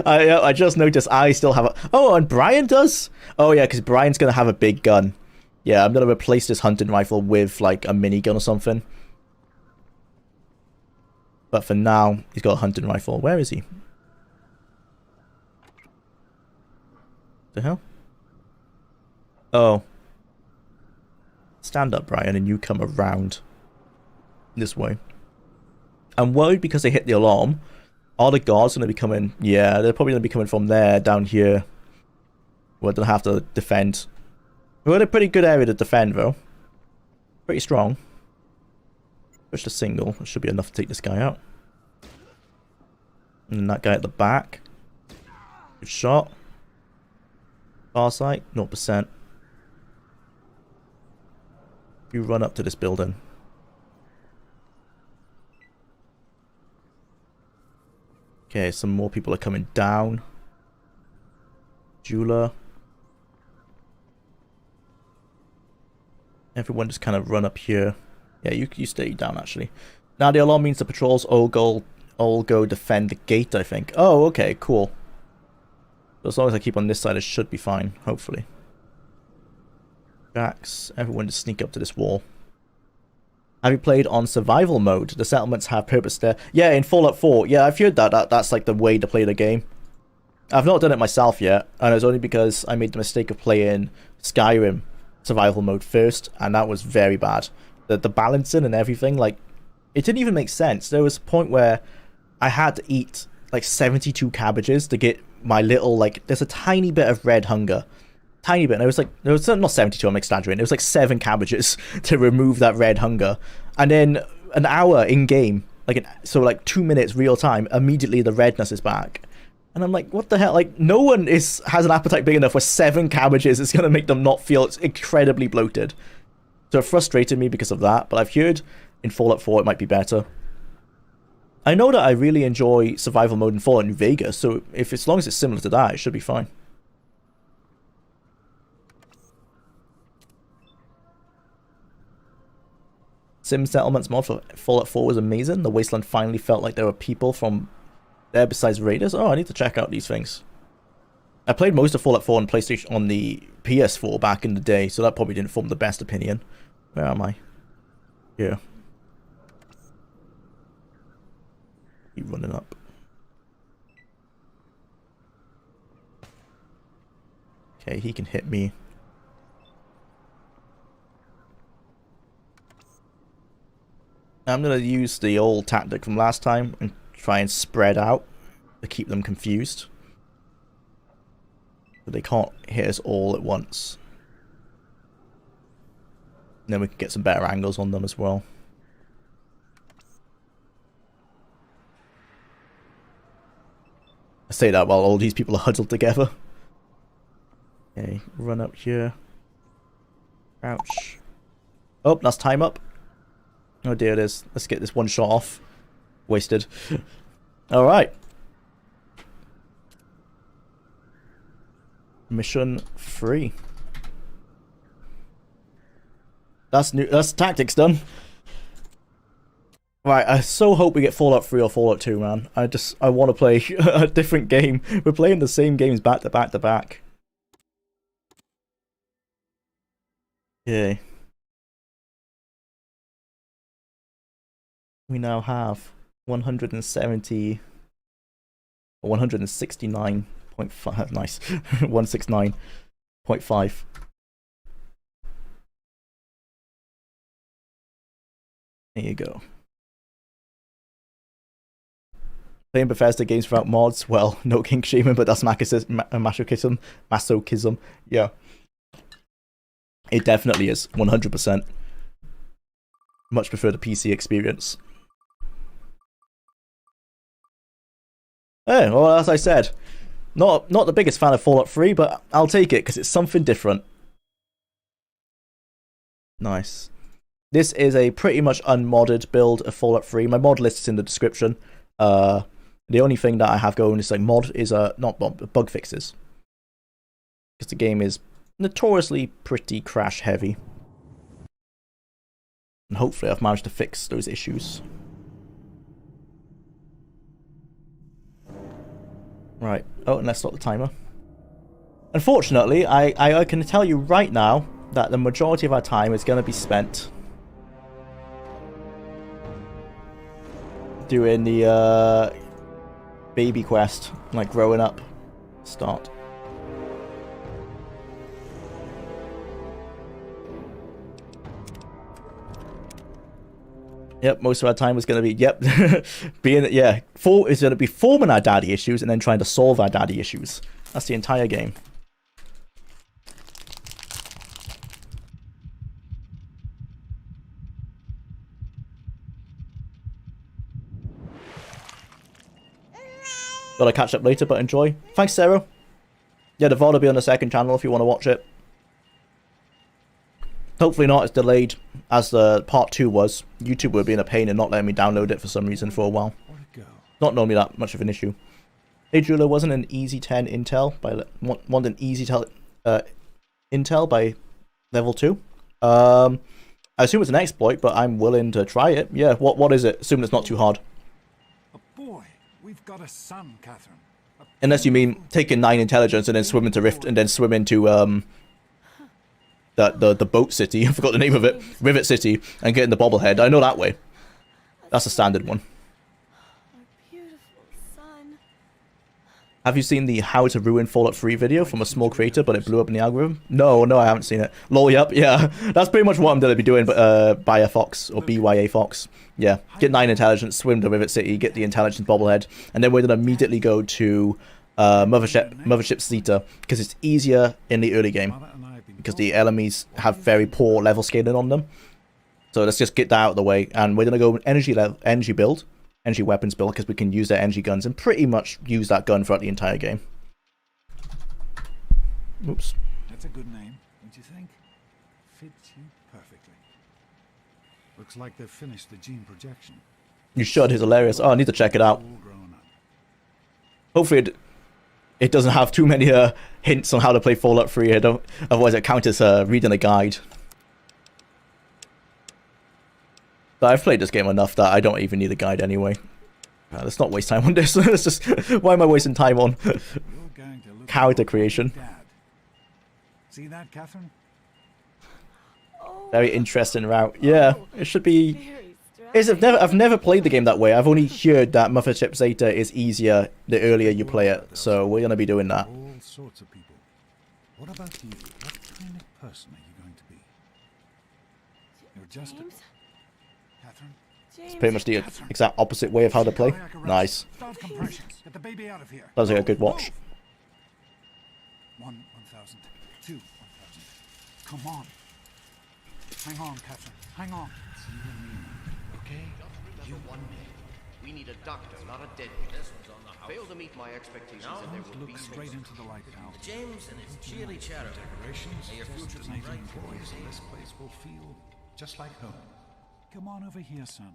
I just noticed I still have a... Oh, and Brian does? Oh, yeah, because Brian's going to have a big gun. Yeah, I'm going to replace this hunting rifle with, like, a minigun or something. But for now, he's got a hunting rifle. Where is he? The hell? Oh. Stand up, Brian, and you come around this way. I'm worried because they hit the alarm. Are the guards going to be coming? Yeah, they're probably going to be coming from there, down here. We're gonna have to defend. We're in a pretty good area to defend, though. Pretty strong. Push the single. It should be enough to take this guy out. And then that guy at the back. Good shot. Far sight, 0%. You run up to this building. Okay, some more people are coming down. Jwlar. Everyone just kind of run up here. Yeah, you stay down actually. Now the alarm means the patrols all go defend the gate, I think. Oh, okay, cool. So as long as I keep on this side, it should be fine, hopefully. Jacks, everyone just sneak up to this wall. Have you played on survival mode? The settlements have purpose there. Yeah, in Fallout 4. Yeah, I've heard that's like the way to play the game. I've not done it myself yet, and it's only because I made the mistake of playing Skyrim survival mode first, and that was very bad. The balancing and everything, like, it didn't even make sense. There was a point where I had to eat like 72 cabbages to get my little, like, there's a tiny bit of red hunger. Tiny bit. And there was not 72, I'm exaggerating. It was like 7 cabbages to remove that red hunger. And then an hour in game, so 2 minutes real time, immediately the redness is back. And I'm like, what the hell? Like, no one has an appetite big enough where 7 cabbages is going to make them not feel incredibly bloated. So it frustrated me because of that, but I've heard in Fallout 4 it might be better. I know that I really enjoy survival mode in Fallout New Vegas, so as long as it's similar to that, it should be fine. Sim Settlements mod for Fallout 4 was amazing. The Wasteland finally felt like there were people from there besides raiders. Oh, I need to check out these things. I played most of Fallout 4 on PlayStation on the PS4 back in the day, so that probably didn't form the best opinion. Where am I? Here. Keep running up. Okay, he can hit me. I'm gonna use the old tactic from last time and try and spread out to keep them confused. So they can't hit us all at once. And then we can get some better angles on them as well. I say that while all these people are huddled together. Okay, run up here. Crouch. Oh, that's time up. Oh dear, it is. Let's get this one shot off. Wasted. Alright. Mission 3. That's tactics done. Right, I so hope we get Fallout 3 or Fallout 2, man. I want to play a different game. We're playing the same games back to back to back. Okay. We now have 170 or 169.5. Nice. 169.5. There you go. Playing Bethesda games without mods, well, no kink shaming, but that's masochism. Masochism. Yeah. It definitely is. 100%. Much prefer the PC experience. Oh, well, as I said, not the biggest fan of Fallout 3, but I'll take it because it's something different. Nice. This is a pretty much unmodded build of Fallout 3. My mod list is in the description. The only thing that I have going is not bug fixes, because the game is notoriously pretty crash heavy, and hopefully I've managed to fix those issues. Right. Oh, and let's start the timer. Unfortunately, I can tell you right now that the majority of our time is going to be spent doing the baby quest, like growing up. Start. Yep, most of our time is going to be, is going to be forming our daddy issues and then trying to solve our daddy issues. That's the entire game. Gotta catch up later, but enjoy. Thanks, Sarah. Yeah, the VOD will be on the second channel if you want to watch it. Hopefully not as delayed as the part 2 was. YouTube were being a pain and not letting me download it for some reason for a while. Not normally that much of an issue. Hey Jwlar, wasn't an easy 10 intel by want an easy intel by level 2? I assume it's an exploit, but I'm willing to try it. Yeah, what is it? Assume it's not too hard. A boy, we've got a son, Catherine. Unless you mean taking 9 intelligence and then swim into Rift and then swim into the boat city. I forgot the name of it. Rivet City, and getting the bobblehead. I know that way. That's a standard one. Have you seen the How to Ruin Fallout 3 video from a small creator, but it blew up in the algorithm? No, I haven't seen it. Lol, yep, yeah. That's pretty much what I'm going to be doing, but by a Fox, or BYA Fox. Yeah, get 9 intelligence, swim to Rivet City, get the intelligence bobblehead, and then we're going to immediately go to Mothership Zeta, because it's easier in the early game, because the enemies have very poor level scaling on them. So let's just get that out of the way, and we're going to go energy build. Energy weapons build, because we can use their energy guns and pretty much use that gun throughout the entire game. Oops. That's a good name, don't you think? Fits you perfectly. Looks like they've finished the gene projection. You should, it's hilarious. Oh, I need to check it out. Hopefully it doesn't have too many hints on how to play Fallout 3. Otherwise it counts as reading a guide. But I've played this game enough that I don't even need a guide anyway. Let's not waste time on this. Let's just, why am I wasting time on character creation? See that, Catherine? Very interesting route. Yeah, it should be. I've never played the game that way. I've only heard that Mothership Zeta is easier the earlier you play it. So we're gonna be doing that. All sorts of people. What about you? What kind of person are you going to be? You're just a... Catherine? It's pretty much the exact opposite way of how to play. Nice. Get the baby out of here. That was like a good watch. 1,000. 2,000. Come on. Hang on, Catherine. Hang on. It's you and me, okay? You one man. We need a doctor, not a deadbeat. This one's on the house. Fail to meet my expectations, and there will Look be straight into the light now. James and his cheerly chatter. Decorations. May your future be bright for you. This place will feel just like home. Come on over here, son.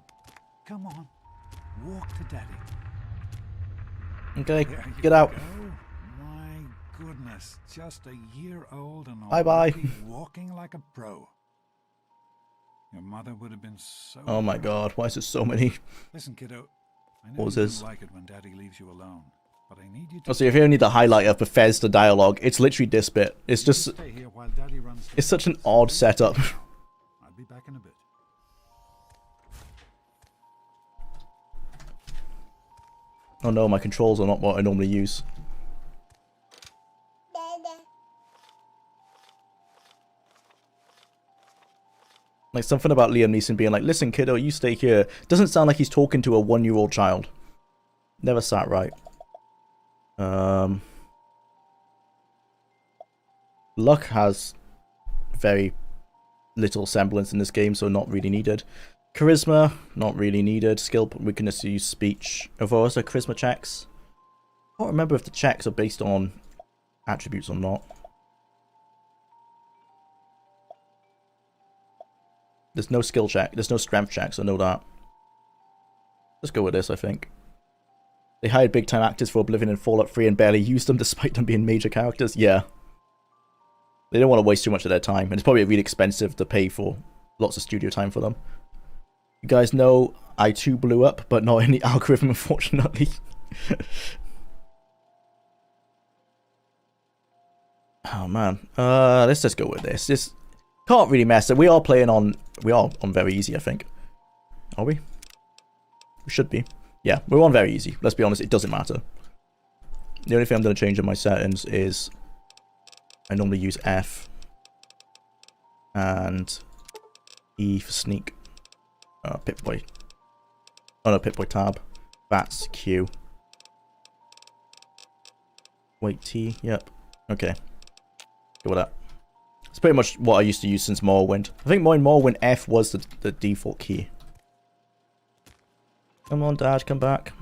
Come on. Walk to Daddy. Okay, get out. Go. My goodness, just a year old and Bye-bye. Walking like a pro. Your mother would have been so... Oh my god, why is there so many? Listen, kiddo. I know What was you this? don't like it when Daddy leaves you alone, but I need you to... Oh, so if you ever need the highlight of Bethesda dialogue, it's literally this bit. It's just... stay here while Daddy runs... It's such an odd setup. I'll be back in a bit. Oh no, my controls are not what I normally use. Like something about Liam Neeson being like, listen kiddo, you stay here. Doesn't sound like he's talking to a 1-year-old child. Never sat right. Luck has very little semblance in this game, so not really needed. Charisma, not really needed. Skill, we can just use speech. Although also charisma checks. I don't remember if the checks are based on attributes or not. There's no skill check. There's no strength checks, I know that. Let's go with this, I think. They hired big-time actors for Oblivion and Fallout 3 and barely used them despite them being major characters. Yeah. They don't want to waste too much of their time. And it's probably really expensive to pay for lots of studio time for them. You guys know I too blew up, but not in the algorithm, unfortunately. Oh man, let's just go with this. This can't really mess it. We are on very easy, I think. Are we? We should be. Yeah, we're on very easy. Let's be honest, it doesn't matter. The only thing I'm going to change in my settings is I normally use F and E for sneak. Pip-Boy. Oh no, Pip-Boy tab. That's Q. Wait, T. Yep. Okay. Go with that. It's pretty much what I used to use since Morrowind. I think in Morrowind F was the default key. Come on, Dad, come back.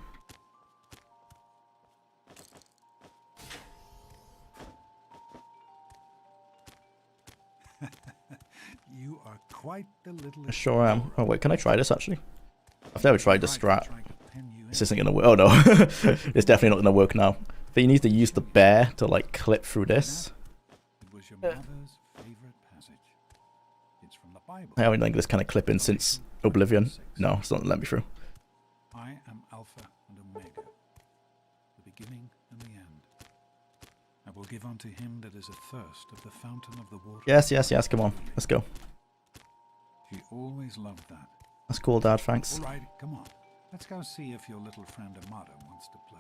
You are quite the little. I sure am. Oh wait, can I try this actually? I've never tried this strat. Trying to pen you This isn't gonna work. Oh no, it's definitely not gonna work now. But you need to use the bear to like clip through this. It was your mother's favorite passage. It's from the Bible. I haven't done this kind of clipping since Oblivion. No, it's not let me through. I am Alpha and Omega, the beginning and the end. I will give unto him that is athirst of the fountain of the water. Yes, yes, yes. Come on, let's go. He always loved that. That's cool, Dad. Thanks. All right, come on. Let's go see if your little friend Amada wants to play.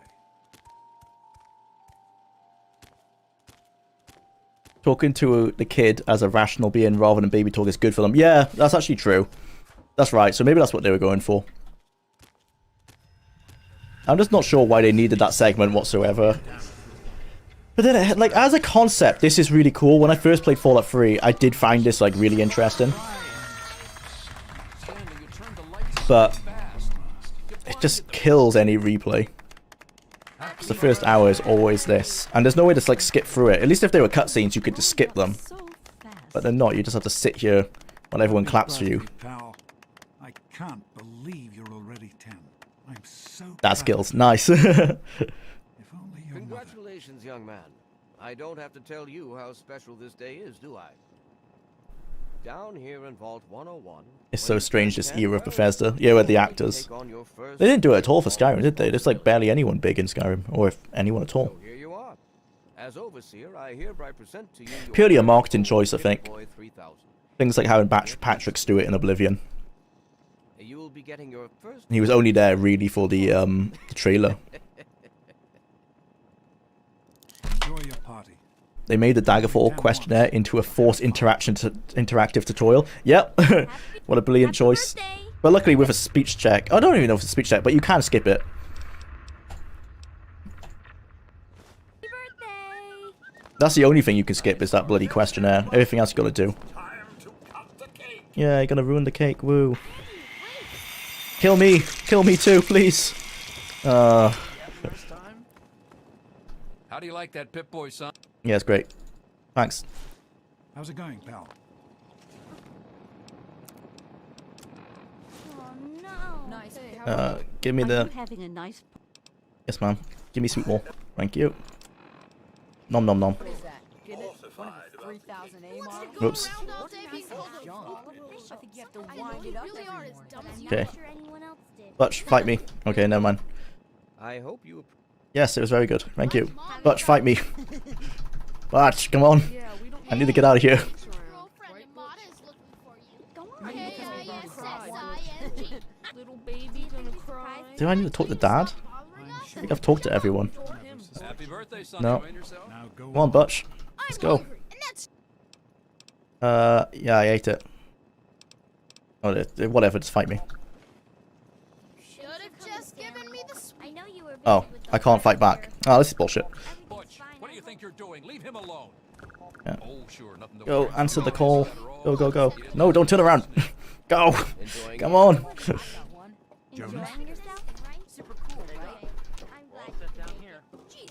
Talking to the kid as a rational being rather than baby talk is good for them. Yeah, that's actually true. That's right. So maybe that's what they were going for. I'm just not sure why they needed that segment whatsoever. But then, like, as a concept, this is really cool. When I first played Fallout 3, I did find this, like, really interesting. But it just kills any replay. Because the first hour is always this. And there's no way to, like, skip through it. At least if they were cutscenes, you could just skip them. But they're not. You just have to sit here while everyone claps for you. Pal, I can't believe you're already 10. I'm so That skills. Nice. If only your mother. Congratulations, young man. I don't have to tell you how special this day is, do I? Down here in Vault 101. It's so strange, this era of Bethesda. Yeah, with the actors. They didn't do it at all for Skyrim, did they? There's like barely anyone big in Skyrim, or if anyone at all. So here you are. As overseer, I hereby present to you your Purely a marketing choice, I think. Boy 3000. Things like having Patrick Stewart in Oblivion. You will be getting your first. He was only there really for the trailer. Enjoy your party. They made the Daggerfall questionnaire into a forced interactive tutorial. Yep. What a brilliant choice. But luckily with a speech check. I don't even know if it's a speech check, but you can skip it. That's the only thing you can skip is that bloody questionnaire. Everything else you gotta do. Yeah, you're gonna ruin the cake. Woo. Kill me. Kill me too, please. How do you like that Pip-Boy, son? Yeah, it's great. Thanks. How's it going, pal? Give me the... Having a nice. Yes, ma'am. Give me sweet more. Thank you. Nom nom nom. Oops. Okay. Butch, fight me. Okay, never mind. I hope you. Yes, it was very good. Thank you. Butch, fight me. Butch, come on. I need to get out of here. Do I need to talk to Dad? I think I've talked to everyone. Happy birthday, son. No. Now go Come on, Butch. Let's go. Yeah, I ate it. Oh, whatever, just fight me. Oh, I can't fight back. Oh, this is bullshit. Butch, what do you think you're doing? Leave him alone. Yeah. Oh, sure, nothing to Go, worry answer the about. call. Go, go, go. No, don't turn around. Go. Come on. Jonas?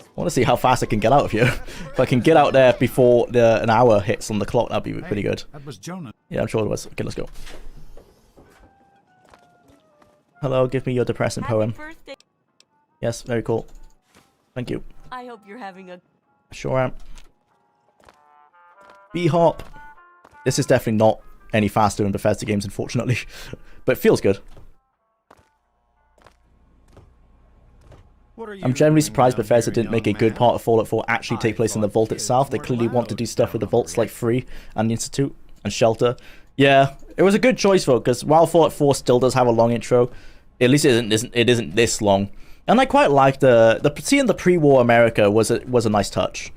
I want to see how fast I can get out of here. If I can get out there before an hour hits on the clock, that'd be pretty good. That was Jonas. Yeah, I'm sure it was. Okay, let's go. Hello, give me your depressing poem. Yes, very cool. Thank you. I hope you're having a. Sure am. B-Hop. This is definitely not any faster than Bethesda games, unfortunately. But it feels good. I'm generally surprised Bethesda didn't make a good part of Fallout 4 actually take place in the Vault itself. They clearly want to do stuff with the Vaults like Free and the Institute and Shelter. Yeah, it was a good choice though, because while Fallout 4 still does have a long intro, at least it isn't this long. And I quite like seeing the pre-war America was a nice touch.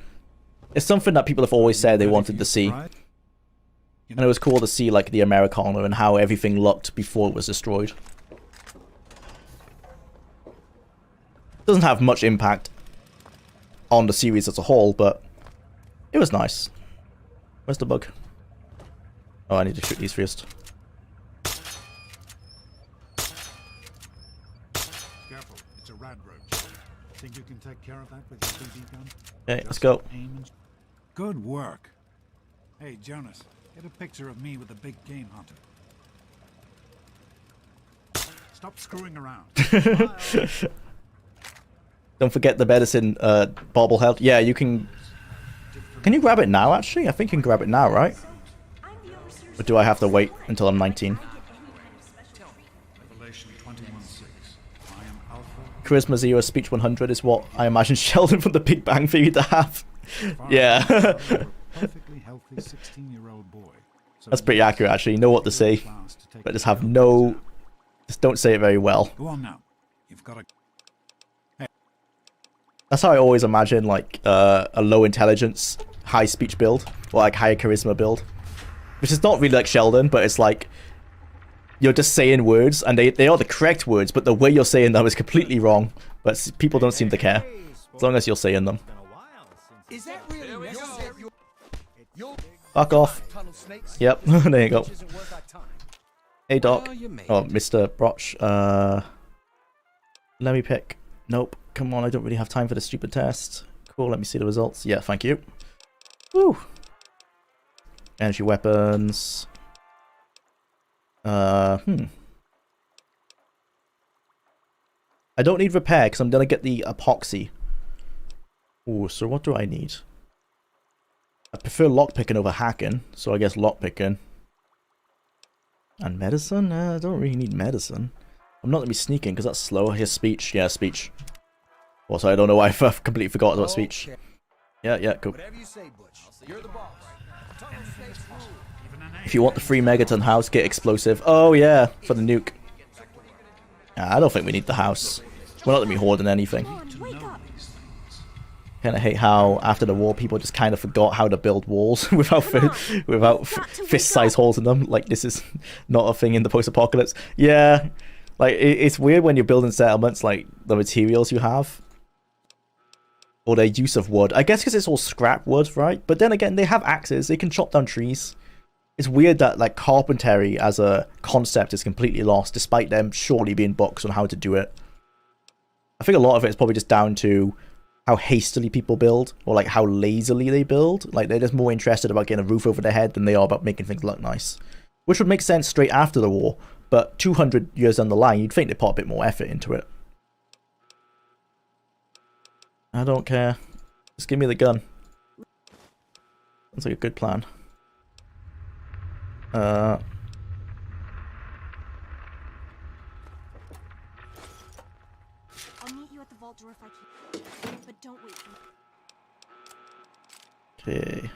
It's something that people have always said they wanted to see. And it was cool to see like the Americana and how everything looked before it was destroyed. Doesn't have much impact on the series as a whole, but it was nice. Where's the bug? Oh, I need to shoot these first. Careful, it's a rad roach. Think you can take care of that with your BB gun? Okay, let's go. Good work. Hey, Jonas, Get a picture of me with a big game hunter. Stop screwing around. Don't forget the medicine bobblehead. Yeah, you can... Can you grab it now, actually? I think you can grab it now, right? Or do I have to wait until I'm 19? Revelation 21:6. I am Alpha. Charisma 0, speech 100 is what I imagine Sheldon from the Big Bang Theory to have. Yeah. Perfectly healthy 16-year-old boy. So That's pretty accurate, actually. You know what to say, but just have no... Just don't say it very well. Go on now. You've got a... That's how I always imagine, like, a low intelligence, high speech build, or like high charisma build. Which is not really like Sheldon, but it's like, you're just saying words, and they are the correct words, but the way you're saying them is completely wrong. But people don't seem to care, as long as you're saying them. Is that really necessary? Fuck off. Yep, there you go. Hey, Doc. Oh, Mr. Broch. Let me pick. Nope. Come on, I don't really have time for the stupid test. Cool, let me see the results. Yeah, thank you. Woo! Energy weapons. I don't need repair, because I'm going to get the epoxy. Ooh, so what do I need? I prefer lockpicking over hacking, so I guess lockpicking. And medicine? I don't really need medicine. I'm not going to be sneaking, because that's slow. Here's speech. Yeah, speech. Also, I don't know why I've completely forgot about speech. Yeah, cool. If you want the free megaton house, get explosive. Oh yeah, for the nuke. I don't think we need the house. We're not going to be hoarding anything. Kind of hate how after the war people just kind of forgot how to build walls without fist-sized holes in them. Like, this is not a thing in the post-apocalypse. Yeah, like it's weird when you're building settlements, like the materials you have. Or their use of wood. I guess because it's all scrap wood, right? But then again, they have axes. They can chop down trees. It's weird that like carpentry as a concept is completely lost, despite them surely being books on how to do it. I think a lot of it is probably just down to how hastily people build, or like how lazily they build. Like, they're just more interested about getting a roof over their head than they are about making things look nice. Which would make sense straight after the war, but 200 years down the line, you'd think they'd put a bit more effort into it. I don't care. Just give me the gun. Sounds like a good plan. I'll meet you at the vault door if I can. But don't wait for me. Okay.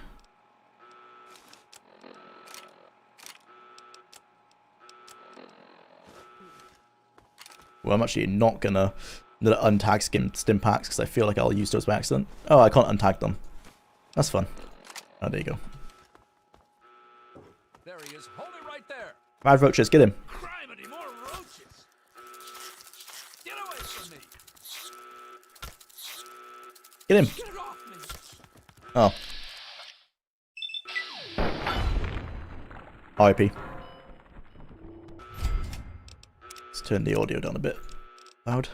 Well, I'm actually not gonna untag stim packs because I feel like I'll use those by accident. Oh, I can't untag them. That's fun. Oh, there you go. There he is. Hold it right there. Mad roaches, get him. Criminy, more roaches. Get away from me. Get him. Get off me. Oh. RIP. Let's turn the audio down a bit. Loud.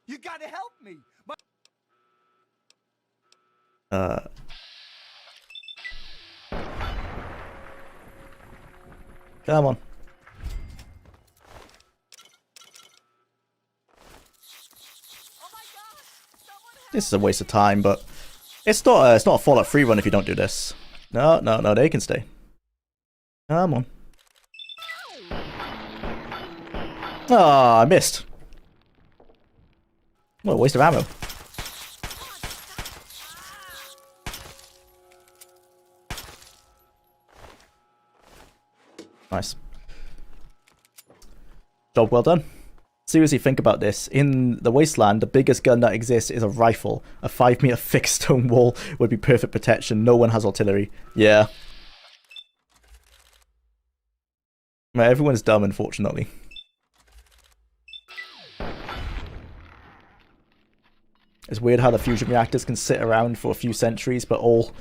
You gotta help me. Come on. This is a waste of time, but it's not a Fallout 3 run if you don't do this. No, they can stay. Come on. Ah, I missed. What a waste of ammo. Nice. Job well done. Seriously, think about this. In the wasteland, the biggest gun that exists is a rifle. A 5-meter thick stone wall would be perfect protection. No one has artillery. Yeah. Everyone's dumb, unfortunately. It's weird how the fusion reactors can sit around for a few centuries, but all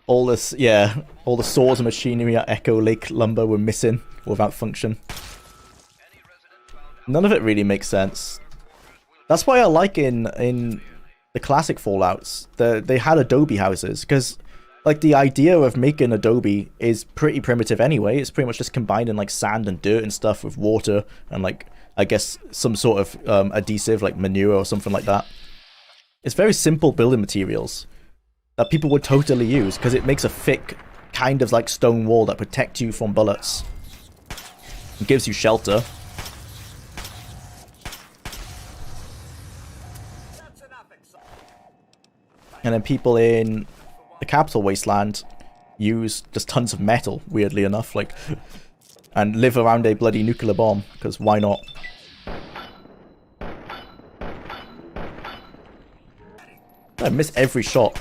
the saws and machinery at Echo Lake Lumber were missing without function. None of it really makes sense. That's why I like in the classic Fallouts, they had adobe houses, because like the idea of making adobe is pretty primitive anyway. It's pretty much just combining like sand and dirt and stuff with water and like I guess some sort of adhesive like manure or something like that. It's very simple building materials that people would totally use because it makes a thick kind of like stone wall that protects you from bullets and gives you shelter. And then people in the Capital Wasteland use just tons of metal, weirdly enough, like, and live around a bloody nuclear bomb, because why not? I miss every shot.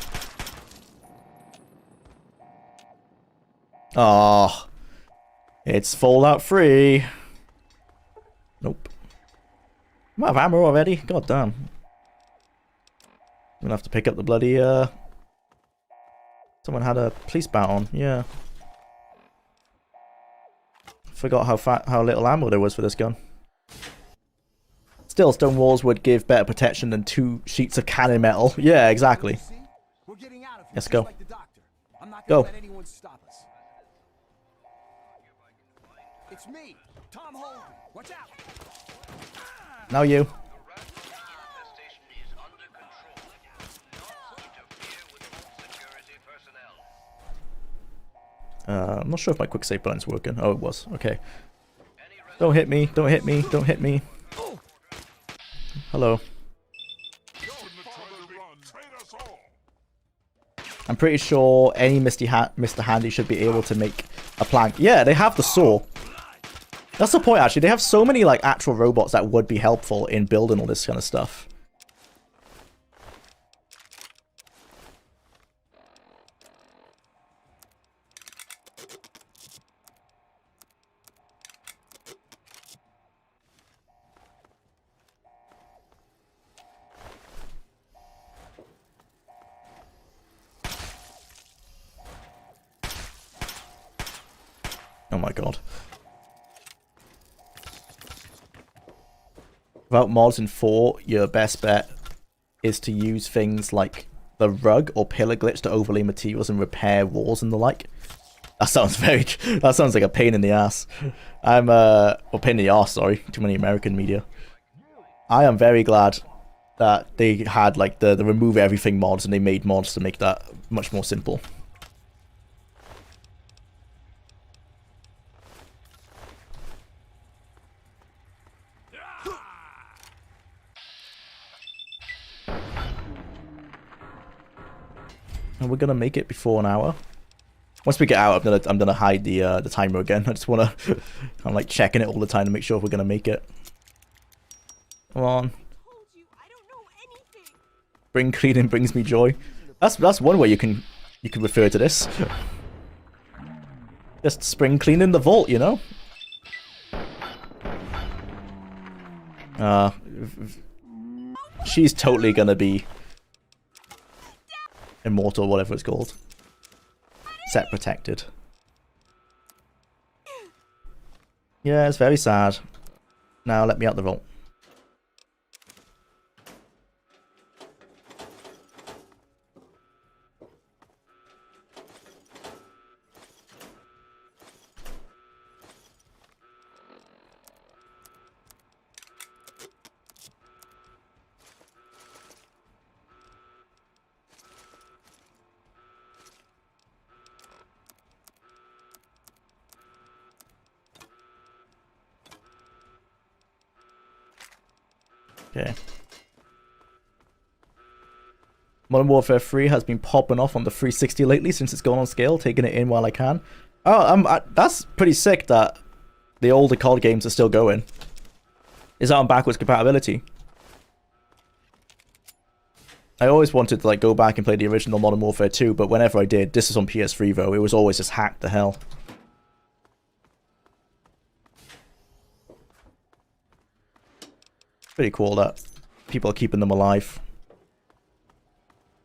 Ah, it's Fallout 3. Nope. I'm out of ammo already? God damn. I'm gonna have to pick up the bloody, someone had a police bat on, yeah. Forgot how little ammo there was for this gun. Still, stone walls would give better protection than 2 sheets of cannon metal. Yeah, exactly. Let's go. Go. It's me, Tom Holden. Watch out. Now you. I'm not sure if my quick save button's working. Oh, it was. Okay. Don't hit me. Don't hit me. Don't hit me. Hello. I'm pretty sure any Mr. Handy should be able to make a plank. Yeah, they have the saw. That's the point, actually. They have so many, like, actual robots that would be helpful in building all this kind of stuff. Oh my god. Without mods in 4, your best bet is to use things like the rug or pillar glitch to overlay materials and repair walls and the like. That sounds very... that sounds like a pain in the ass. I'm, or pain in the arse, sorry. Too many American media. I am very glad that they had, like, the remove everything mods and they made mods to make that much more simple. And we're gonna make it before an hour. Once we get out, I'm gonna hide the timer again. I just wanna I'm like checking it all the time to make sure if we're gonna make it. Come on. Spring cleaning brings me joy. That's one way you can refer to this. Just spring cleaning the vault, you know. She's totally gonna be immortal, whatever it's called. Set protected. Yeah, it's very sad. Now let me out the vault. Okay. Modern Warfare 3 has been popping off on the 360 lately since it's gone on scale, taking it in while I can. Oh, that's pretty sick that the older COD games are still going. Is that on backwards compatibility? I always wanted to like go back and play the original Modern Warfare 2, but whenever I did, this is on PS3 though, it was always just hacked to hell. Pretty cool that people are keeping them alive.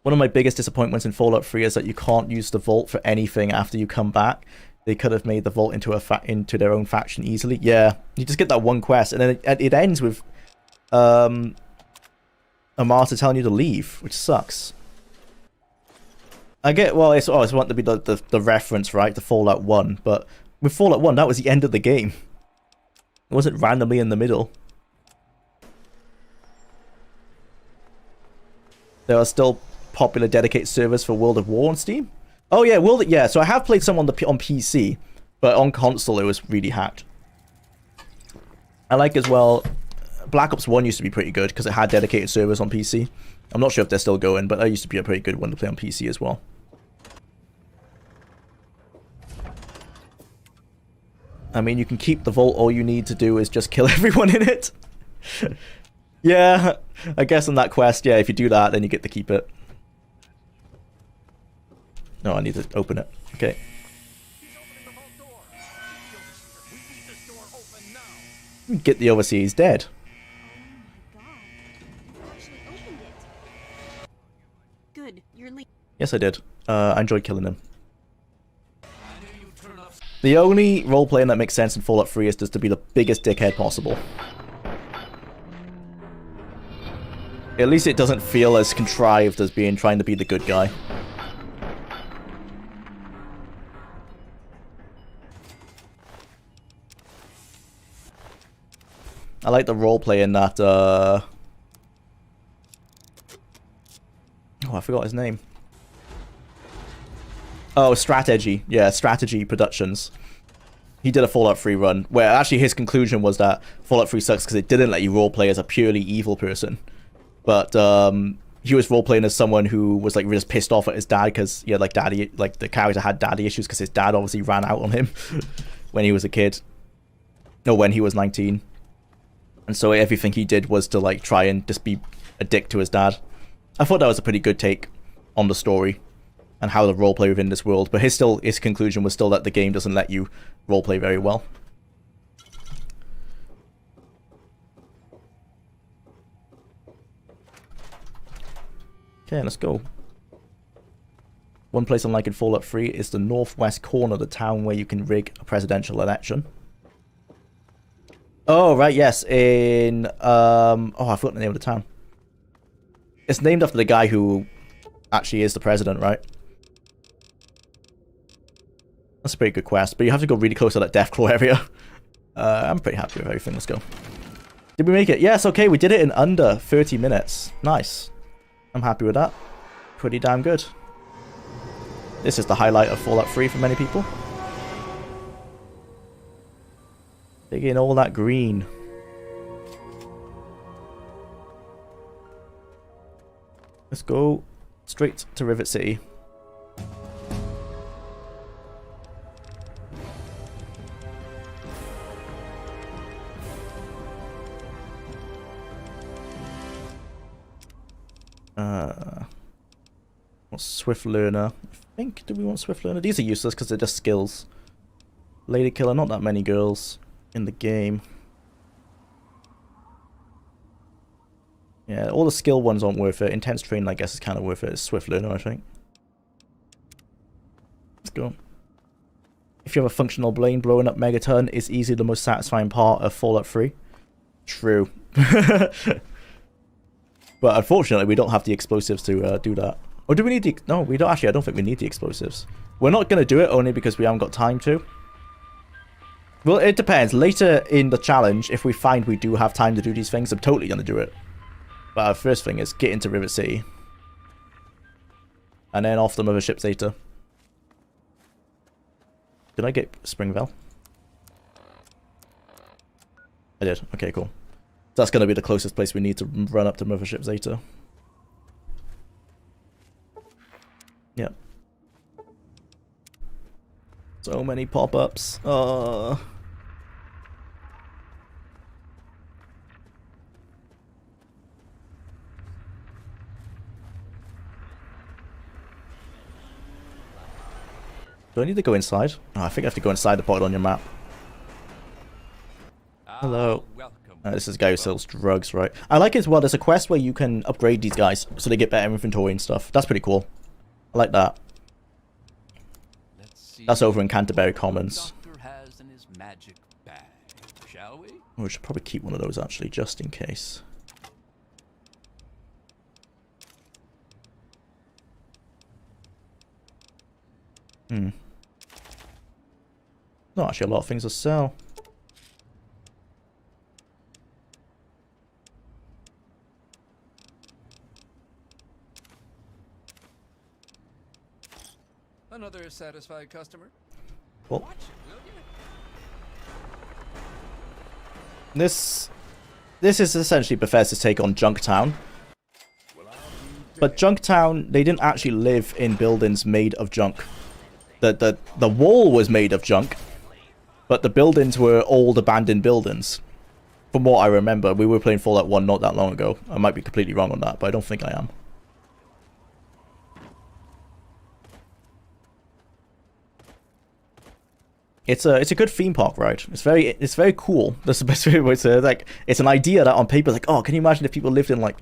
One of my biggest disappointments in Fallout 3 is that you can't use the vault for anything after you come back. they could have made the vault into into their own faction easily. Yeah, you just get that one quest, and then it ends with a martyr telling you to leave, which sucks. I get, well, it's always want to be the reference, right, to Fallout 1, but with Fallout 1, that was the end of the game. It wasn't randomly in the middle. There are still popular dedicated servers for World of War on Steam. Oh yeah, yeah. So I have played some on PC, but on console it was really hacked. I like as well. Black Ops 1 used to be pretty good because it had dedicated servers on PC. I'm not sure if they're still going, but that used to be a pretty good one to play on PC as well. I mean, you can keep the vault. All you need to do is just kill everyone in it. Yeah, I guess on that quest, yeah, if you do that, then you get to keep it. No, I need to open it. Okay. Get the overseer, he's dead. Oh my god. You actually opened it. Good, you're leaving. Yes, I did. I enjoyed killing him. The only role-playing that makes sense in Fallout 3 is just to be the biggest dickhead possible. At least it doesn't feel as contrived as trying to be the good guy. I like the roleplay in that, oh, I forgot his name. Oh, Strategy. Yeah, Strategy Productions. He did a Fallout 3 run, where actually his conclusion was that Fallout 3 sucks because it didn't let you roleplay as a purely evil person. But, he was roleplaying as someone who was, like, just pissed off at his dad because, yeah, like, the character had daddy issues because his dad obviously ran out on him when he was a kid. No, when he was 19. And so everything he did was to, like, try and just be a dick to his dad. I thought that was a pretty good take on the story and how to roleplay within this world. But his conclusion was still that the game doesn't let you roleplay very well. Okay, let's go. One place I like in Fallout 3 is the northwest corner of the town where you can rig a presidential election. Oh, right, yes, in, oh, I forgot the name of the town. It's named after the guy who actually is the president, right? That's a pretty good quest, but you have to go really close to that Deathclaw area. I'm pretty happy with everything, let's go. Did we make it? Yes, okay, we did it in under 30 minutes. Nice. I'm happy with that. Pretty damn good. This is the highlight of Fallout 3 for many people. Dig in all that green. Let's go straight to Rivet City. Want Swift Learner. I think, do we want Swift Learner? These are useless because they're just skills. Lady Killer, not that many girls in the game. Yeah, all the skill ones aren't worth it. Intense Training, I guess, is kind of worth it. It's Swift Learner, I think. Let's go. If you have a functional brain, blowing up Megaton is easily the most satisfying part of Fallout 3. True. But unfortunately, we don't have the explosives to do that. Or do we need the... No, we don't actually. I don't think we need the explosives. We're not going to do it only because we haven't got time to. Well, it depends. Later in the challenge, if we find we do have time to do these things, I'm totally going to do it. But our first thing is get into Rivet City. And then off the Mothership Zeta. Did I get Springvale? I did. Okay, cool. So that's going to be the closest place we need to run up to Mothership Zeta. Yep. So many pop-ups. Do I need to go inside? Oh, I think I have to go inside the pod on your map. Hello. This is a guy who sells drugs, right? I like it as well. There's a quest where you can upgrade these guys so they get better inventory and stuff. That's pretty cool. I like that. Let's That's over in Canterbury Commons. Doctor has in his magic bag, shall we? We should probably keep one of those actually, just in case. Not actually a lot of things to sell. Another satisfied customer. Cool. Watch it, will you? This is essentially Bethesda's take on Junktown. But Junktown, they didn't actually live in buildings made of junk. The wall was made of junk, but the buildings were old abandoned buildings. From what I remember, we were playing Fallout 1 not that long ago. I might be completely wrong on that, but I don't think I am. It's a good theme park ride. It's very cool. That's the best way to say it. Like, it's an idea that on paper, like, oh, can you imagine if people lived in, like,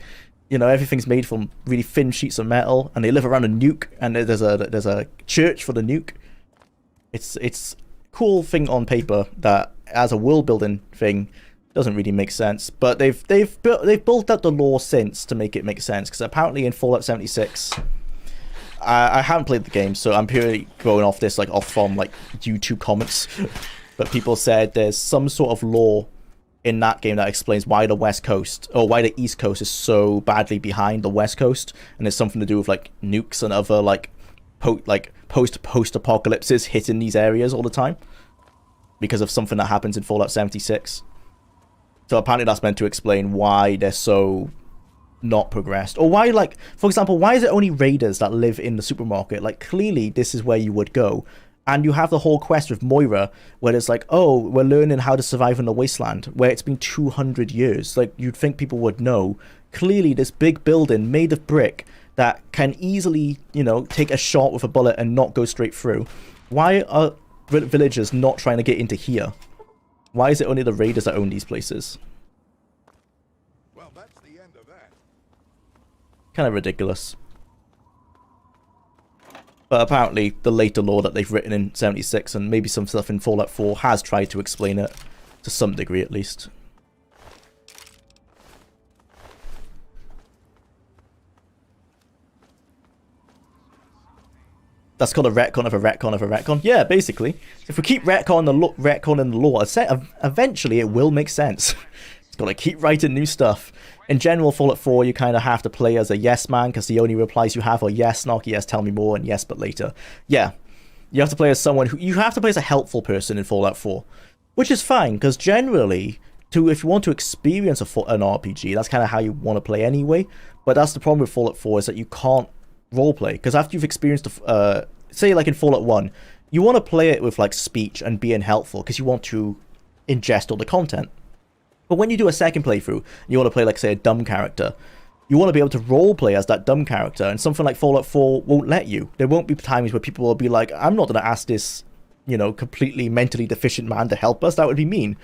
you know, everything's made from really thin sheets of metal, and they live around a nuke, and there's a church for the nuke. It's cool thing on paper that as a world building thing doesn't really make sense, but they've built up the lore since to make it make sense, because apparently in Fallout 76. I haven't played the game, so I'm purely going off this, like, off from, like, YouTube comments. But people said there's some sort of lore in that game that explains why the West Coast, or why the East Coast is so badly behind the West Coast, and it's something to do with, like, nukes and other, like, post-apocalypses hitting these areas all the time. Because of something that happens in Fallout 76. So apparently that's meant to explain why they're so not progressed, or why, like, for example, why is it only raiders that live in the supermarket? Like, clearly this is where you would go, and you have the whole quest with Moira where it's like, oh, we're learning how to survive in the wasteland where it's been 200 years. Like, you'd think people would know. Clearly this big building made of brick that can easily, you know, take a shot with a bullet and not go straight through. Why are villagers not trying to get into here? Why is it only the raiders that own these places? Kind of ridiculous. But apparently the later lore that they've written in 76 and maybe some stuff in Fallout 4 has tried to explain it, to some degree at least. That's called a retcon of a retcon of a retcon. Yeah, basically. If we keep retconning the lore, eventually it will make sense. It's got to keep writing new stuff. In general, Fallout 4, you kind of have to play as a yes man, because the only replies you have are yes, snarky yes, tell me more, and yes, but later. Yeah, you have to play as someone who, you have to play as a helpful person in Fallout 4, which is fine, because generally, if you want to experience an RPG, that's kind of how you want to play anyway. But that's the problem with Fallout 4, is that you can't roleplay, because after you've experienced, say like in Fallout 1, you want to play it with like speech and being helpful, because you want to ingest all the content. But when you do a second playthrough, and you want to play, like, say, a dumb character, you want to be able to roleplay as that dumb character, and something like Fallout 4 won't let you. There won't be times where people will be like, I'm not going to ask this, you know, completely mentally deficient man to help us. That would be mean.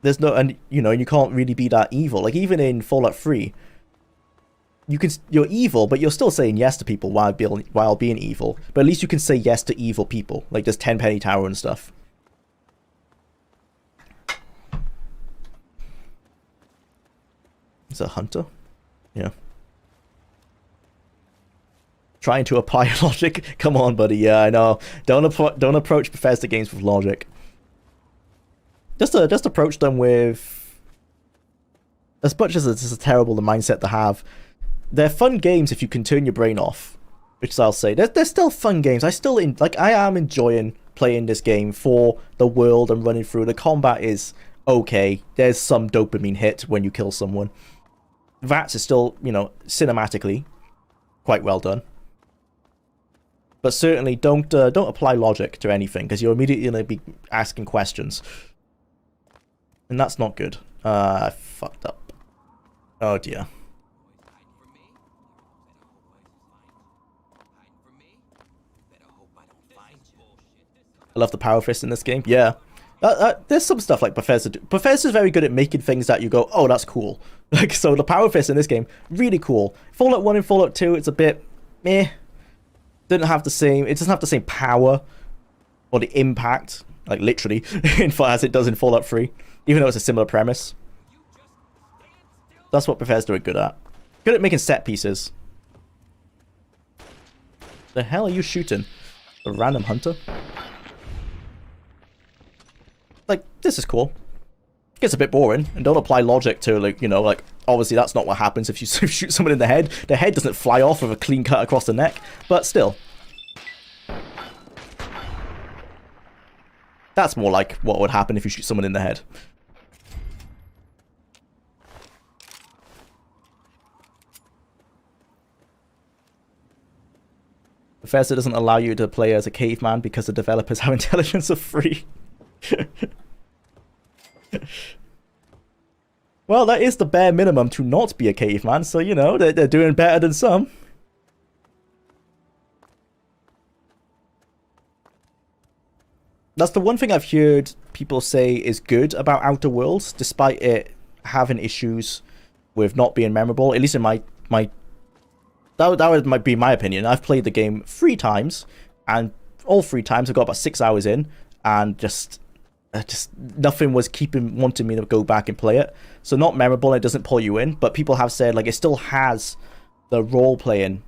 There's no, and, you know, you can't really be that evil. Like, even in Fallout 3, you're evil, but you're still saying yes to people while being evil. But at least you can say yes to evil people. Like, there's Tenpenny Tower and stuff. Is it a hunter? Yeah. Trying to apply logic? Come on, buddy. Yeah, I know. Don't approach Bethesda games with logic. Just approach them with, as much as it's a terrible mindset to have, they're fun games if you can turn your brain off. Which I'll say. They're still fun games. I am enjoying playing this game for the world and running through. The combat is okay. There's some dopamine hit when you kill someone. VATS is still, you know, cinematically quite well done. But certainly don't apply logic to anything, because you're immediately going to be asking questions. And that's not good. I fucked up. Oh dear. I love the power fist in this game. Yeah. There's some stuff like Bethesda. Bethesda's very good at making things that you go, oh, that's cool. Like, so the power fist in this game, really cool. Fallout 1 and Fallout 2, it's a bit meh. It doesn't have the same power or the impact, like literally, as it does in Fallout 3, even though it's a similar premise. That's what Bethesda are good at. Good at making set pieces. The hell are you shooting? A random hunter? Like, this is cool. It gets a bit boring, and don't apply logic to, like, you know, like, obviously that's not what happens if you shoot someone in the head. The head doesn't fly off with a clean cut across the neck, but still. That's more like what would happen if you shoot someone in the head. Bethesda doesn't allow you to play as a caveman because the developers have intelligence of 3. Well, that is the bare minimum to not be a caveman, so, you know, they're doing better than some. That's the one thing I've heard people say is good about Outer Worlds, despite it having issues with not being memorable. At least in might be my opinion. I've played the game 3 times, and all 3 times I got about 6 hours in, and just nothing was wanting me to go back and play it. So not memorable, and it doesn't pull you in. But people have said like it still has the role playing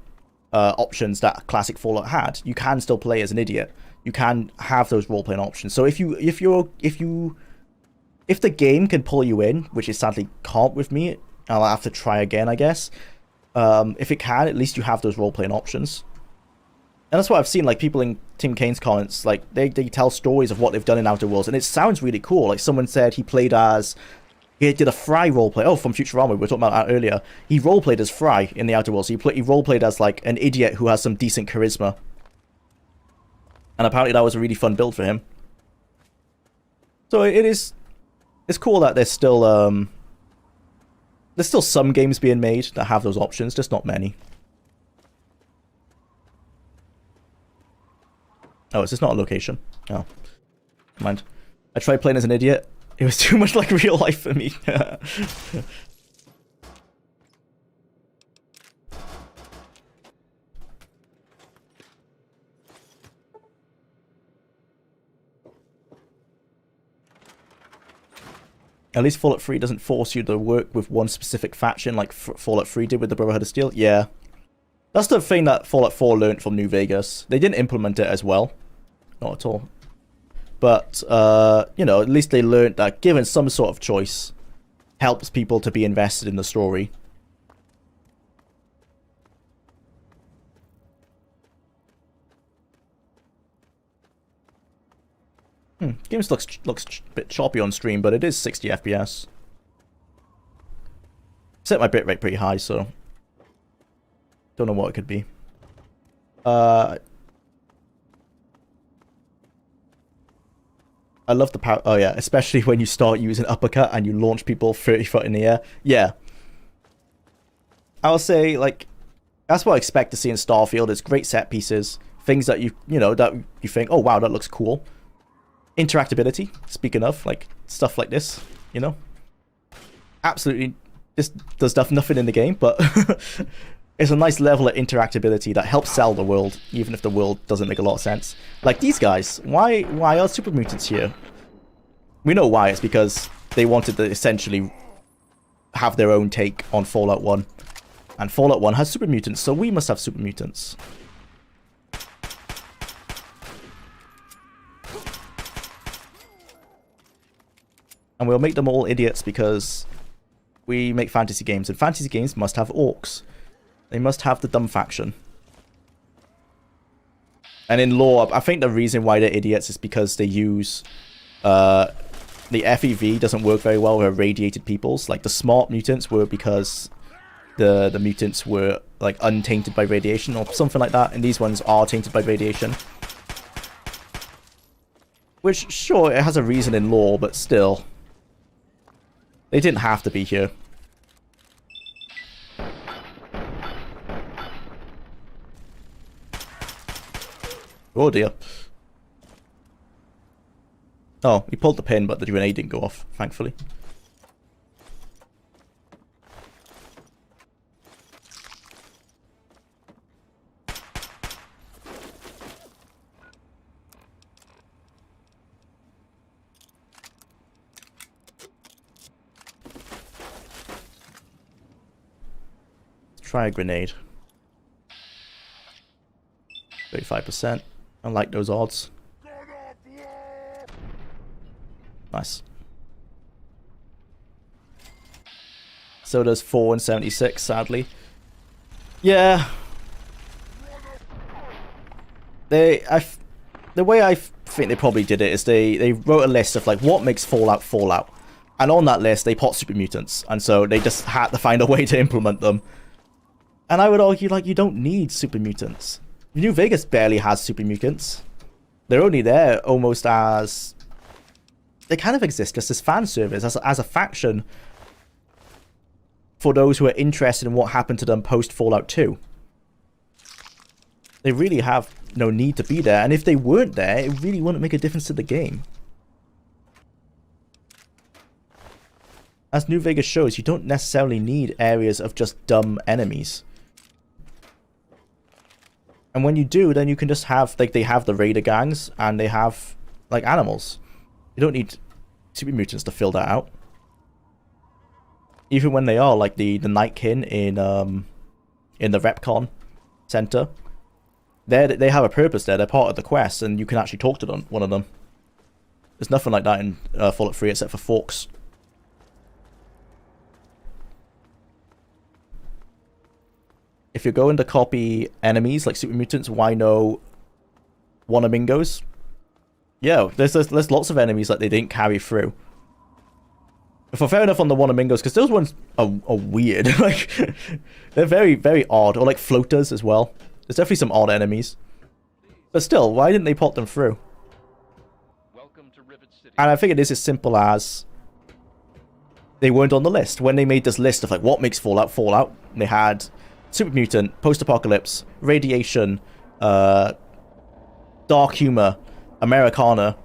options that classic Fallout had. You can still play as an idiot. You can have those role playing options. So if the game can pull you in, which it sadly can't with me, I'll have to try again, I guess. If it can, at least you have those role playing options. And that's what I've seen, like people in Tim Kane's comments, like they tell stories of what they've done in Outer Worlds, and it sounds really cool. Like someone said he did a Fry roleplay. Oh, from Futurama, we were talking about that earlier. He roleplayed as Fry in the Outer Worlds. So he roleplayed as like an idiot who has some decent charisma. And apparently that was a really fun build for him. So it's cool that there's still some games being made that have those options, just not many. Oh, is this not a location? Oh, mind. I tried playing as an idiot. It was too much like real life for me. At least Fallout 3 doesn't force you to work with one specific faction like Fallout 3 did with the Brotherhood of Steel. Yeah. That's the thing that Fallout 4 learned from New Vegas. They didn't implement it as well. Not at all. But, you know, at least they learned that given some sort of choice helps people to be invested in the story. Game looks a bit choppy on stream, but it is 60 FPS. Set my bitrate pretty high, so don't know what it could be. I love the power. Oh yeah, especially when you start using uppercut and you launch people 30 foot in the air. Yeah, I'll say like that's what I expect to see in Starfield. It's great set pieces, things that you think, oh wow, that looks cool. Interactability, speaking of, like, stuff like this, you know? Absolutely, this does nothing in the game, but it's a nice level of interactability that helps sell the world, even if the world doesn't make a lot of sense. Like, these guys, why are super mutants here? We know why, it's because they wanted to essentially have their own take on Fallout 1. And Fallout 1 has super mutants, so we must have super mutants. And we'll make them all idiots because we make fantasy games, and fantasy games must have orcs. They must have the dumb faction. And in lore, I think the reason why they're idiots is because they use... the FEV doesn't work very well with irradiated peoples. Like, the smart mutants were because the mutants were, like, untainted by radiation or something like that, and these ones are tainted by radiation. Which, sure, it has a reason in lore, but still... They didn't have to be here. Oh dear. Oh, he pulled the pin, but the grenade didn't go off, thankfully. Try a grenade. 35%. I like those odds. Nice. So does 4 and 76, sadly. Yeah. The way I think they probably did it is they wrote a list of like what makes Fallout Fallout. And on that list they put super mutants. And so they just had to find a way to implement them. And I would argue like you don't need super mutants. New Vegas barely has super mutants. They're only there almost as... They kind of exist just as fan service, as a faction for those who are interested in what happened to them post Fallout 2. They really have no need to be there, and if they weren't there, it really wouldn't make a difference to the game. As New Vegas shows, you don't necessarily need areas of just dumb enemies. And when you do, then you can just have, like, they have the raider gangs, and they have, like, animals. You don't need super mutants to fill that out. Even when they are, like, the Nightkin in the Repcon Center. They have a purpose there, they're part of the quest, and you can actually talk to them, one of them. There's nothing like that in Fallout 3 except for Forks. If you're going to copy enemies like super mutants, why no Wanamingos? Yeah, there's lots of enemies that they didn't carry through. If we're fair enough on the Wanamingos, because those ones are weird. Like, they're very, very odd. Or like floaters as well. There's definitely some odd enemies. But still, why didn't they pop them through? And I think it is as simple as they weren't on the list. When they made this list of like what makes Fallout Fallout, they had super mutant, post-apocalypse, radiation, dark humor, Americana,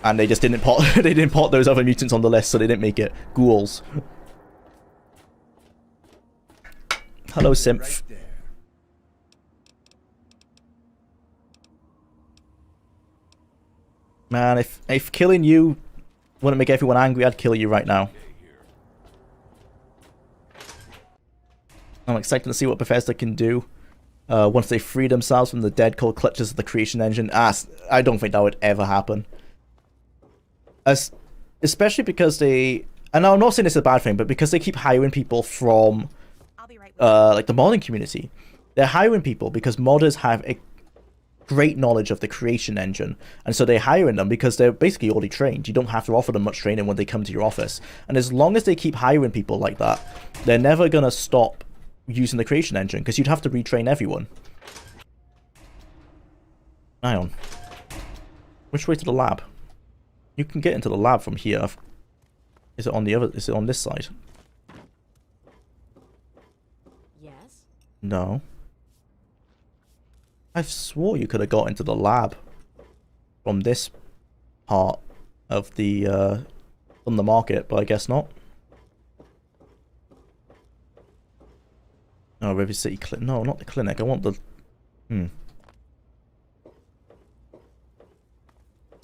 and they just didn't pot they didn't pot those other mutants on the list, so they didn't make it. Ghouls. Hello, Symph. Man, if killing you wouldn't make everyone angry, I'd kill you right now. I'm excited to see what Bethesda can do once they free themselves from the dead cold clutches of the creation engine. I don't think that would ever happen. Especially because they... And I'm not saying it's a bad thing, but because they keep hiring people from like the modding community. They're hiring people because modders have a great knowledge of the creation engine, and so they're hiring them because they're basically already trained. You don't have to offer them much training when they come to your office. And as long as they keep hiring people like that, they're never going to stop using the creation engine, because you'd have to retrain everyone. Ion. Which way to the lab? You can get into the lab from here. Is it on the other? Is it on this side? Yes. No. I swore you could have got into the lab from this part of the from the market, but I guess not. Oh, River City Clinic. No, not the clinic. I want the...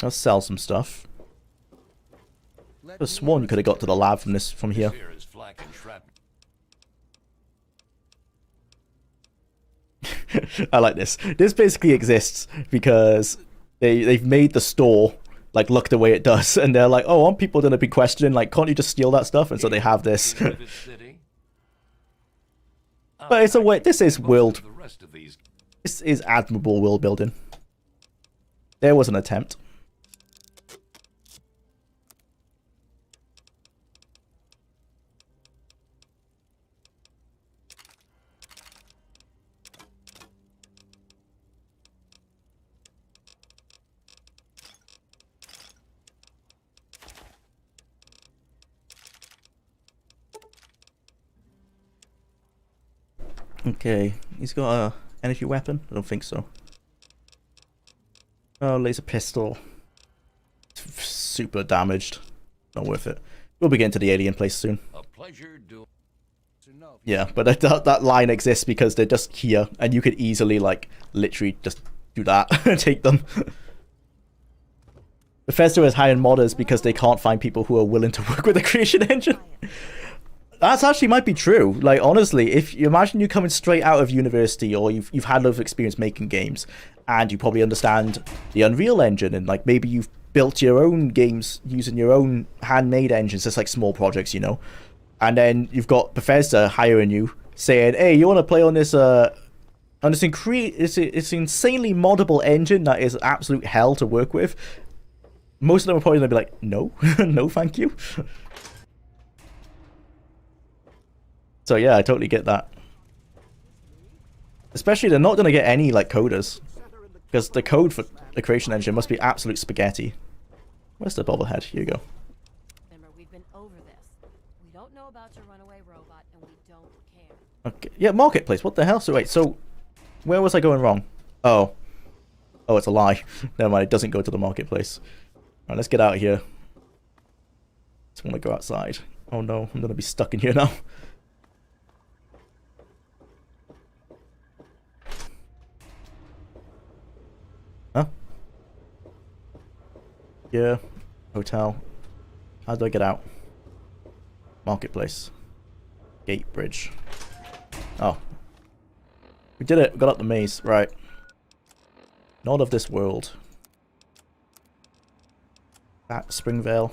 I'll sell some stuff. I have sworn you could have got to the lab from here. I like this. This basically exists because they've made the store like look the way it does, and they're like, oh, aren't people gonna be questioning, like, can't you just steal that stuff? And so they have this. But it's a way. This is world. This is admirable world building. There was an attempt. Okay, he's got a energy weapon? I don't think so. Oh, laser pistol. Super damaged. Not worth it. We'll be getting to the alien place soon. A pleasure yeah, but that line exists because they're just here, and you could easily, like, literally just do that and take them. Bethesda is hiring modders because they can't find people who are willing to work with the creation engine. That's actually might be true. Like, honestly, if you imagine you coming straight out of university, or you've had a lot of experience making games, and you probably understand the Unreal Engine, and like maybe you've built your own games using your own handmade engines, just like small projects, you know. And then you've got Bethesda hiring you, saying, "Hey, you want to play on this it's insanely moddable engine that is absolute hell to work with." Most of them are probably gonna be like, "No, no, thank you." So yeah, I totally get that. Especially they're not gonna get any like coders, because the code for the creation engine must be absolute spaghetti. Where's the bobblehead? Here you go. Remember, we've been over this. We don't know about your runaway robot, and we don't care. Okay, yeah, marketplace. What the hell? So wait, so where was I going wrong? Oh, it's a lie. Never mind. It doesn't go to the marketplace. All right, let's get out of here. Just want to go outside. Oh no, I'm gonna be stuck in here now. Huh? Yeah. Hotel. How do I get out? Marketplace. Gate bridge. Oh. We did it. We got up the maze. Right. Not of this world. At Springvale.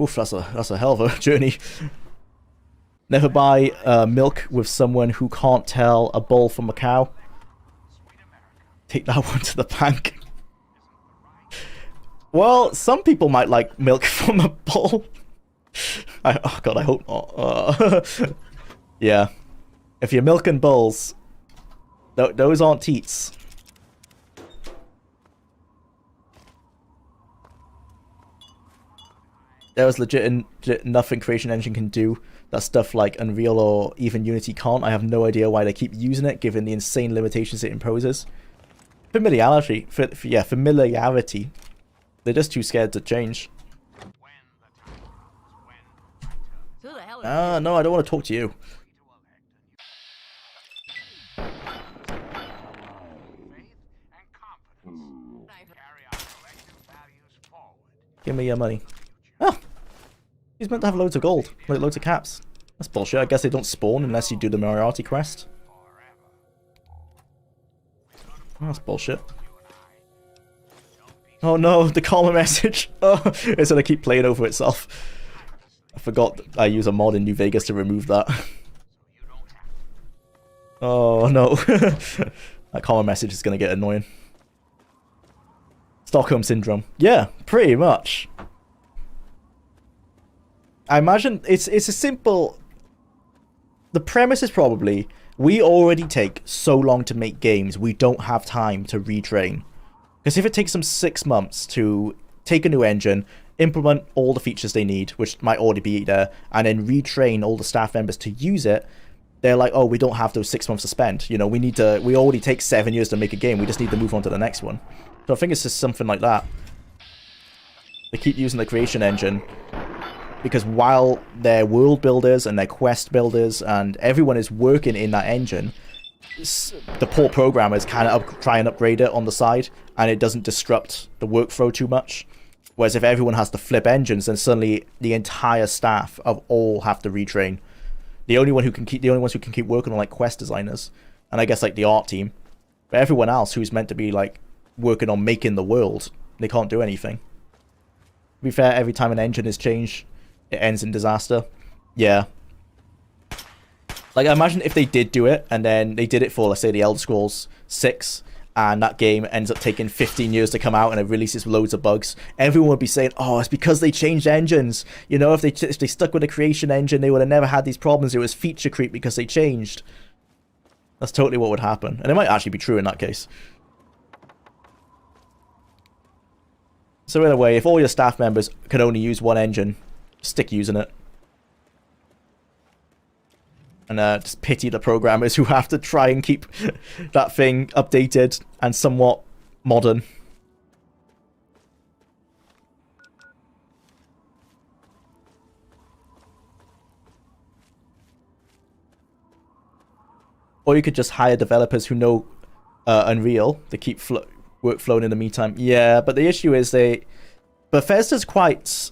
Oof, that's a hell of a journey. Never buy milk with someone who can't tell a bull from a cow. Take that one to the bank. Well, some people might like milk from a bull. Oh god, I hope not. Yeah. If you're milking bulls, those aren't teats. There was legit nothing Creation Engine can do that stuff like Unreal or even Unity can't. I have no idea why they keep using it, given the insane limitations it imposes. Familiarity. Familiarity. They're just too scared to change. No, I don't want to talk to you. Give me your money. Oh! He's meant to have loads of gold. Like loads of caps. That's bullshit. I guess they don't spawn unless you do the Moriarty quest. Oh, that's bullshit. Oh no, the karma message. Oh, it's gonna keep playing over itself. I forgot I use a mod in New Vegas to remove that. Oh no. That karma message is gonna get annoying. Stockholm Syndrome. Yeah, pretty much. I imagine it's a simple... The premise is probably, we already take so long to make games, we don't have time to retrain. Because if it takes them 6 months to take a new engine, implement all the features they need, which might already be there, and then retrain all the staff members to use it, they're like, oh, we don't have those 6 months to spend. You know, we already take 7 years to make a game, we just need to move on to the next one. So I think it's just something like that. They keep using the creation engine because while they're world builders and they're quest builders and everyone is working in that engine, the poor programmers kind of try and upgrade it on the side, and it doesn't disrupt the workflow too much. Whereas if everyone has to flip engines, then suddenly the entire staff of all have to retrain. The only ones who can keep working on like quest designers, and I guess like the art team, but everyone else who's meant to be like working on making the world, they can't do anything. To be fair, every time an engine is changed, it ends in disaster. Yeah. Like, I imagine if they did do it, and then they did it for, let's say, the Elder Scrolls 6, and that game ends up taking 15 years to come out, and it releases loads of bugs, everyone would be saying, oh, it's because they changed engines. You know, if they stuck with the creation engine, they would have never had these problems. It was feature creep because they changed. That's totally what would happen. And it might actually be true in that case. So in a way, if all your staff members can only use one engine, stick using it. And just pity the programmers who have to try and keep that thing updated and somewhat modern. Or you could just hire developers who know Unreal to keep work flowing in the meantime. Yeah, but the issue is Bethesda's quite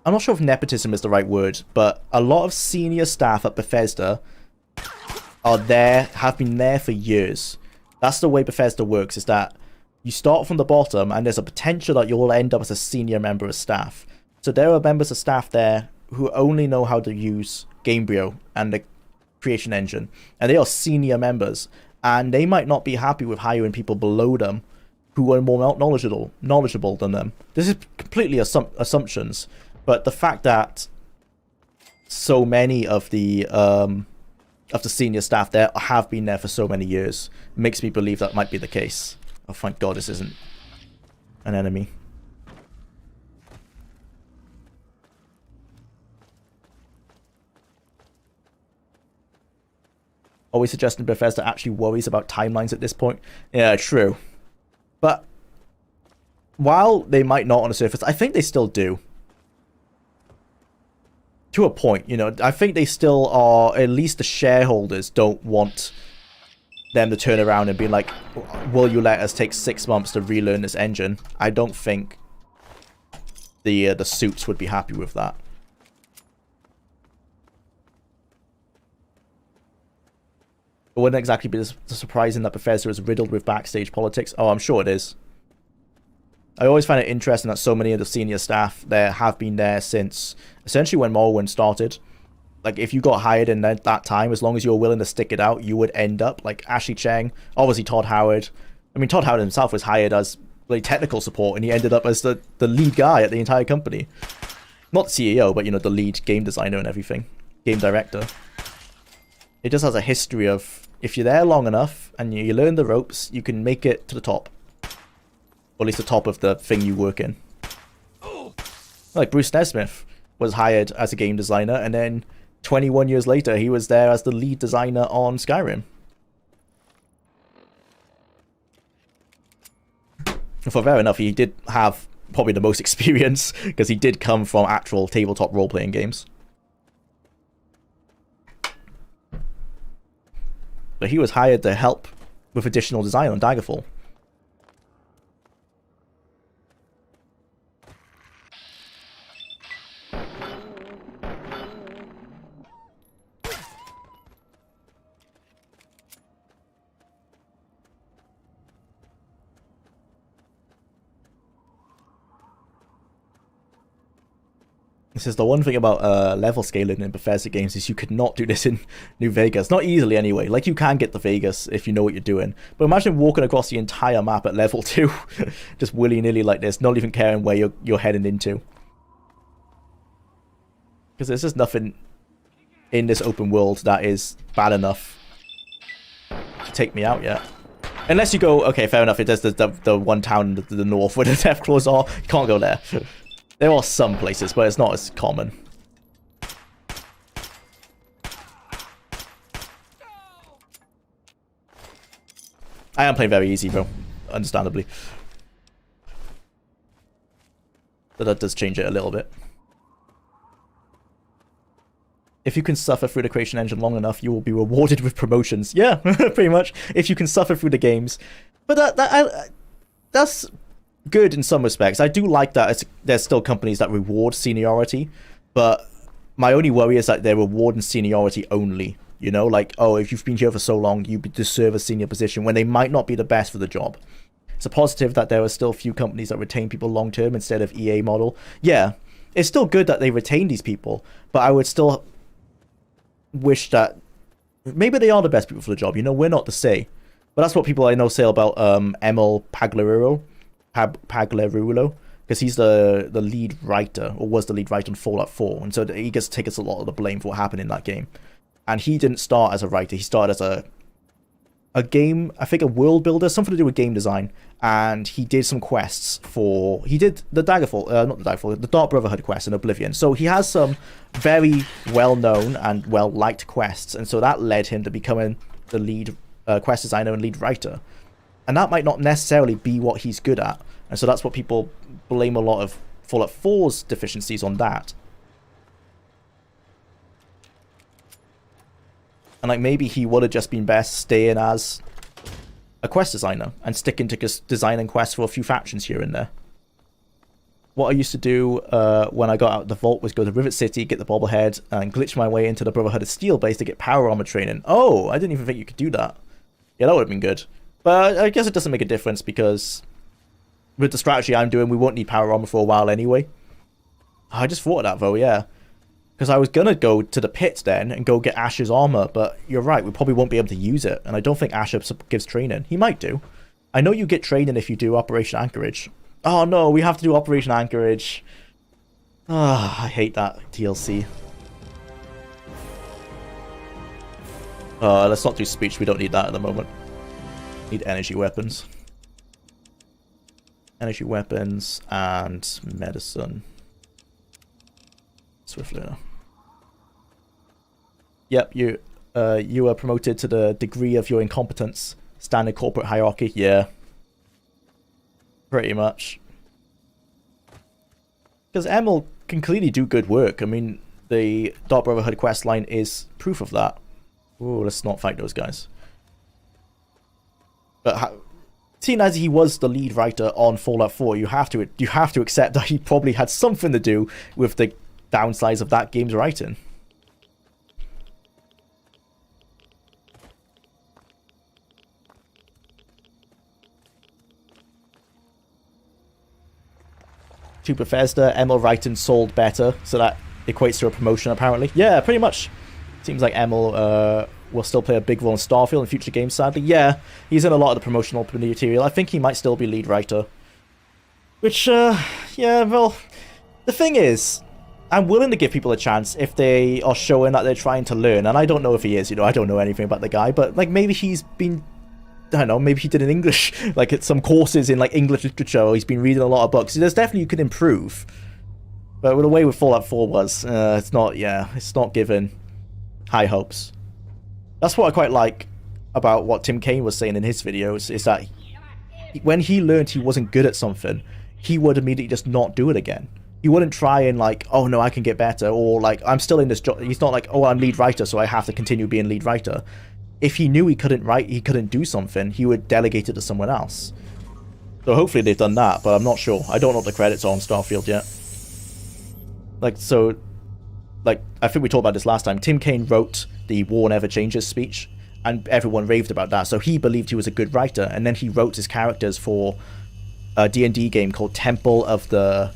I'm not sure if nepotism is the right word, but a lot of senior staff at Bethesda have been there for years. That's the way Bethesda works, is that you start from the bottom and there's a potential that you'll end up as a senior member of staff. So there are members of staff there who only know how to use Gamebryo and the creation engine, and they are senior members, and they might not be happy with hiring people below them who are more knowledgeable than them. This is completely assumptions, but the fact that so many of the senior staff there have been there for so many years makes me believe that might be the case. Oh, thank God this isn't an enemy. Always suggesting Bethesda actually worries about timelines at this point. Yeah, true. But while they might not on the surface, I think they still do. To a point, you know, I think they still are, at least the shareholders don't want them to turn around and be like, will you let us take 6 months to relearn this engine? I don't think the suits would be happy with that. It wouldn't exactly be surprising that Bethesda is riddled with backstage politics. Oh, I'm sure it is. I always find it interesting that so many of the senior staff there have been there since essentially when Morrowind started. Like, if you got hired in that time, as long as you were willing to stick it out, you would end up like Ashley Cheng, obviously Todd Howard. I mean, Todd Howard himself was hired as like technical support, and he ended up as the lead guy at the entire company. Not the CEO, but, you know, the lead game designer and everything. Game director. It just has a history of, if you're there long enough and you learn the ropes, you can make it to the top. Or at least the top of the thing you work in. Like Bruce Nesmith was hired as a game designer, and then 21 years later he was there as the lead designer on Skyrim. For fair enough, he did have probably the most experience, because he did come from actual tabletop role-playing games. But he was hired to help with additional design on Daggerfall. This is the one thing about level scaling in Bethesda games, is you could not do this in New Vegas. Not easily anyway. Like, you can get to Vegas if you know what you're doing. But imagine walking across the entire map at level 2. Just willy-nilly like this, not even caring where you're heading into. Because there's just nothing in this open world that is bad enough to take me out yet. Unless you go, okay, fair enough, it does the one town to the north where the Deathclaws are. You can't go there. There are some places, but it's not as common. I am playing very easy, bro. Understandably. But that does change it a little bit. If you can suffer through the creation engine long enough, you will be rewarded with promotions. Yeah, pretty much. If you can suffer through the games. But that's good in some respects. I do like that there's still companies that reward seniority, but my only worry is that they're rewarding seniority only. You know, like, oh, if you've been here for so long, you deserve a senior position, when they might not be the best for the job. It's a positive that there are still few companies that retain people long term instead of EA model. Yeah, it's still good that they retain these people, but I would still wish that maybe they are the best people for the job. You know, we're not to say, but that's what people I know say about Emil Pagliarulo, because he's the lead writer, or was the lead writer on Fallout 4, and so he gets to take us a lot of the blame for what happened in that game. And he didn't start as a writer, he started as a game, I think a world builder, something to do with game design, and he did some quests for, he did the Daggerfall, not the Daggerfall, the Dark Brotherhood quest in Oblivion, so he has some very well-known and well-liked quests, and so that led him to becoming the lead quest designer and lead writer. And that might not necessarily be what he's good at. And so that's what people blame a lot of Fallout 4's deficiencies on that. And like, maybe he would have just been best staying as a quest designer and sticking to just designing quests for a few factions here and there. what I used to do when I got out of the vault was go to Rivet City, get the bobblehead, and glitch my way into the Brotherhood of Steel base to get power armor training. Oh, I didn't even think you could do that. Yeah, that would have been good. But I guess it doesn't make a difference because with the strategy I'm doing, we won't need power armor for a while anyway. I just thought of that though, yeah. Because I was going to go to the pits then and go get Asher's armor, but you're right, we probably won't be able to use it. And I don't think Asher gives training. He might do. I know you get training if you do Operation Anchorage. Oh no, we have to do Operation Anchorage. Ah, I hate that DLC. Let's not do speech, we don't need that at the moment. Need energy weapons. Energy weapons and medicine. Swift learner. Yep, you were promoted to the degree of your incompetence. Standard corporate hierarchy, yeah. Pretty much. Because Emil can clearly do good work. I mean, the Dark Brotherhood questline is proof of that. Ooh, let's not fight those guys. But seeing as he was the lead writer on Fallout 4, you have to accept that he probably had something to do with the downsides of that game's writing. To Bethesda, Emil writing sold better, so that equates to a promotion apparently. Yeah, pretty much. Seems like Emil will still play a big role in Starfield in future games, sadly. Yeah, he's in a lot of the promotional material. I think he might still be lead writer. Which, yeah, well, the thing is, I'm willing to give people a chance if they are showing that they're trying to learn, and I don't know if he is, you know, I don't know anything about the guy, but, like, maybe he's been, I don't know, maybe he did an English, like, some courses in, like, English literature, or he's been reading a lot of books. There's definitely you could improve. But the way with Fallout 4 was, it's not, yeah, it's not given high hopes. That's what I quite like about what Tim Kaine was saying in his videos, is that when he learned he wasn't good at something, he would immediately just not do it again. He wouldn't try and like, oh no, I can get better, or like, I'm still in this job. He's not like, oh, I'm lead writer, so I have to continue being lead writer. If he knew he couldn't write, he couldn't do something, he would delegate it to someone else. So hopefully they've done that, but I'm not sure. I don't know what the credits are on Starfield yet. Like, so, like, I think we talked about this last time. Tim Kaine wrote the War Never Changes speech, and everyone raved about that. So he believed he was a good writer, and then he wrote his characters for a D&D game called Temple of the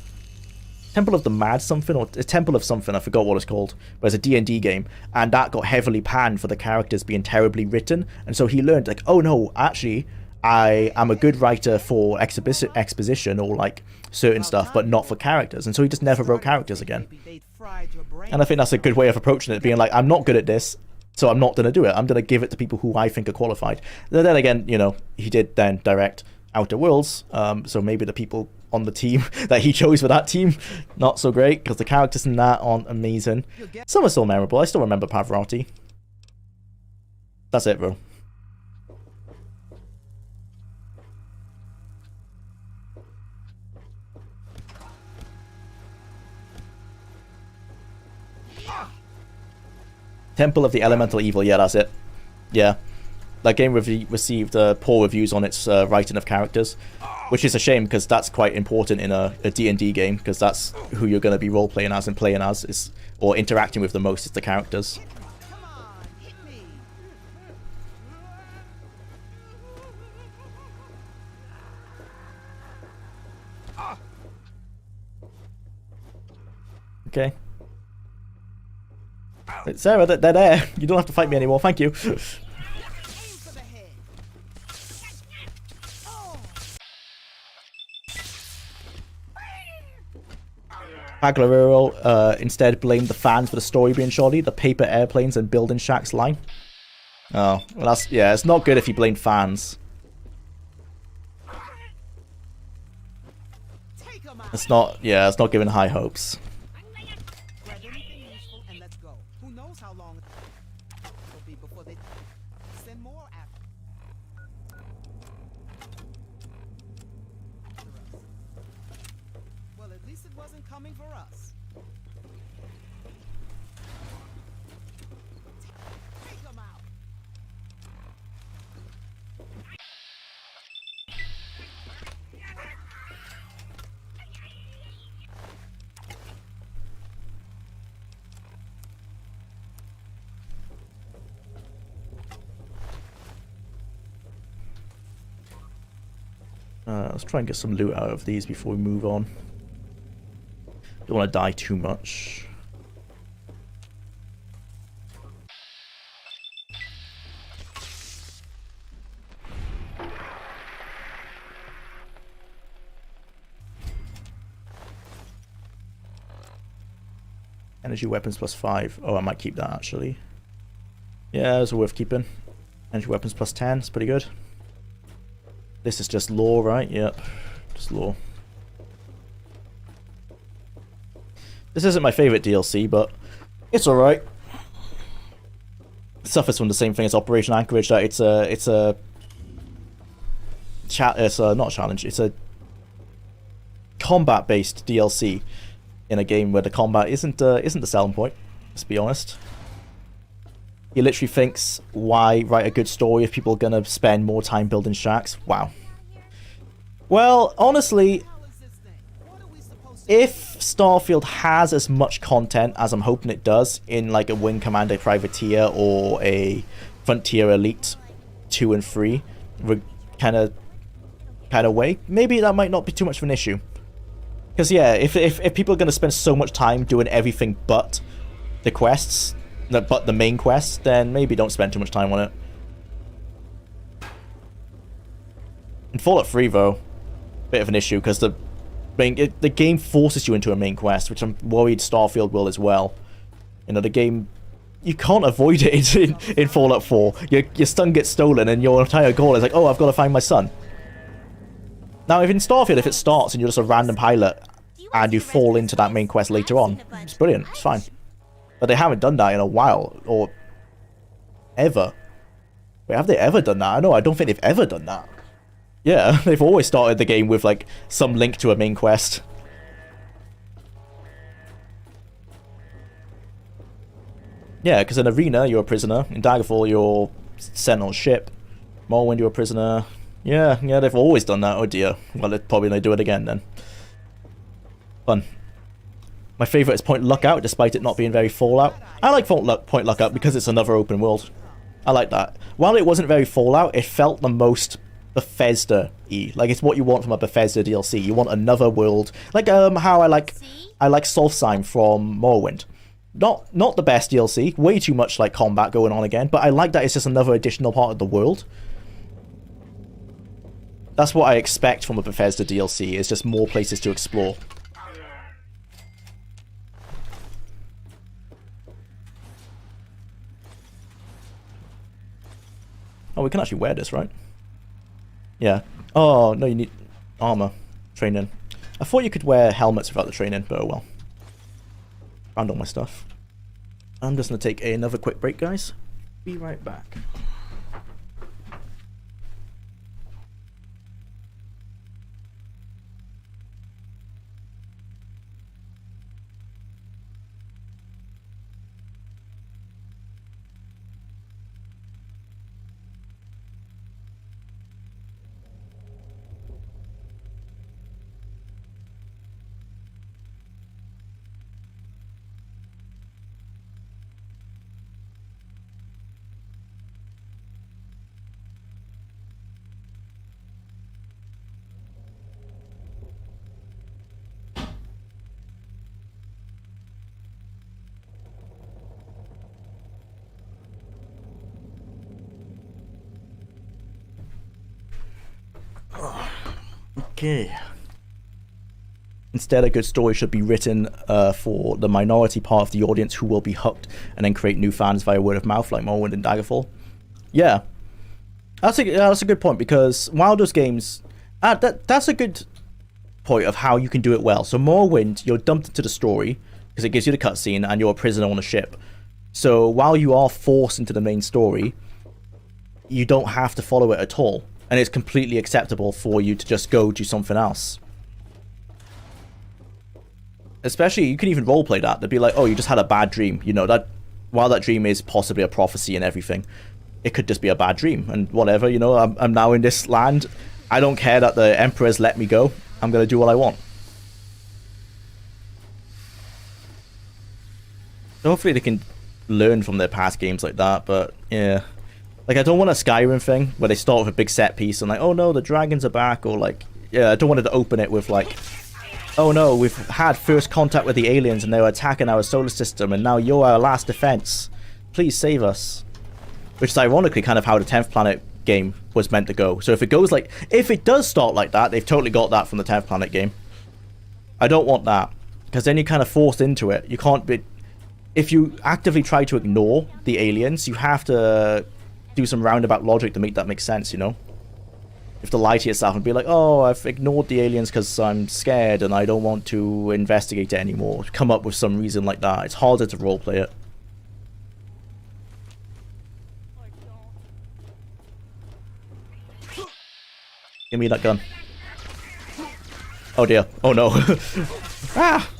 Mad something, or a Temple of something, I forgot what it's called, but it's a D&D game, and that got heavily panned for the characters being terribly written, and so he learned, like, oh no, actually, I am a good writer for exposition or, like, certain stuff, but not for characters, and so he just never wrote characters again. And I think that's a good way of approaching it, being like, I'm not good at this, so I'm not going to do it. I'm going to give it to people who I think are qualified. Then again, you know, he did then direct Outer Worlds, so maybe the people on the team that he chose for that team, not so great, because the characters in that aren't amazing. Some are still memorable. I still remember Pavarotti. That's it, bro. Temple of the Elemental Evil, yeah, that's it. Yeah. That game received poor reviews on its writing of characters, which is a shame because that's quite important in a D&D game, because that's who you're going to be role-playing as and playing as, or interacting with the most, is the characters. Okay. Sarah, they're there. You don't have to fight me anymore, thank you. Paglarero instead blamed the fans for the story being shoddy, the paper airplanes and building shacks line. Oh, well that's, yeah, it's not good if you blame fans. It's not, yeah, it's not giving high hopes. Let's try and get some loot out of these before we move on. Don't want to die too much. Energy weapons +5. Oh, I might keep that actually. Yeah, those are worth keeping. Energy weapons +10. It's pretty good. This is just lore, right? Yep. Just lore. This isn't my favorite DLC, but it's alright. It suffers from the same thing as Operation Anchorage, that it's a not a challenge, it's a combat-based DLC in a game where the combat isn't the selling point, let's be honest. He literally thinks, why write a good story if people are gonna spend more time building shacks? Wow. Well, honestly, if Starfield has as much content as I'm hoping it does in like a Wing Commander Privateer or a Frontier Elite 2 and 3 kind of way, maybe that might not be too much of an issue. Because yeah, if people are going to spend so much time doing everything but the quests, but the main quests, then maybe don't spend too much time on it. In Fallout 3 though, bit of an issue because the game forces you into a main quest, which I'm worried Starfield will as well. You know, the game, you can't avoid it in Fallout 4. Your son gets stolen and your entire goal is like, oh, I've got to find my son. Now, if in Starfield, if it starts and you're just a random pilot and you fall into that main quest later on, it's brilliant, it's fine. But they haven't done that in a while, or ever. Wait, have they ever done that? I don't think they've ever done that. Yeah, they've always started the game with like some link to a main quest. Yeah, because in Arena, you're a prisoner. In Daggerfall, you're sent on ship. Morrowind, you're a prisoner. Yeah, they've always done that. Oh dear. Well, they're probably going to do it again then. Fun. My favourite is Point Lookout, despite it not being very Fallout. I like Point Lookout because it's another open world. I like that. While it wasn't very Fallout, it felt the most Bethesda-y. Like, it's what you want from a Bethesda DLC. You want another world. Like, how I like Solstheim from Morrowind. Not the best DLC. Way too much, like, combat going on again. But I like that it's just another additional part of the world. That's what I expect from a Bethesda DLC, is just more places to explore. Oh, we can actually wear this, right? Yeah. Oh, no, you need armor. Training. I thought you could wear helmets without the training, but oh well. Found all my stuff. I'm just going to take another quick break, guys. Be right back. Okay. Instead, a good story should be written for the minority part of the audience who will be hooked and then create new fans via word of mouth, like Morrowind and Daggerfall. Yeah. That's a good point, because while those games... that's a good point of how you can do it well. So Morrowind, you're dumped into the story, because it gives you the cutscene, and you're a prisoner on a ship. So while you are forced into the main story, you don't have to follow it at all. And it's completely acceptable for you to just go do something else. Especially, you can even roleplay that. They'd be like, oh, you just had a bad dream. You know, that while that dream is possibly a prophecy and everything, it could just be a bad dream. And whatever, you know, I'm now in this land. I don't care that the Emperor's let me go. I'm going to do what I want. So hopefully they can learn from their past games like that, but yeah. Like, I don't want a Skyrim thing where they start with a big set piece and like, oh no, the dragons are back, or like, yeah, I don't want to open it with like, oh no, we've had first contact with the aliens and they were attacking our solar system and now you're our last defense. Please save us. Which is ironically kind of how the 10th Planet game was meant to go. So if it goes like, if it does start like that, they've totally got that from the 10th Planet game. I don't want that, because then you're kind of forced into it. You can't be... If you actively try to ignore the aliens, you have to do some roundabout logic to make that make sense, you know? You have to lie to yourself and be like, oh, I've ignored the aliens because I'm scared and I don't want to investigate it anymore. Come up with some reason like that. It's harder to roleplay it. Give me that gun. Oh dear. Oh no. Ah!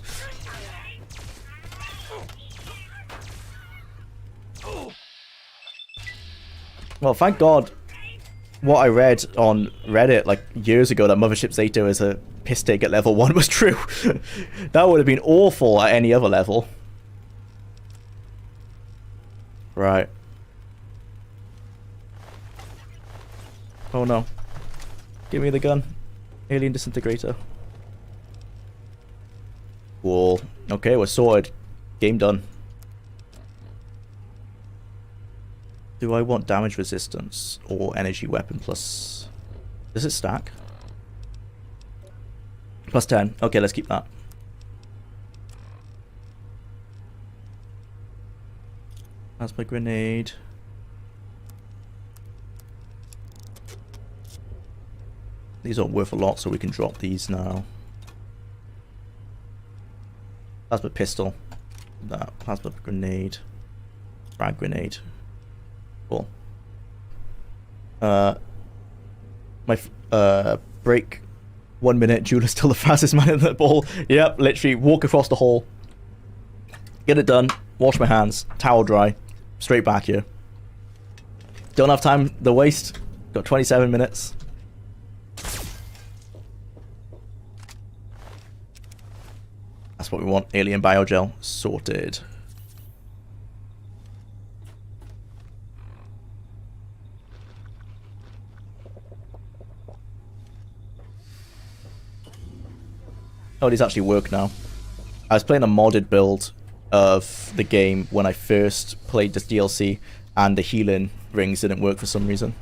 Well, thank God what I read on Reddit like years ago that Mothership Zeta is a piss take at level 1 was true. That would have been awful at any other level. Right. Oh no. Give me the gun. Alien disintegrator. Cool. Okay, we're sorted. Game done. Do I want damage resistance or energy weapon plus... Does it stack? Plus 10. Okay, let's keep that. That's my grenade. These aren't worth a lot, so we can drop these now. Plasma pistol. That plasma grenade. Frag grenade. Cool. Break 1 minute. Jwlar's still the fastest man in the ball. Yep, literally walk across the hall. Get it done. Wash my hands. Towel dry. Straight back here. Don't have time to waste. Got 27 minutes. That's what we want. Alien biogel. Sorted. Oh, these actually work now. I was playing a modded build of the game when I first played this DLC, and the healing rings didn't work for some reason.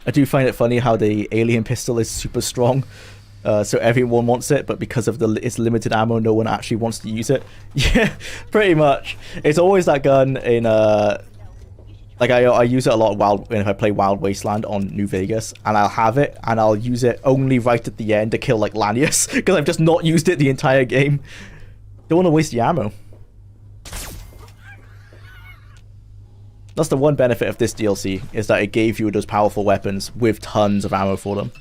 I do find it funny how the alien pistol is super strong, so everyone wants it, but because of its limited ammo, no one actually wants to use it. Yeah, pretty much. It's always that gun in like I use it a lot if I play Wild Wasteland on New Vegas, and I'll have it and I'll use it only right at the end to kill like Lanius because I've just not used it the entire game. Don't want to waste the ammo. That's the one benefit of this DLC, is that it gave you those powerful weapons with tons of ammo for them.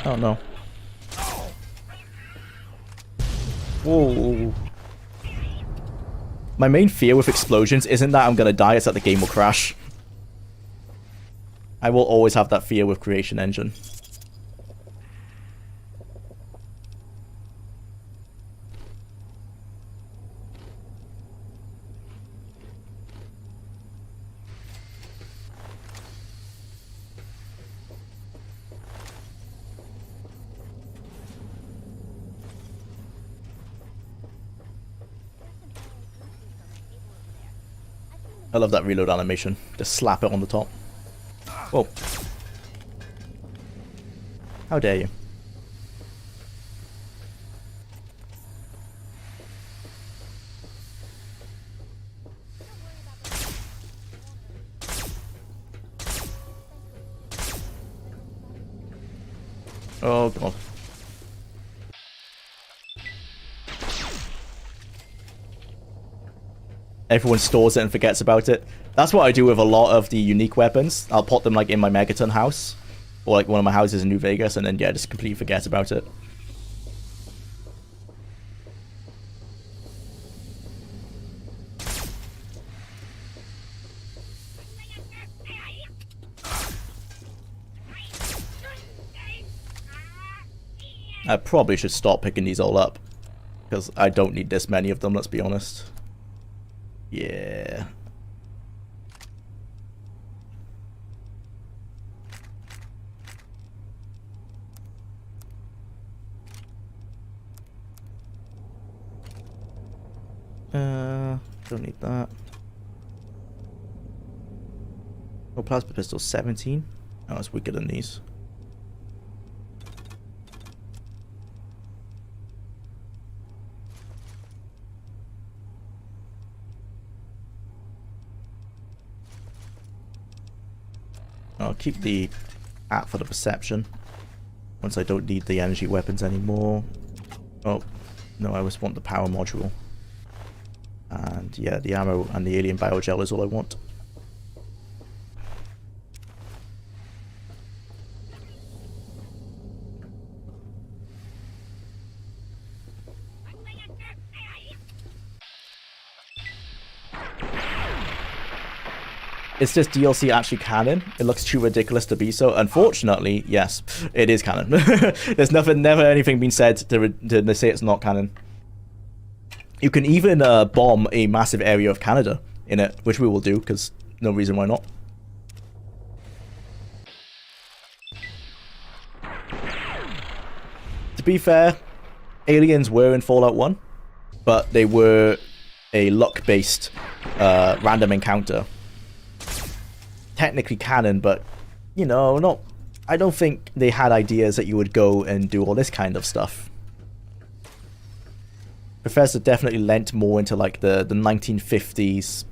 Oh no. Whoa. My main fear with explosions isn't that I'm gonna die, it's that the game will crash. I will always have that fear with Creation Engine. I love that reload animation. Just slap it on the top. Whoa. How dare you? Oh god. Everyone stores it and forgets about it. That's what I do with a lot of the unique weapons. I'll put them like in my Megaton house, or like one of my houses in New Vegas, and then yeah, just completely forget about it. I probably should stop picking these all up, because I don't need this many of them, let's be honest. Yeah. Don't need that. Oh, plasma pistol 17. Oh, it's weaker than these. I'll keep the app for the perception once I don't need the energy weapons anymore. Oh, no, I just want the power module. And yeah, the ammo and the alien biogel is all I want. Is this DLC actually canon? It looks too ridiculous to be so. Unfortunately, yes, it is canon. There's never anything been said to say it's not canon. You can even bomb a massive area of Canada in it, which we will do, because no reason why not. To be fair, aliens were in Fallout 1, but they were a luck-based random encounter. Technically canon, but, you know, not. I don't think they had ideas that you would go and do all this kind of stuff. Professor definitely lent more into like the 1950s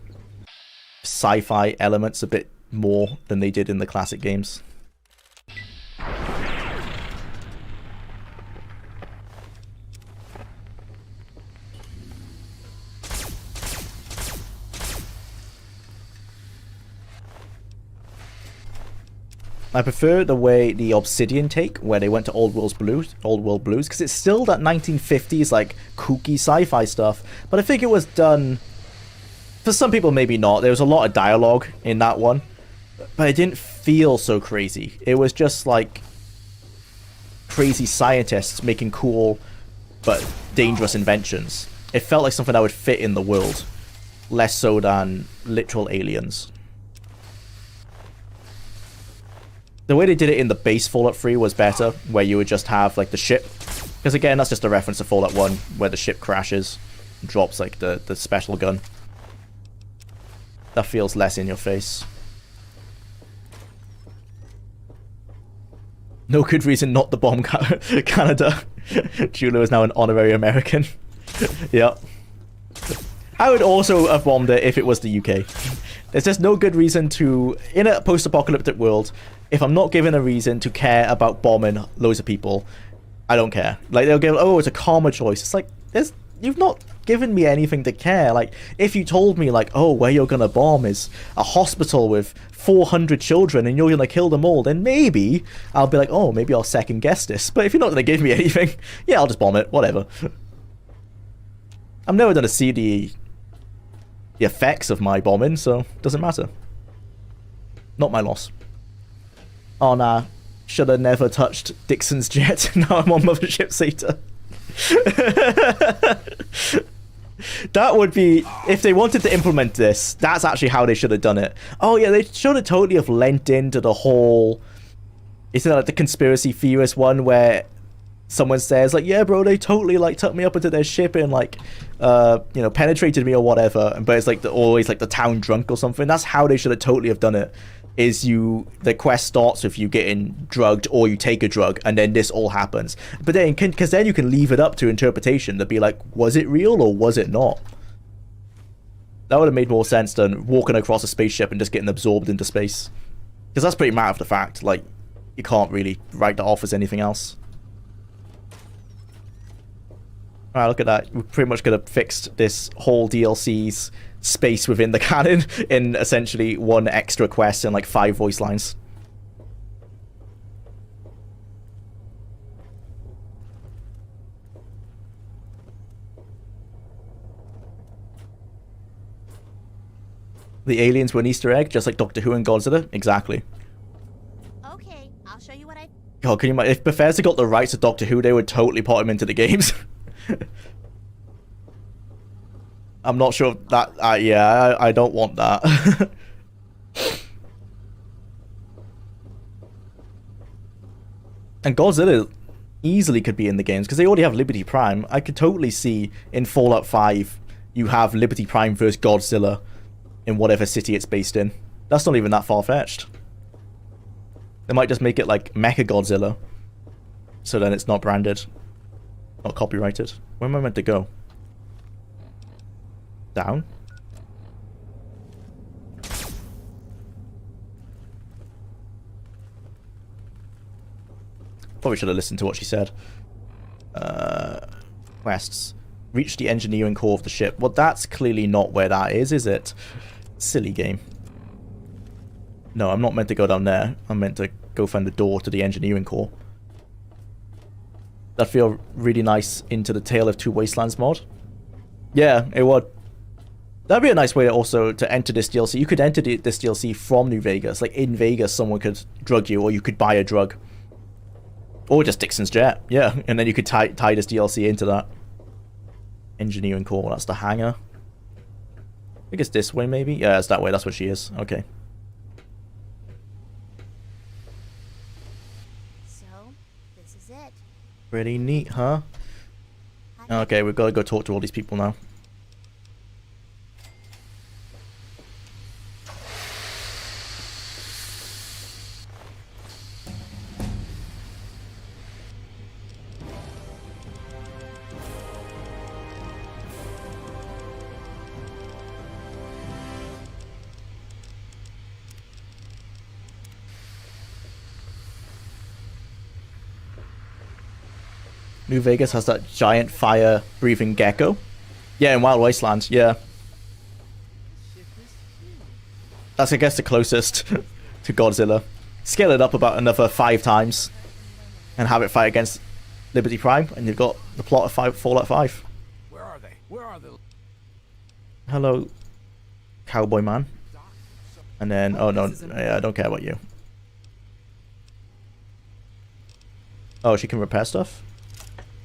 sci-fi elements a bit more than they did in the classic games. I prefer the way the Obsidian take, where they went to Old World Blues, because it's still that 1950s like kooky sci-fi stuff. But I think it was done. For some people, maybe not. There was a lot of dialogue in that one, but it didn't feel so crazy. It was just like crazy scientists making cool but dangerous inventions. It felt like something that would fit in the world, less so than literal aliens. The way they did it in the base Fallout 3 was better, where you would just have like the ship, because again that's just a reference to Fallout 1, where the ship crashes and drops like the special gun. That feels less in your face. No good reason not to bomb Canada. Jwlar is now an honorary American. Yep. I would also have bombed it if it was the UK. There's just no good reason to, in a post-apocalyptic world, if I'm not given a reason to care about bombing loads of people, I don't care. Like, they'll go, oh, it's a karma choice. It's like, you've not given me anything to care. Like, if you told me, like, oh, where you're gonna bomb is a hospital with 400 children and you're gonna kill them all, then maybe I'll be like, oh, maybe I'll second guess this. But if you're not gonna give me anything, yeah, I'll just bomb it, whatever. I'm never gonna see the effects of my bombing, so it doesn't matter. Not my loss. Oh nah, should have never touched Dixon's jet. Now I'm on Mothership Zeta. That would be, if they wanted to implement this, that's actually how they should have done it. Oh yeah, they should have totally have lent into the whole, isn't that like the conspiracy theorist one where someone says like, yeah bro, they totally like took me up into their ship and like you know, penetrated me or whatever, but it's like always like the town drunk or something. That's how they should have totally have done it. Is the quest starts with you getting drugged or you take a drug and then this all happens. But then, because then you can leave it up to interpretation to be like, was it real or was it not? That would have made more sense than walking across a spaceship and just getting absorbed into space. Because that's pretty matter of the fact. Like, you can't really write that off as anything else. Alright, look at that. We pretty much could have fixed this whole DLC's space within the canon in essentially one extra quest and like 5 voice lines. The aliens were an Easter egg, just like Doctor Who and Godzilla? Exactly. Okay, I'll show you what I... God, can you imagine if Bethesda got the rights to Doctor Who, they would totally put him into the games. I'm not sure if that. Yeah, I don't want that. And Godzilla easily could be in the games because they already have Liberty Prime. I could totally see in Fallout 5 you have Liberty Prime versus Godzilla in whatever city it's based in. That's not even that far-fetched. They might just make it like Mecha Godzilla, so then it's not branded, not copyrighted. Where am I meant to go? Down? Probably should have listened to what she said. Quests. Reach the engineering core of the ship. Well, that's clearly not where that is it? Silly game. No, I'm not meant to go down there. I'm meant to go find the door to the engineering core. That'd feel really nice into the Tale of Two Wastelands mod. Yeah, it would. That'd be a nice way also to enter this DLC. You could enter this DLC from New Vegas. Like, in Vegas, someone could drug you, or you could buy a drug. Or just Dixon's jet, yeah. And then you could tie this DLC into that. Engineering core, that's the hangar. I think it's this way, maybe? Yeah, it's that way, that's where she is. Okay. So, this is it. Pretty neat, huh? Okay, we've got to go talk to all these people now. New Vegas has that giant fire-breathing gecko. Yeah, in Wild Wasteland, yeah. That's, I guess, the closest to Godzilla. Scale it up about another 5 times and have it fight against Liberty Prime, and you've got the plot of Fallout 5. Where are they? Where are they? Hello, cowboy man. And then, oh no, yeah, I don't care about you. Oh, she can repair stuff?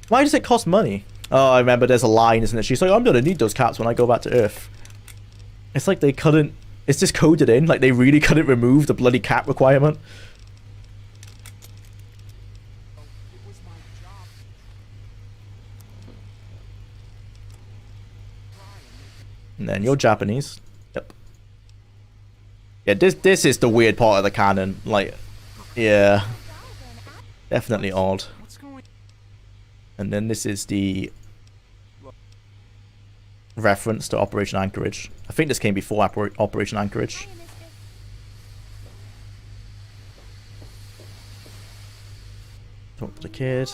Why does it cost money? Oh, I remember there's a line, isn't it? She's like, I'm gonna need those caps when I go back to Earth. It's like they couldn't... It's just coded in. Like, they really couldn't remove the bloody cap requirement. And then you're Japanese. Yep. Yeah, this is the weird part of the canon. Like, yeah. Definitely odd. And then this is the reference to Operation Anchorage. I think this came before Operation Anchorage. Talk to the kid.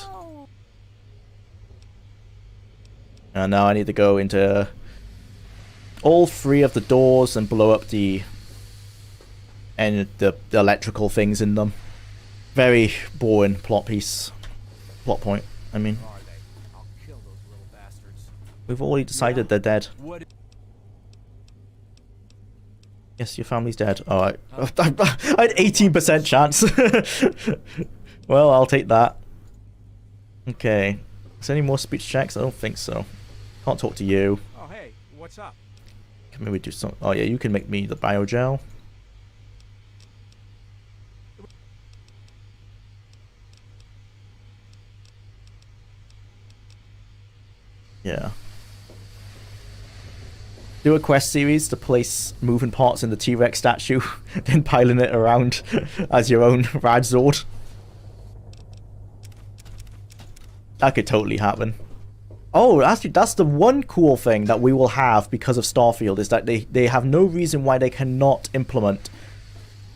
And now I need to go into all 3 of the doors and blow up the electrical things in them. Very boring plot point. I mean, we've already decided they're dead. Yes, your family's dead. Oh, I had 18% chance. Well, I'll take that. Okay. Is there any more speech checks? I don't think so. Can't talk to you. Oh, hey, what's up? Can maybe do some... Oh, yeah, you can make me the biogel. Yeah. Do a quest series to place moving parts in the T-Rex statue, then piling it around as your own rad Zord. That could totally happen. Oh, actually, that's the one cool thing that we will have because of Starfield, is that they have no reason why they cannot implement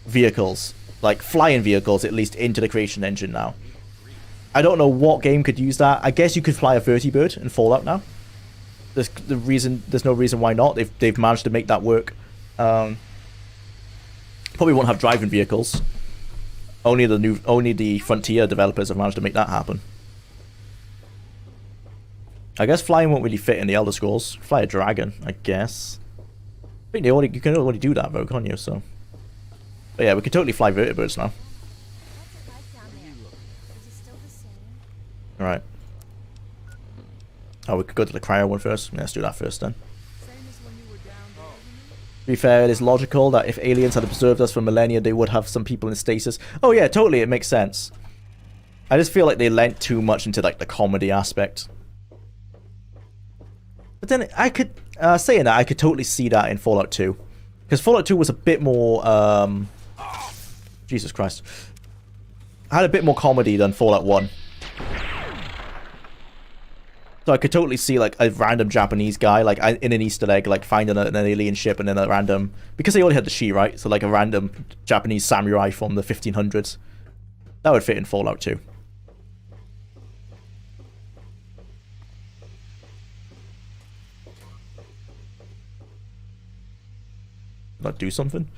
vehicles, like flying vehicles at least, into the creation engine now. I don't know what game could use that. I guess you could fly a vertibird in Fallout now. There's no reason why not. They've managed to make that work. Probably won't have driving vehicles. Only the Frontier developers have managed to make that happen. I guess flying won't really fit in the Elder Scrolls. Fly a dragon, I guess. I think you can already do that though, can't you? So, but yeah, we can totally fly vertibirds now. Alright. Oh, we could go to the cryo one first. Yeah, let's do that first then. To be fair, it is logical that if aliens had observed us for millennia, they would have some people in stasis. Oh yeah, totally, it makes sense. I just feel like they lent too much into like the comedy aspect. But then I could, saying that, I could totally see that in Fallout 2. Because Fallout 2 was a bit more, Jesus Christ. Had a bit more comedy than Fallout 1. So I could totally see like a random Japanese guy like in an Easter egg like finding an alien ship, and then a random, because they only had the she, right? So like a random Japanese samurai from the 1500s. That would fit in Fallout 2. Not do something?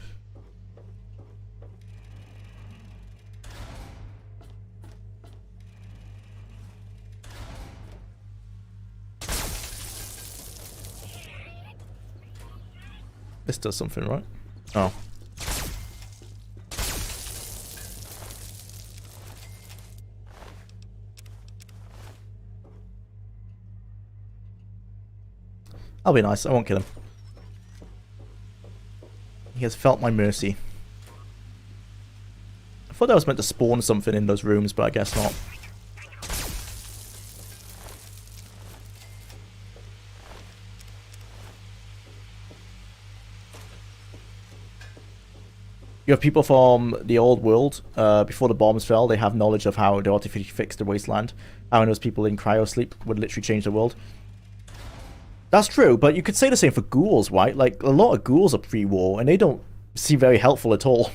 This does something, right? Oh. I'll be nice. I won't kill him. He has felt my mercy. I thought I was meant to spawn something in those rooms, but I guess not. You have people from the old world, before the bombs fell, they have knowledge of how they artificially fixed the wasteland. How those people in cryosleep would literally change the world. That's true, but you could say the same for ghouls, right? Like, a lot of ghouls are pre-war, and they don't seem very helpful at all.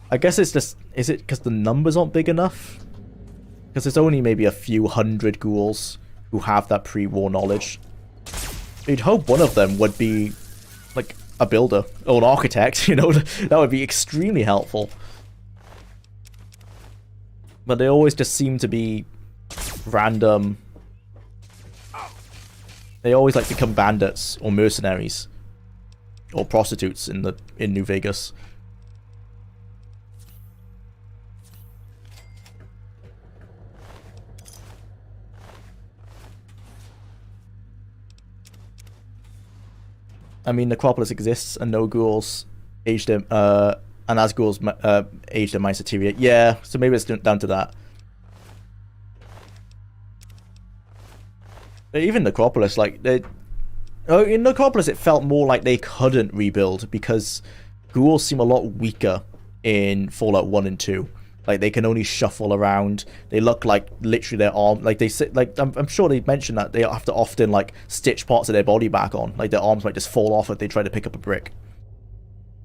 I guess it's just, is it because the numbers aren't big enough? Because there's only maybe a few hundred ghouls who have that pre-war knowledge. You'd hope one of them would be, like, a builder or an architect, you know, that would be extremely helpful. But they always just seem to be random. They always like become bandits or mercenaries or prostitutes in New Vegas. I mean, Necropolis exists, and no ghouls aged him, and as ghouls age, their minds deteriorate. Yeah, so maybe it's down to that. Even Necropolis, like, in Necropolis it felt more like they couldn't rebuild, because ghouls seem a lot weaker in Fallout 1 and 2. Like, they can only shuffle around. They look like literally their arm, like they sit, like I'm sure they mentioned that they have to often like stitch parts of their body back on. Like their arms might just fall off if they try to pick up a brick.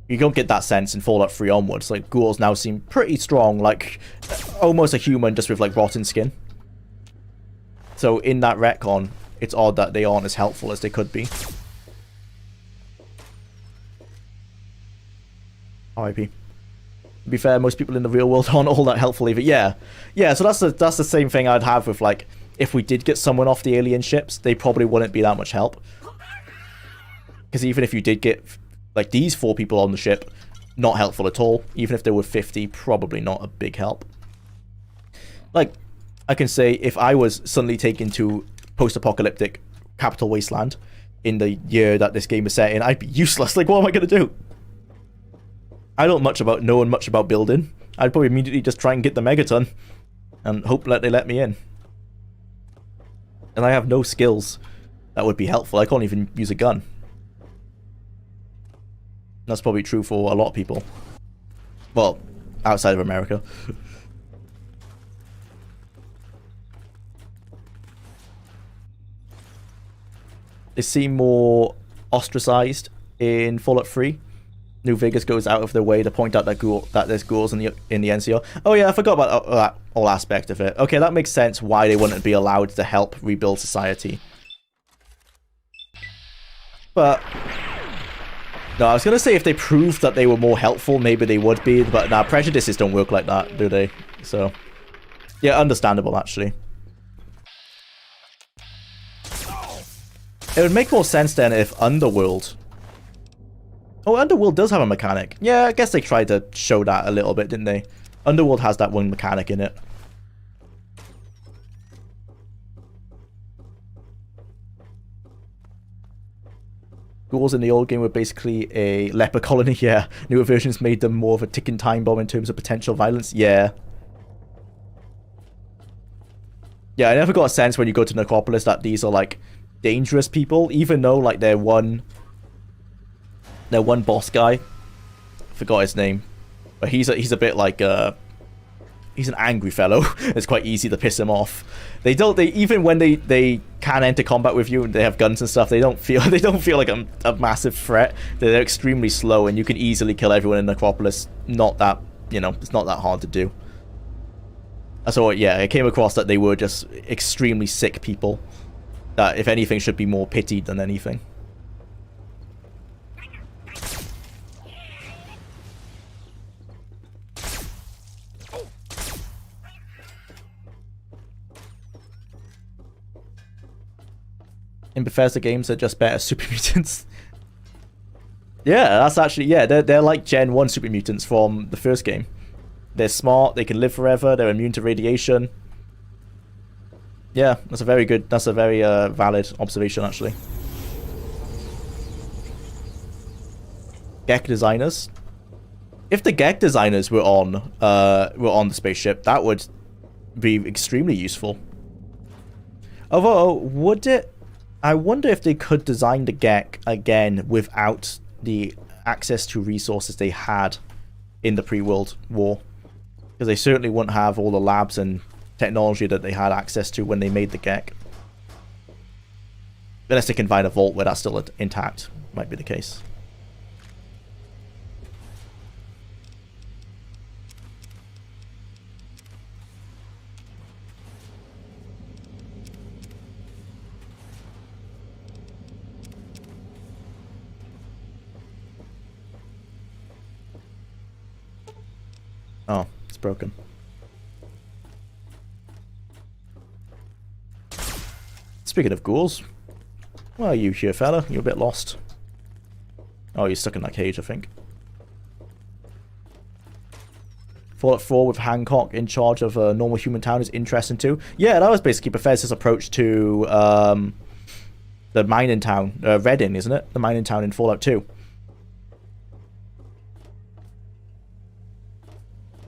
You don't get that sense in Fallout 3 onwards. Like, ghouls now seem pretty strong, like almost a human just with like rotten skin. So in that retcon, it's odd that they aren't as helpful as they could be. RIP. To be fair, most people in the real world aren't all that helpful either. Yeah, so that's the same thing I'd have with, like, if we did get someone off the alien ships, they probably wouldn't be that much help. Because even if you did get, like, these 4 people on the ship, not helpful at all. Even if there were 50, probably not a big help. Like, I can say, if I was suddenly taken to post-apocalyptic capital wasteland in the year that this game is set in, I'd be useless. Like, what am I going to do? I don't know much about building. I'd probably immediately just try and get the megaton and hope that they let me in. And I have no skills that would be helpful. I can't even use a gun. That's probably true for a lot of people. Well, outside of America. They seem more ostracized in Fallout 3. New Vegas goes out of their way to point out that there's ghouls in the NCR. Oh yeah, I forgot about that whole aspect of it. Okay, that makes sense why they wouldn't be allowed to help rebuild society. But no, I was gonna say if they proved that they were more helpful, maybe they would be. But nah, prejudices don't work like that, do they? So yeah, understandable actually. It would make more sense then if Underworld. Oh, Underworld does have a mechanic. Yeah, I guess they tried to show that a little bit, didn't they? Underworld has that one mechanic in it. ghouls in the old game were basically a leper colony. Yeah, newer versions made them more of a ticking time bomb in terms of potential violence. Yeah. Yeah, I never got a sense when you go to Necropolis that these are like dangerous people, even though like their one boss guy, forgot his name, but he's a bit like he's an angry fellow. It's quite easy to piss him off. They even when they can enter combat with you and they have guns and stuff, they don't feel like a massive threat. They're extremely slow and you can easily kill everyone in Necropolis. Not that, you know, it's not that hard to do. So yeah, I came across that they were just extremely sick people that, if anything, should be more pitied than anything. In Bethesda games, they're just better super mutants. Yeah, that's actually, yeah, they're like Gen 1 super mutants from the first game. They're smart, they can live forever, they're immune to radiation. Yeah, that's a very valid observation, actually. Gek designers. If the Gek designers were on the spaceship, that would be extremely useful. Although, would it? I wonder if they could design the Gek again without the access to resources they had in the pre-World War. Because they certainly wouldn't have all the labs and technology that they had access to when they made the Gek. Unless they can find a vault where that's still intact. Might be the case. Oh, it's broken. Speaking of ghouls, why are you here, fella? You're a bit lost. Oh, you're stuck in that cage, I think. Fallout 4 with Hancock in charge of a normal human town is interesting too. Yeah, that was basically Bethesda's approach to the mining town, Redding, isn't it? The mining town in Fallout 2.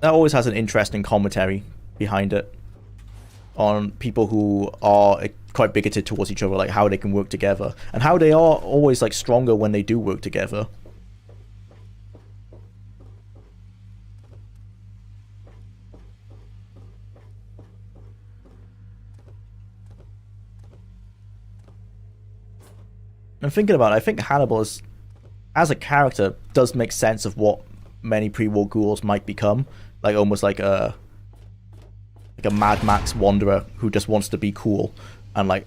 That always has an interesting commentary behind it on people who are quite bigoted towards each other, like how they can work together and how they are always like stronger when they do work together. I'm thinking about it, I think Hannibal is, as a character, does make sense of what many pre-war ghouls might become. Like almost like a Mad Max wanderer who just wants to be cool and like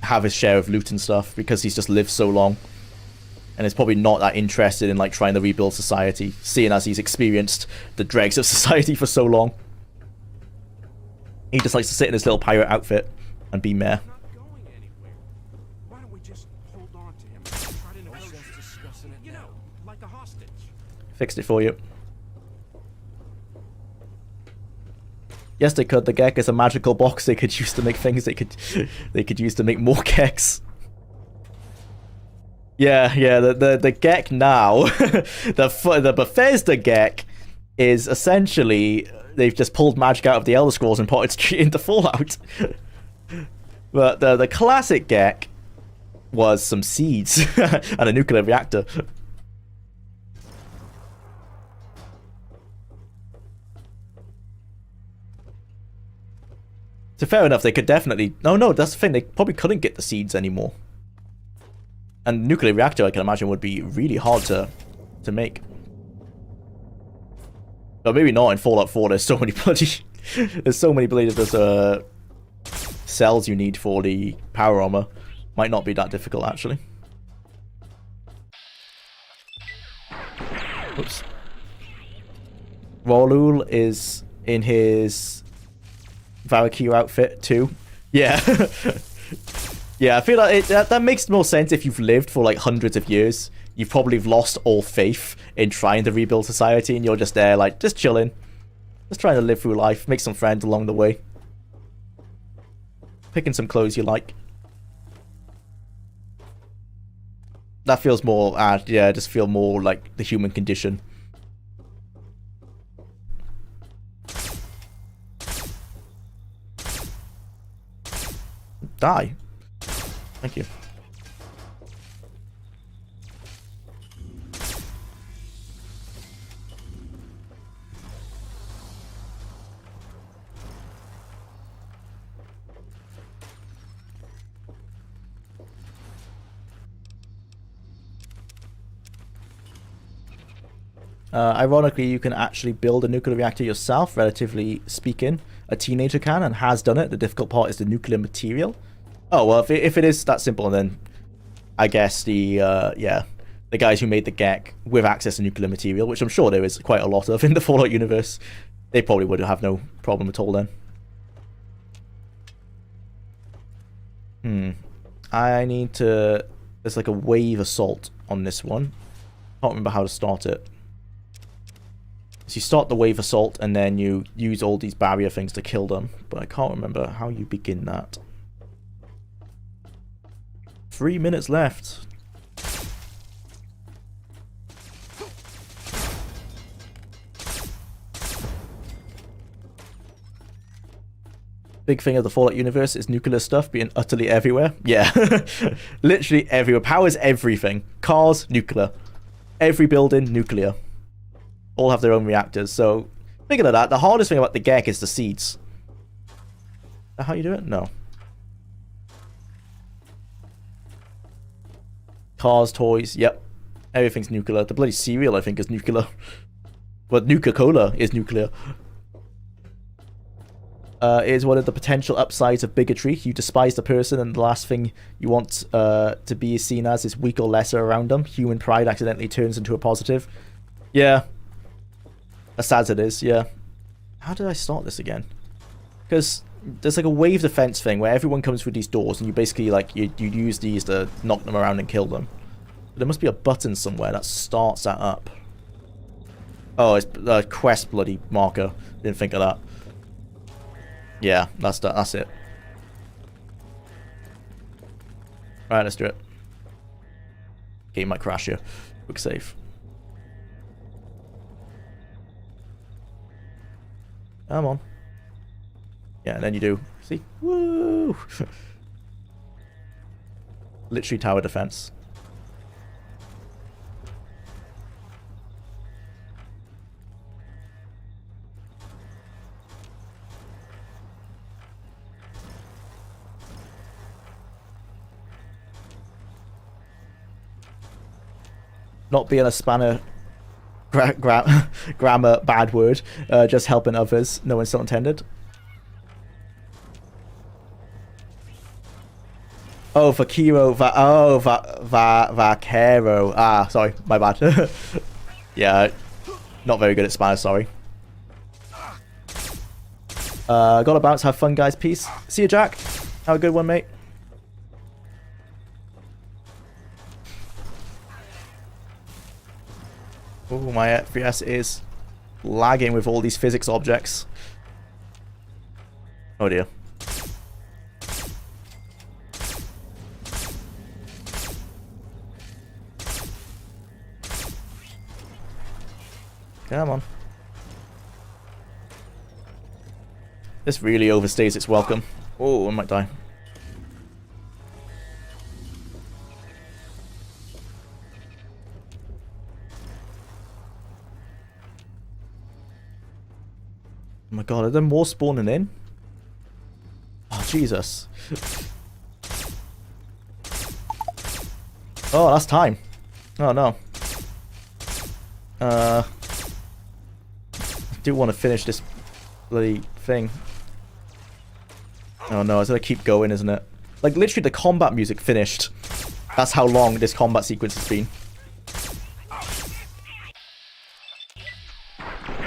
have his share of loot and stuff because he's just lived so long and is probably not that interested in like trying to rebuild society, seeing as he's experienced the dregs of society for so long. He just likes to sit in his little pirate outfit and be mayor. Fixed it for you. Yes, they could. The Gek is a magical box they could use to make things. They could use to make more Geks. Yeah. The Gek now, the Bethesda Gek is essentially they've just pulled magic out of the Elder Scrolls and put it straight into Fallout. But the classic Gek was some seeds and a nuclear reactor. So fair enough, they could definitely... No, that's the thing, they probably couldn't get the seeds anymore. And nuclear reactor, I can imagine, would be really hard to make. But maybe not in Fallout 4, there's so many bloody... there's so many bloody cells you need for the power armor. Might not be that difficult, actually. Oops. Rolul is in his... Valkyrie outfit too. Yeah. Yeah, I feel like that makes more sense if you've lived for like hundreds of years. You've probably lost all faith in trying to rebuild society and you're just there like, just chilling. Just trying to live through life, make some friends along the way. Picking some clothes you like. That feels more, yeah, I just feel more like the human condition. Die. Thank you. Ironically, you can actually build a nuclear reactor yourself, relatively speaking. A teenager can and has done it. The difficult part is the nuclear material. Oh, well, if it is that simple, then I guess the guys who made the GEC with access to nuclear material, which I'm sure there is quite a lot of in the Fallout universe, they probably would have no problem at all then. I need to... There's like a wave assault on this one. Can't remember how to start it. So you start the wave assault and then you use all these barrier things to kill them, but I can't remember how you begin that. 3 minutes left. Big thing of the Fallout universe is nuclear stuff being utterly everywhere. Yeah, literally everywhere. Powers everything. Cars, nuclear. Every building, nuclear. All have their own reactors. So, thinking of that, the hardest thing about the GEC is the seeds. Is that how you do it? No. Cars, toys, yep. Everything's nuclear. The bloody cereal, I think, is nuclear. But Nuka-Cola is nuclear. Is one of the potential upsides of bigotry. You despise the person, and the last thing you want to be seen as is weak or lesser around them. Human pride accidentally turns into a positive. Yeah. As sad as it is, yeah. How did I start this again? Because there's like a wave defense thing where everyone comes through these doors and you basically like you use these to knock them around and kill them. But there must be a button somewhere that starts that up. Oh, it's a quest bloody marker. Didn't think of that. Yeah, that's it. Alright, let's do it. Game might crash here. Quick save. Come on. Yeah, and then you do. See? Woo! Literally tower defense. Not being a spanner grammar bad word, just helping others, no insult intended. Oh, Vaquero, Vaquero. Ah, sorry, my bad. Yeah, not very good at Spanish, sorry. Gotta bounce, have fun, guys, peace. See you, Jack. Have a good one, mate. Oh, my FPS is lagging with all these physics objects. Oh dear. Come on. This really overstays its welcome. Oh, I might die. Oh my god, are there more spawning in? Oh, Jesus. Oh, that's time. Oh, no. I do want to finish this bloody thing. Oh no, it's gonna keep going, isn't it? Like, literally the combat music finished. That's how long this combat sequence has been.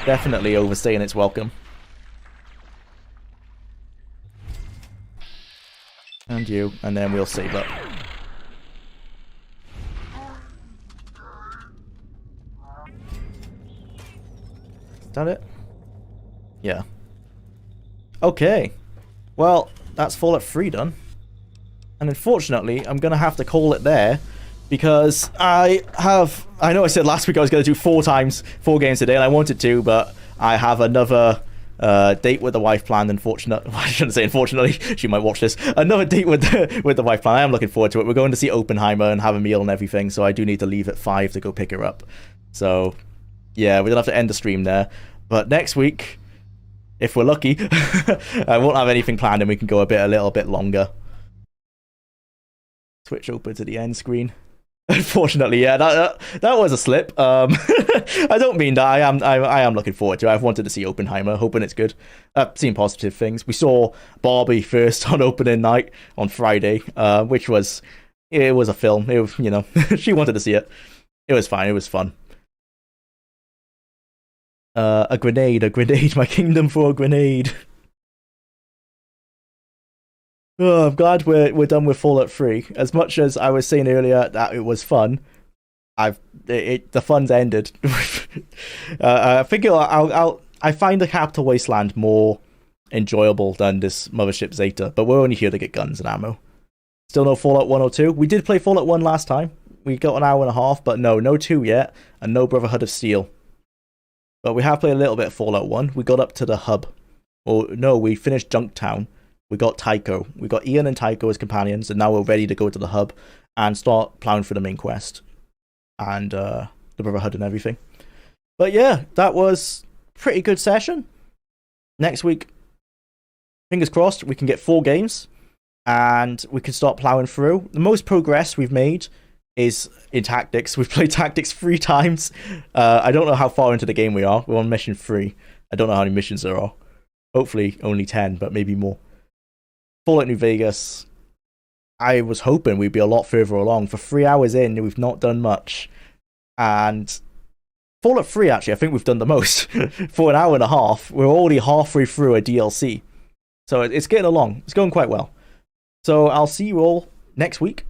Definitely overstaying its welcome. And you, and then we'll save up. Is that it? Yeah. Okay. Well, that's Fallout 3 done. And unfortunately, I'm going to have to call it there, because I know I said last week I was going to do 4 games today, and I wanted to, but I have another date with the wife planned. Unfortunately, I shouldn't say unfortunately, she might watch this. Another date with the wife planned. I am looking forward to it. We're going to see Oppenheimer and have a meal and everything, so I do need to leave at 5 to go pick her up. So yeah, we're gonna have to end the stream there. But next week, if we're lucky, I won't have anything planned and we can go a little bit longer. Switch over to the end screen. Unfortunately, yeah, that was a slip. I don't mean that. I am looking forward to it. I've wanted to see Oppenheimer, hoping it's good. I've seen positive things. We saw Barbie first on opening night on Friday, which was a film. It was, you know, she wanted to see it. It was fine. It was fun. A grenade, my kingdom for a grenade. Oh, I'm glad we're done with Fallout 3. As much as I was saying earlier that it was fun, the fun's ended. I think I find the Capital Wasteland more enjoyable than this Mothership Zeta, but we're only here to get guns and ammo. Still no Fallout 1 or 2. We did play Fallout 1 last time. We got an hour and a half, but no 2 yet, and no Brotherhood of Steel. But we have played a little bit of Fallout 1. We got up to the hub. Or no, we finished Junktown. We got Tycho. We got Ian and Tycho as companions, and now we're ready to go to the hub and start plowing through the main quest and the Brotherhood and everything. But yeah, that was a pretty good session. Next week, fingers crossed, we can get 4 games and we can start plowing through. The most progress we've made is in tactics. We've played tactics 3 times. I don't know how far into the game we are. We're on mission 3. I don't know how many missions there are. Hopefully only 10, but maybe more. Fallout New Vegas, I was hoping we'd be a lot further along. For 3 hours in, we've not done much. And Fallout 3, actually, I think we've done the most. For an hour and a half, we're already halfway through a DLC. So it's getting along. It's going quite well. So I'll see you all next week.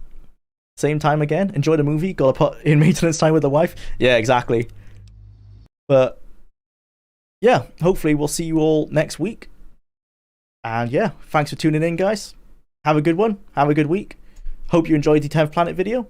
Same time again. Enjoy the movie. Gotta put in maintenance time with the wife. Yeah, exactly. But yeah, hopefully we'll see you all next week. And yeah, thanks for tuning in, guys. Have a good one. Have a good week. Hope you enjoyed the 10th Planet video.